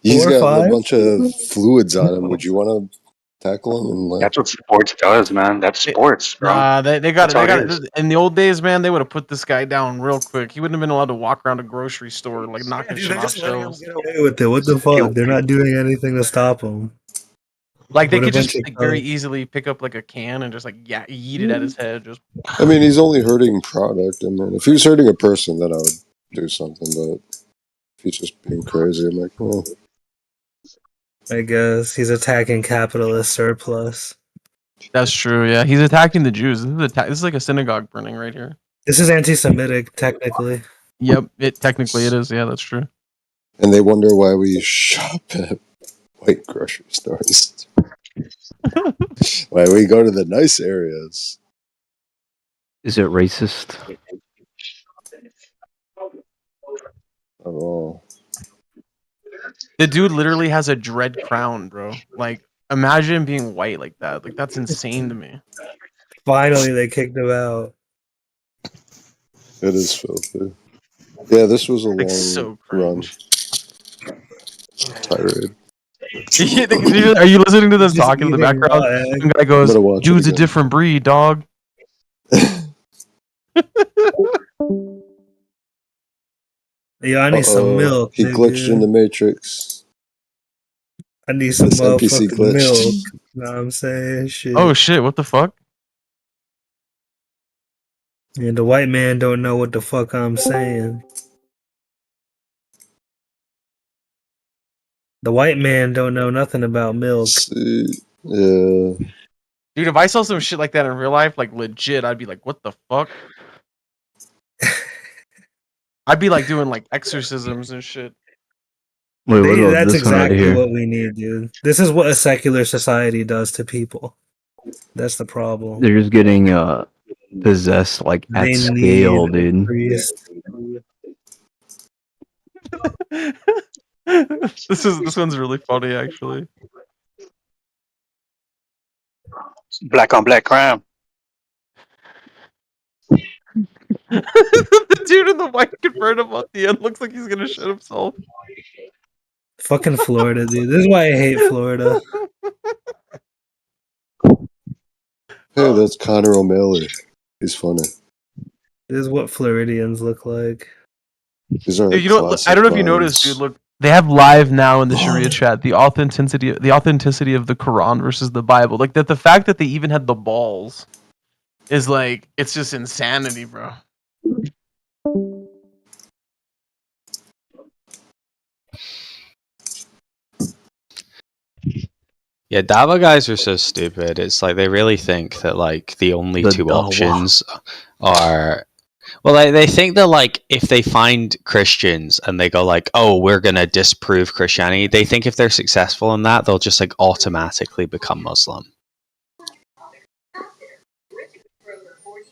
He's 4 or got a 5? bunch of fluids on him. Would you want to tackle him and like? That's what sports does, man. That's sports, bro. Nah, they got That's how it. it is. In the old days, man, they would have put this guy down real quick. He wouldn't have been allowed to walk around a grocery store like knocking Dude, shit they're off just letting him shelves. get away with it. What the fuck? They're not doing anything to stop him. Like they What a could just bunch of like, very thugs. easily pick up like a can and just like eat it at his head. Just I mean, he's only hurting product. I mean, if he was hurting a person, then I would do something. But if he's just being crazy, I'm like, oh. I guess he's attacking capitalist surplus. that's true. Yeah, he's attacking the Jews. This is like a synagogue burning right here. This is anti-Semitic, technically. Yep, it is. Yeah, that's true. And they wonder why we shop at white grocery stores. Why we go to the nice areas. Is it racist? Oh. The dude literally has a dread crown, bro. Like, imagine being white like that. Like, that's insane to me. Finally, they kicked him out. It is filthy. Yeah, this was a Like long so run cringe. tirade. Are you listening to them Just talking in the eating background? raw egg. Some guy I'm goes, gonna watch it "Dude's a again. different breed, dog." Yo, I need some milk, He glitched in nigga. the Matrix. I need some This NPC motherfucking glitched. milk. Know what I'm saying? Shit. Oh shit! What the fuck? And the white man don't know what the fuck I'm saying. The white man don't know nothing about milk. Yeah. Dude, if I saw some shit like that in real life, like legit, I'd be like, "What the fuck?" I'd be like doing like exorcisms and shit. Wait, what about That's this one right exactly here? what we need, dude. This is what a secular society does to people. That's the problem. They're just getting possessed like at They need scale, a dude. priest. This one's really funny actually. Black on black crime. The dude in the white convertible at the end looks like he's gonna shit himself. Fucking Florida, dude. This is why I hate Florida. Hey, that's Connor O'Malley. He's funny. This is what Floridians look like. These are Dude, like you know, classic I don't know if you noticed, lines. dude. Look, they have live now in the Sharia chat the authenticity of the Quran versus the Bible. Like that, the fact that they even had the balls is like it's just insanity, bro. Yeah, Dava guys are so stupid. It's like they really think that like the only The two Dawa. options are well, they think that like if they find Christians and they go like, "Oh, we're gonna disprove Christianity," they think if they're successful in that, they'll just like automatically become Muslim.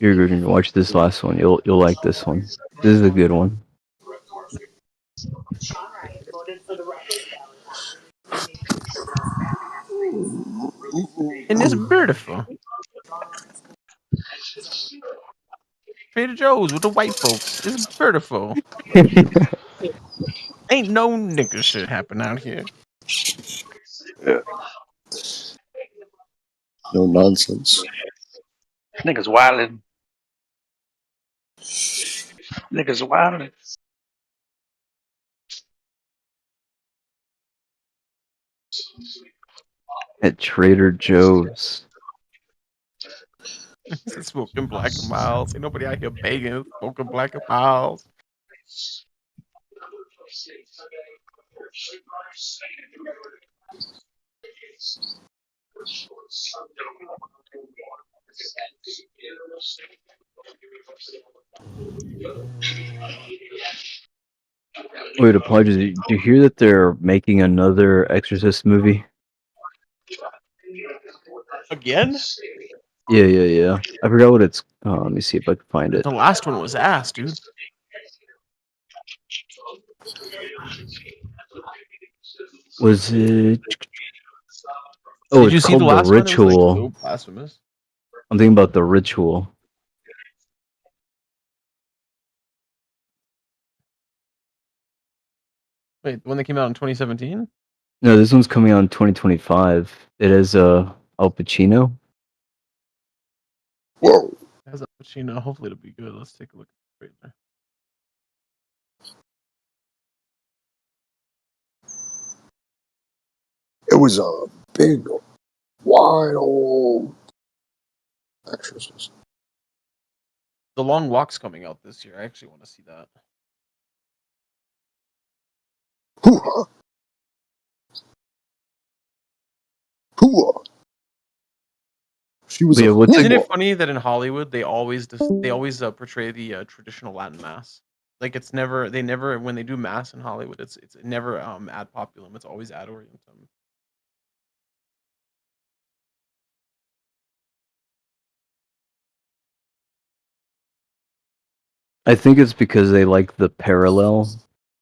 You're gonna watch this last one. You'll like this one. This is a good one. And it's beautiful. Trader Joe's with the white folks. It's beautiful. Ain't no nigga shit happen out here. Yeah. No nonsense. Niggas wildin'. Niggas wildin'. At Trader Joe's. It's smoking black and miles. Ain't nobody out here begging, smoking black and miles. Wait, apologies. Did you hear that they're making another Exorcist movie? Again? Yeah. I forgot what it's. Let me see if I can find it. The last one was ass, dude. Was it? Oh, Did it's you see the called The last one? It was like Ritual. so blasphemous. I'm thinking about The Ritual. Wait, the one that came out in 2017? No, this one's coming out in 2025. It has Al Pacino. Whoa. Has a Pacino. Hopefully it'll be good. Let's take a look at the trailer. It was a big, wide old exorcist. The Long Walk's coming out this year. I actually want to see that. Hoo-ha. Hoo-ha. She was Wait, a what's Isn't it? it funny that in Hollywood they always portray the traditional Latin mass? Like it's never when they do mass in Hollywood, it's never ad populum. It's always ad orientem. I think it's because they like the parallel,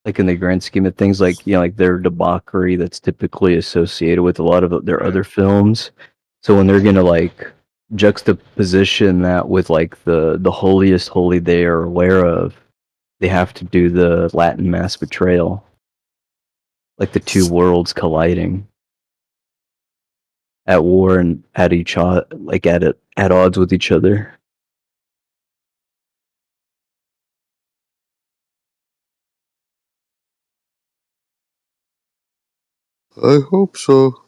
like in the grand scheme of things, like like their debauchery that's typically associated with a lot of their other films. So when they're gonna like juxtaposition that with like the holiest holy they are aware of, they have to do the Latin mass betrayal, like the two worlds colliding at war and at each like at odds with each other. I hope so.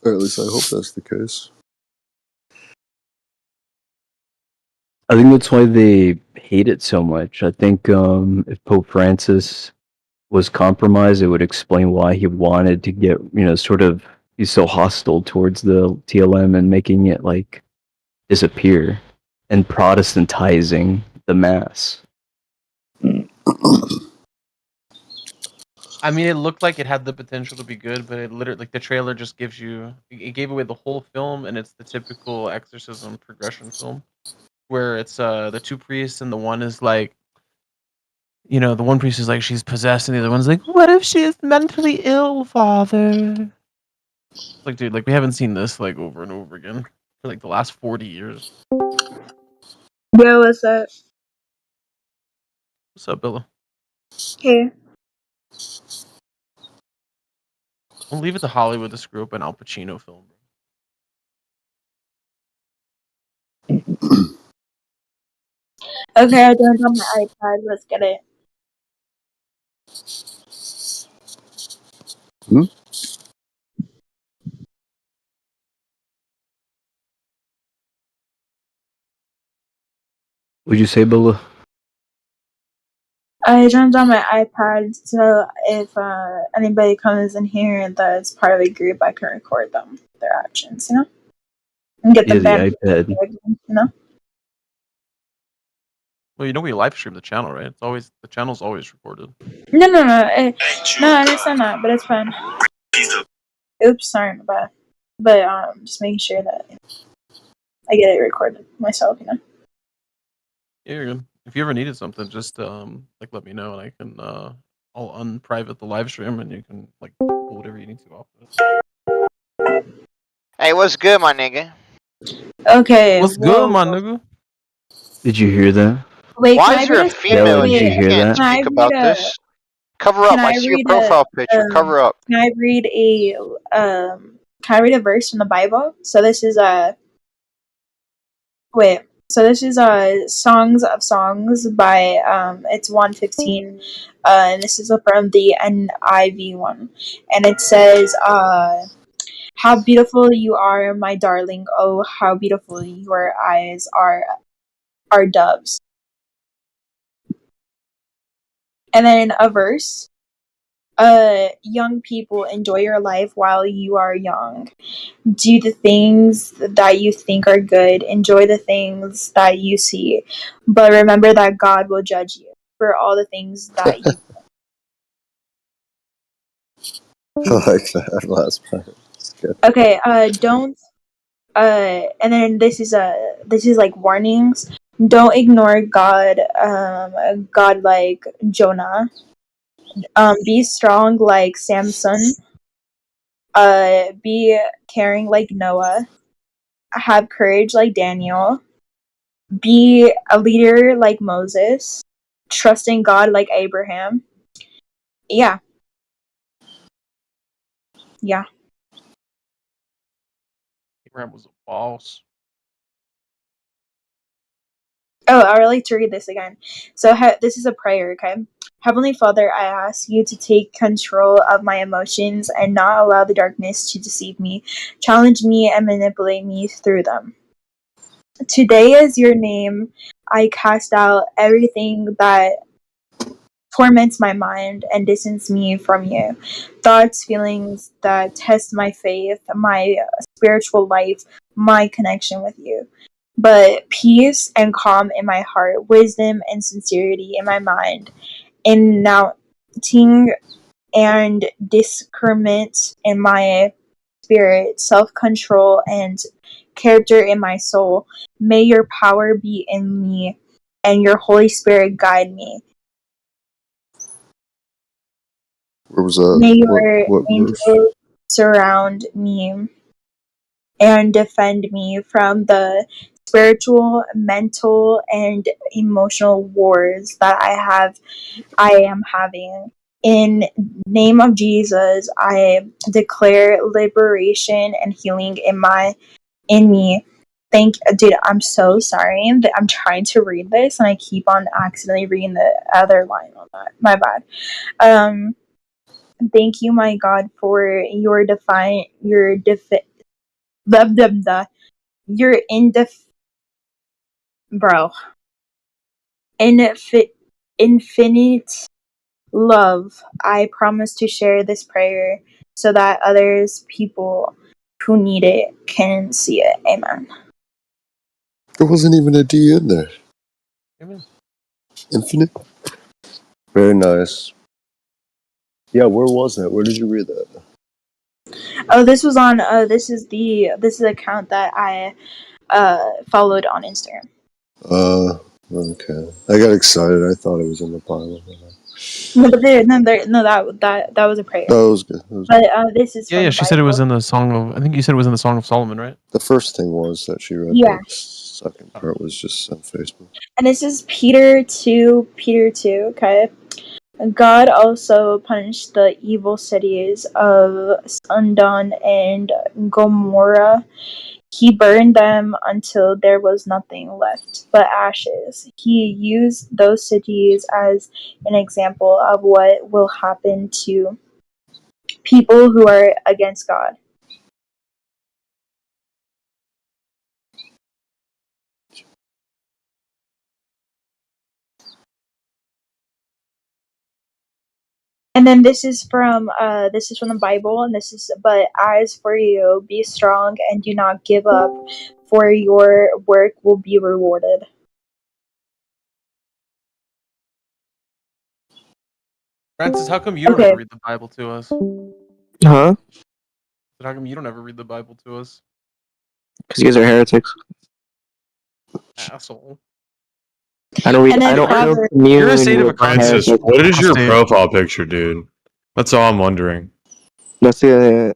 Or at least I hope that's the case. I think that's why they hate it so much. I think if Pope Francis was compromised, it would explain why he wanted to get, sort of, he's so hostile towards the TLM and making it like disappear and Protestantizing the mass. I mean, it looked like it had the potential to be good, but it literally, like, the trailer just gives you, it gave away the whole film, and it's the typical exorcism progression film, where it's the two priests, and the one is like, the one priest is like, she's possessed, and the other one's like, what if she is mentally ill, Father? It's like, dude, like, we haven't seen this like over and over again for like the last 40 years. Yo, what's up? What's up, Billa? Hey. Don't leave it to Hollywood to screw up an Al Pacino film. Okay, I turned on my iPad. Let's get it. Would you say, Bella? I turned on my iPad so if anybody comes in here that's part of the group, I can record them, their actions, and get Yeah, them the banned. iPad. Well, we live stream the channel, right? The channel's always recorded. No, no, I understand that, but it's fine. Oops, sorry, my bad. But just making sure that I get it recorded myself, Yeah, you're good. If you ever needed something, just let me know, and I can I'll unprivate the live stream, and you can pull whatever you need to off it. Hey, what's good, my nigga? Okay. What's good, my nigga? Did you hear that? Wait, Why can I is there read a a female in Did here? you You hear can't that? speak about this. Cover up. Can I I see your read profile picture. Cover up. Can I read can I read a verse from the Bible? So this is Songs of Songs by it's 115, and this is from the NIV one, and it says how beautiful you are, my darling. Oh, how beautiful your eyes are doves. And then a verse. Young people, enjoy your life while you are young. Do the things that you think are good. Enjoy the things that you see. But remember that God will judge you for all the things that you I like that last part. It's good. Okay, don't and then this is like warnings. Don't ignore God, God like Jonah. Be strong like Samson. Be caring like Noah. Have courage like Daniel. Be a leader like Moses. Trust in God like Abraham. Yeah. Yeah. Abraham was a boss. Oh, I would like to read this again. So this is a prayer, okay? Heavenly Father, I ask you to take control of my emotions and not allow the darkness to deceive me, challenge me, and manipulate me through them. Today, as your name, I cast out everything that torments my mind and distance me from you. Thoughts, feelings that test my faith, my spiritual life, my connection with you. But peace and calm in my heart, wisdom and sincerity in my mind, announcing and discernment in my spirit, self-control and character in my soul. May your power be in me and your Holy Spirit guide me. Where was that? May your What verse? angels surround me and defend me from the spiritual, mental, and emotional wars that I am having. In name of Jesus, I declare liberation and healing in me. Dude, I'm so sorry that I'm trying to read this and I keep on accidentally reading the other line on that. My bad. Thank you, my God, for your blah, blah, blah, your bro, infinite love. I promise to share this prayer so that people who need it can see it. Amen. There wasn't even a D in there. Amen. Infinite. Very nice. Yeah, where was that? Where did you read that? Oh, this was on. This is the account that I followed on Instagram. Okay. I got excited. I thought it was in the Bible. No, but that was a prayer. That was good. That was But good. this is from Yeah, the she said it was Bible. in the Song of. I think you said it was in the Song of Solomon, right? The first thing was that she read. Yeah. The second part was just on Facebook. And this is Peter 2, okay? God also punished the evil cities of Sodom and Gomorrah. He burned them until there was nothing left but ashes. He used those cities as an example of what will happen to people who are against God. And then this is from the Bible, and this is but as for you, be strong and do not give up, for your work will be rewarded. Francis, how come you don't Okay. ever read the Bible to us? Huh? How come you don't ever read the Bible to us? Because you guys are heretics. Asshole. I don't read. And then I don't Proverbs. commune You're a saint of a with Francis, heretics. what is your State. profile picture, dude? That's all I'm wondering. That's the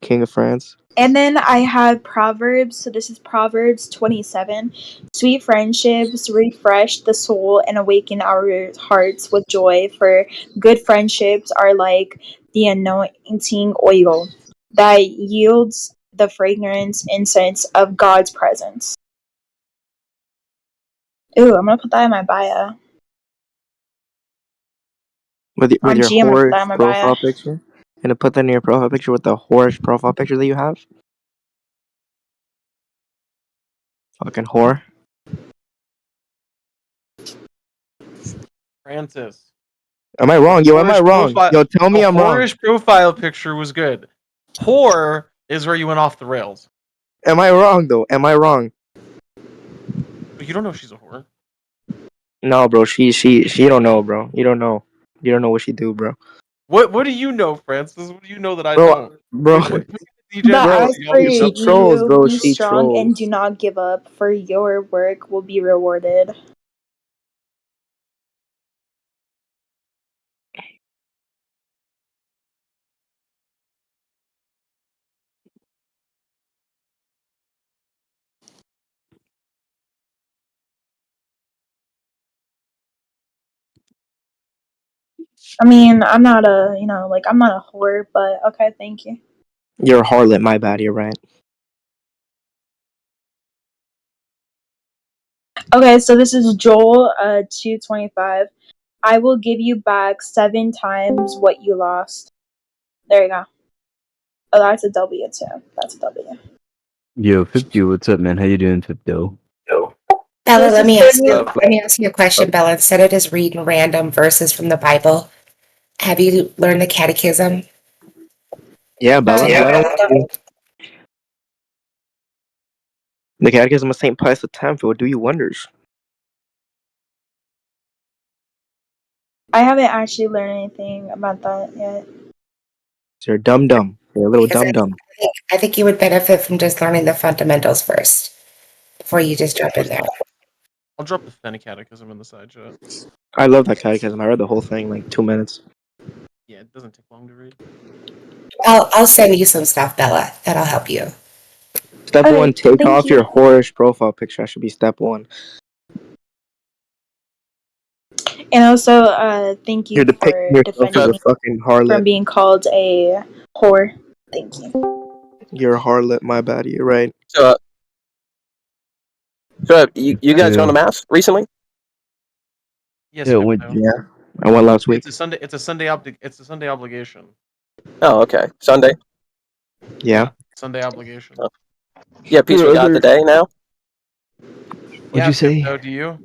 king of France. And then I have Proverbs. So this is Proverbs 27. Sweet friendships refresh the soul and awaken our hearts with joy. For good friendships are like the anointing oil that yields the fragrance incense of God's presence. Ooh, I'm gonna put that in my bio. With your I'm gonna put that whorish in my bio. profile picture. Gonna put that in your profile picture with the whorish profile picture that you have. Fucking whore. Francis. Am I wrong? Yo, am I Whorish wrong? profile- Yo, tell me a I'm wrong. whorish profile picture was good. Whore is where you went off the rails. Am I wrong though? Am I wrong? But you don't know if she's a whore. No, bro. She don't know, bro. You don't know. You don't know what she do, bro. What do you know, Francis? What do you know that I Bro, don't? bro. But as for She trolls, you, bro. be She strong and trolls. do not give up, for your work will be rewarded. I mean, I'm not I'm not a whore, but okay, thank you. You're a harlot. My bad. You're right. Okay, so this is Joel 2:25. I will give you back 7 times what you lost. There you go. Oh, that's a W too. That's a W. Yo, Fipdo, what's up, man? How you doing, Fipdo? Bella, This let is me for ask you. you a question, Bella. Instead of just reading random verses from the Bible, have you learned the catechism? Yeah, Bella. Yeah, Why don't Bella. you? The Catechism of Saint Pius X will do you wonders. I haven't actually learned anything about that yet. You're a dum dum. You're a little Because dum dum. I think you would benefit from just learning the fundamentals first before you just jump in there. I'll drop the Fenny Catechism in the side chat. I love that Catechism. I read the whole thing in like 2 minutes. Yeah, it doesn't take long to read. I'll send you some stuff, Bella. That'll help you. Step Okay, one: take thank off you. your whorish profile picture. That should be step one. And also, thank You're you depicting for yourself as defending a me fucking from harlot. being called a whore. Thank you. You're a harlot. My bad. You're right. So, you guys gone to mass recently? Yes, Yeah, Fipto. Yeah, I went last week. It's a Sunday. It's a Sunday obligation. Oh, okay. Sunday. Yeah. Sunday obligation. Oh. You have peace with God today now? Yeah, you say? Fipto, do you?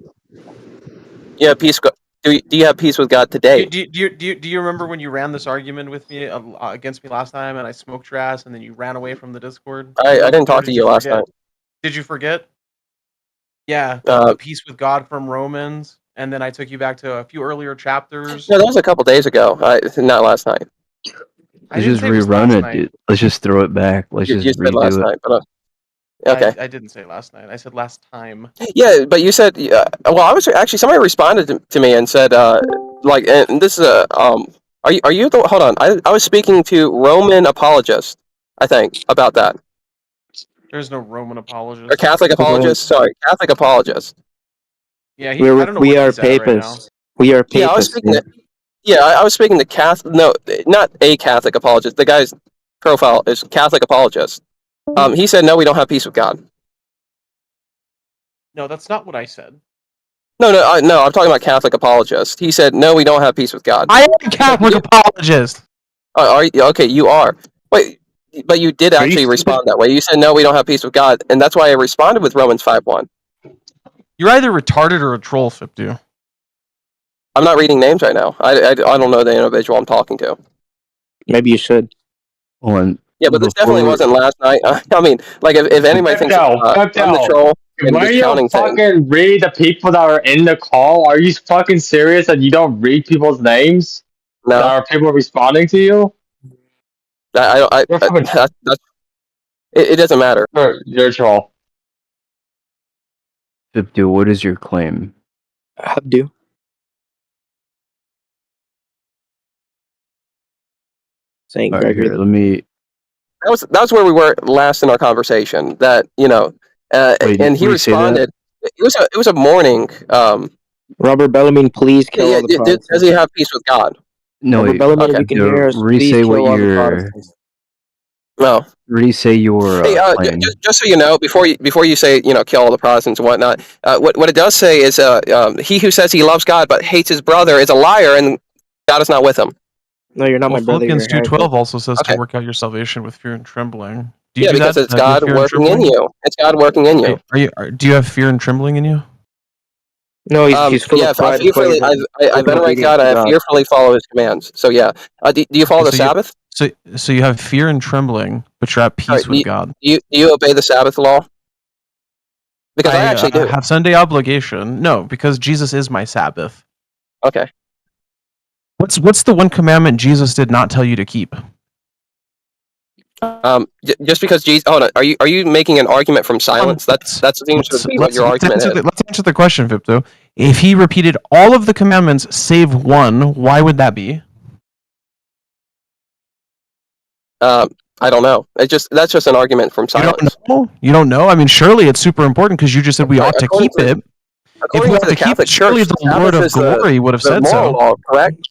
Yeah, peace. Do you have peace with God today? Do you remember when you ran this argument with me against me last time, and I smoked your ass, and then you ran away from the Discord? I Or didn't talk to did you last forget? night. Did you forget? Yeah, the peace with God from Romans, and then I took you back to a few earlier chapters. No, that was a couple days ago. Not last night. I Let's didn't just say it was rerun last it, night. dude. Let's just throw it back. Let's You just said last redo it. night, but okay. I didn't say last night. I said last time. Yeah, but you said well, I was actually somebody responded to me and said like, and this is are you the hold on? I was speaking to Roman apologist, I think, about that. There's no Roman Or apologist. Catholic apologist. Sorry, Catholic apologist. Yeah, I We're, don't know we where are he's at right now. papists. We are Yeah, I was papists. speaking to I was speaking to Catholic. No, not a Catholic apologist. The guy's profile is Catholic apologist. He said no, we don't have peace with God. No, that's not what I said. No, no. I'm talking about Catholic apologist. He said no, we don't have peace with God. I am a Catholic apologist. Are you okay? You are. Wait, but you did Are you actually stupid? respond that way. You said no, we don't have peace with God, and that's why I responded with Romans 5:1. You're either retarded or a troll, Fipdu. I'm not reading names right now. I don't know the individual I'm talking to. Maybe you should. Yeah, but this definitely wasn't last night. I mean, like if anybody thinks I'm the troll and Why are just you counting things. fucking read the people that are in the call? Are you fucking serious that you don't read people's names? No. That are people responding to you? It doesn't matter. You're a troll. Fipdu, what is your claim? Abdu. Saint Alright, Gregory. here, let me. That was where we were last in our conversation. That Wait, and he will you say that? responded. It was a morning. Robert Bellarmine, please kill all the Protestants. Does he have peace with God? No, Robert wait, Bellarmine, if okay. you can hear us, please Re-say kill what all the your. Protestants. No. Re-say your Hey, claim. just so you know, before you say kill all the Protestants and whatnot, what it does say is he who says he loves God but hates his brother is a liar, and God is not with him. No, you're not my brother. Philippians You're a 2:12 heretic. also says Okay. to work out your salvation with fear and trembling. Do you Yeah, do because that? it's Do you have God fear and working in trembling? you. It's God working in you. Do you have fear and trembling in you? No, he's full of pride. I fearfully, I venerate God. I fearfully follow His commands. So yeah, do you follow the Sabbath? So you have fear and trembling, but you're at peace with God. Do you obey the Sabbath law? Because I actually do. have Sunday obligation. No, because Jesus is my Sabbath. Okay. What's the one commandment Jesus did not tell you to keep? Just because Jesus. Hold on. Are you making an argument from silence? That seems to be what your argument is. Let's answer the question, Vipto. If he repeated all of the commandments save one, why would that be? I don't know. That's just an argument from silence. You don't know? I mean, surely it's super important because you just said we ought to keep it. If we ought to keep it, surely the Lord of glory would have said so. Law, correct?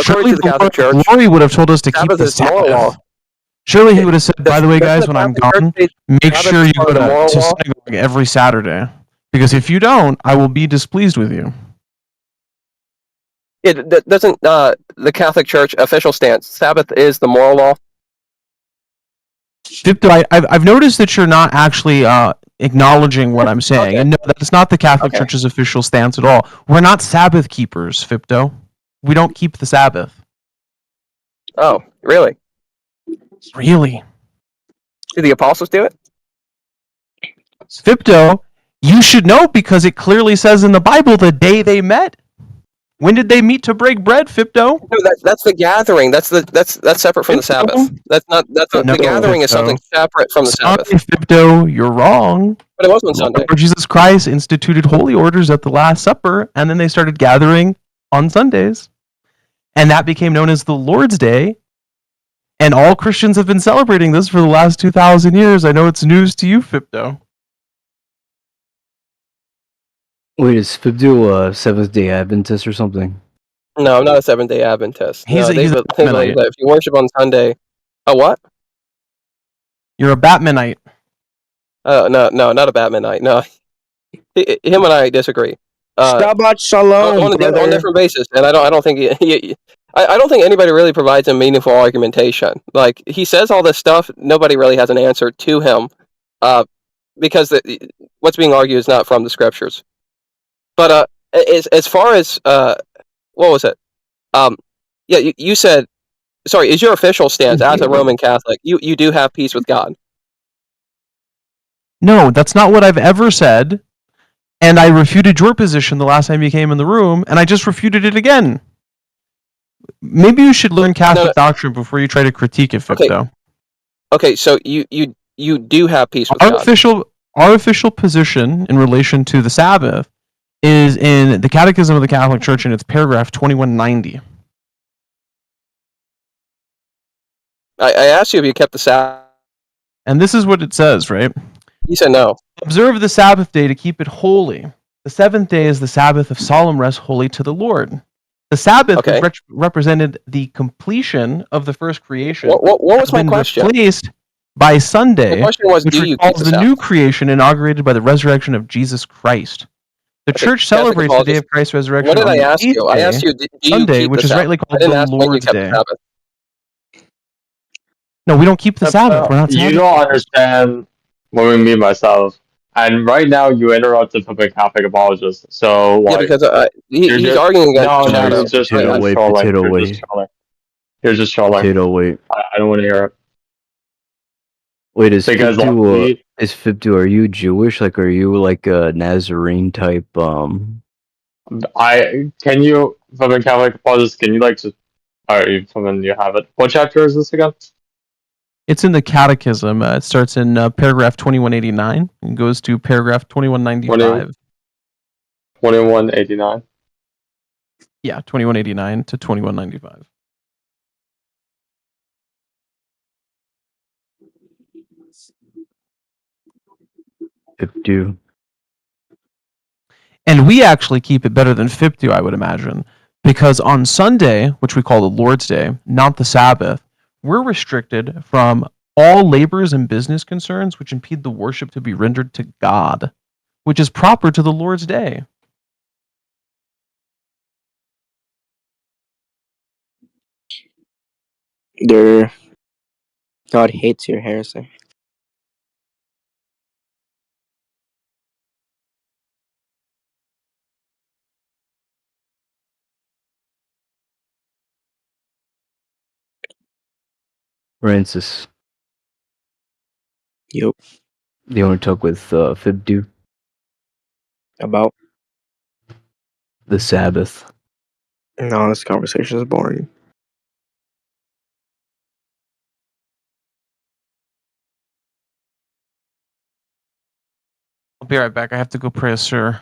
Surely the Lord of glory would have told us to keep the Sabbath. Surely he would have said, by the way, guys, when I'm gone, make sure you go to synagogue every Saturday. Because if you don't, I will be displeased with you. It doesn't the Catholic Church official stance. Sabbath is the moral law. Vipto, I've noticed that you're not actually acknowledging what I'm saying. And no, that's not the Catholic Church's official stance at all. We're not Sabbath keepers, Vipto. We don't keep the Sabbath. Oh, really? Really? Did the apostles do it? Vipto, you should know because it clearly says in the Bible the day they met. When did they meet to break bread, Vipto? No, that's the gathering. That's separate from the Sabbath. The gathering is something separate from the Sabbath. Vipto, you're wrong. But it was on Sunday. Lord Jesus Christ instituted holy orders at the Last Supper, and then they started gathering on Sundays. And that became known as the Lord's Day. And all Christians have been celebrating this for the last 2,000 years. I know it's news to you, Fipto. Wait, is Fibdu a Seventh Day Adventist or something? No, I'm not a Seventh Day Adventist. He's No, a they believe Batmanite. that if you worship on Sunday, a what? You're a Batmanite. No, not a Batmanite. No, him and I disagree. Shabbat shalom, on brother. different basis, and I don't think I don't think anybody really provides a meaningful argumentation. Like he says all this stuff, nobody really has an answer to him, because what's being argued is not from the scriptures. But as far as what was it? Yeah, you said, sorry, is your official stance as a Roman Catholic, you do have peace with God? No, that's not what I've ever said. And I refuted your position the last time you came in the room, and I just refuted it again. Maybe you should learn Catholic doctrine before you try to critique it, Fipto. Okay, so you do have peace with Our God. Our official position in relation to the Sabbath is in the Catechism of the Catholic Church, and it's paragraph 2190. I asked you if you kept the Sabbath. And this is what it says, right? You said no. Observe the Sabbath day to keep it holy. The seventh day is the Sabbath of solemn rest, holy to the Lord. The Sabbath represented the completion of the first creation. What was my been question? Replaced by Sunday, The question was, which do you keep recalls the the Sabbath? new creation inaugurated by the resurrection of Jesus Christ. The church celebrates the day of Christ's resurrection What did on I the ask eighth you? I day, asked you, do you Sunday, keep which the is Sabbath? rightly I called didn't the ask when you Lord's kept the Day. Sabbath. No, we don't keep the Sabbath. We're not You Sabbath don't keepers. understand what we mean by Sabbath. And right now, you interrupted from a Catholic apologist. So, Yeah, like, because you're he's just, arguing against no, the no, shadow. you're just Potato away, trolling. potato You're away. just trolling. You're just trolling. Potato away. I don't want to hear it. Wait, is Because, like, Fibdu, are you Jewish? Like, are you like a Nazarene type? can you, from a Catholic apologist, can you, like, just, alright, you have it. What chapter is this again? It's in the Catechism. It starts in paragraph 2189 and goes to paragraph 2195. 2189. Yeah, 2189 to 2195. Fibdu. And we actually keep it better than Fiptu, I would imagine, because on Sunday, which we call the Lord's Day, not the Sabbath, we're restricted from all labors and business concerns which impede the worship to be rendered to God, which is proper to the Lord's Day. God hates your heresy. Francis. Yep. Do you want to talk with Fibdu? About? The Sabbath. No, this conversation is boring. I'll be right back. I have to go pray a sur.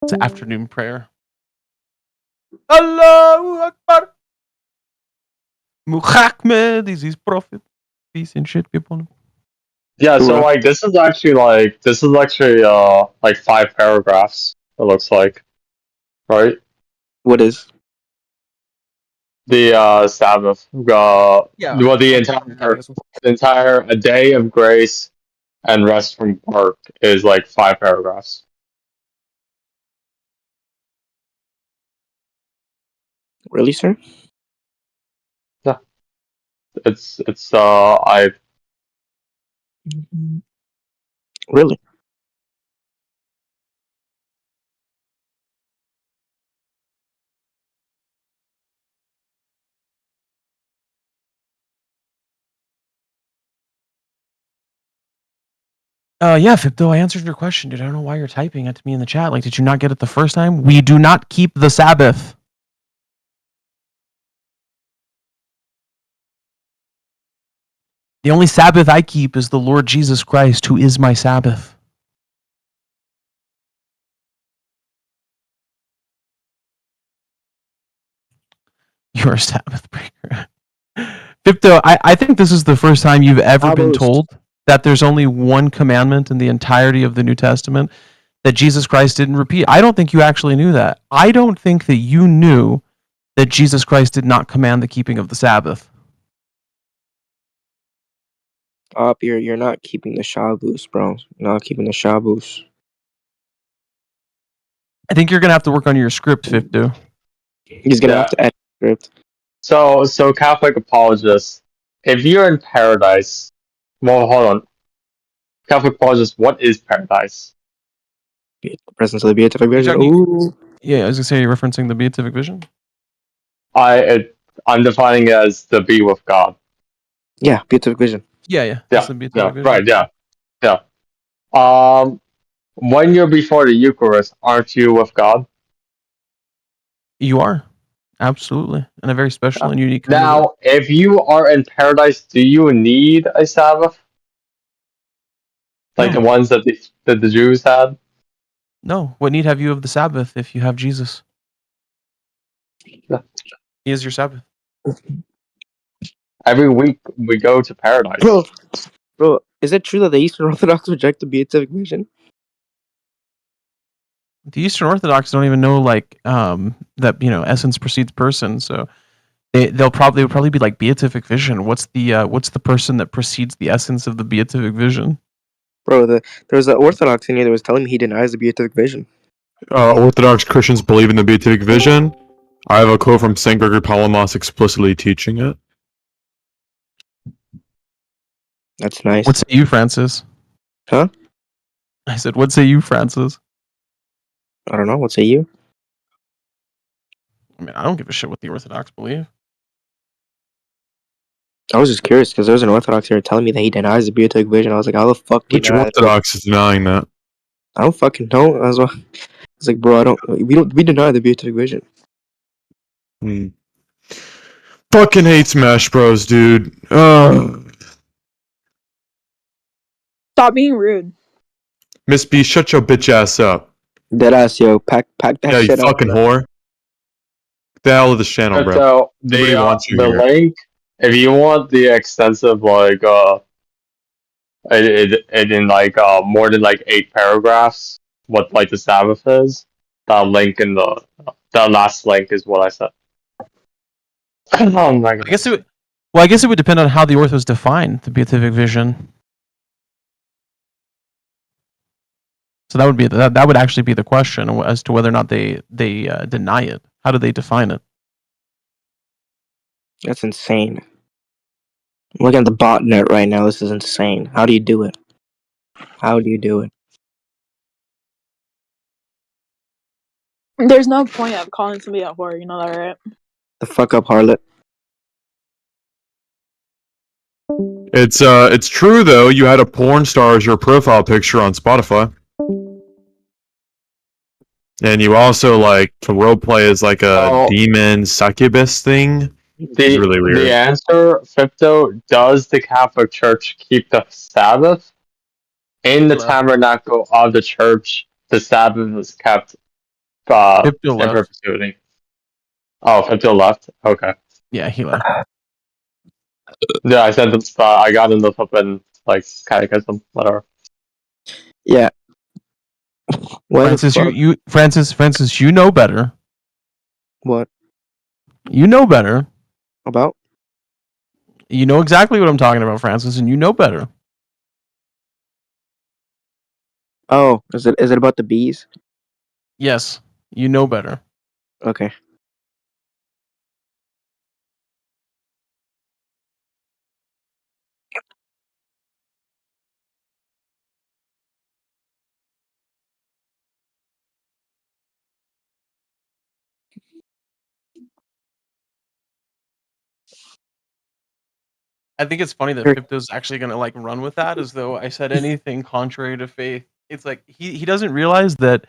It's afternoon prayer. Allahu Akbar. Muhammad is his prophet. Peace and shit, people. Yeah, so, like, this is actually, like 5 paragraphs, it looks like. Right? What is? The Sabbath. Well, the entire a day of grace and rest from work is like 5 paragraphs. Really, sir? Yeah. It's I Really? Yeah, Fipto, I answered your question, dude. I don't know why you're typing it to me in the chat. Like, did you not get it the first time? We do not keep the Sabbath. The only Sabbath I keep is the Lord Jesus Christ, who is my Sabbath. You're a Sabbath breaker. Fipto, I think this is the first time you've ever been told that there's only one commandment in the entirety of the New Testament that Jesus Christ didn't repeat. I don't think you actually knew that. I don't think that you knew that Jesus Christ did not command the keeping of the Sabbath. You're not keeping the Shabbos, bro. You're not keeping the Shabbos. I think you're gonna have to work on your script, Fipto. He's gonna have to edit the script. So Catholic apologists, if you're in paradise, well, hold on. Catholic apologists, what is paradise? The presence of the beatific vision. talking- Ooh. Yeah, I was gonna say you're referencing the beatific vision. I'm defining it as the be with God. Yeah, beatific vision. Yeah. That's the beatific vision. Right, yeah. When you're before the Eucharist, aren't you with God? You are. Absolutely. In a very special and unique kind of way. Now, if you are in paradise, do you need a Sabbath? Like No. the ones that the Jews had? No. What need have you of the Sabbath if you have Jesus? Yeah. He is your Sabbath. Every week we go to paradise. Bro, is it true that the Eastern Orthodox reject the beatific vision? The Eastern Orthodox don't even know that essence precedes person, so they would probably be like beatific vision. What's the person that precedes the essence of the beatific vision? Bro, there was an Orthodox in here that was telling me he denies the beatific vision. Orthodox Christians believe in the beatific vision. I have a quote from Saint Gregory Palamas explicitly teaching it. That's nice. What say you, Francis? Huh? I said, what say you, Francis? I don't know. What say you? I mean, I don't give a shit what the Orthodox believe. I was just curious because there was an Orthodox here telling me that he denies the beatific vision. I was like, how the fuck do you Which deny that? Orthodox is denying that? I don't fucking know. I was like, bro, we deny the beatific vision. Fucking hate Smash Bros, dude. Stop being rude. Miss B, shut your bitch ass up. Deadass, yo, pack that Yeah, you shit up. fucking whore. Get the hell of this channel, bro. So Nobody wants you the here. link, if you want the extensive it in more than 8 paragraphs, what the Sabbath is, that link in that last link is what I said. Oh my god. I guess it would depend on how the Orthos define the beatific vision. So that would actually be the question as to whether or not they deny it. How do they define it? That's insane. I'm looking at the botnet right now. This is insane. How do you do it? How do you do it? There's no point of calling somebody a whore, you know that, right? The fuck up, harlot. It's true though. You had a porn star as your profile picture on Spotify, and you also to roleplay as a demon succubus thing. It's really weird. The answer, Fipto, does the Catholic Church keep the Sabbath? In the tabernacle of the church, the Sabbath is kept in perpetuity. Oh, Fipto left? Okay. Yeah, he left. Yeah, I sent him I got him the flippin' catechism, whatever. Yeah. Francis, Francis, you know better. What? You know better. About? You know exactly what I'm talking about, Francis, and you know better. Oh, is it about the bees? Yes, you know better. Okay. I think it's funny that Fipto's actually gonna run with that as though I said anything contrary to faith. It's like he doesn't realize that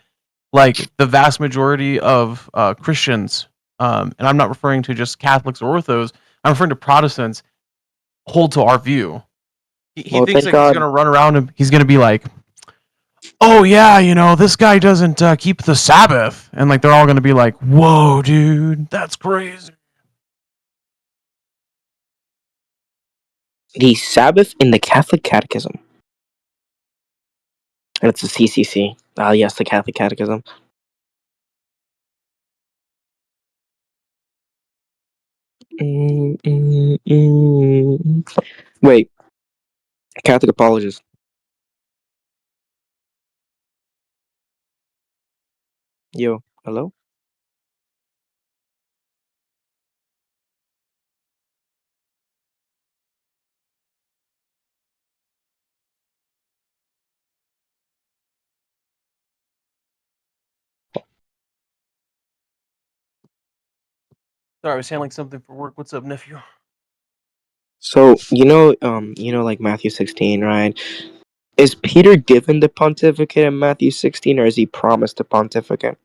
the vast majority of Christians, and I'm not referring to just Catholics or Orthos, I'm referring to Protestants, hold to our view. He Well, thinks thank he's God. gonna run around and he's gonna be like, oh yeah, this guy doesn't keep the Sabbath, and they're all gonna be like, whoa, dude, that's crazy. The Sabbath in the Catholic Catechism. And it's a CCC. Yes, the Catholic Catechism. Wait. Catholic apologist. Yo, hello? Sorry, I was handling something for work. What's up, nephew? So, like Matthew 16, right? Is Peter given the pontificate in Matthew 16, or is he promised the pontificate?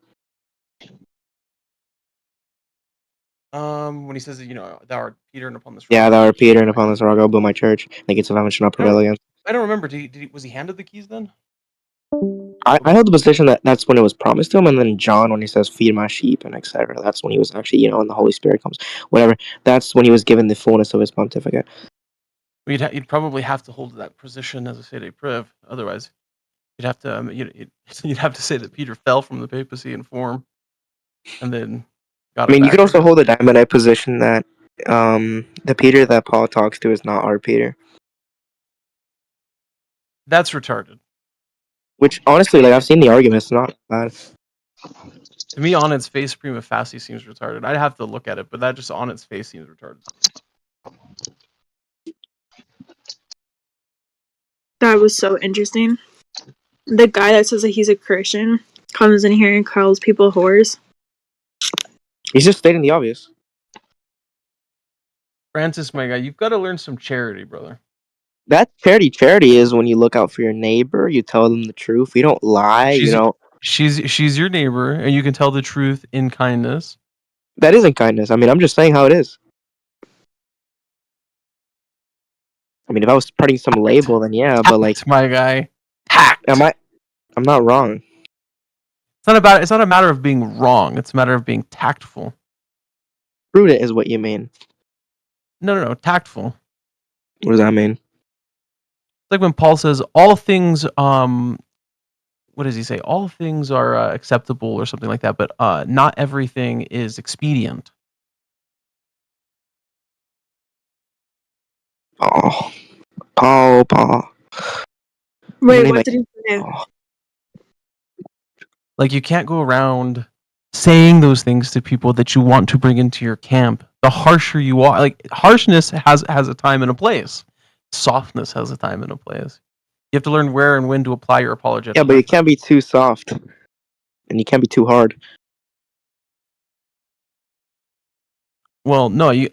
When he says, thou art Peter, and upon this rock. Yeah, thou art Peter, and upon this rock I'll build my church. The gates of heaven shall not prevail against. I don't remember. Was he handed the keys then? I held the position that that's when it was promised to him, and then John, when he says, feed my sheep, and etc., that's when he was actually, and the Holy Spirit comes. Whatever. That's when he was given the fullness of his pontificate. You'd probably have to hold that position as a sede priv. Otherwise, you'd have to you'd have to say that Peter fell from the papacy in form, and then got I it mean, you back could also again. hold the Diamondite position that the Peter that Paul talks to is not our Peter. That's retarded. Which, honestly, like, I've seen the argument, it's not bad. To me, on its face, prima facie seems retarded. I'd have to look at it, but that just on its face seems retarded. That was so interesting. The guy that says that he's a Christian comes in here and calls people whores. He's just stating the obvious. Francis, my guy, you've got to learn some charity, brother. That charity is when you look out for your neighbor, you tell them the truth, you don't lie, you don't. She's your neighbor, and you can tell the truth in kindness. That isn't kindness. I mean, I'm just saying how it is. I mean, if I was spreading some label, then yeah, but like, my guy, I'm not wrong. It's not a matter of being wrong. It's a matter of being tactful. Prudent is what you mean. No, tactful. What does that mean? It's like when Paul says all things. What does he say? All things are acceptable, or something like that. But not everything is expedient. Oh, Paul. Wait, what did he say? Like, you can't go around saying those things to people that you want to bring into your camp. The harsher you are, like, harshness has a time and a place. Softness has a time and a place. You have to learn where and when to apply your apologetic. Yeah, but you can't be too soft, and you can't be too hard. Well, no, you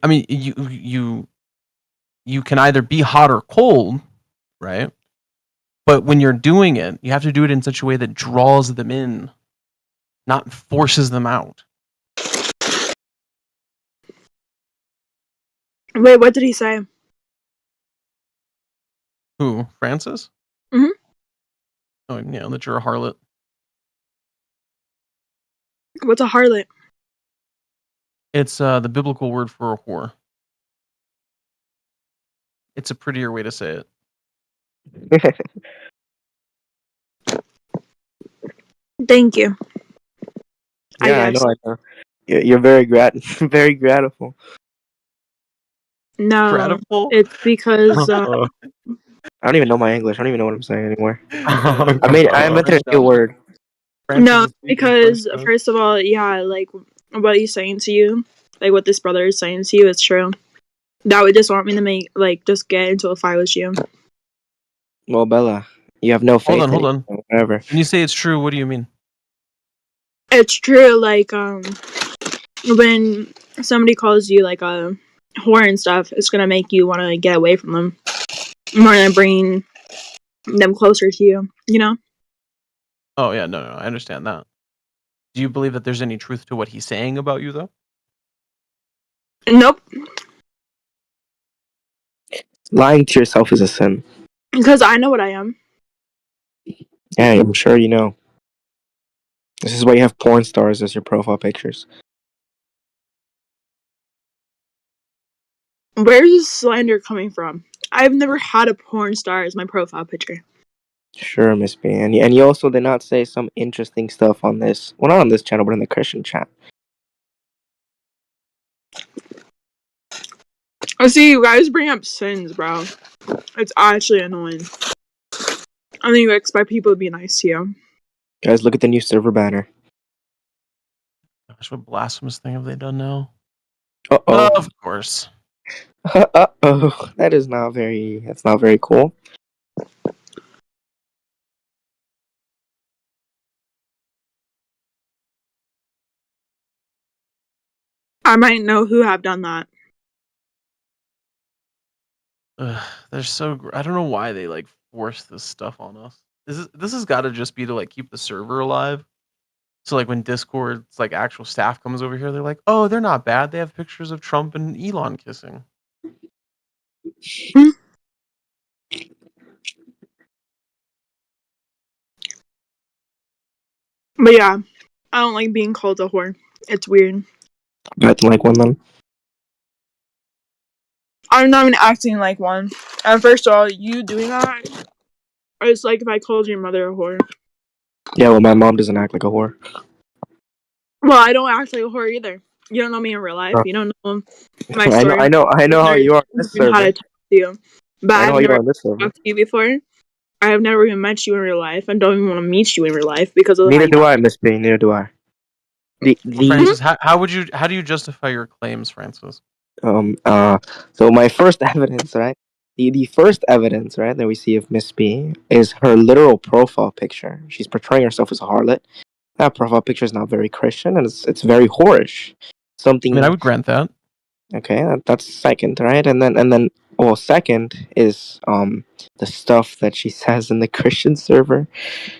can either be hot or cold, right? But when you're doing it, you have to do it in such a way that draws them in, not forces them out. Wait, what did he say? Who? Francis? Mm-hmm. Oh, yeah, that you're a harlot. What's a harlot? It's the biblical word for a whore. It's a prettier way to say it. Thank you. Yeah, I know. You're very very grateful. No, Grateful? it's because I don't even know my English. I don't even know what I'm saying anymore. I meant a new word. no, because first of all, yeah, like what he's saying to you, like what this brother is saying to you, is true. That would just want me to just get into a fight with you. Well, Bella, you have no faith. Hold on. Whatever. When you say it's true, what do you mean? It's true. Like when somebody calls you like a whore and stuff, it's gonna make you want to get away from them. Want to bring them closer to you. You know. Oh yeah, no, I understand that. Do you believe that there's any truth to what he's saying about you, though? Nope. Lying to yourself is a sin. Because I know what I am. Yeah, I'm sure you know. This is why you have porn stars as your profile pictures. Where's this slander coming from? I've never had a porn star as my profile picture. Sure, Miss B. And you also did not say some interesting stuff on this. Well, not on this channel, but in the Christian chat. I see you guys bring up sins, bro. It's actually annoying. I think you expect people to be nice to you. Guys, look at the new server banner. Gosh, what blasphemous thing have they done now? Uh-oh. Of course. Uh-oh. That's not very cool. I might know who have done that. They're so. I don't know why they like force this stuff on us. This has got to just be to like keep the server alive. So like when Discord's like actual staff comes over here, they're like, "Oh, they're not bad. They have pictures of Trump and Elon kissing." But yeah, I don't like being called a whore. It's weird. You acting like one then? I'm not even acting like one. And first of all, you doing that, it's like if I called your mother a whore. Yeah, well, my mom doesn't act like a whore. Well, I don't act like a whore either. You don't know me in real life. You don't know my story. I know how you are on this How server. to talk to you. But I know I've how you never are on this server. talked to you before. I have never even met you in real life and don't even want to meet you in real life because of Neither do I, Miss B. Neither do I. Francis, how do you justify your claims, Francis? So my first evidence, right? The first evidence, right, that we see of Miss B is her literal profile picture. She's portraying herself as a harlot. That profile picture is not very Christian, and it's very whorish. Something. I mean, I would grant that. Okay, that's second, right? And then, well, second is the stuff that she says in the Christian server,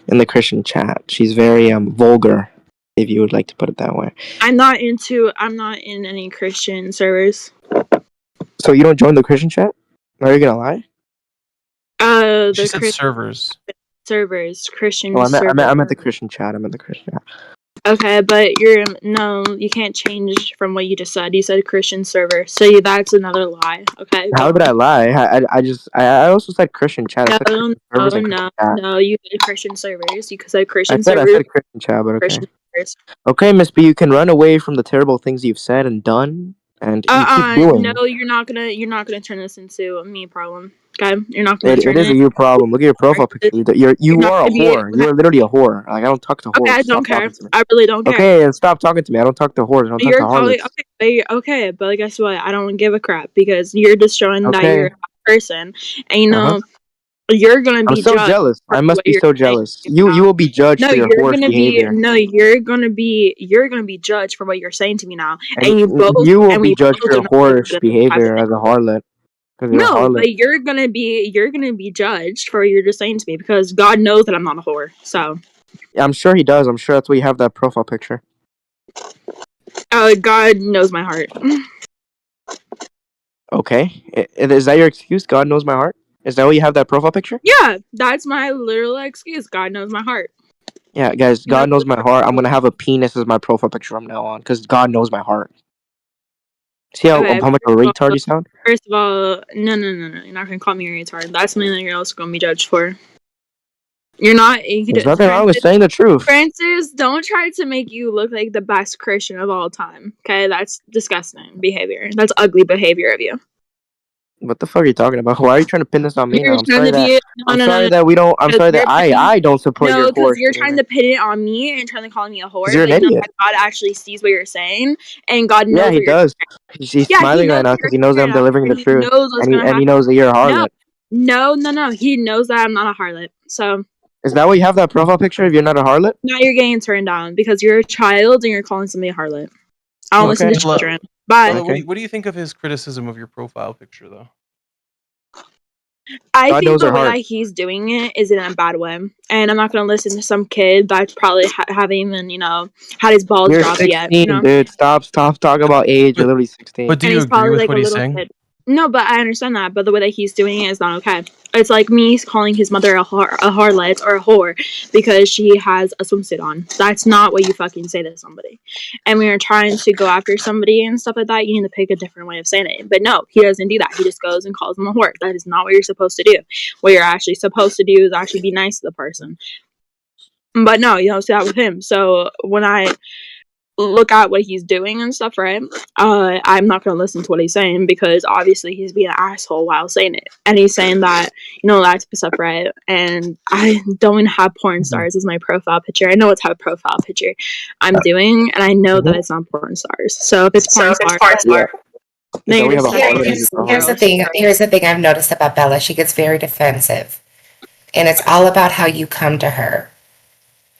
in the Christian chat. She's very vulgar, if you would like to put it that way. I'm not in any Christian servers. So you don't join the Christian chat? Are you gonna lie? She said servers. Servers, Christian Oh, I servers. meant the Christian chat. I meant the Christian chat. Okay, but you can't change from what you just said. You said Christian server, so that's another lie. Okay. How did I lie? I also said Christian chat. I said No, Christian servers and Christian chat. no, you said Christian servers. You said Christian I servers. said Christian chat, but okay. Christian servers. Okay, Miss B, you can run away from the terrible things you've said and done, and you keep doing. No, you're not gonna turn this into a me problem. Okay, you're not gonna turn It is a you problem. Look at your profile picture. You not are a gonna be- whore. You're literally a whore. Like I don't talk to whores. Okay, I Stop don't care. talking to me. I really don't care. Okay, and stop talking to me. I don't talk to whores. I don't talk You're to calling harlots. okay, but guess what? I don't give a crap because you're just showing that Okay. you're a person, and you know you're gonna be I'm so judged jealous. for I must what be you're so saying. jealous. You will be judged No, for your you're whorish gonna behavior. be. No, you're gonna be judged for what you're saying to me now, And and you will and be we judged both for are your not gonna whorish behavior as a harlot. Because you're a No, harlot. but you're gonna be judged for what you're just saying to me because God knows that I'm not a whore. So, I'm sure he does. I'm sure that's why you have that profile picture. God knows my heart. Okay, is that your excuse? God knows my heart. Is that why you have that profile picture? Yeah, that's my literal excuse. God knows my heart. Yeah, guys, God knows my heart. I'm gonna have a penis as my profile picture from now on, because God knows my heart. See how Okay, much of a retard you sound? First of all, no. You're not gonna call me a retard. That's something that you're also gonna be judged for. You're not. There's nothing wrong with saying the truth. Francis, don't try to make you look like the best Christian of all time. Okay, that's disgusting behavior. That's ugly behavior of you. What the fuck are you talking about? Why are you trying to pin this on me You're now? I'm trying sorry to be. that I'm sorry that we don't. I'm sorry that I don't support your because horse. you're trying to pin it on me and trying to call me a whore. You're an but you know idiot. that God actually sees what you're saying, and God knows Yeah, he what you're does. saying. He's Yeah, smiling he knows right now what because you're he knows that saying I'm delivering the and truth, he knows what's and gonna happen. he knows that you're a harlot. No. He knows that I'm not a harlot. So Is that why you have that profile picture? If you're not a harlot? now you're getting turned down because you're a child and you're calling somebody a harlot. I don't listen to children. Bye. Bella, what do you think of his criticism of your profile picture, though? I God think knows the her way heart. that he's doing it is in a bad way, and I'm not gonna listen to some kid that's probably haven't even had his balls You're dropped 16, yet. You know, dude. Stop talking about age. You're literally 16. But do and you he's agree probably with like what a he's little saying? kid. No, but I understand that. But the way that he's doing it is not okay. It's like me calling his mother a harlot or a whore because she has a swimsuit on. That's not what you fucking say to somebody. And when you're trying to go after somebody and stuff like that, you need to pick a different way of saying it. But no, he doesn't do that. He just goes and calls them a whore. That is not what you're supposed to do. What you're actually supposed to do is actually be nice to the person. But no, you don't see that with him. So when I look at what he's doing and stuff, right? I'm not gonna listen to what he's saying because obviously he's being an asshole while saying it, and he's saying that that type of stuff, right? And I don't even have porn stars as my profile picture. I know what type of profile picture I'm doing, and I know that it's not porn stars. So if it's porn stars, Yeah. then you're just Here's the thing. Here's the thing I've noticed about Bella. She gets very defensive, and it's all about how you come to her.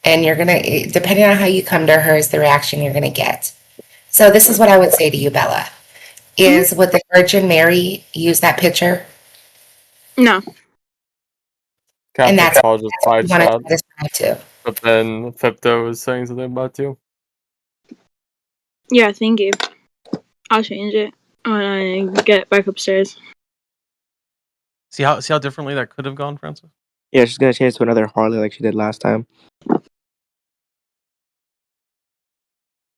And you're gonna, depending on how you come to her, is the reaction you're gonna get. So this is what I would say to you, Bella. Is would the Virgin Mary use that picture? No. And that's I'll just what you wanted that. to describe too. But then Fipto was saying something about you. Yeah, thank you. I'll change it when I get back upstairs. See how differently that could have gone, Francis? Yeah, she's gonna change to another Harley like she did last time.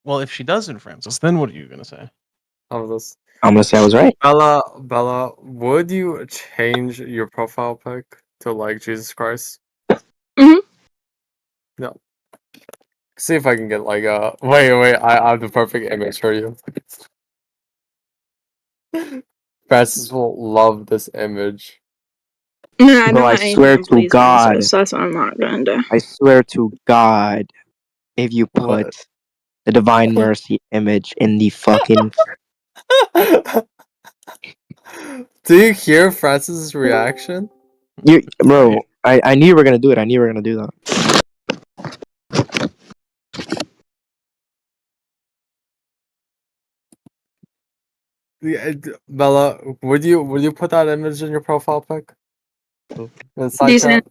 Well, if she doesn't, Francis, then what are you gonna say? I'm gonna say I was right. Bella, would you change your profile pic to like Jesus Christ? Mm-hmm. No. See if I can get like a wait, I have the perfect image for you. Francis will love this image. No, I Bro, don't I want swear anything to please God. Francis, so that's what I'm not gonna do. I swear to God, if you put the Divine Mercy image in the fucking Do you hear Francis' reaction? bro, I knew you were gonna do it. I knew you were gonna do that. Yeah, Bella, would you put that image in your profile pic? Decent.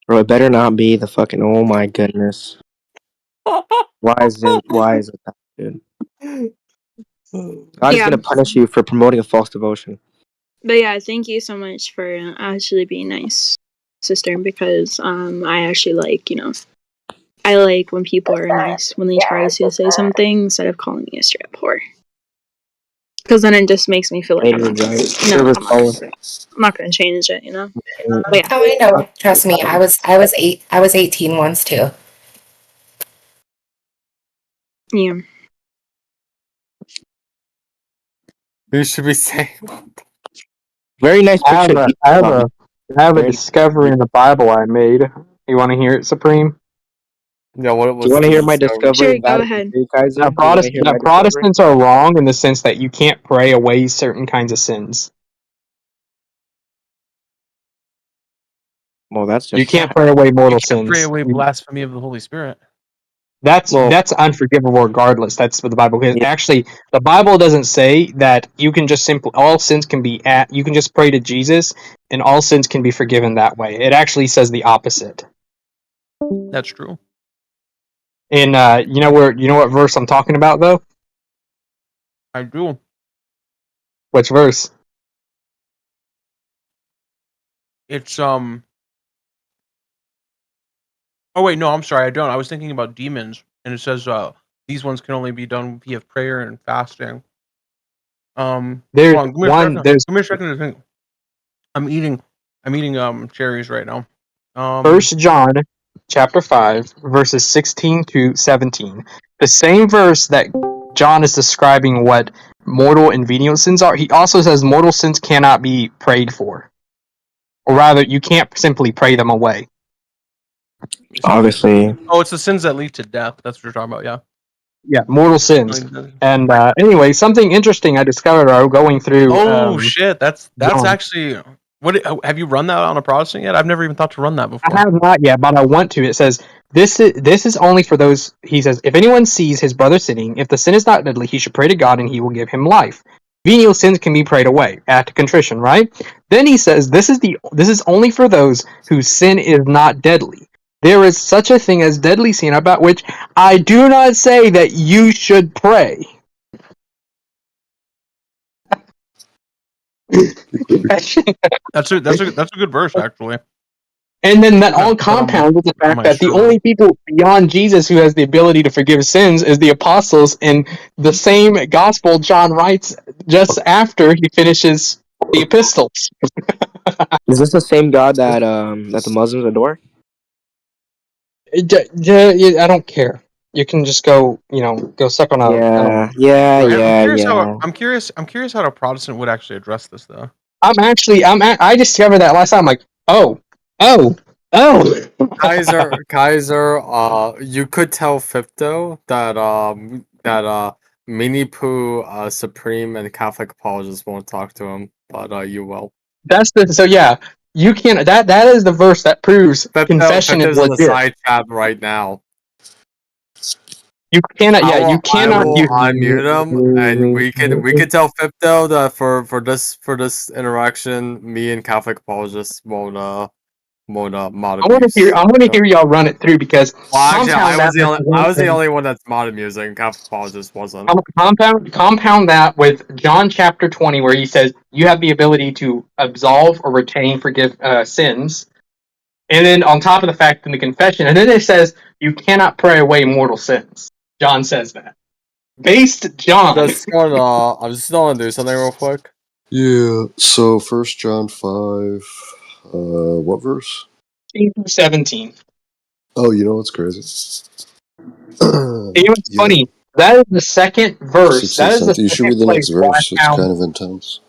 Bro, it better not be the fucking. Oh my goodness. Why is it that, dude? God is Yeah. gonna punish you for promoting a false devotion. But yeah, thank you so much for actually being nice, sister, because I actually like, I like when people are nice, when they try to say something instead of calling me a straight up whore. Because then it just makes me feel like I'm not gonna change it, But yeah. Oh, I know. Trust me. I was 18 once too. Yeah. You should be saying. Very nice I picture. have a discovery in the Bible I made. You want to hear it, Supreme? Yeah, what Do you want to hear my discovery? Sure, go ahead. That Protestants are wrong in the sense that you can't pray away certain kinds of sins. Well, that's just you can't pray away mortal sins. Pray away blasphemy of the Holy Spirit. That's unforgivable regardless. That's what the Bible is. Actually, the Bible doesn't say that you can just simply all sins can be you can just pray to Jesus and all sins can be forgiven that way. It actually says the opposite. That's true. And you know what verse I'm talking about though? I do. Which verse? It's Oh wait, no, I'm sorry, I don't. I was thinking about demons, and it says these ones can only be done via prayer and fasting. There's hold on, give me a second to think. I'm eating cherries right now. 1 John chapter 5 verses 16 to 17. The same verse that John is describing what mortal and venial sins are. He also says mortal sins cannot be prayed for. Or rather, you can't simply pray them away. Obviously. Oh, it's the sins that lead to death. That's what you're talking about, yeah. Yeah, mortal sins. And anyway, something interesting I discovered while going through. Oh shit, that's John. actually what have you run that on a Protestant yet? I've never even thought to run that before. I have not yet, but I want to. It says this is only for those. He says, if anyone sees his brother sinning, if the sin is not deadly, he should pray to God, and He will give him life. Venial sins can be prayed away at contrition, right? Then he says, this is only for those whose sin is not deadly. There is such a thing as deadly sin, about which I do not say that you should pray. Confession. That's a good verse actually. And then that all Put that on compounds with the on fact my that the shirt. only people beyond Jesus who has the ability to forgive sins is the apostles, and the same gospel John writes just after he finishes the epistles. Is this the same God that that the Muslims adore? I don't care. You can just go, go suck on a. I Yeah, don't yeah, know. yeah, yeah. I'm curious how a Protestant would actually address this though. I discovered that last time. I'm like, oh. Kaiser, you could tell Fipto that Mini Poo, Supreme, and Catholic apologists won't talk to him, but you will. So yeah, you can't. That is the verse that proves confession is Fipto's in the legit. side chat right now. You cannot. Yeah, you I cannot. will unmute him, and we can tell Fipto that for this interaction, me and Catholic apologists won't mod I want to abuse. hear y'all run it through because Well, actually, compound that with I was the one only one that's mod amusing. Catholic apologist wasn't. compound that with John chapter 20, where he says you have the ability to absolve or retain forgive sins, and then on top of the fact in the confession, and then it says you cannot pray away mortal sins. John says that. Based John. I'm just gonna do something real quick. Yeah, so 1 John 5, what verse? 17. Oh, you know what's crazy? It was funny. That is the second verse. 16 That is the cents. You should second read the place next where I verse. It's found. kind of intense.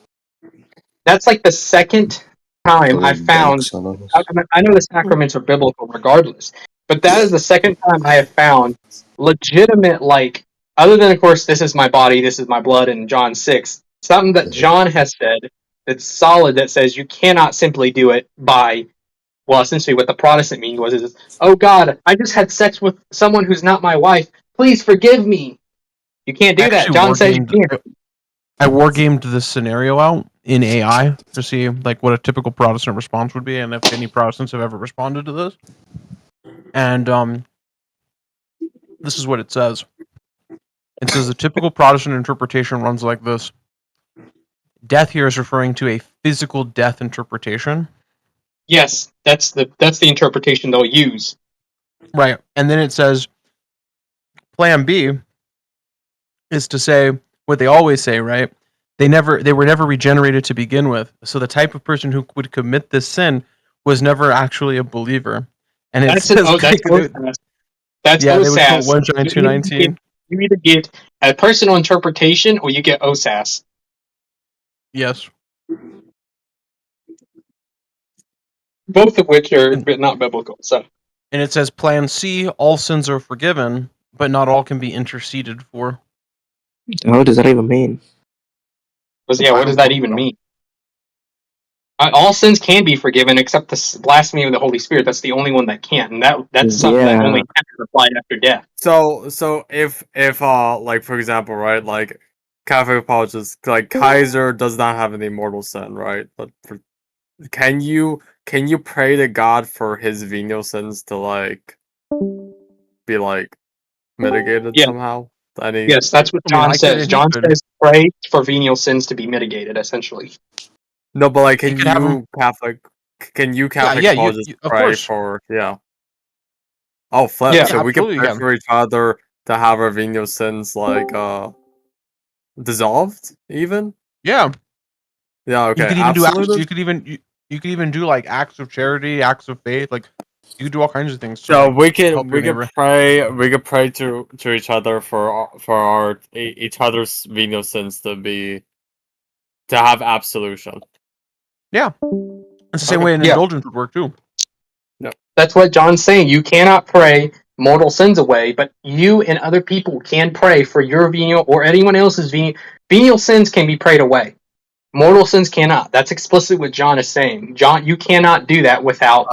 That's like the second time I Little found. banks on us. I know the sacraments are biblical regardless, but that is the second time I have found legitimate, like, other than, of course, this is my body, this is my blood in John 6, something that John has said that's solid that says you cannot simply do it by, well, essentially what the Protestant mean is, oh God, I just had sex with someone who's not my wife. Please forgive me. You can't do that. John says you can't. I wargamed this scenario out in AI to see like what a typical Protestant response would be, and if any Protestants have ever responded to this. And this is what it says. It says the typical Protestant interpretation runs like this. Death here is referring to a physical death interpretation. Yes, that's the interpretation they'll use. Right. And then it says plan B is to say what they always say, right? They were never regenerated to begin with. So the type of person who would commit this sin was never actually a believer. And it says that's yeah, they would OSAS. quote 1 John 2:19. You either get a personal interpretation or you get OSAS. Yes. Both of which are not biblical. So. And it says plan C, all sins are forgiven, but not all can be interceded for. Oh, what does that even mean? What does that even mean? All sins can be forgiven except the blasphemy of the Holy Spirit. That's the only one that can't, and that's something that only happens applied after death. So if like for example, right, like Catholic apologists, like Kaiser does not have any mortal sin, right? But can you pray to God for his venial sins to like be like mitigated somehow? Yes, that's what John says. John says pray for venial sins to be mitigated, essentially. No, but like, can you Catholic apologists of pray course. for Oh, flip! Yeah, so we can absolutely pray for each other to have our venial sins like dissolved, even. Yeah. Yeah. Okay. You could even Absolutely. you could even do like acts of charity, acts of faith. Like you could do all kinds of things. So like, we can pray. We could pray to each other for each other's venial sins to have absolution. Yeah, it's the same way an indulgence would work too. No. That's what John's saying. You cannot pray mortal sins away, but you and other people can pray for your venial or anyone else's venial. Venial sins can be prayed away. Mortal sins cannot. That's explicitly what John is saying. John, you cannot do that without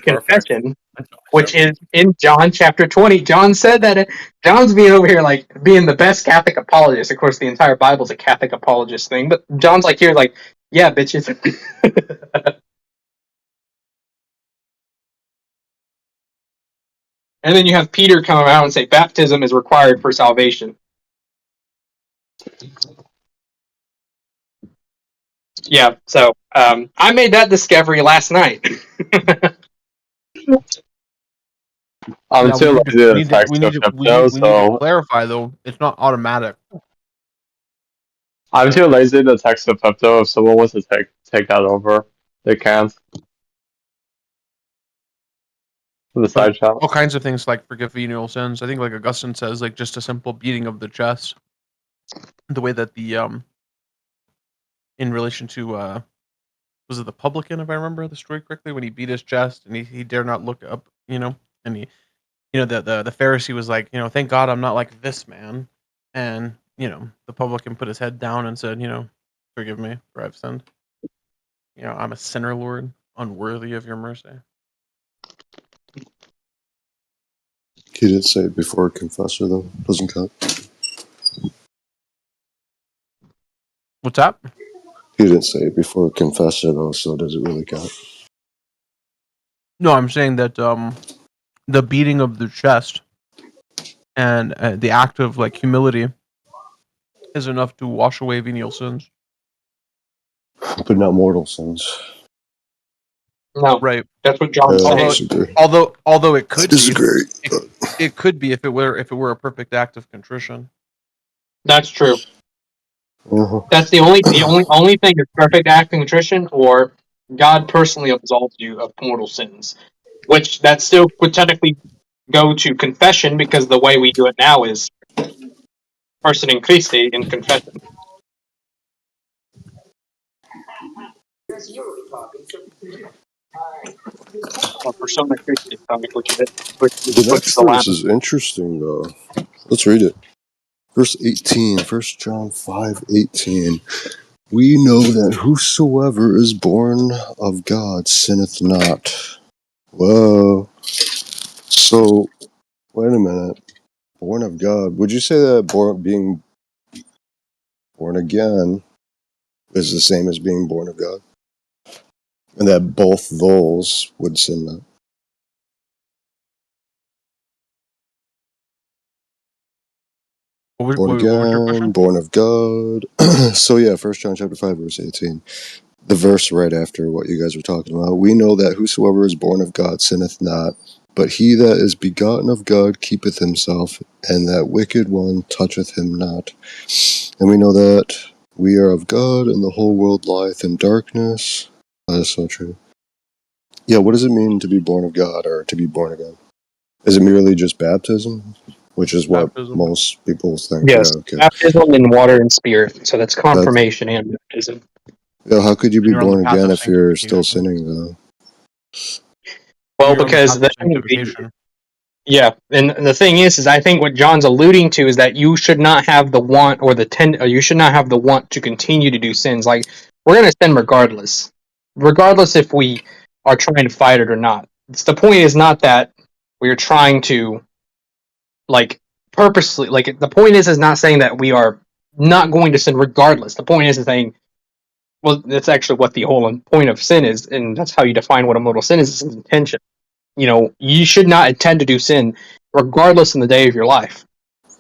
confession, which is in John chapter 20. John said that. John's being over here like being the best Catholic apologist. Of course, the entire Bible's a Catholic apologist thing, but John's like here like, yeah, bitches. And then you have Peter come out and say baptism is required for salvation. Yeah, so I made that discovery last night. I'm Yeah, too lazy to text to Pepto, we need to so clarify though. It's not automatic. I'm too lazy to text to Pepto. If someone wants to take that over, they can. In the But side chat. all kinds of things like forgive venial sins. I think like Augustine says, like just a simple beating of the chest. The way that the in relation to was it the publican, if I remember the story correctly, when he beat his chest and he dare not look up, and he the Pharisee was like, thank God I'm not like this man. And the publican put his head down and said, forgive me for I've sinned. I'm a sinner, Lord, unworthy of your mercy. He didn't say it before a confessor, though. Doesn't count. What's that? He didn't say it before a confessor, though, so does it really count? No, I'm saying that the beating of the chest and the act of like humility is enough to wash away venial sins. But not mortal sins. No, right. That's what John's saying. Although it could Disagree. be, it could be if it were a perfect act of contrition. That's true. Uh-huh. That's the only thing is perfect act of contrition, or God personally absolves you of mortal sins, which that still would technically go to confession, because the way we do it now is person in Christe in confession. Or persona Christi, which The is next the verse Latin. is interesting, though. Let's read it. Verse 18, 1 John 5:18. We know that whosoever is born of God sinneth not. Whoa. So, wait a minute. Born of God. Would you say that being born again is the same as being born of God? And that both those would sin not? Born What was your again, question? born of God. So yeah, 1 John chapter 5, verse 18. The verse right after what you guys were talking about. We know that whosoever is born of God sinneth not, but he that is begotten of God keepeth himself, and that wicked one toucheth him not. And we know that we are of God, and the whole world lieth in darkness. That is so true. Yeah, what does it mean to be born of God, or to be born again? Is it merely just baptism? Which is what Baptism. most people think. Yes, Yeah, okay. baptism in water and spirit. So that's confirmation and baptism. Yeah, how could you When be you're on the born path again of if you're still sanctification. sinning, though? When Well, you're on the because path the of sanctification. yeah, and the thing is I think what John's alluding to is that you should not have the want or you should not have the want to continue to do sins. Like, we're gonna sin regardless if we are trying to fight it or not. The point is not that we're trying to like purposely. Like, the point is not saying that we are not going to sin regardless. The point is saying, well, that's actually what the whole point of sin is, and that's how you define what a mortal sin is intention. You should not intend to do sin regardless in the day of your life,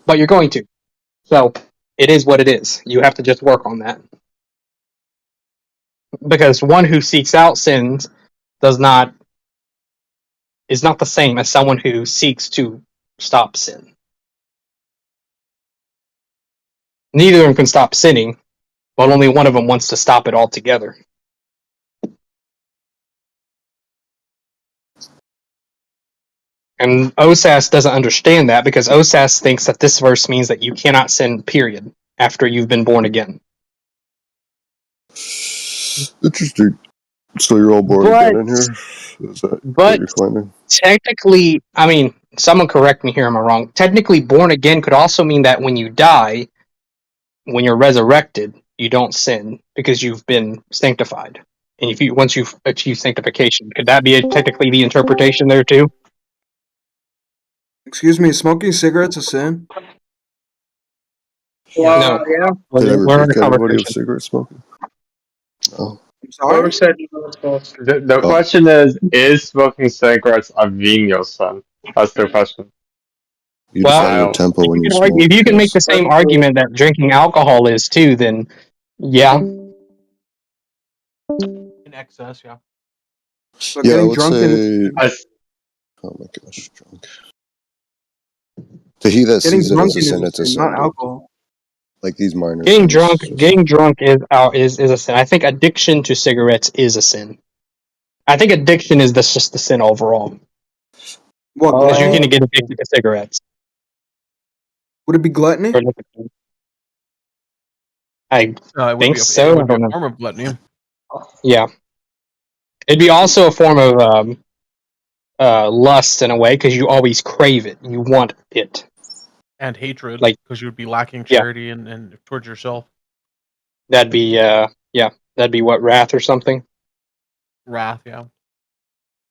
but you're going to. So it is what it is. You have to just work on that. Because one who seeks out sins is not the same as someone who seeks to stop sin. Neither of them can stop sinning, but only one of them wants to stop it altogether. And OSAS doesn't understand that, because OSAS thinks that this verse means that you cannot sin, period, after you've been born again. Interesting. So you're all born again in here? Is that what you're claiming? Technically, I mean, someone correct me here, am I wrong? Technically, born again could also mean that when you die, when you're resurrected, you don't sin because you've been sanctified. And once you've achieved sanctification, could that be technically the interpretation there too? Excuse me, smoking cigarettes a sin? No. Yeah. Did I We're in rebuke a anybody of conversation. cigarette smoking? No. Sorry? The Oh. question is smoking cigarettes a venial sin? That's the question. You Well, defile your temple when you smoke. if you can make the Yes. same argument that drinking alcohol is too, then yeah. excess, yeah. So Yeah, I getting would drunk say. I, Oh my gosh, drunk. To he that getting sees it as drunken a is sin, a it's a sin, sin, not dude. alcohol. Like these minor Getting things. drunk, is a sin. I think addiction to cigarettes is a sin. I think addiction is just the sin overall. What, Because you're gluttony? gonna get addicted to cigarettes. Would it be gluttony? Or nicotine. I It would think be a, so. it I would be don't a know. form of gluttony. Yeah, it'd be also a form of lust in a way because you always crave it. You want it. And hatred, Like, because you would be lacking yeah, charity and towards yourself. that'd be that'd be what, wrath or something. Wrath, yeah.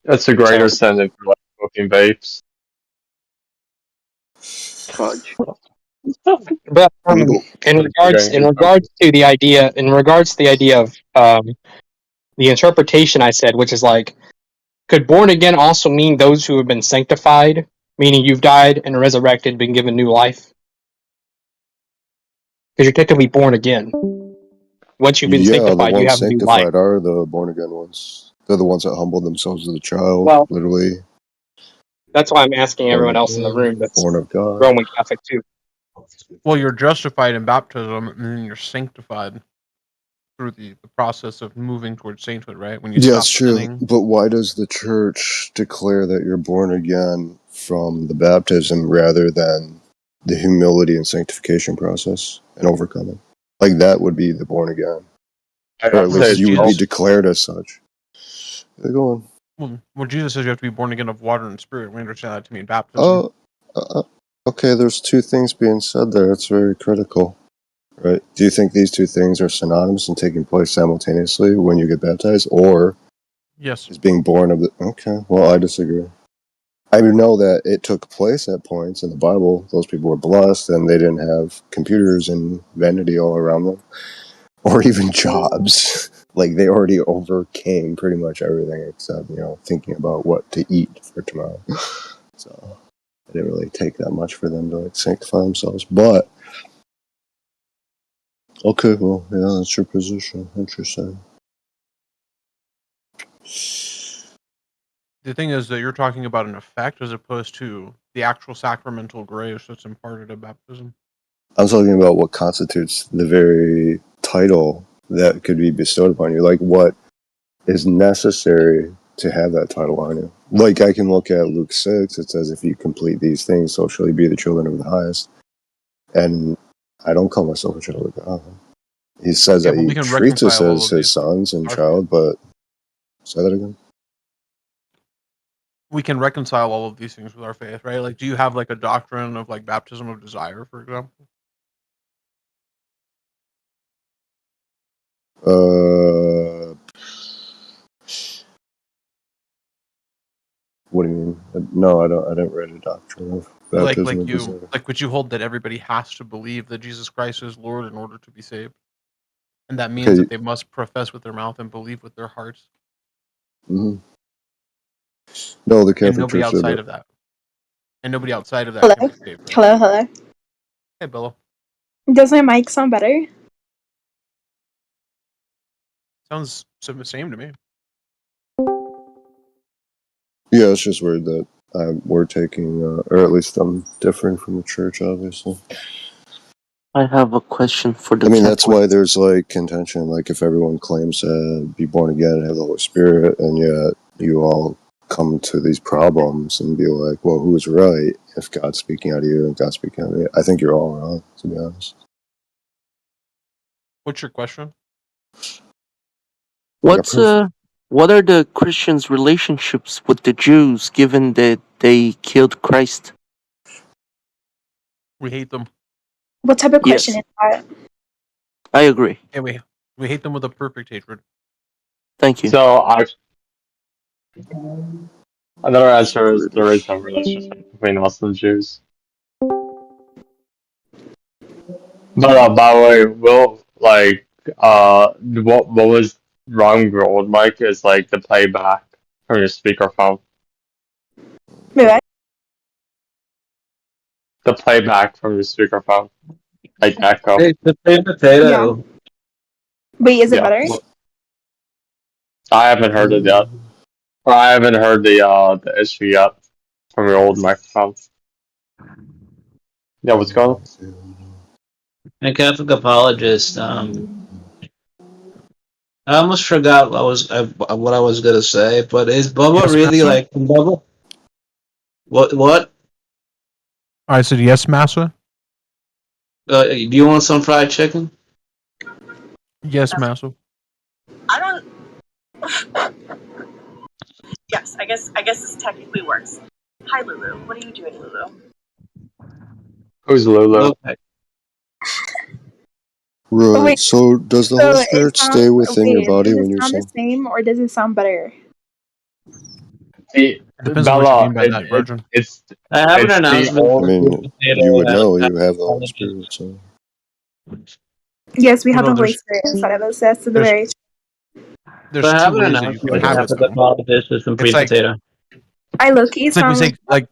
it's a greater So, sin if you're like smoking vapes. Fudge. but Brutal. in regards to the idea of the interpretation I said, which is like, could born again also mean those who have been sanctified, meaning you've died and resurrected, been given new life? Because you're technically born again. Once you've been Yeah, the sanctified, you ones have new life. sanctified are the born again ones. They're the ones that humbled themselves as a child, Well, literally that's why I'm asking born everyone else in the again, room that's born of God. Roman Catholic too. Well, you're justified in baptism, and then you're sanctified through the process of moving towards sainthood, right? When you Yeah, stop it's true. sinning. But why does the church declare that you're born again from the baptism rather than the humility and sanctification process and overcoming? Like that would be the born again, or at least you would be declared as such. Yeah, go on. Well, Jesus says you have to be born again of water and spirit. We understand that to mean baptism. Oh, okay. There's two things being said there. It's very critical, right? Do you think these two things are synonymous and taking place simultaneously when you get baptized, or Yes, is being born of the? Okay, well, I disagree. I know that it took place at points in the Bible. Those people were blessed, and they didn't have computers and vanity all around them, or even jobs. Like they already overcame pretty much everything except thinking about what to eat for tomorrow. So it didn't really take that much for them to like sanctify themselves. But okay, well, yeah, that's your position. Interesting. The thing is that you're talking about an effect as opposed to the actual sacramental grace that's imparted at baptism. I'm talking about what constitutes the very title that could be bestowed upon you. Like what is necessary to have that title on you. Like I can look at Luke 6, it says if you complete these things, so shall you be the children of the highest. And I don't call myself a child of God. He says that he treats us as his sons and child, but say that again. We can reconcile all of these things with our faith, right? Like, do you have like a doctrine of like baptism of desire, for example? What do you mean? No, I don't. I didn't read a doctrine of baptism of desire. Would you hold that everybody has to believe that Jesus Christ is Lord in order to be saved, and that means that they must profess with their mouth and believe with their hearts? Mm-hmm. No, the And Catholic nobody Church outside did of that. And nobody outside of that Hello? can be saved. Right? Hello, hello. Hey, Bella. Does my mic sound better? Sounds the same to me. Yeah, it's just weird that we're taking, or at least I'm differing from the church, obviously. I have a question for the I mean, that's Catholic. why there's like contention. Like, if everyone claims to be born again and have the Holy Spirit, and yet you all come to these problems and be like, well, who's right? If God's speaking out of you and God's speaking out of me, I think you're all wrong, to be honest. What's your question? What are the Christians' relationships with the Jews, given that they killed Christ? We hate them. What type of question Yes. is that? I agree. Yeah, we hate them with a perfect hatred. Thank you. So, another answer is there is no relationship between us and Jews. But by the way, what was wrong with old mic is like the playback from your speakerphone. Wait, what? The playback from your speakerphone, like echo. Hey, potato. Yeah. Wait, is it Yeah. better? I haven't heard it yet. Or I haven't heard the issue yet from your old microphone. Yeah, what's going on? A Catholic apologist. I almost forgot what I was gonna say, but is Bubba Yes, really Massa? like Bubba? What? I said yes, Massa. Do you want some fried chicken? Yes, Massa. I don't. Yes, I guess this technically works. Hi, Lulu. What are you doing, Lulu? Who's Lulu? Okay. Right. Wait, So does the so Holy it Spirit sounds. stay within your Wait, body does when it you're sound the saying? same or does it sound better? It depends on what you Bella, mean by that, Virgin. it's I have an the announcement. I For mean, you would know. You have the Holy Spirit. So. Yes, we Well, have no, the Holy Spirit inside of us. That's the very. there's I have two an ways that you announcement can for have it Catholic though. apologist with some It's free like potato. I low-key it's like we sound say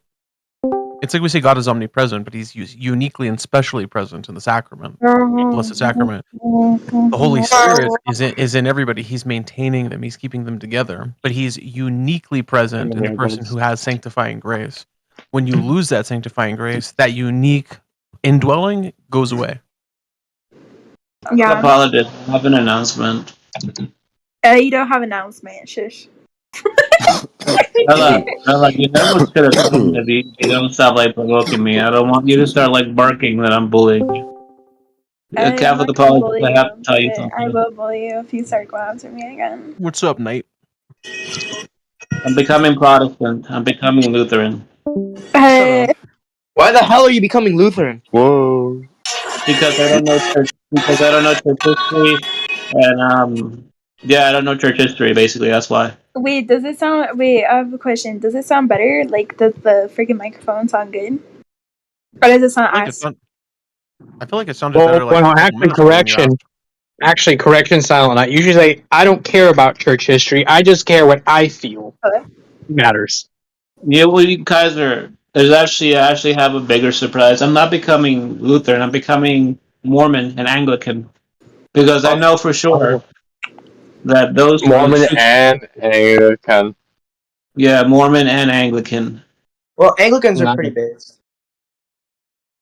it's like we say God is omnipresent, but he's uniquely and specially present in the sacrament, Blessed Sacrament. The Holy Spirit is in everybody. He's maintaining them. He's keeping them together. But he's uniquely present in the person who has sanctifying grace. When you lose that sanctifying grace, that unique indwelling goes away. Yeah. Apologist, I have an announcement. You don't have an announcement. Shush. Bella, you know what's gonna happen if you don't stop like provoking me. I don't want you to start like barking that I'm bullying you. I'm Catholic not gonna apologist, bully I have you, to tell you but I something. will bully you if you start going after me again. What's up, Nate? I'm becoming Protestant. I'm becoming Lutheran. Why the hell are you becoming Lutheran? Whoa. Because I don't know church history, and yeah, I don't know church history. Basically, that's why. Wait, does it sound? Wait, I have a question. Does it sound better? Like, does the freaking microphone sound good, or does it sound ass? I feel like it sounded better like a Well, couple actually, minutes ago when you correction. asked. Actually, correction, Silent. I usually say I don't care about church history. I just care what I feel matters. Yeah, well, you guys are. There's actually, I actually have a bigger surprise. I'm not becoming Lutheran. I'm becoming Mormon and Anglican because I know for sure that those Mormon two. and Anglican. Yeah, Mormon and Anglican. Well, Anglicans are pretty based.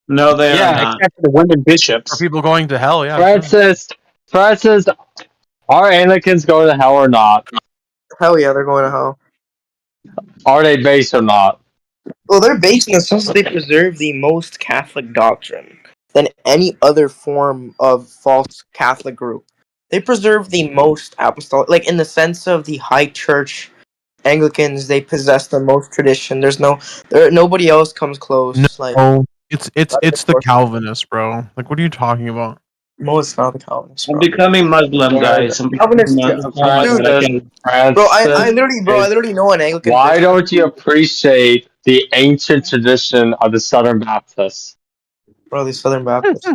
No, they are Yeah, not. except for the women bishops. For people going to hell, yeah. Francis, are Anglicans going to hell or not? Hell yeah, they're going to hell. Are they based or not? Well, they're based in the sense that they preserve the most Catholic doctrine than any other form of false Catholic group. They preserve the most apostolic, like in the sense of the high church Anglicans. They possess the most tradition. Nobody else comes close. Like No, it's the Calvinists, bro. Like, what are you talking about? most not the Calvinists, I'm bro. becoming Muslim, guys. I'm becoming Calvinists, Muslim. dude. I I literally know an Anglican. Why bishop. don't you appreciate the ancient tradition of the Southern Baptists? Bro, these Southern Baptists.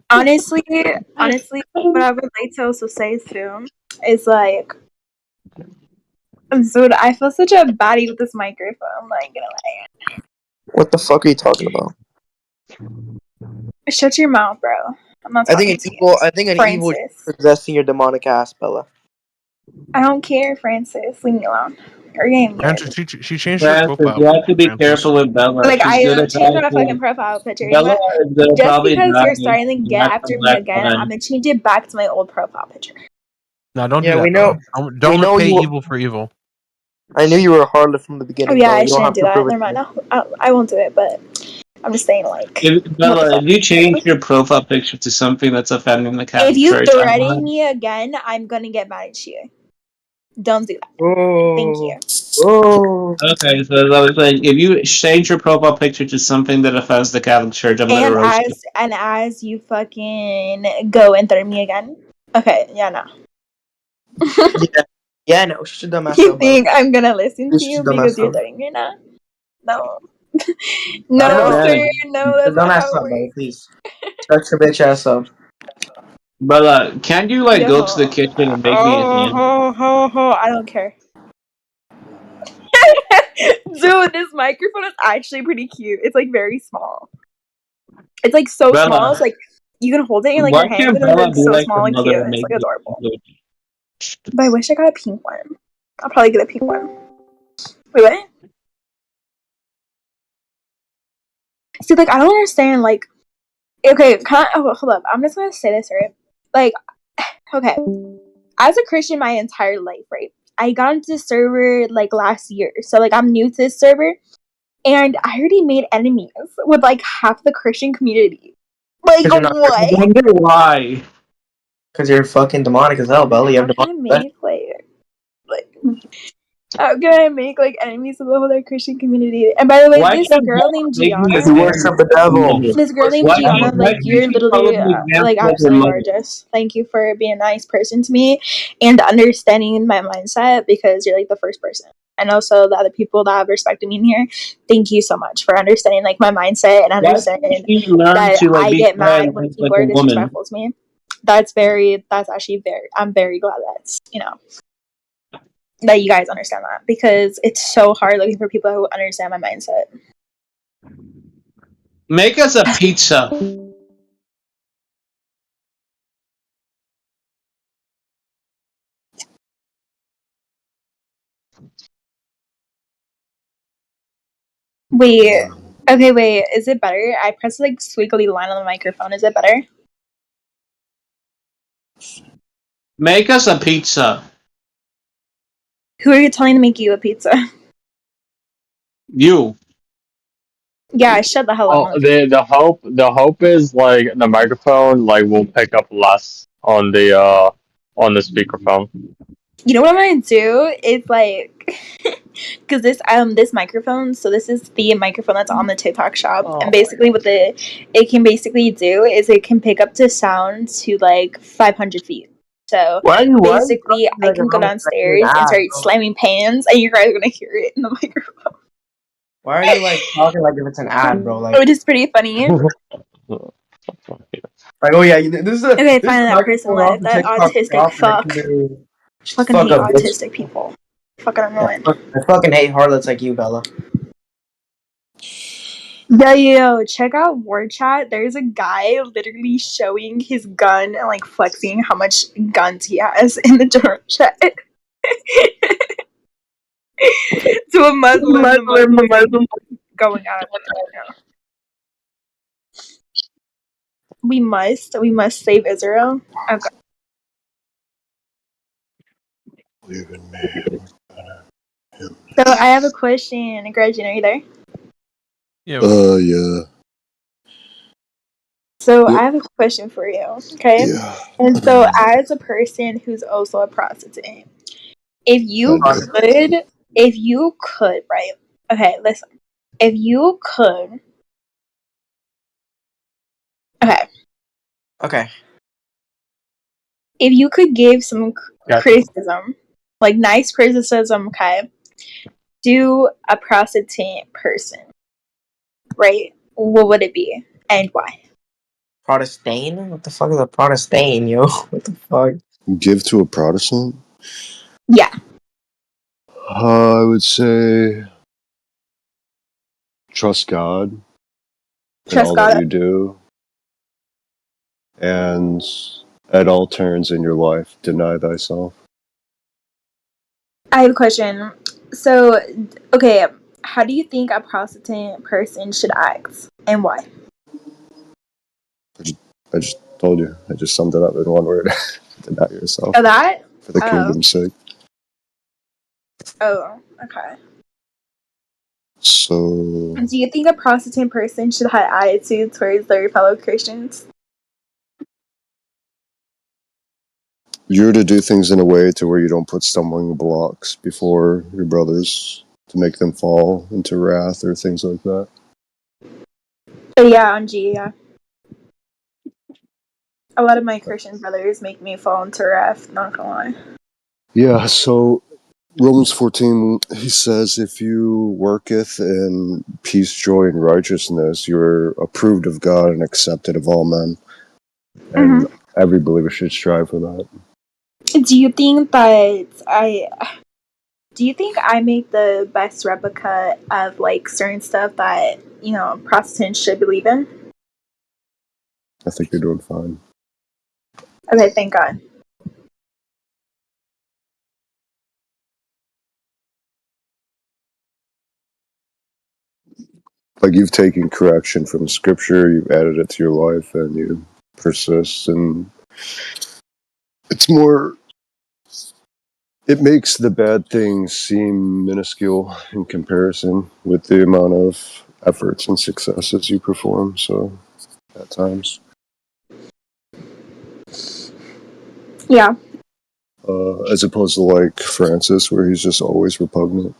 Honestly, what I would like to also say too is like, dude, I feel such a baddie with this microphone. I'm like, gonna lie. What the fuck are you talking about? Shut your mouth, bro. I'm not I talking think to you. an evil Francis. possessing your demonic ass, Bella. I don't care, Francis. Leave me alone. You're getting weird. Francis, she changed her Francis, profile. you have to be Francis. careful with Bella. Like, She's I gonna don't change try my fucking to. profile picture. You know Bella what? is gonna Just probably because die you're starting to get black after on me black again, I'm line. gonna change it back to my old profile picture. No, don't Yeah, do that. we know. Don't we know repay you. evil for evil. I knew you were a harlot from the Oh beginning. yeah, Bella. I You don't shouldn't have do to that. prove it. Never mind. I won't do it. But I'm just saying, like, Bella, if you change your profile picture to something that's offending the if Catholic you Church, I'm threaten not. me again, I'm gonna get mad at you. Don't do that. Oh. Thank you. Oh. Okay, so as I was saying, if you change your profile picture to something that offends the Catholic Church, I'm gonna roast you. As you fucking go and threaten me again. Okay, yeah, no. Yeah, no. Shut your dumb ass You up, Bella. think I'm gonna listen to Shut you your dumb because ass you're up. threatening me now? No. I No, don't know. sir. No, Shut that's your dumb not ass how it up, Bella. works. Please. Shut your bitch ass up. Bella, can't you like go to the Yo. kitchen and make me a meal? I don't care. Dude, this microphone is actually pretty cute. It's like very small. It's like so small. Bella, It's like you can hold it in like why your hands can't and it's Bella like be so like her small and mother cute. and It's make like me adorable. food? But I wish I got a pink one. I'll probably get a pink one. Wait, what? See, like, I don't understand, like, okay, hold up. I'm just gonna say this, right? Like, okay, as a Christian my entire life, right? I got into this server, like, last year. So, like, I'm new to this server. And I already made enemies with, like, half the Christian community. Like, Because you're not. what? I wonder why. Because you're fucking demonic as hell, Belly. You have I'm trying demonic to possession. make, like, how can I make, like, enemies with the whole Christian community? And by the way, Why this can't girl God named make me Because Gianna, you a worship the devil. this girl named Why Gianna, why like, can't you're you follow literally, the like, example of your absolutely mother? gorgeous. Thank you for being a nice person to me and understanding my mindset, because you're, like, the first person. And also the other people that have respected me in here. Thank you so much for understanding, like, my mindset and Why can't understanding she learn that to like I be get mad quiet when like people a are woman? disrespectful to me. That's actually I'm very glad that you guys understand that, because it's so hard looking for people who understand my mindset. Make us a pizza. Wait, okay, wait, is it better? I pressed, like, squiggly line on the microphone. Is it better? Make us a pizza. Who are you telling to make you a pizza? You. Yeah, shut the hell Oh, up. the hope is like the microphone like will pick up less on the speakerphone. You know what I'm gonna do? It's like, because this microphone. So this is the microphone that's on the TikTok shop, and basically what it can basically do is it can pick up the sound to, like, 500 feet. So Why are you basically, talking I like can your go mom was like you're an downstairs and ad, start bro? slamming pans, and you guys are gonna hear it in the microphone, Why are you like talking like if it's an ad, bro? Like, which is pretty funny. like, oh yeah, this is Okay, a finally that person microphone off left. the That TikTok autistic shop, and I fuck. can do. Shut the Fucking fuck hate up, bitch. autistic people. Fucking Yeah, annoying. I fucking hate harlots like you, Bella. Yo, check out War Chat. There's a guy literally showing his gun and, like, flexing how much guns he has in the general chat. To a Muslim, the Muslim's like going out of it right now. We must save Israel. Okay. So I have a question. Gretchen, are you there? Yeah. Yeah. So Yep. I have a question for you, okay? Yeah. And so, as a person who's also a prostitute, if you could, right? Okay, listen. If you could, Okay. if you could give some Gotcha. criticism, like nice criticism, okay, to a prostitute person, right? What would it be and why? Protestant? What the fuck is a Protestant, yo? What the fuck? Give to a Protestant? Yeah. I would say trust God in Trust all God. that you do, and at all turns in your life, deny thyself. I have a question. So, okay, how do you think a prostitute person should act and why? I just told you. I just summed it up in one word. Deny yourself. Oh, that? For the Oh. kingdom's sake. Oh, okay. So, Do you think a prostitute person should have attitude towards their fellow Christians? you're to do things in a way to where you don't put stumbling blocks before your brothers to make them fall into wrath or things like that. Oh, yeah, on G, yeah. A lot of my Christian brothers make me fall into wrath, not gonna lie. Yeah, so Romans 14, he says, if you worketh in peace, joy, and righteousness, you're approved of God and accepted of all men. And every believer should strive for that. Do you think I make the best replica of, like, certain stuff that, you know, prostitutes should believe in? I think you're doing fine. Okay, thank God. like you've taken correction from scripture, you've added it to your life, and you persist, and it's more. It makes the bad things seem minuscule in comparison with the amount of efforts and successes you perform. So, at times, Yeah. as opposed to like Francis, where he's just always repugnant.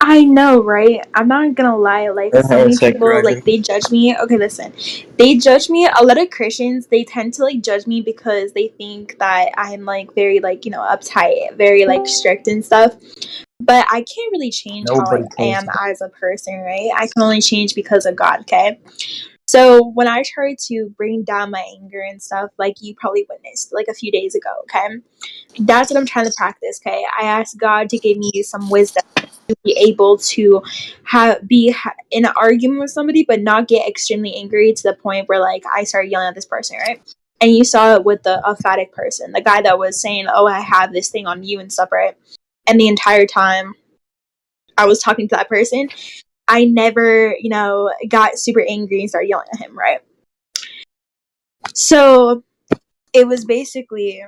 I know, right? I'm not gonna lie. Like, so many people, like, they judge me. Okay, listen. They judge me. A lot of Christians, they tend to, like, judge me because they think that I'm, like, very, like, you know, uptight, very, like, strict and stuff. But I can't really change how I am as a person, right? I can only change because of God, okay? So when I try to bring down my anger and stuff, like you probably witnessed, like, a few days ago, okay? That's what I'm trying to practice, okay? I asked God to give me some wisdom to be able to be in an argument with somebody, but not get extremely angry to the point where, like, I start yelling at this person, right? And you saw it with the Apophatic person, the guy that was saying, "Oh, I have this thing on you" and stuff, right? And the entire time I was talking to that person, I never, you know, got super angry and started yelling at him, right? So it was basically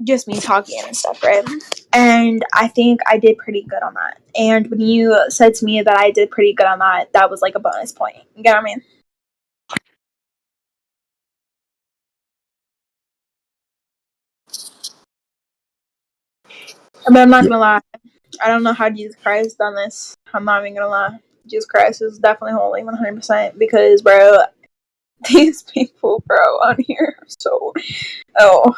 just me talking and stuff, right? And I think I did pretty good on that. And when you said to me that I did pretty good on that, that was like a bonus point. You get what I mean? But I'm not gonna lie. I don't know how Jesus Christ done this. I'm not even gonna lie. Jesus Christ is definitely holy 100% because, bro, these people, bro, on here are so. Oh.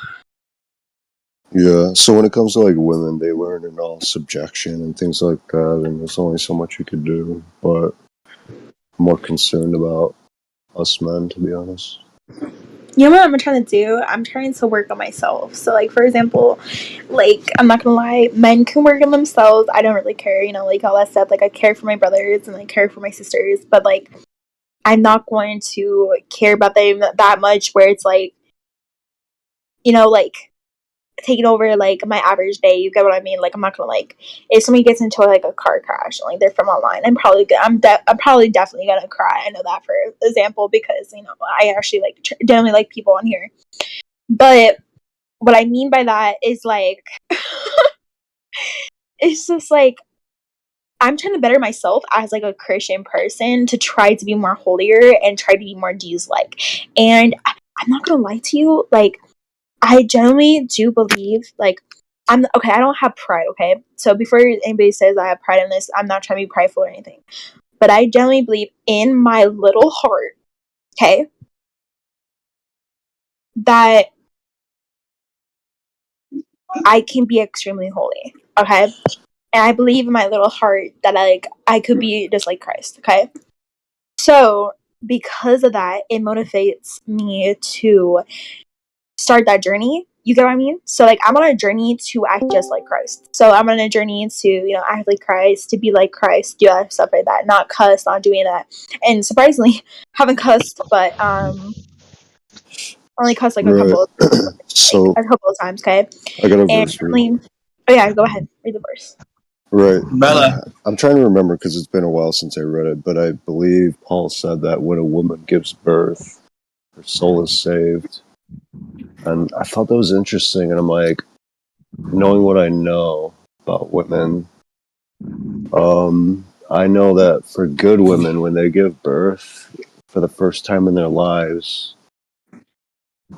Yeah, so when it comes to like women, they learn in all subjection and things like that, and there's only so much you could do. But I'm more concerned about us men, to be honest. You know what I'm trying to do? I'm trying to work on myself. So, like, for example, like, I'm not gonna lie, men can work on themselves. I don't really care, you know, like, all that stuff. Like, I care for my brothers and I care for my sisters, but, like, I'm not going to care about them that much where it's, like, you know, like, taking over, like, my average day. You get what I mean? Like, I'm not gonna, like, if somebody gets into, like, a car crash and, like, they're from online, I'm probably I'm probably definitely gonna cry. I know that for example because, you know, I actually, like, generally like people on here. But what I mean by that is, like, it's just, like, I'm trying to better myself as, like, a Christian person to try to be more holier and try to be more Jesus-like. And I'm not gonna lie to you, like, I genuinely do believe, like, I don't have pride, okay? So before anybody says I have pride in this, I'm not trying to be prideful or anything. But I genuinely believe in my little heart, okay, that I can be extremely holy, okay? And I believe in my little heart that I could be just like Christ, okay? So because of that, it motivates me to start that journey. You get what I mean? So, like, I'm on a journey to act just like Christ. So I'm on a journey to, you know, act like Christ, to be like Christ, do that stuff like that, not cuss, not doing that. And surprisingly, haven't cussed, but only cussed like a Right. couple of So a couple of times, okay? I got a And verse for you. oh yeah, go ahead, read the verse. Right. Bella. I'm trying to remember because it's been a while since I read it, but I believe Paul said that when a woman gives birth, her soul is saved. And I thought that was interesting, and I'm like, knowing what I know about women, I know that for good women, when they give birth for the first time in their lives,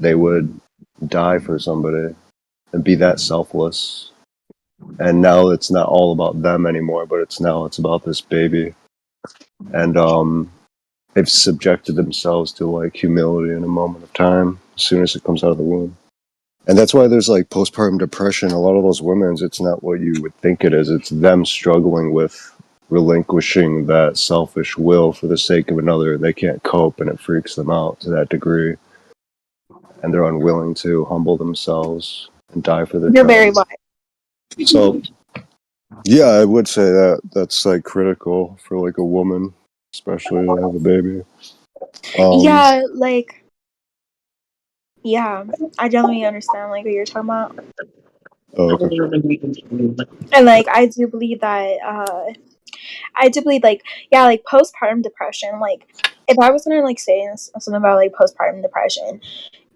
they would die for somebody and be that selfless. And now it's not all about them anymore, but it's about this baby. And they've subjected themselves to like humility in a moment of time as soon as it comes out of the womb. And that's why there's like postpartum depression. A lot of those women's, it's not what you would think it is. It's them struggling with relinquishing that selfish will for the sake of another. They can't cope, and it freaks them out to that degree. And they're unwilling to humble themselves and die for their You're very child. wise. So, yeah, I would say that that's like critical for like a woman, especially to have a baby. Yeah, like, yeah, I definitely understand, like, what you're talking about. Oh, okay. And, like, I do believe that, I do believe, like, yeah, like postpartum depression. Like, if I was gonna like say something about like postpartum depression,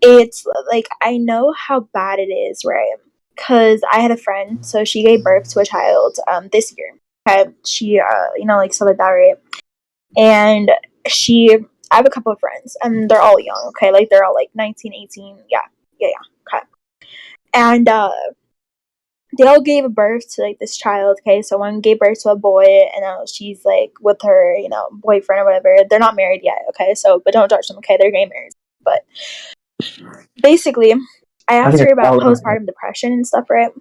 it's like I know how bad it is, right? Because I had a friend, so she gave birth to a child this year. Okay, she like stuff like that, right? And I have a couple of friends, and they're all young. Okay, like they're all like 19, 18. Yeah. Okay, and they all gave birth to like this child. Okay, so one gave birth to a boy, and she's like with her boyfriend or whatever. They're not married yet. Okay, so but don't judge them. Okay, they're getting married. But basically, I asked her about postpartum depression and stuff, right?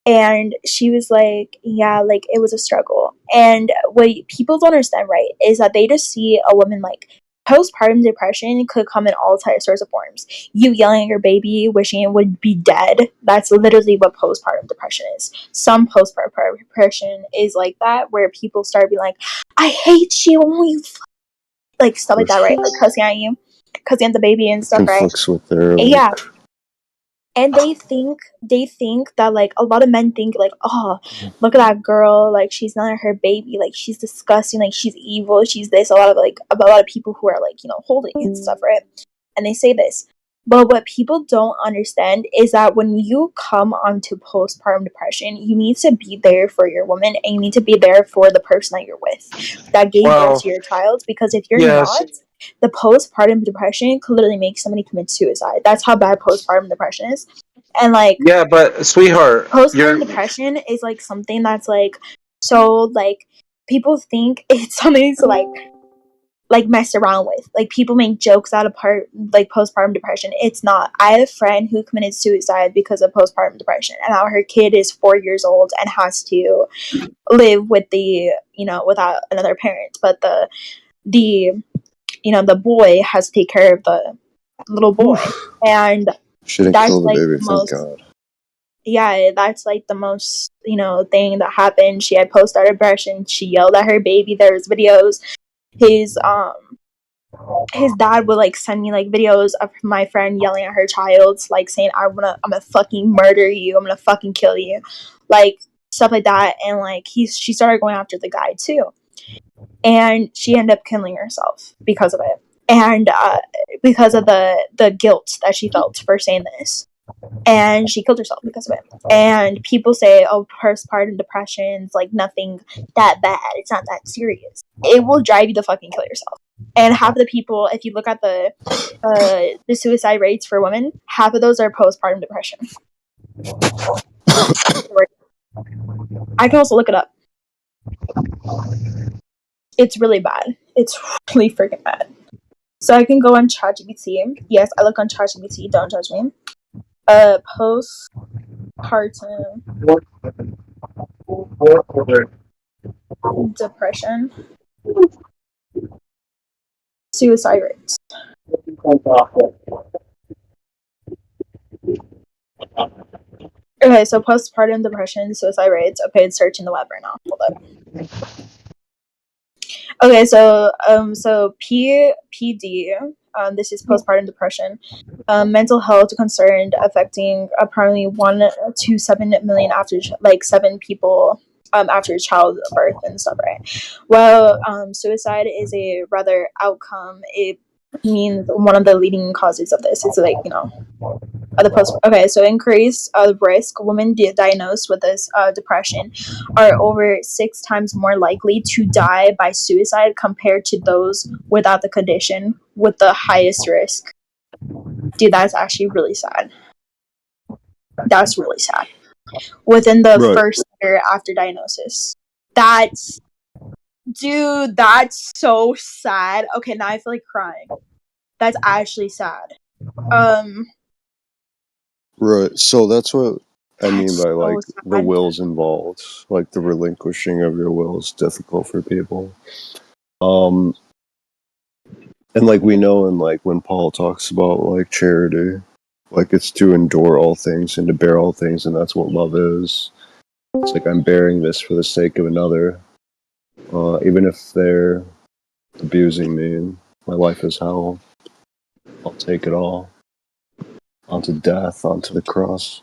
And she was like, yeah, like it was a struggle. And what people don't understand, right, is that they just see a woman like postpartum depression could come in all sorts of forms. You yelling at your baby, wishing it would be dead. That's literally what postpartum depression is. Some postpartum depression is like that, where people start being like, I hate you, like stuff like that, right? Like cussing at you, cussing at the baby and stuff, right? Conflicts with their Yeah. And they think that like a lot of men think like, oh, look at that girl, like she's not her baby, like she's disgusting, like she's evil, she's this. A lot of people who are like holding and stuff, right? And they say this, but what people don't understand is that when you come onto postpartum depression, you need to be there for your woman, and you need to be there for the person that you're with, that gave birth to your child. Because if you're not, the postpartum depression could literally make somebody commit suicide. That's how bad postpartum depression is. And like, yeah, but sweetheart, postpartum depression is like something that's like so like people think it's something to like mess around with. Like people make jokes out of like postpartum depression. It's not. I had a friend who committed suicide because of postpartum depression, and now her kid is 4 years old and has to live with without another parent. But the boy has to take care of the little boy. And She didn't that's kill the like baby, the thank most, God. yeah, that's like the most, thing that happened. She had postpartum depression. She yelled at her baby. There's videos. His dad would like send me like videos of my friend yelling at her child, like saying, I'm gonna fucking murder you, I'm gonna fucking kill you, like stuff like that. And like she started going after the guy too, and she ended up killing herself because of it, and because of the guilt that she felt for saying this. And she killed herself because of it. And people say, oh, postpartum depression's like nothing that bad, it's not that serious. It will drive you to fucking kill yourself. And half of the people, if you look at the suicide rates for women, half of those are postpartum depression. I can also look it up. It's really bad. It's really freaking bad. So I can go on ChatGPT. Yes, I look on ChatGPT. Don't judge me. Postpartum depression, suicide rates. Okay, so postpartum depression, suicide rates. Okay, it's searching the web right now. Hold up. Okay, so PPD. This is postpartum depression. Mental health concern affecting apparently 1 to 7 million after 7 people after childbirth and stuff, right? Well, suicide is a rather outcome. It means one of the leading causes of this. It's like the post. Okay, so increase of risk. Women diagnosed with this depression are over 6 times more likely to die by suicide compared to those without the condition with the highest risk. Dude, that's actually really sad. That's really sad. Within the first year after diagnosis. That's so sad. Okay, now I feel like crying. That's actually sad. Right, so that's what I mean by like the wills involved. Like the relinquishing of your will is difficult for people. And like we know, and like when Paul talks about like charity, like it's to endure all things and to bear all things, and that's what love is. It's like I'm bearing this for the sake of another, even if they're abusing me and my life is hell. I'll take it all. Onto death, onto the cross.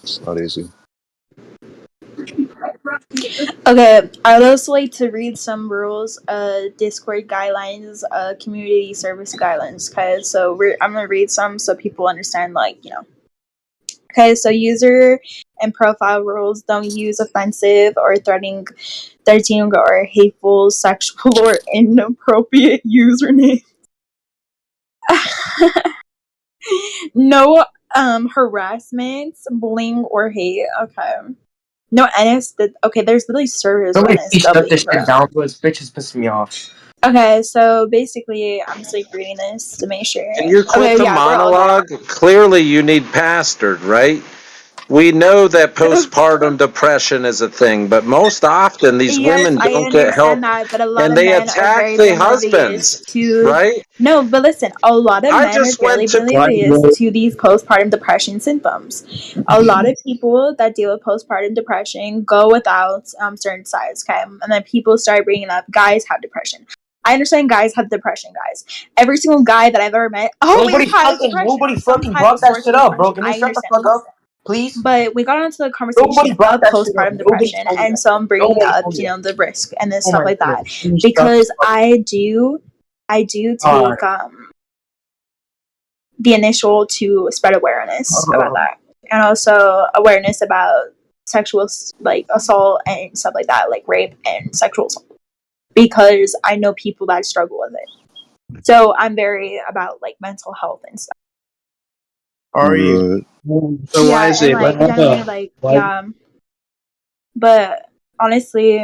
It's not easy. Okay, I'd also like to read some rules, Discord guidelines, community service guidelines. Okay, so I'm gonna read some so people understand, like, you know. Okay, so user and profile rules: don't use offensive or threatening or hateful, sexual, or inappropriate username. No harassment, bullying, or hate. Okay. No NS. Okay, there's literally servers of Somebody please shut this NSW, bro. shit down, bro. This bitch is pissing me off. Okay, so basically, I'm just like reading this to make sure. Can you quit Okay, the yeah, we're all good. monologue? Clearly, you need pastored, right? We know that postpartum depression is a thing, but most often these Yes, women I don't get help understand that, but a lot and of they men are attack very the oblivious husbands, to. right? No, but listen, a lot of I men are just very went to. oblivious to these postpartum depression symptoms. A lot of people that deal with postpartum depression go without certain signs, okay? And then people start bringing up guys have depression. I understand guys have depression, guys. Every single guy that I've ever met always has depression. Nobody Or some fucking type brought of that source shit of up, bro. depression. Can we I shut the understand fuck these up, please? but we got onto the conversation Nobody brought of that shit up. postpartum Nobody depression, told you and that. so I'm bringing Nobody up, told you you know, that. the risk and then Oh stuff my like that goodness. Can we shut the because fuck up? I do Alright. take the initial to spread awareness about that, and also awareness about sexual like assault and stuff like that, like rape and sexual assault, because I know people that struggle with it. So I'm very about like mental health and stuff. Are you? Right. So why Yeah, is and it? like generally like yeah. But honestly,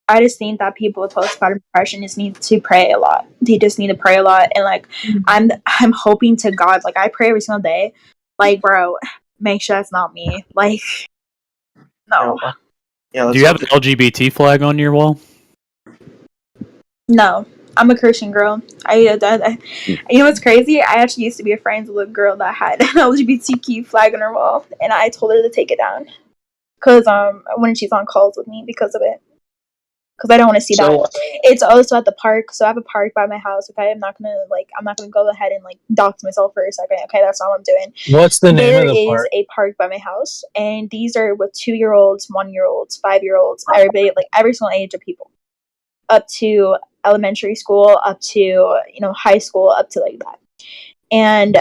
I just think that people with postpartum depression just need to pray a lot. They just need to pray a lot, and like I'm hoping to God, like I pray every single day, like bro, make sure it's not me. Like no, Yeah, Do you have an LGBT flag on your wall? no. I'm a Christian girl. You know what's crazy? I actually used to be friends with a girl that had an LGBTQ flag on her wall, and I told her to take it down because when she's on calls with me because of it. Because I don't want to see that. It's also at the park, so I have a park by my house. Okay, I'm not gonna go ahead and like dox myself for a second. Okay, that's not what I'm doing. What's the name There of the is park? a park by my house, and these are with 2-year-olds, 1-year-olds, 5-year-olds, everybody, like every single age of people, up to elementary school, up to high school, up to like that. And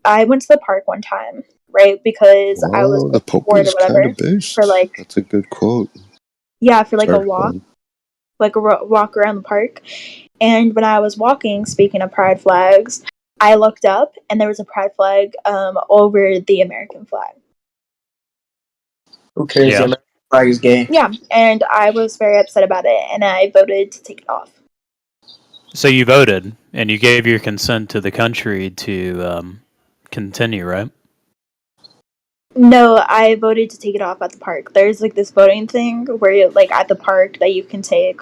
I went to the park one time, right, because I was Wow, the Pope bored or is kind whatever of based. for like That's a good quote. for like a Sorry, walk. Bob. Like a walk around the park. And when I was walking, speaking of pride flags, I looked up and there was a pride flag over the American flag. Who cares? Yeah. The American flag is gay. Yeah, and I was very upset about it, and I voted to take it off. So you voted and you gave your consent to the country to continue, right? No, I voted to take it off at the park. There's like this voting thing where you're like at the park that you can take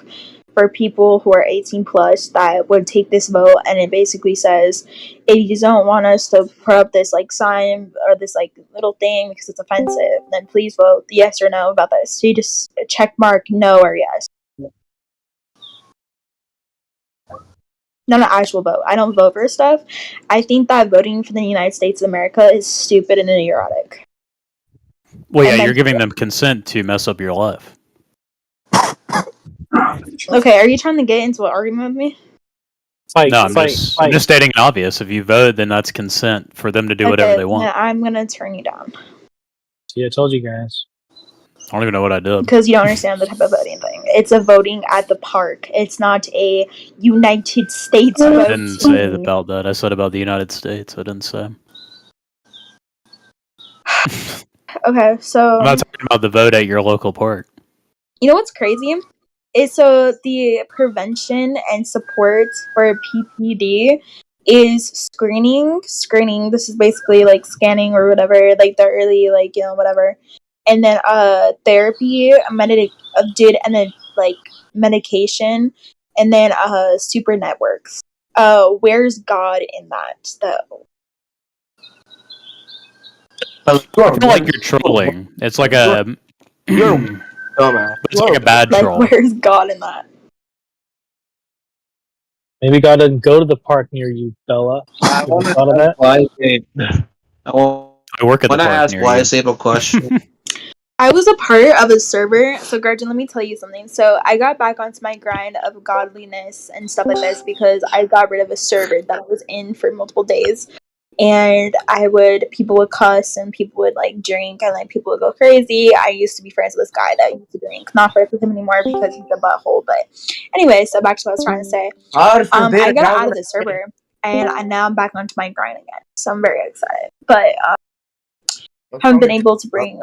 for people who are 18 plus that would take this vote, and it basically says if you don't want us to put up this like sign or this like little thing because it's offensive, then please vote yes or no about this. So you just check mark no or yes. Not an actual vote. I don't vote for stuff. I think that voting for the United States of America is stupid and neurotic. Well, yeah, And then- you're giving them consent to mess up your life. Okay, are you trying to get into an argument with me? I'm just stating an obvious. If you vote, then that's consent for them to do whatever they want. Then I'm gonna turn you down See, I told you guys. I don't even know what I did. because you don't understand the type of voting thing. It's a voting at the park. It's not a United States I vote. didn't say about that. I said about the United States. I didn't say. Okay, so I'm not talking about the vote at your local park. you know what's crazy? Is so the prevention and support for PPD is screening. Screening. This is basically like scanning or whatever, like the early, like whatever. And then therapy, and then like medication, and then super networks. Where's God in that though? I feel like you're trolling. It's like a. It's like a bad Like, troll. where's God in that? Maybe God didn't go to the park near you, Bella. I You want ever thought of that? I I work at the want to park ask near Wise Ape a question. I was a part of a server. So, Guardian, let me tell you something. So, I got back onto my grind of godliness and stuff like this because I got rid of a server that I was in for multiple days. And people would cuss and people would like drink and like people would go crazy. I used to be friends with this guy that used to drink. Not friends with him anymore because he's a butthole. But anyway, so back to what I was trying to say. I got out of the server and now I'm back onto my grind again. So I'm very excited. But haven't been able to bring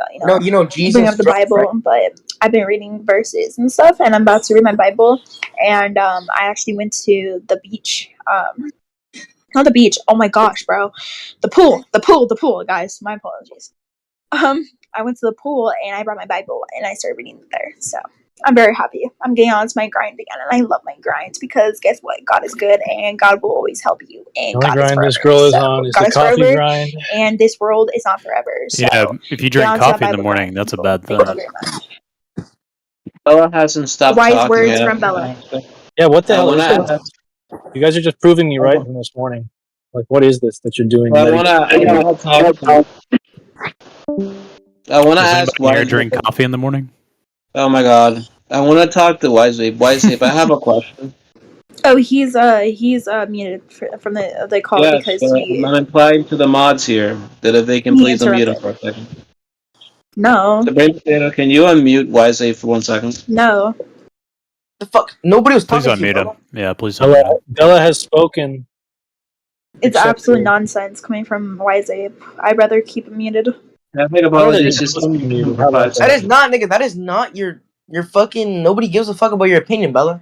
Jesus bring up the Christ, Bible, but I've been reading verses and stuff, and I'm about to read my Bible. And I actually went to the beach. Not the beach. Oh my gosh, bro, the pool, guys. My apologies. I went to the pool and I brought my Bible and I started reading there. So I'm very happy. I'm getting on to my grind again, and I love my grind because guess what? God is good, and God will always help you. And The only God is grind forever. this girl is So on is God the is coffee forever, grind. and this world is not forever. So Yeah, if you get drink on to that coffee in the Bible morning, grind. that's a bad Thank thing. you very much. Bella hasn't stopped Wise talking words yet. from Bella. Yeah, what the I hell want is this? to. You guys are just proving me right from this morning. Like, what is this that you're doing? I want to. I want to Does ask anybody here Wise. drink coffee in the morning? Oh my God! I want to talk to Wise Ape. Wise Ape, I have a question. Oh, he's muted from the call Yes, because I'm implying to the mods here that if they can he please unmute him interrupted. for a second. No, Sabrina Potato, can you unmute Wise Ape for 1 second? no. The fuck? Nobody was Please talking to you, unmute him. Bella. Yeah, please unmute him. Bella has spoken. It's absolute nonsense coming from Wise Ape. I'd rather keep him muted. I make apologies. Just unmute him for 5 That is seconds. not, nigga. That is not your fucking. Nobody gives a fuck about your opinion, Bella.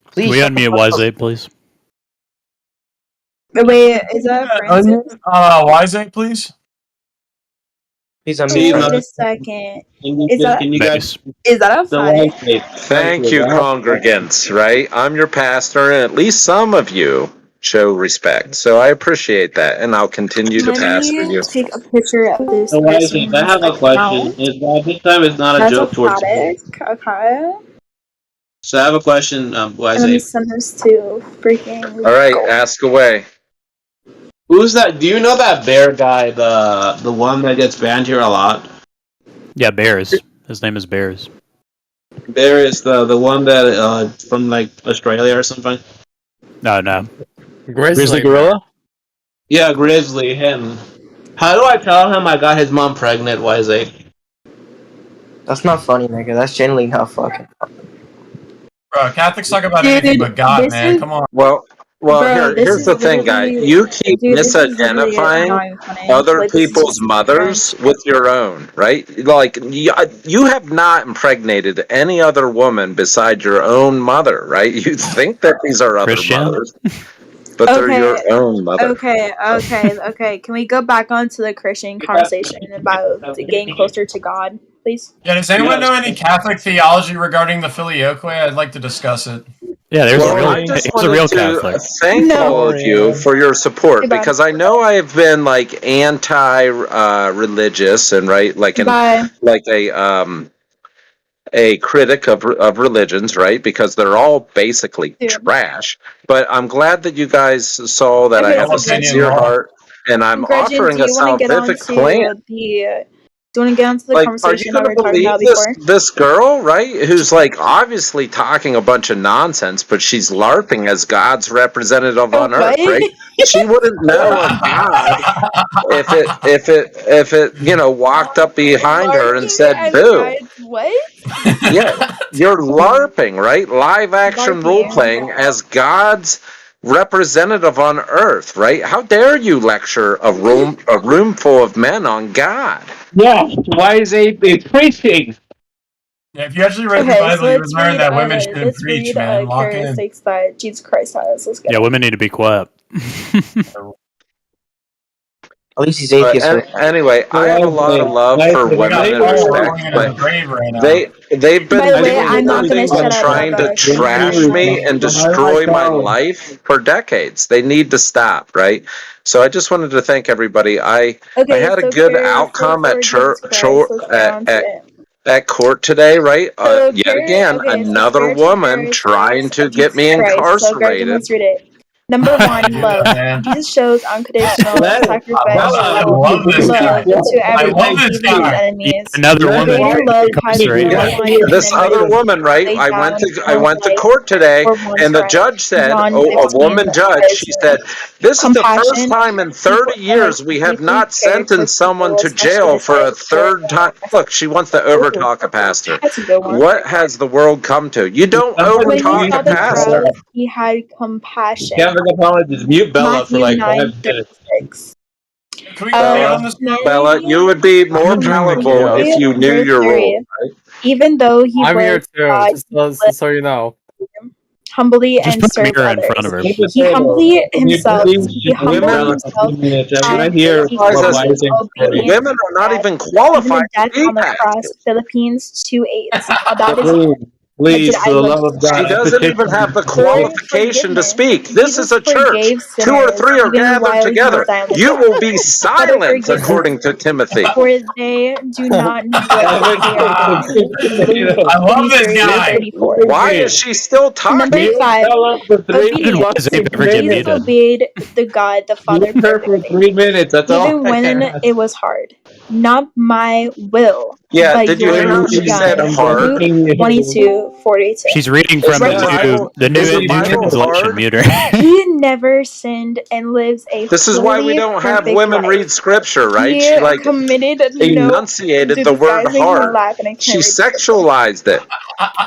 Please Can we shut the unmute fuck Wise up. Ape, please? Wait, is that Francis? Wise Ape, please. Please Wait unmute. a second. Can Is that you guys? is that Apophatic? Thank you, congregants, right? I'm your pastor, and at least some of you show respect. So I appreciate that, and I'll continue to Let pastor me you. take a picture of this So Wise Ape, I person's have a question. account. This time it's not a That's joke towards you. Apophatic. Okay. So I have a question, And Wise let me Ape. send this to freaking. All right, ask away. Who's that? Do you know that bear guy, the one that gets banned here a lot? Yeah, Bears. His name is Bears. Bear is the one that from like Australia or something. No. Grizzly Gorilla? Yeah, Grizzly, him. How do I tell him I got his mom pregnant, Wise Ape? That's not funny, nigga. That's generally not fucking. Bro, Catholics talk about Dude, anything but God, this man. is Come on. Well, bro. This here's is the thing, guy. literally, You keep dude. This is literally misidentifying not even funny. other Like, this is people's just mothers ignorant. with your own, right? Like you have not impregnated any other woman beside your own mother, right? You think that these are other Christian? mothers, but they're your own mother. Okay. Can we go back onto the Christian conversation about getting closer to God, please? Yeah, does anyone know any Catholic theology regarding the filioque? I'd like to discuss it. Yeah, there's Well, a real. I just He's a real wanted to Catholic. thank all of you for your support Goodbye. because I know I've been like anti-religious and right like a critic of religions, right? Because they're all basically trash. But I'm glad that you guys saw that I Okay, have so a sincere heart, and I'm Gretchen, offering do a you want to get salvific plan. onto the? Do you want to get onto the Like, are you conversation going that we to were talking believe about this before? this girl, right? Who's like obviously talking a bunch of nonsense, but she's LARPing as God's representative on Earth, right? She wouldn't know of God if it walked up behind her and said boo. What? Yeah, you're LARPing, right? Live action role playing as God's representative on Earth, right? How dare you lecture a room full of men on God? Yeah, Wise Ape is preaching. Yeah, if you actually read the Okay, Bible, so you would learn that women shouldn't let's preach, read man. Lock in. characteristics that Jesus Christ has. Let's get Yeah, it. women need to be quiet. At least he's But atheist. anyway, I have a lot of love for women and respect, but they've By been the way, doing I'm not gonna nothing but shut up trying to about trash me and destroy my life for decades. They need to stop, right? So I just wanted to thank everybody. I had a good outcome at at court today, right? Yet again, another woman trying to get me Christ. So, Gretchen, incarcerated. let's read it. Number one, love. man. Jesus shows unconditional Let- sacrificial I love this guy. love to I everyone, love this even his guy. enemies. Another Let- woman Greater love has no incarcerated. one in This other iniquity woman, right? lay I down went one's to life court today, for one's and the friend. judge said, John "Oh, a 15, woman judge." She said, "This is the first compassion, time in 30 years we have deeply not cared for sentenced someone people, to jail especially for a his wife, third time." Look, she wants to overtalk a pastor. That's a good one. What has the world come to? You don't When he overtalk saw a the pastor. crowd, he had compassion. Kevin Capone, just mute Bella for Matthew like 9:36. Can we get on this? Bella, you would be more enjoying the palatable chaos. if you knew Verse your 3. role, right? Even though he I'm here was too, God, just so you know. humbly Just and put a served mirror in front others. of her. He humbly himself. Please He just mute humbled Bella for 3 himself minutes. I want and to hear became what Wise and obedient Women are not even even qualified the to death be on the cross. pastors. Philippines 2:8. That is Please, I for the looked love of God, She I doesn't even petition have the you. qualification to speak. This is Jesus a church. forgave 2 or sinners 3 are even gathered while he together. was on the You cross. will be Father, silent, forgive according to Timothy. for they do not know what they are doing. Luke I love this 23:34. guy. Why is she still talking? Number 5, obedience. Why is Abe ever get Jesus muted? obeyed the God the Father Mute her for perfectly, 3 minutes. That's all even I when ask. it was hard. Not my will, Yeah, but did you hear how yours she be said done. hard? Luke 22:42. She's reading Is from the the Bible new is the new Bible translation. hard? Mute her. He never sinned and lives a This is why we holy, don't have perfect women life. read scripture, right? He She like committed no. enunciated Dude, the this word guy's making me hard. laugh, and I can't She read scripture. sexualized it.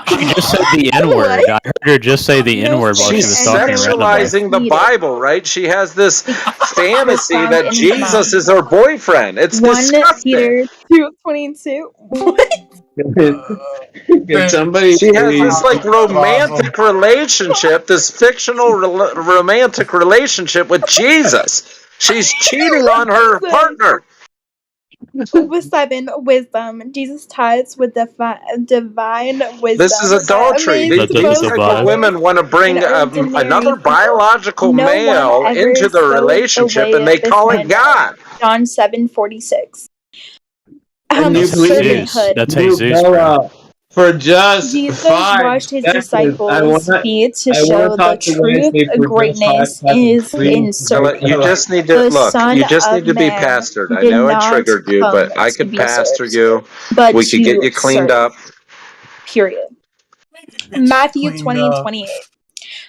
She just said the N What? word. I heard her just say the N No word while she She's was talking randomly. sexualizing the Bible, right? She has this fantasy found that in his Jesus mouth. is her boyfriend. It's 1 disgusting. Peter 2:22. What? Can somebody She has please? this like romantic relationship, this fictional romantic relationship with Jesus. She's cheating on her partner. With 7, wisdom. Jesus tithes with divine wisdom. This is adultery. These type of women want to bring another biological No one male ever into the spoke the relationship, way and they this call man it God. does. John 7:46. Can you please Servanthood. That's mute Jesus, Bella for just Jesus 5 washed his seconds? disciples' feet to I wanna show the talk to truth. Wednesday for just 5 Greatness seconds, is please. in service. You just need to The look. Son You just of need to be Man pastored. I did know I not triggered you, come but I to could be pastor served, you. but We could get to you cleaned serve. up. Period. Matthew 20:28.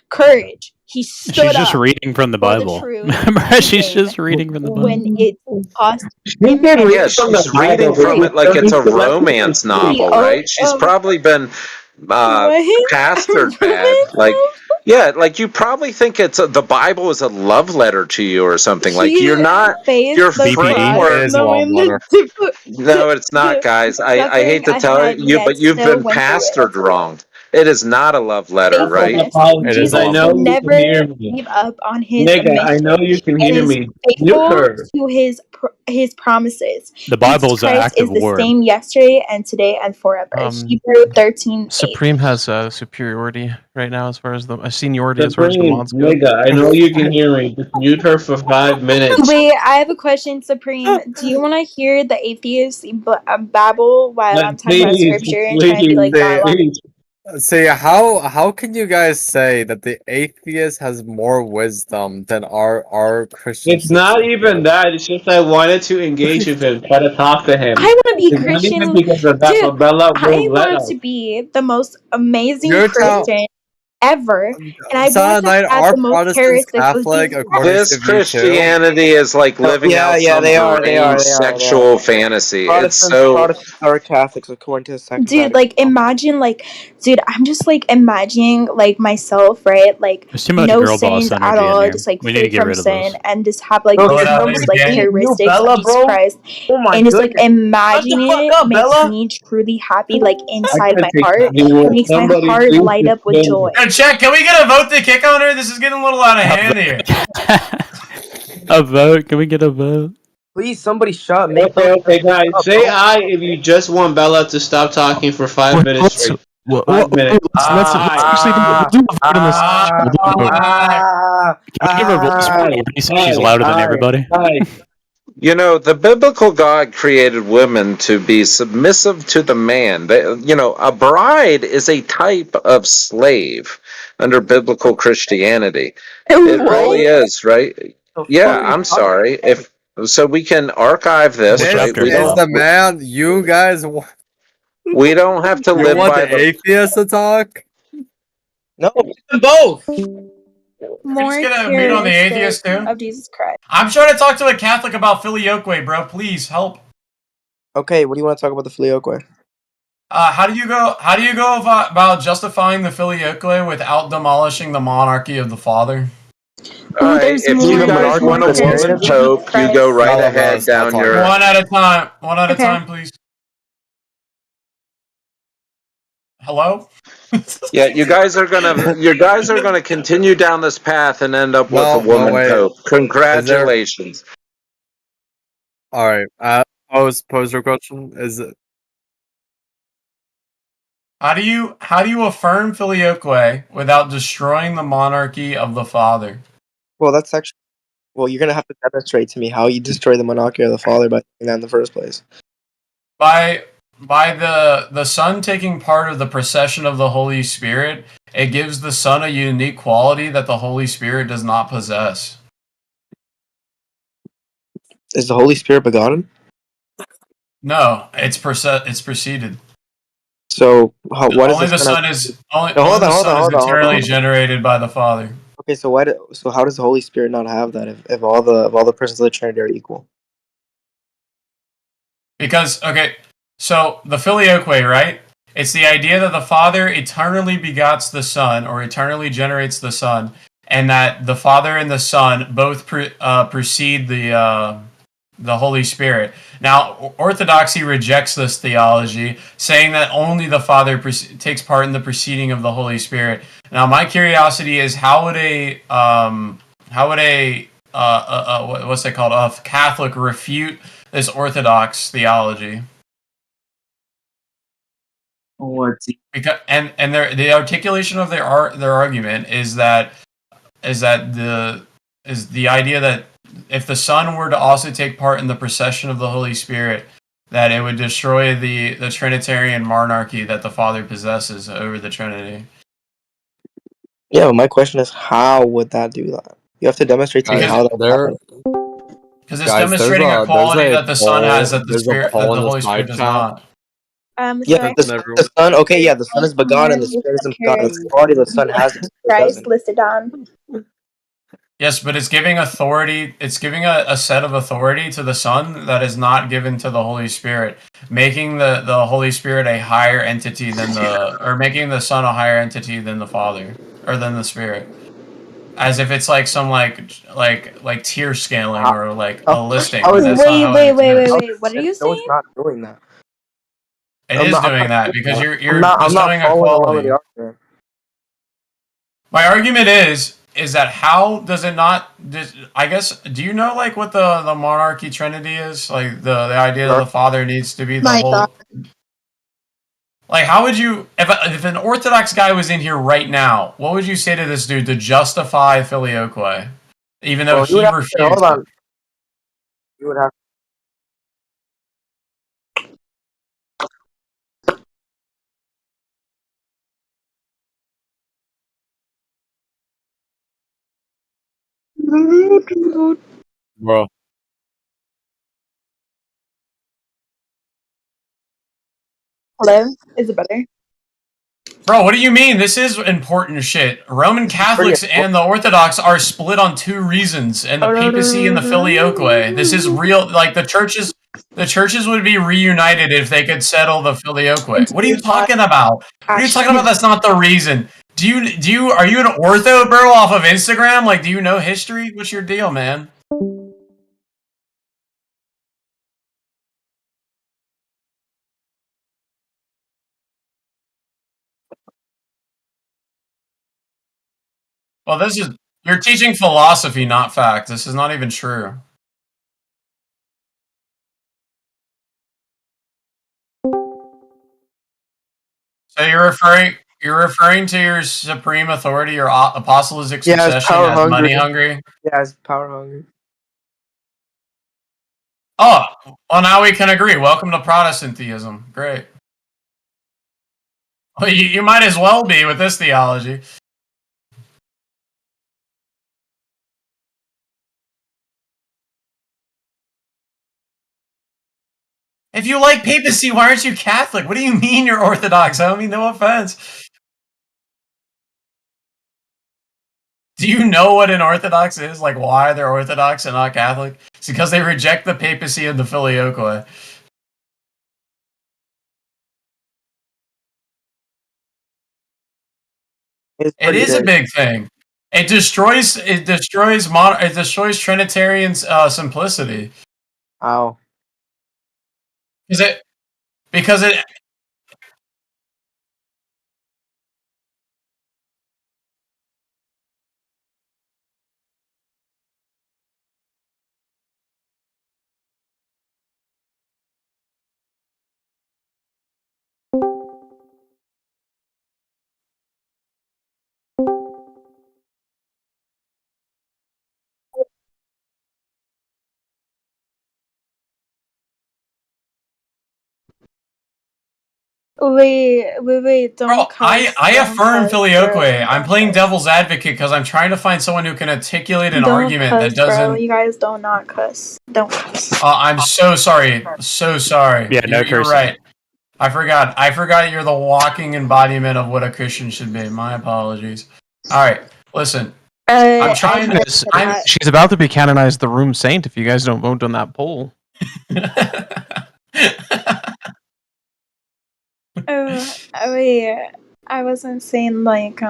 Courage. He She's stood just up reading from the for the Bible. truth Remember, she's even just reading from the when Bible. it cost She him can read Yeah, from the she's Bible, reading but from she's it like it's a very selective to romance speak. novel, right? She's probably been what? pastored bad. Like, yeah, like you probably think it's the Bible is a love letter to you or something. Like He you're not faced your the framework. cross knowing No, it's not, guys. I suffering hate to tell ahead, you, yet but you've still been went through it. pastored wrong. It is not a love letter, right? Faithfulness. It is Jesus I know you can never hear me. gave up on his Nigga, I mission know you can and hear is me. Mute faithful her. to his promises. The Jesus Bible's an Christ active is the word. same yesterday and today and forever. Hebrew 13:8. Supreme has superiority right now as far as the seniority as far as the Supreme, mods go. nigga, I know you can hear me. Just mute her for 5 minutes. Wait, I have a question, Supreme. Do you want to hear the atheist babble while I'm talking about scripture and trying to be like dialogue? See, how can you guys say that the atheist has more wisdom than our Christian? It's not even that. It's just I wanted to engage with him, try to talk to him. I want to be It's not even Christian. because of that, Dude, but Bella I won't let want us. to be the most amazing You're tell- Christian ever, and I want to Silent Night, have are the most Protestants characteristics of Catholic Jesus according Christ. This to me too? Christianity is like living out some they are. deranged sexual fantasy. It's Protestants, so Protestants are Catholics according to the Second Dude, Vatican. like imagine, dude, I'm just like imagining like myself, right? Like There's too much no girl boss sins at energy in all, here. just like We need to free get from rid of sin, those. and just have like Bro, the can most like somebody mute characteristics of Bella, Jesus bro? Christ. Oh my And just like goodness. imagining Shut the it fuck up, makes Bella. me truly happy, like I inside can't my take heart. anymore. Makes my Somebody heart please light up with defend joy. Yo, chat, can we get a vote to kick on her? This is getting a little out of hand here. A vote? Can we get a vote? Please, somebody shut. Make Okay, guys, up, say bro. aye if you just want Bella to stop talking for 5 minutes straight. 5 minutes. Let's actually we'll do a vote in this. We'll do a vote. Can we give her a voice for Courtney so she's louder than everybody? You know, the biblical God created women to be submissive to the man. A bride is a type of slave. under biblical Christianity. What? It really is, right? Yeah, I'm sorry. If so, we can archive this, This right? We is don't. the man. You guys, We don't have to you live want by the the. atheists to talk? No, both. More Just gonna mute on the atheist too. of Jesus Christ. I'm trying to talk to a Catholic about filioque, bro. Please help. Okay, what do you want to talk about the filioque? How do you go about justifying the filioque without demolishing the monarchy of the father? All right, if you guys want a woman pope, you go right ahead down your. One at a time. One at a Okay. time, please. Hello? Yeah, you guys are gonna continue down this path and end up with a woman wait. pope. Congratulations. All right. Pose your question. Is it? How do you affirm filioque without destroying the monarchy of the father? Well, that's actually. Well, you're gonna have to demonstrate to me how you destroy the monarchy of the father by doing that in the first place. By the Son taking part of the procession of the Holy Spirit, it gives the Son a unique quality that the Holy Spirit does not possess. Is the Holy Spirit begotten? No, it's preceded. So what is Only the Son is eternally generated by the Father. Okay, so how does the Holy Spirit not have that if all the persons of the Trinity are equal? Because so the filioque, right? It's the idea that the Father eternally begots the Son or eternally generates the Son, and that the Father and the Son both precede the Holy Spirit. Now, Orthodoxy rejects this theology, saying that only the Father takes part in the preceding of the Holy Spirit. Now, my curiosity is how would a what's it called? A Catholic refute this Orthodox theology? Because the articulation of their argument is the idea that if the Son were to also take part in the procession of the Holy Spirit, that it would destroy the Trinitarian monarchy that the Father possesses over the Trinity. Yeah, but my question is, how would that do that? You have to demonstrate to me how that would happen. Because it's demonstrating a quality that the Son has that the Holy Spirit does not. Yeah, the Son. Okay, yeah, the Son is begotten, the Spirit isn't begotten. It's the quality the Son has. The Spirit Christ doesn't. listed on. Yes, but it's giving authority. It's giving a set of authority to the Son that is not given to the Holy Spirit, making the Holy Spirit a higher entity making the Son a higher entity than the Father or than the Spirit, as if it's like some like tier scaling or like a listing. That's not how it exists. What are you No, saying? it's not doing that. It is doing that because you're I'm not bestowing a following along quality. with the argument. My argument is that how does it not? I guess. Do you know like what the monarchy trinity is? Like the idea that the Father needs to be the whole. Like, how would you if an Orthodox guy was in here right now? What would you say to this dude to justify filioque, even though he refused? Hold on. You would have. Bro. Hello? Is it better? Bro, what do you mean? This is important shit. Roman Catholics and the Orthodox are split on two reasons, and the papacy and the filioque. This is real. Like the churches would be reunited if they could settle the filioque. What are you talking about? What are you talking about? That's not the reason. Are you an ortho bro off of Instagram? Like, do you know history? What's your deal, man? Well, you're teaching philosophy, not fact. This is not even true. So you're referring to your supreme authority, your apostolic succession as money hungry? Yeah, as power hungry. Oh, well, now we can agree. Welcome to Protestantism. Great. Well, you might as well be with this theology. If you like papacy, why aren't you Catholic? What do you mean you're Orthodox? I don't mean no offense. Do you know what an Orthodox is? Like why they're Orthodox and not Catholic? It's because they reject the papacy and the filioque. It is a big thing. It destroys Trinitarian simplicity. How? Because it Wait, don't cuss. I don't affirm cuss, filioque. bro. I'm playing devil's advocate because I'm trying to find someone who can articulate an Don't argument cuss, that doesn't. bro. You guys don't not cuss. Don't cuss. I'm so sorry. So sorry. Yeah, no you're cursing. right. I forgot you're the walking embodiment of what a Christian should be. My apologies. All right, listen. I'm trying to. She's about to be canonized the room saint if you guys don't vote on that poll. Wait, I wasn't saying like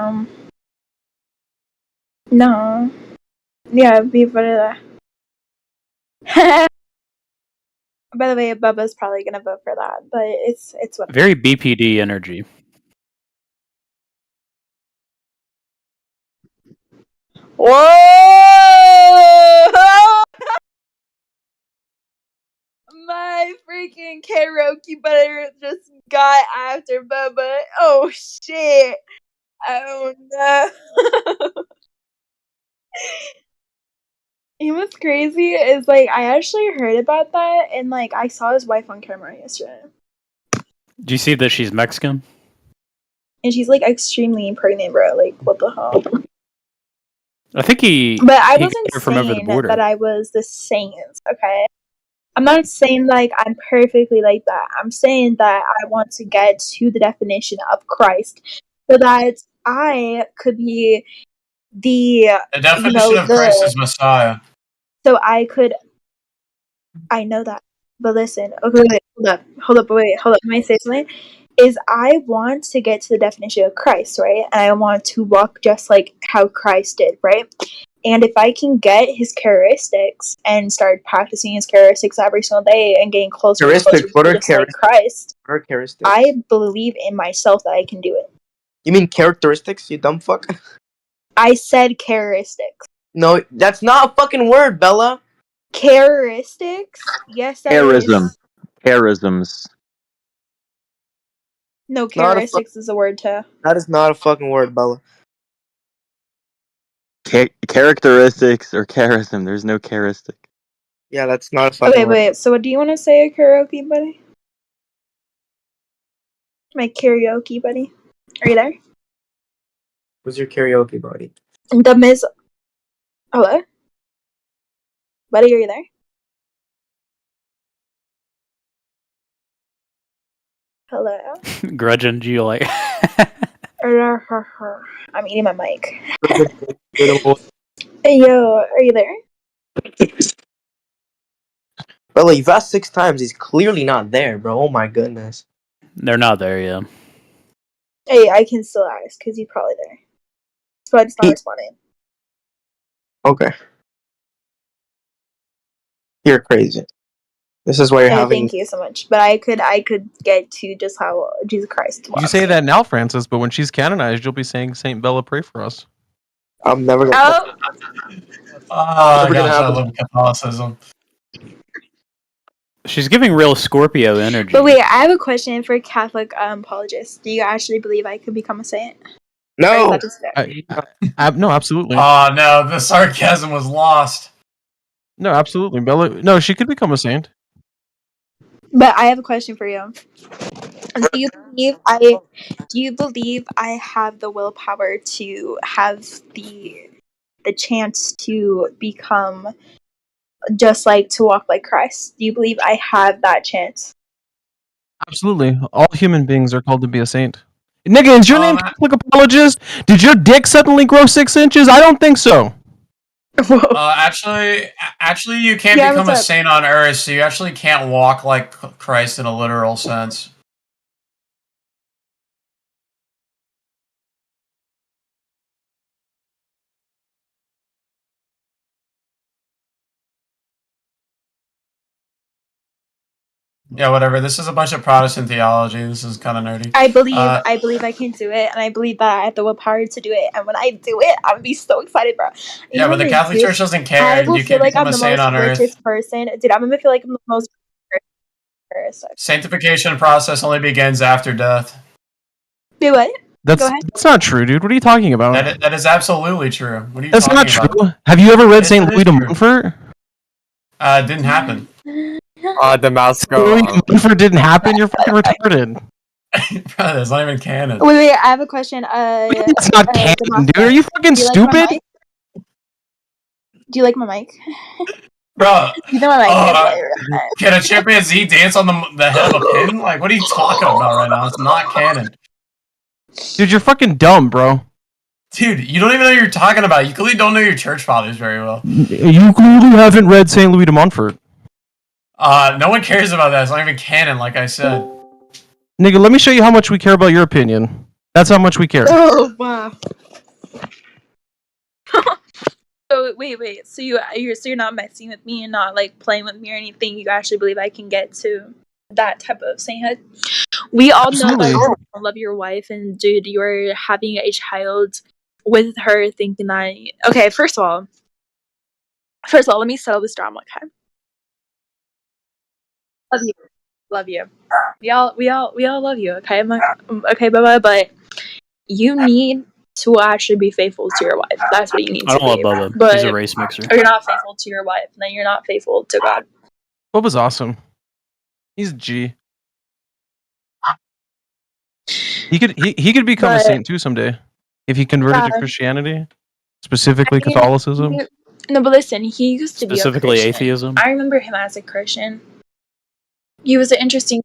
no. Yeah, be better. By the way, Bubba's probably gonna vote for that, but it's what. Very BPD energy. Whoa! My freaking karaoke butter just got after Bubba. Oh shit! Oh no! You know what's crazy is like I actually heard about that and like I saw his wife on camera yesterday. Do you see that she's Mexican? And she's like extremely pregnant, bro. Like what the hell? I think he. But I he wasn't got her from over the saying border. that I was the saint, okay? I'm not saying like I'm perfectly like that. I'm saying that I want to get to the definition of Christ so that I could be the definition of Christ is Messiah. So I know that. But listen, okay, wait, hold up, let me say something. Is I want to get to the definition of Christ, right? And I want to walk just like how Christ did, right? And if I can get his characteristics and start practicing his characteristics every single day and getting closer and closer What to are just like Christ, What are characteristics? I believe in myself that I can do it. You mean characteristics, you dumb fuck? I said characteristics. No, that's not a fucking word, Bella. Characteristics? Yes, that Charism. is. Charisms. No, Not a characteristics is a word too. That is not a fucking word, Bella. Characteristics or charism. There's no charistic. Yeah, that's not a fucking Okay, word. wait. So, what do you want to say, karaoke buddy? My karaoke buddy, are you there? Who's your karaoke buddy? The Miz. Hello, buddy, are you there? Hello. Grudging you like. I'm eating my mic. Hey, yo, are you there? Bella, you've asked 6 times. He's clearly not there, bro. Oh my goodness. They're not there yet. Hey, I can still ask because he's probably there. So it's not responding. Okay. You're crazy. This is why you're having. Thank you so much. But I could get to just how Jesus Christ walks. You say that now, Francis, but when she's canonized, you'll be saying, Saint Bella, pray for us. I'm never gonna. Oh gosh, I love Catholicism. She's giving real Scorpio energy. But wait, I have a question for Catholic apologists. Do you actually believe I could become a saint? No. Or is that just No, absolutely. Oh no, the sarcasm was lost. No, absolutely. Bella. No, she could become a saint. But I have a question for you. Do you believe I have the willpower to have the chance to become just like to walk like Christ? Do you believe I have that chance? Absolutely. All human beings are called to be a saint. Nigga, is your name Catholic Apologist? Did your dick suddenly grow 6 inches? I don't think so. Actually, you can't Yeah, become what's a up? saint on Earth, so you actually can't walk like Christ in a literal sense. Yeah, whatever. This is a bunch of Protestant theology. This is kind of nerdy. I believe I can do it, and I believe that I have the willpower to do it. And when I do it, I'm gonna be so excited, bro. You Yeah, know but what the I'm Catholic gonna do? Church doesn't care, I and will you feel can't like become I'm a the saint most on Earth. richest person, dude. I'm gonna feel like I'm the most person. Sanctification process only begins after death. Do what? That's Go ahead. that's not true, dude. What are you talking about? That is absolutely true. What are you That's talking not true. about? Have you ever read Yes, St. it Louis is de true. Montfort? It didn't happen. Damasco. Louis de Montfort didn't happen? You're fucking retarded. Bro, that's not even canon. Wait, I have a question. It's not canon, Damascus, dude. Are you fucking do you like my stupid? mic? Do you like my mic? Bro, You know my mic is like. can a chimpanzee dance on the head of a pin? Like, what are you talking about right now? It's not canon. Dude, you're fucking dumb, bro. Dude, you don't even know what you're talking about. You clearly don't know your church fathers very well. You clearly haven't read St. Louis de Montfort. No one cares about that. It's not even canon, like I said. Nigga, let me show you how much we care about your opinion. That's how much we care. Oh wow. So wait. So you're not messing with me and not like playing with me or anything. You actually believe I can get to that type of sainthood? We all know that you don't love your wife, and dude, you're having a child with her, thinking that. Okay, first of all, let me settle this drama. Okay, love you. We all love you. Okay, okay, bye. But you need to actually be faithful to your wife. That's what you need I to don't love be. Bubba. But He's a race mixer. if you're not faithful to your wife, then you're not faithful to God. Bubba's awesome. He's a G. He could become a But- saint too someday if he converted to Yeah. Christianity, specifically I mean, Catholicism. No, but listen, he used to Specifically be a Christian. atheism? I remember him as a Christian. He was an interesting.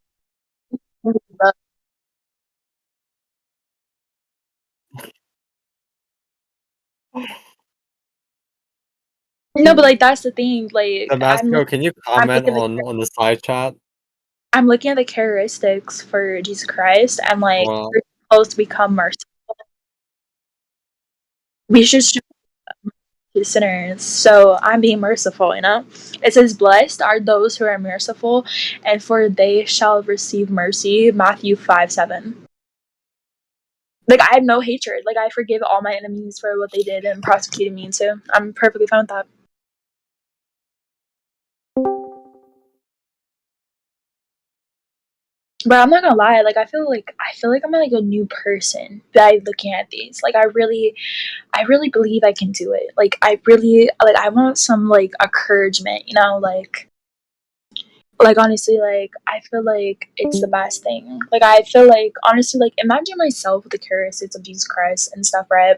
No, but like that's the thing. Like Damasco, can you comment looking at on the side chat? I'm looking at the characteristics for Jesus Christ, and like Wow. we're supposed to become merciful. We should show to sinners. So I'm being merciful. It says, "Blessed are those who are merciful, and for they shall receive mercy." Matthew 5:7. Like I have no hatred. Like I forgive all my enemies for what they did and prosecuted me into. I'm perfectly fine with that. But I'm not gonna lie, like I feel like I'm like a new person by looking at these. Like I really believe I can do it. Like I want some like encouragement, like honestly, like I feel like it's the best thing. Like I feel like honestly, like imagine myself with the characteristics of Jesus Christ and stuff, right?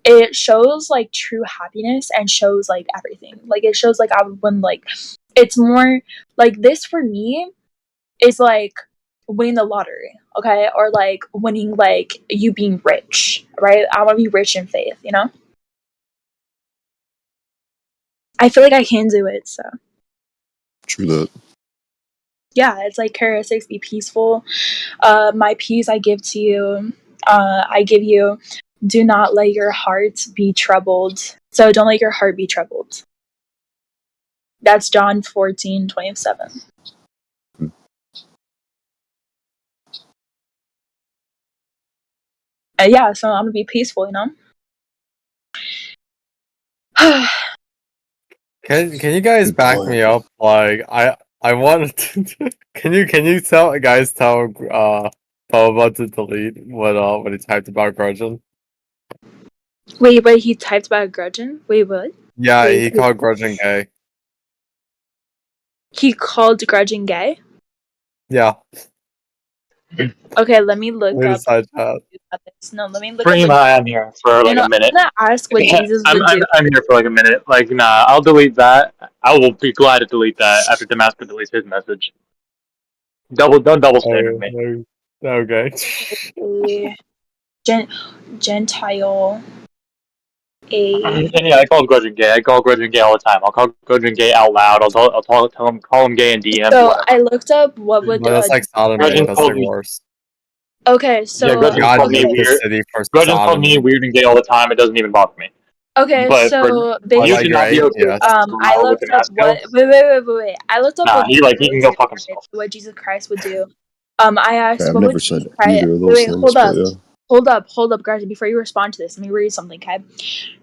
It shows like true happiness and shows like everything. Like it shows like I would win, like it's more like this for me is like winning the lottery, okay? Or like winning like you being rich, right? I want to be rich in faith, I feel like I can do it, so True that. yeah, it's like characteristics, be peaceful. My peace I give to you. I give you. Do not let your heart be troubled. So don't let your heart be troubled. That's John 14:27. Yeah, so I'm gonna be peaceful, Can you guys back me up? Like I wanted to can you tell Paul about to delete what he typed about Grudgeon? Wait, he typed about grudging? Wait, what? Yeah, Wait, he called Grudgeon gay. He called grudging gay? Yeah. Okay, let me look Read up. the side chat. No, let me look Prima, up. I'm here for like a minute. I'm gonna ask what Jesus would do. I'm here for like a minute. Like, nah, I'll delete that. I will be glad to delete that after Damascus deletes his message. Don't double standard me. Okay. Gentile. And yeah, I call Grudgeon gay. I call Grudgeon gay all the time. I'll call Grudgeon gay out loud. Call him gay in DMs. So Whatever. I looked up what would But that's like sodomy, Grudgeon that's like worse. Okay, so Yeah, Grudgeon's called me weird. Grudgeon's called me weird and gay all the time. It doesn't even bother me. Okay, But so you should not be okay with I looked up what wait. I looked up Nah, what he can go fuck himself. what Jesus Christ would do. I asked I've what never would said Jesus Christ either of those wait, things, hold up. but yeah. Hold up, guys, before you respond to this, let me read something, okay?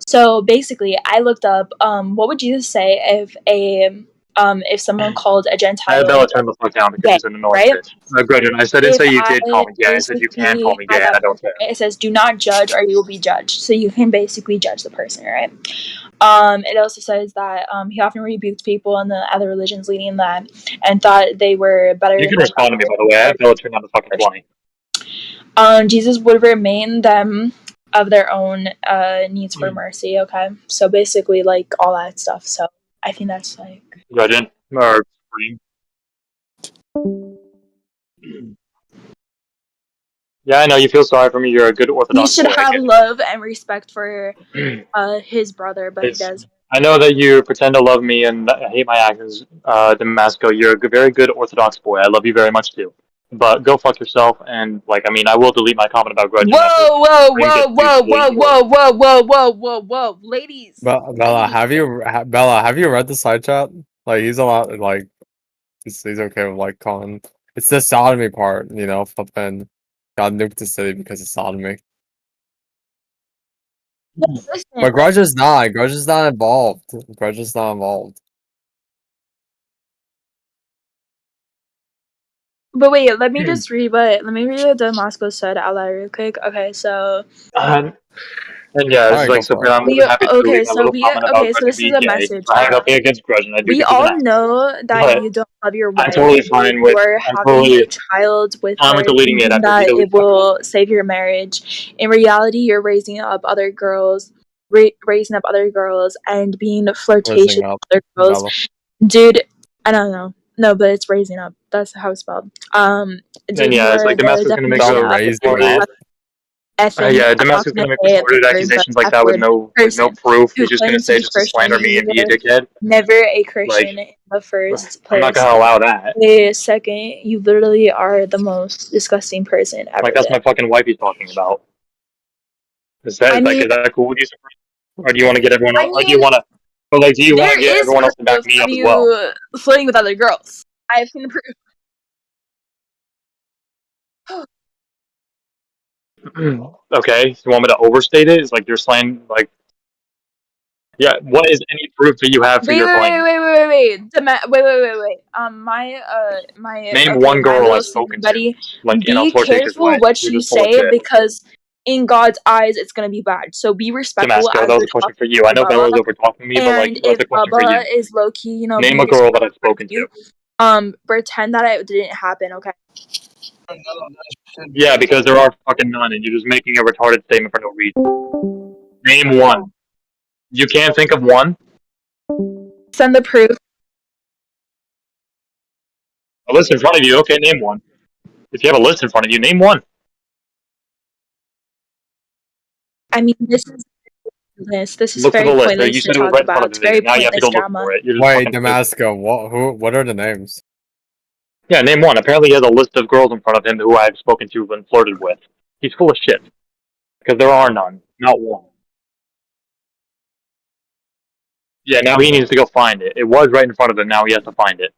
So basically I looked up what would Jesus say if someone called a Gentile Bella, turn the fuck down because gay, she's an annoying right? bitch. Grudgeon, I didn't If say you did I call me gay. I said you can call me gay, and I don't care. it says do not judge or you will be judged. So you can basically judge the person, right? It also says that he often rebuked people in the other religions leading them and thought they were better You can than respond to me, by the way. I have Bella turn down the fucking 20. Jesus would remind them of their own needs for mercy, okay? So basically like all that stuff. So I think that's like Grudgeon or Supreme. Yeah, I know you feel sorry for me. You're a good he Orthodox should boy. I have get it. love and respect for his brother, but he It's, does. I know that you pretend to love me and hate my actions, Damasco. You're a very good Orthodox boy. I love you very much too. But go fuck yourself. And like, I mean, I will delete my comment about Grudgeon. Whoa, ladies. Bella, have you read the side chat? Like he's a lot like he's okay with like calling. It's the sodomy part, you know, flipping God nuked the city because of sodomy. But Grudge is not. Grudge is not involved. Grudge is not involved. But wait, let me read what Damasco said out loud real quick. Okay, so And yeah, it's like so. I'm more than happy to delete my little comment about so Grudgeon this is being a gay. message. I have nothing against Grudgeon. I do We think he's an all asshole. know that But you don't love your wife. I'm totally fine with. You are I'm having totally. a child with I'm her, deleting it thinking after he that deletes it will save your marriage. In reality, you're raising up other girls, and being flirtatious with other girls. Dude, I don't know. No, but it's raising up. That's how it's spelled. Dude, And you yeah, it's are like the Damasco's gonna make definition of retarded. effing. Yeah, I'm not Damasco's gonna gonna make say it retarded because accusations like F that with word no person proof. who He's just gonna claims to say be just to Christian. slander me and be a You're dickhead. never a Christian Like, in the first I'm not place. gonna allow that. A second, you literally are the most disgusting person ever. Like that's my fucking wife he's talking about. Is that is that cool with you, Supreme? Or do you want to get everyone else? Or do you want to? But like, do you want to get everyone else to back me up as well? Flirting with other girls. I have seen the proof. Okay, you want me to overstate it? It's like you're slaying like. Yeah, what is any proof that you have for your claim? Wait. Name okay, one my girl little I've spoken to, buddy. like in a Be flirtatious careful way. what You're you just full of say shit. because in God's eyes, it's gonna be bad. So be respectful Damasco, as that was you're a question talking for you. I to know Bubba. Bella's over talking me, but like And that's if a question for Bubba you. is low key, you know, Name being a girl that I've spoken to. pretend that it didn't happen. Okay. Yeah, because there are fucking none, and you're just making a retarded statement for no reason. Name one. You can't think of one? Send the proof. A list in front of you. Okay, name one. If you have a list in front of you, name one. I mean, this is pointless. This is Look for very the list. You pointless to said it was talk right in front about. of It's you. very Now you have to pointless go look drama. for it. You're just Wait, fucking Damasco, what are the names? Yeah, name one. Apparently he has a list of girls in front of him who I've spoken to and flirted with. He's full of shit. Because there are none. Not one. Yeah, now he needs to go find it. It was right in front of him, now he has to find it.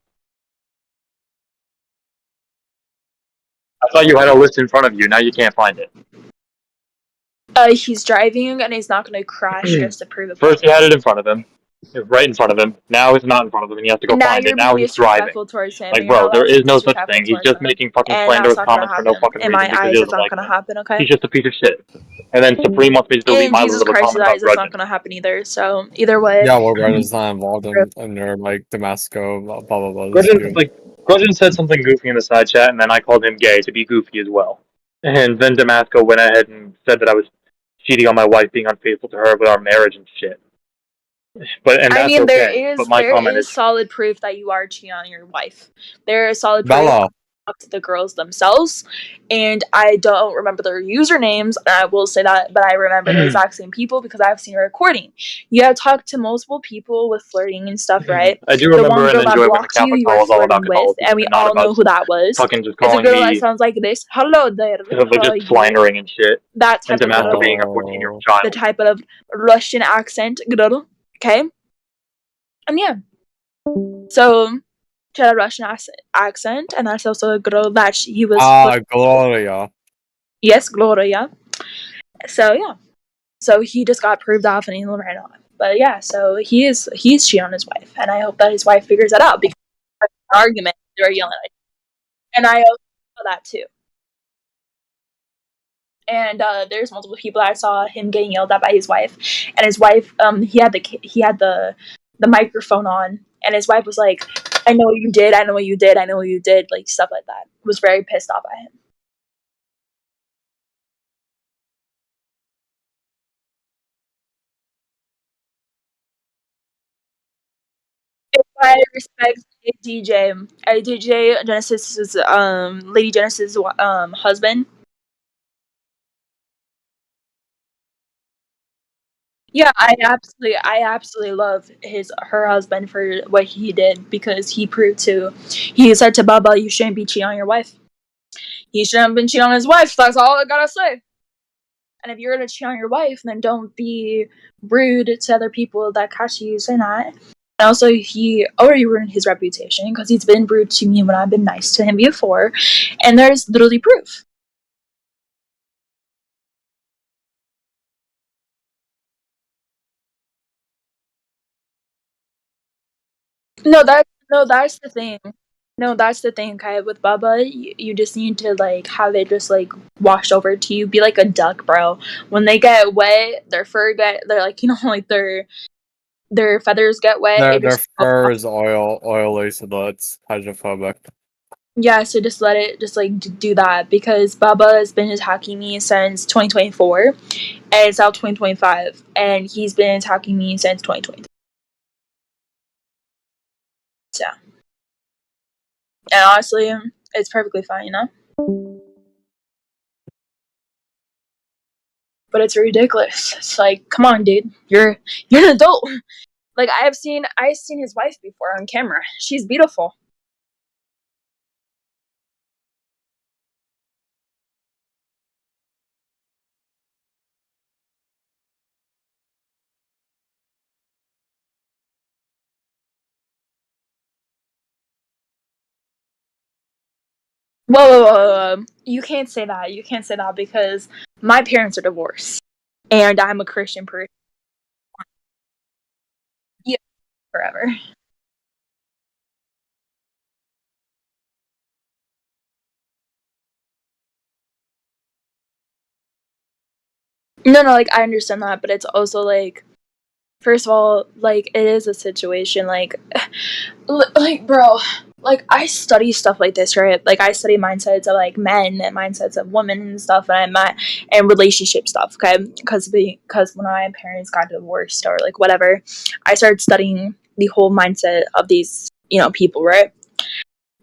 I thought you had a list in front of you, now you can't find it. He's driving and he's not gonna crash just to prove a First point. he had it in front of him. Right in front of him. Now it's not in front of him and he has to go Now find it. you're Now being he's driving. disrespectful towards him. Like, And you're bro, not there allowed to is be no such disrespectful thing. He's towards just him. making fucking And slanderous that's not gonna comments for no happen. fucking In reason my because he eyes, doesn't it's not like gonna him. happen, okay? He's just a piece of shit. And then Supreme wants me to delete In my Jesus little Christ's comment about eyes, it's not Grudgeon. gonna happen either. So either way. Yeah, well, Grudgeon's not involved in their like Damasco, blah blah blah. Grudgeon said something goofy in the side chat, and then I called him gay to be goofy as well. And then Damasco went ahead and said that I was cheating on my wife, being unfaithful to her with our marriage and shit. And that's okay. there But my comment is is solid proof that you are cheating on your wife. There is solid proof. Bella. talk to the girls themselves, and I don't remember their usernames. And I will say that, but I remember the exact same people because I've seen a recording. You have talked to multiple people with flirting and stuff, right? I do The remember one and girl that enjoy when the blocked you, Catholic you call were was all about flirting with, Catholicism and we and not all know about who that was. fucking just It's a calling girl that me, sounds like this. Hello there, like how are just you? slandering and shit. That And type of Damasco girl. being a 14-year-old The child. type of Russian accent girl. Okay? And yeah. So she had a Russian accent, and that's also a girl that he was. Gloria. Yes, Gloria. So yeah. So he just got proved off and he ran off. But yeah, so he's cheating on his wife, and I hope that his wife figures that out because the argument they're yelling at, and I also saw that too. And there's multiple people I saw him getting yelled at by his wife, and his wife, he had the microphone on, and his wife was like, "I know what you did, I know what you did, I know what you did," like stuff like that. Was very pissed off at him. If I respect DJ Genesis's Lady Genesis husband. Yeah, I absolutely love her husband for what he did because he said to Baba, "You shouldn't be cheating on your wife. He shouldn't have been cheating on his wife. That's all I gotta say." And if you're gonna cheat on your wife, then don't be rude to other people that catch you saying that. And also, he already ruined his reputation because he's been rude to me when I've been nice to him before, and there's literally proof. No, that's the thing. No, that's the thing, Kai. With Bubba, you just need to like have it just like washed over to you. Be like a duck, bro. When they get wet, they're like like their feathers get wet. It Their just fur is oily, so that's hydrophobic. yeah. So just let it just like do that because Bubba has been attacking me since 2024, and it's now 2025, and he's been attacking me since 2023. So, and honestly, it's perfectly fine, you know. But it's ridiculous. It's like, come on, dude, you're an adult. Like I've seen his wife before on camera. She's beautiful. Whoa. You can't say that. You can't say that because my parents are divorced, and I'm a Christian person. Yeah, forever. No, like I understand that, but it's also like, first of all, like it is a situation like like bro, like I study stuff like this, right? Like I study mindsets of like men and mindsets of women and stuff, and I met and relationship stuff, okay? Because when my parents got divorced or like whatever, I started studying the whole mindset of these people, right?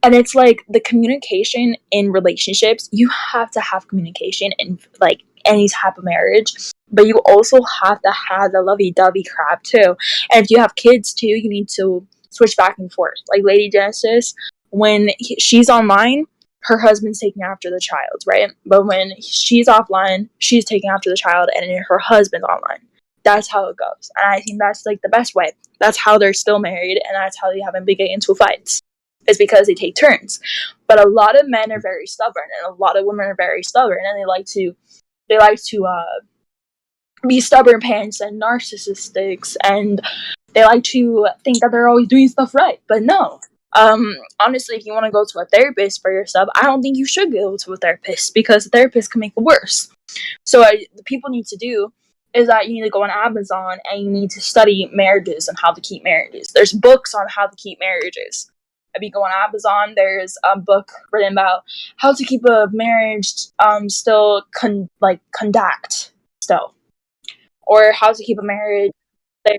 And it's like the communication in relationships, you have to have communication in like any type of marriage, but you also have to have the lovey-dovey crap too. And if you have kids too, you need to switch back and forth. Like Lady Genesis, when she's online, her husband's taking after the child, right? But when she's offline, she's taking after the child, and then her husband's online. That's how it goes, and I think that's like the best way. That's how they're still married, and that's how they haven't been getting into fights. Is because they take turns. But a lot of men are very stubborn, and a lot of women are very stubborn, and they like to be stubborn pants and narcissistics, and they like to think that they're always doing stuff right. But no. Honestly, if you want to go to a therapist for yourself, I don't think you should go to a therapist because a therapist can make it worse. So the people need to do is that you need to go on Amazon and you need to study marriages and how to keep marriages. There's books on how to keep marriages. If you go on Amazon, there's a book written about how to keep a marriage still conduct still, or how to keep a marriage there.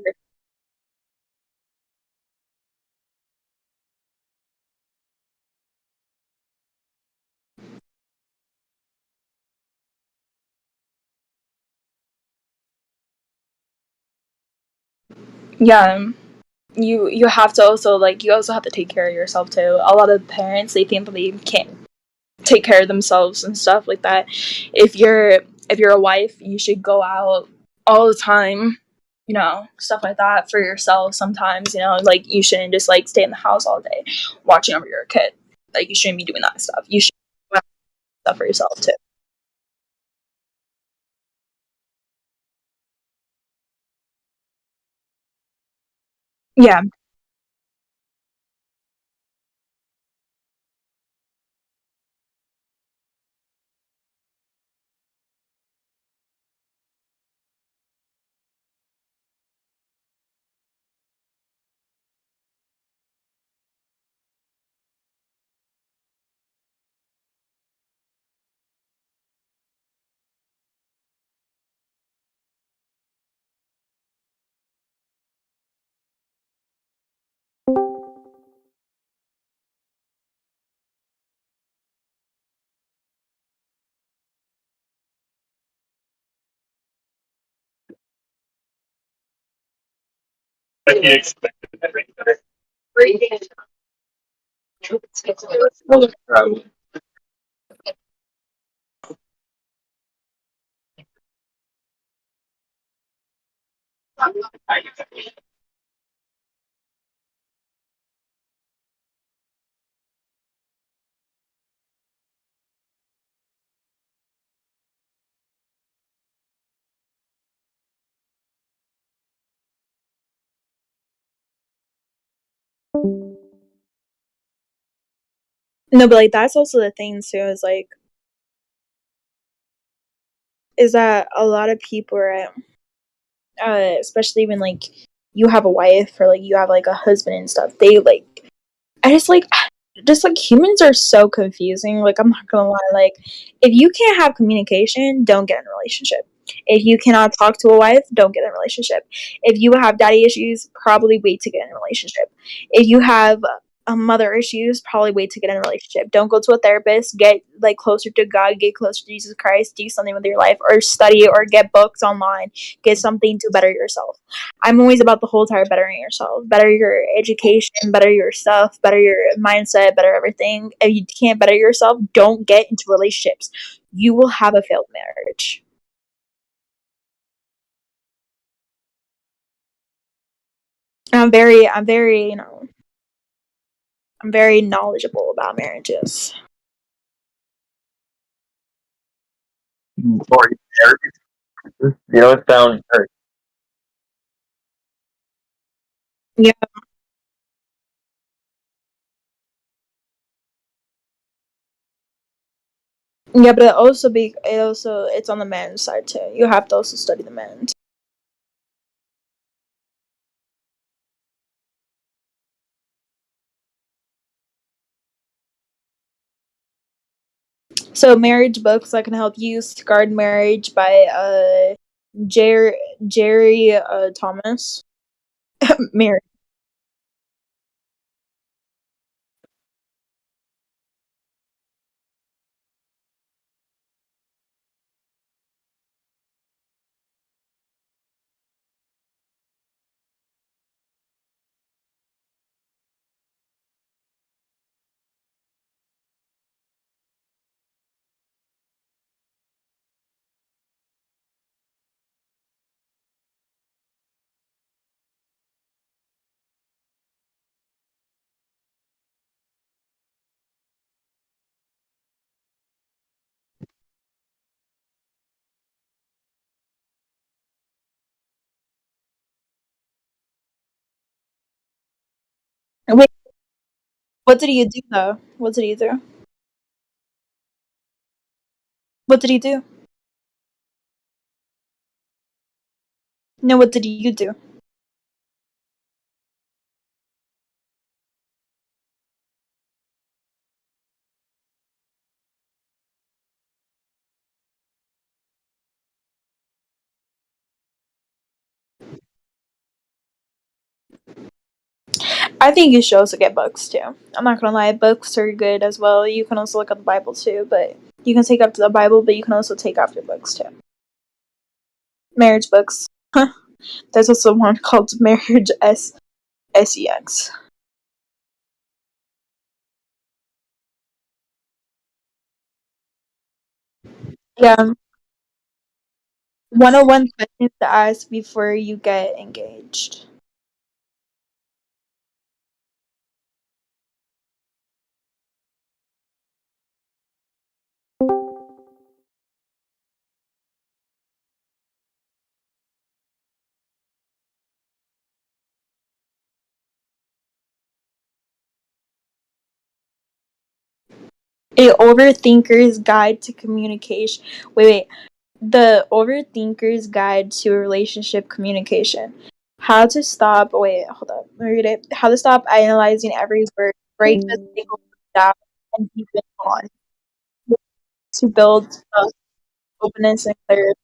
Yeah, you have to also like you also have to take care of yourself too. A lot of parents, they think that they can't take care of themselves and stuff like that. If you're a wife, you should go out all the time, stuff like that for yourself. Sometimes, like you shouldn't just like stay in the house all day watching over your kid. Like you shouldn't be doing that stuff. You should do stuff for yourself too. Yeah. No, but like that's also the thing too, is that a lot of people are especially when like you have a wife or like you have like a husband and stuff, they like I just like humans are so confusing. Like I'm not gonna lie, like if you can't have communication, don't get in a relationship. If you cannot talk to a wife, don't get in a relationship. If you have daddy issues, probably wait to get in a relationship. If you have mother issues, probably wait to get in a relationship. Don't go to a therapist. Get like closer to God, get closer to Jesus Christ, do something with your life, or study or get books online. Get something to better yourself. I'm always about the whole entire bettering yourself. Better your education, better your stuff, better your mindset, better everything. If you can't better yourself, don't get into relationships. You will have a failed marriage. I'm very, I'm very knowledgeable about marriages. Before you married, you don't sound hurt. Yeah. Yeah, but it's on the man's side too. You have to also study the man. So marriage books that can help you guard marriage by Jerry Thomas. Marriage. Wait, what did he do though? What did he do? What did he do? No, what did you do? I think you should also get books too. I'm not gonna lie, books are good as well. You can also look at the Bible too, but you can take up the Bible, but you can also take off your books too. Marriage books. Huh. There's also one called Marriage Sex. Yeah. 101 questions to ask before you get engaged. A Overthinker's Guide to Communication. Wait. The Overthinker's Guide to Relationship Communication. How to stop. Wait, hold up. Let me read it. How to stop analyzing every word, break the cycle down, and deepen on. To build trust, openness, and clarity.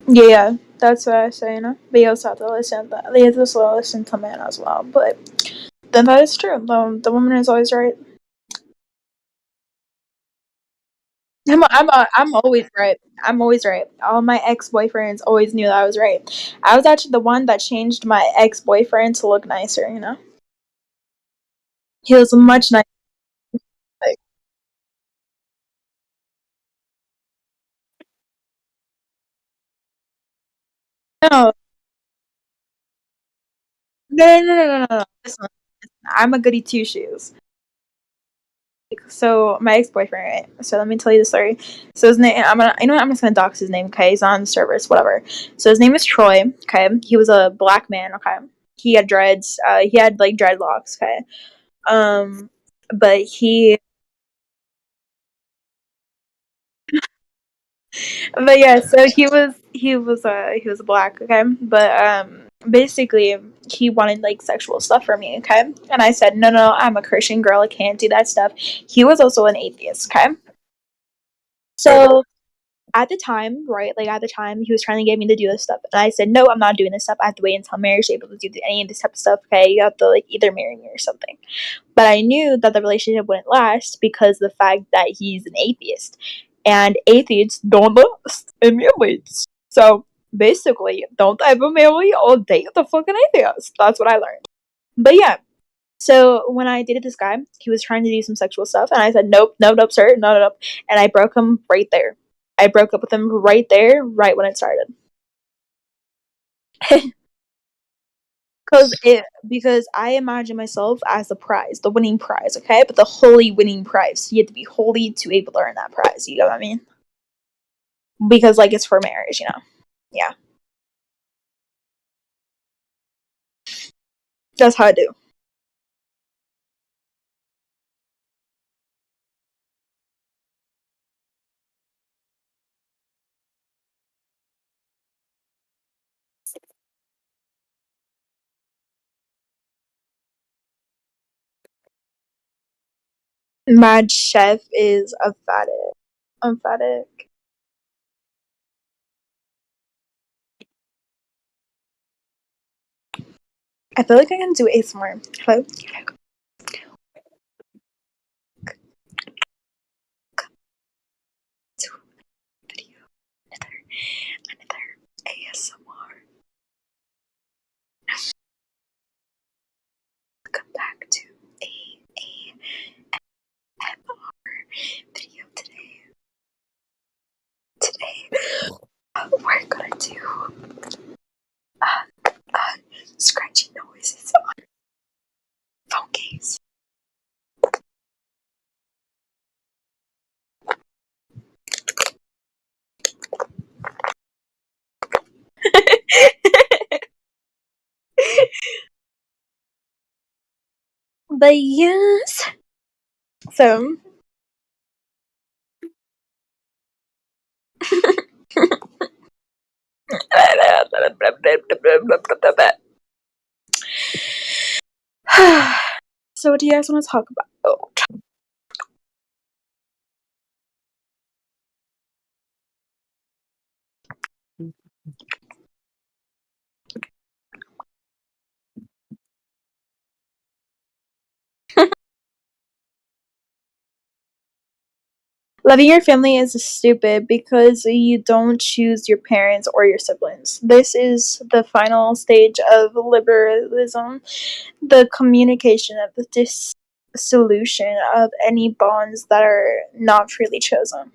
Yeah, that's what I was saying. But you also have to listen. They also listen to man as well. But then that is true. The woman is always right. I'm always right. I'm always right. All my ex boyfriends always knew that I was right. I was actually the one that changed my ex boyfriend to look nicer. He was much nicer. Like, no, no. Listen, I'm a goody two shoes. So my ex boyfriend, right? So let me tell you the story. So his name, I'm just gonna dox his name. Okay, he's on the service, whatever. So his name is Troy. Okay, he was a black man. Okay, he had dreads. He had like dreadlocks. Okay, but but yeah. So he was black. Okay, but basically he wanted like sexual stuff from me. Okay, and I said no. I'm a Christian girl. I can't do that stuff. He was also an atheist. Okay, so at the time, right, like at the time, he was trying to get me to do this stuff, and I said, "No, I'm not doing this stuff. I have to wait until marriage to be able to do any of this type of stuff. Okay, you have to like either marry me or something." But I knew that the relationship wouldn't last because of the fact that he's an atheist, and atheists don't last in marriage. So basically, don't ever marry or date the fucking atheist. That's what I learned. But yeah, so when I dated this guy, he was trying to do some sexual stuff, and I said, nope, sir, no, and I broke him right there. I broke up with him right there, right when it started. Because I imagine myself as the prize, the winning prize, okay? But the holy winning prize. You have to be holy to able to earn that prize. You know what I mean? Because like it's for marriage. Yeah, that's how I do. Mad Chef is emphatic. Emphatic. I feel like I can do ASMR. Hello? Video. Another ASMR. Welcome back to ASMR video today. Today, we're gonna do scratching noises on phone case. But yes, so so what do you guys want to talk about? Loving your family is stupid because you don't choose your parents or your siblings. This is the final stage of liberalism, the communication of the dissolution of any bonds that are not freely chosen.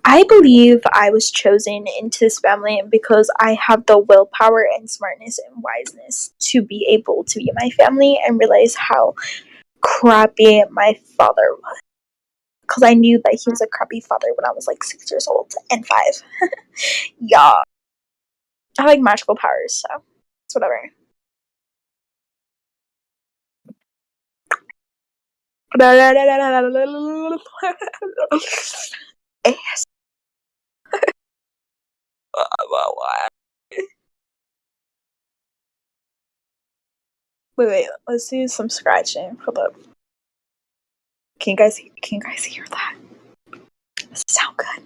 I believe I was chosen into this family because I have the willpower and smartness and wiseness to be able to be my family and realize how crappy my father was. Because I knew that he was a crappy father when I was like 6 years old and 5. Yeah. I have like magical powers, so it's whatever. Yes. Wait, let's do some scratching. Hold up. Can you guys hear that? Does it sound good?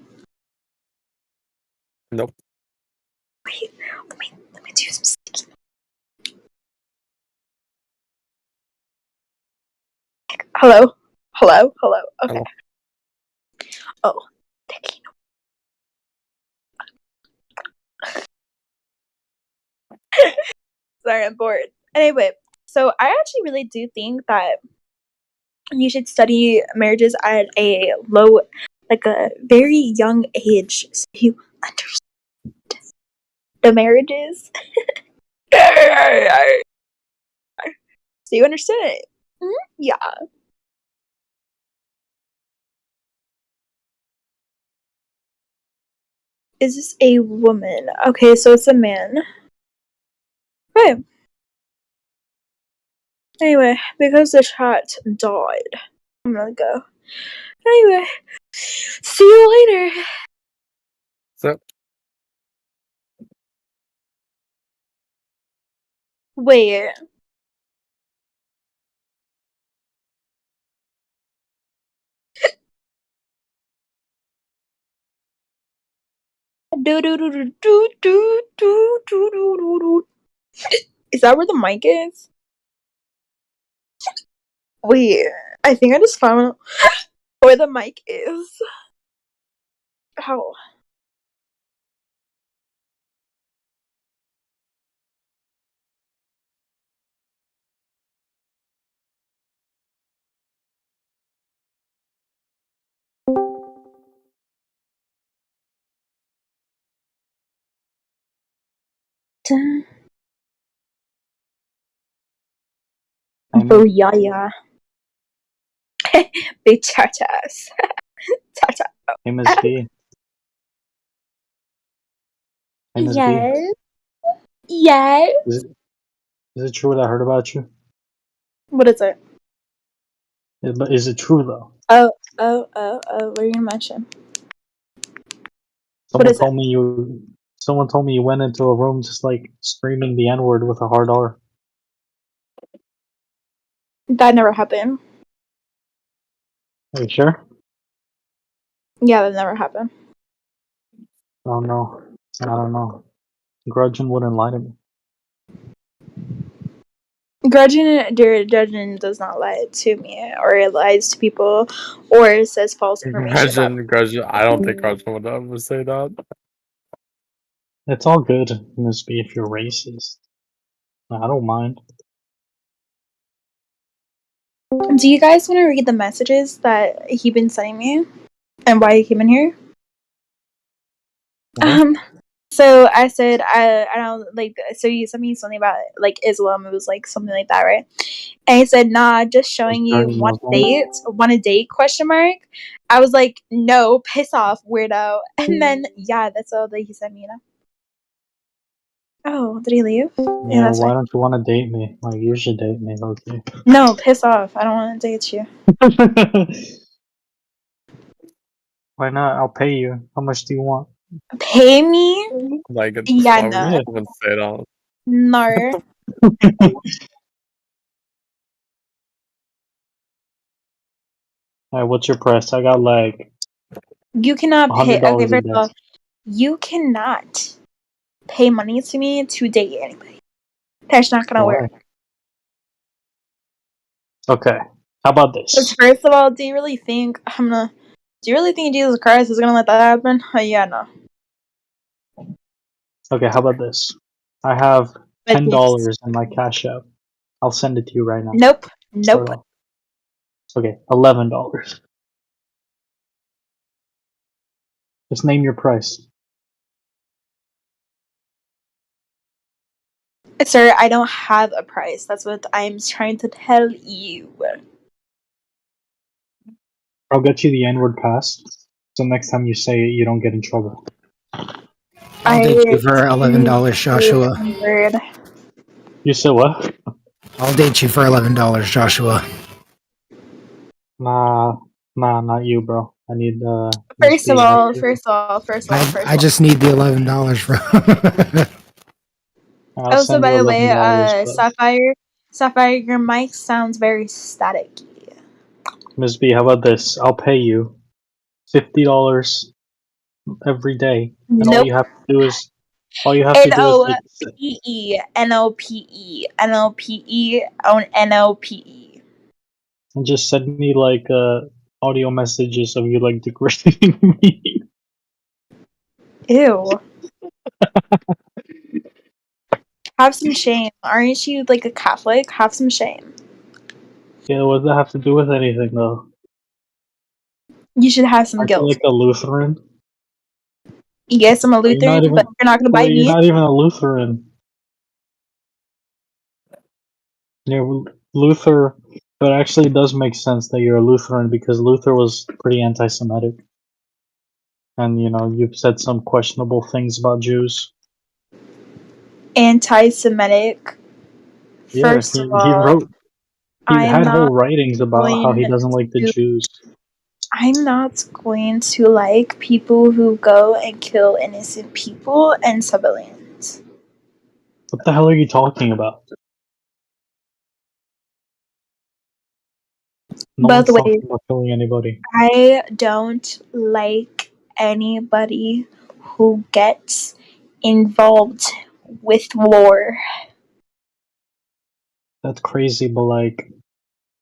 Nope. Wait, let me do some sticky. Hello? Okay. Hello. Oh, sticky. Sorry, I'm bored. Anyway, so I actually really do think that you should study marriages at a very young age, so you understand the marriages. So you understand it. Yeah. Is this a woman? Okay, so it's a man. Okay. Anyway, because the chat died, I'm gonna go. Anyway, see you later. So Wait. Is that where the mic is? Wait, I think I just found where the mic is. How? Booyah. Big cha-chas. Cha-cha. Hey, Miss B. Hey, Miss B. Yes. Yes. Is it true what I heard about you? What is it? But is it true though? Oh, what are you gonna mention? What Someone is it? told me you. Someone told me you went into a room just like screaming the N-word with a hard R. That never happened. Are you sure? Yeah, that never happened. Oh no. I don't know. Grudgeon wouldn't lie to me. Grudgeon does not lie to me, or it lies to people, or says false information about me. Grudgeon. I don't think Grudgeon would ever say that. It's all good, Miss B, if you're racist. I don't mind. Do you guys want to read the messages that he been sending me and why he came in here? So I said I don't like. So you sent me something about like Islam. It was like something like that, right? And he said, "Nah, just showing you want a date? Question mark." I was like, "No, piss off, weirdo." And then yeah, that's all that he sent me. You know. Oh, did he leave? Yeah, that's why fine. don't you want to date me? Like, you should date me, okay? No, piss off. I don't want to date you. Why not? I'll pay you. How much do you want? Pay me? Like, Yeah, why would no. you even say that? No. Alright, what's your price? I got like You cannot pay. Okay, $100 in first of all, bets. you cannot pay money to me to date anybody. That's not gonna Why? work. Okay. How about this? First of all, do you really think Jesus Christ is gonna let that happen? Yeah, no. Okay, how about this? I have But $10 in my Cash App. I'll send it to you right now. Nope. Start Nope. off. Okay, $11. Just name your price. Sir, I don't have a price. That's what I'm trying to tell you. I'll get you the N-word pass, so next time you say it, you don't get in trouble. I'll date you for $11, Joshua. You said what? I'll date you for $11, Joshua. Nah, not you, bro. I need First of all, I just need the $11, bro. I'll also, send you by the way, $11, but Sapphire, your mic sounds very staticky. Ms. B, how about this? I'll pay you $50 every day, and all Nope. you have to do is like NOPE on NOPE. and just send me like audio messages of you like degrading me. Ew. Have some shame. Aren't you like a Catholic? Have some shame. Yeah, what does that have to do with anything though? You should have some Aren't you guilt. like a Lutheran? Yes, I'm a You're not Lutheran, even. but you're not gonna Wait, bite you're me. not even a Lutheran. You're Luther. But actually, it does make sense that you're a Lutheran because Luther was pretty anti-Semitic, and you know you've said some questionable things about Jews. Anti-Semitic. Yeah, First of he all, wrote. He I'm had whole not writings about how he going doesn't like the to. Jews. I'm not going to like people who go and kill innocent people and civilians. What the hell are you talking about? No By one's the way, talking about killing anybody. I don't like anybody who gets involved with war. That's crazy, but like,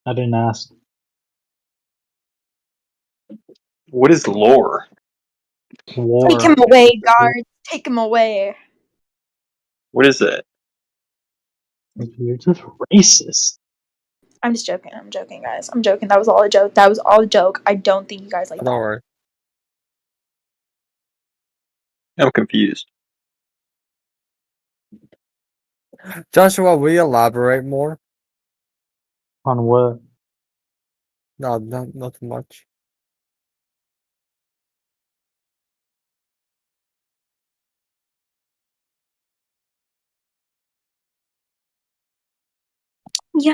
I didn't ask. What is lore? War. Take him away, guards. Take him away. What is it? You're just racist. I'm just joking. I'm joking, guys. I'm joking. That was all a joke. That was all a joke. I don't think you guys like Don't that. worry. I'm confused. Joshua, will you elaborate more? On what? No, not much. Yeah.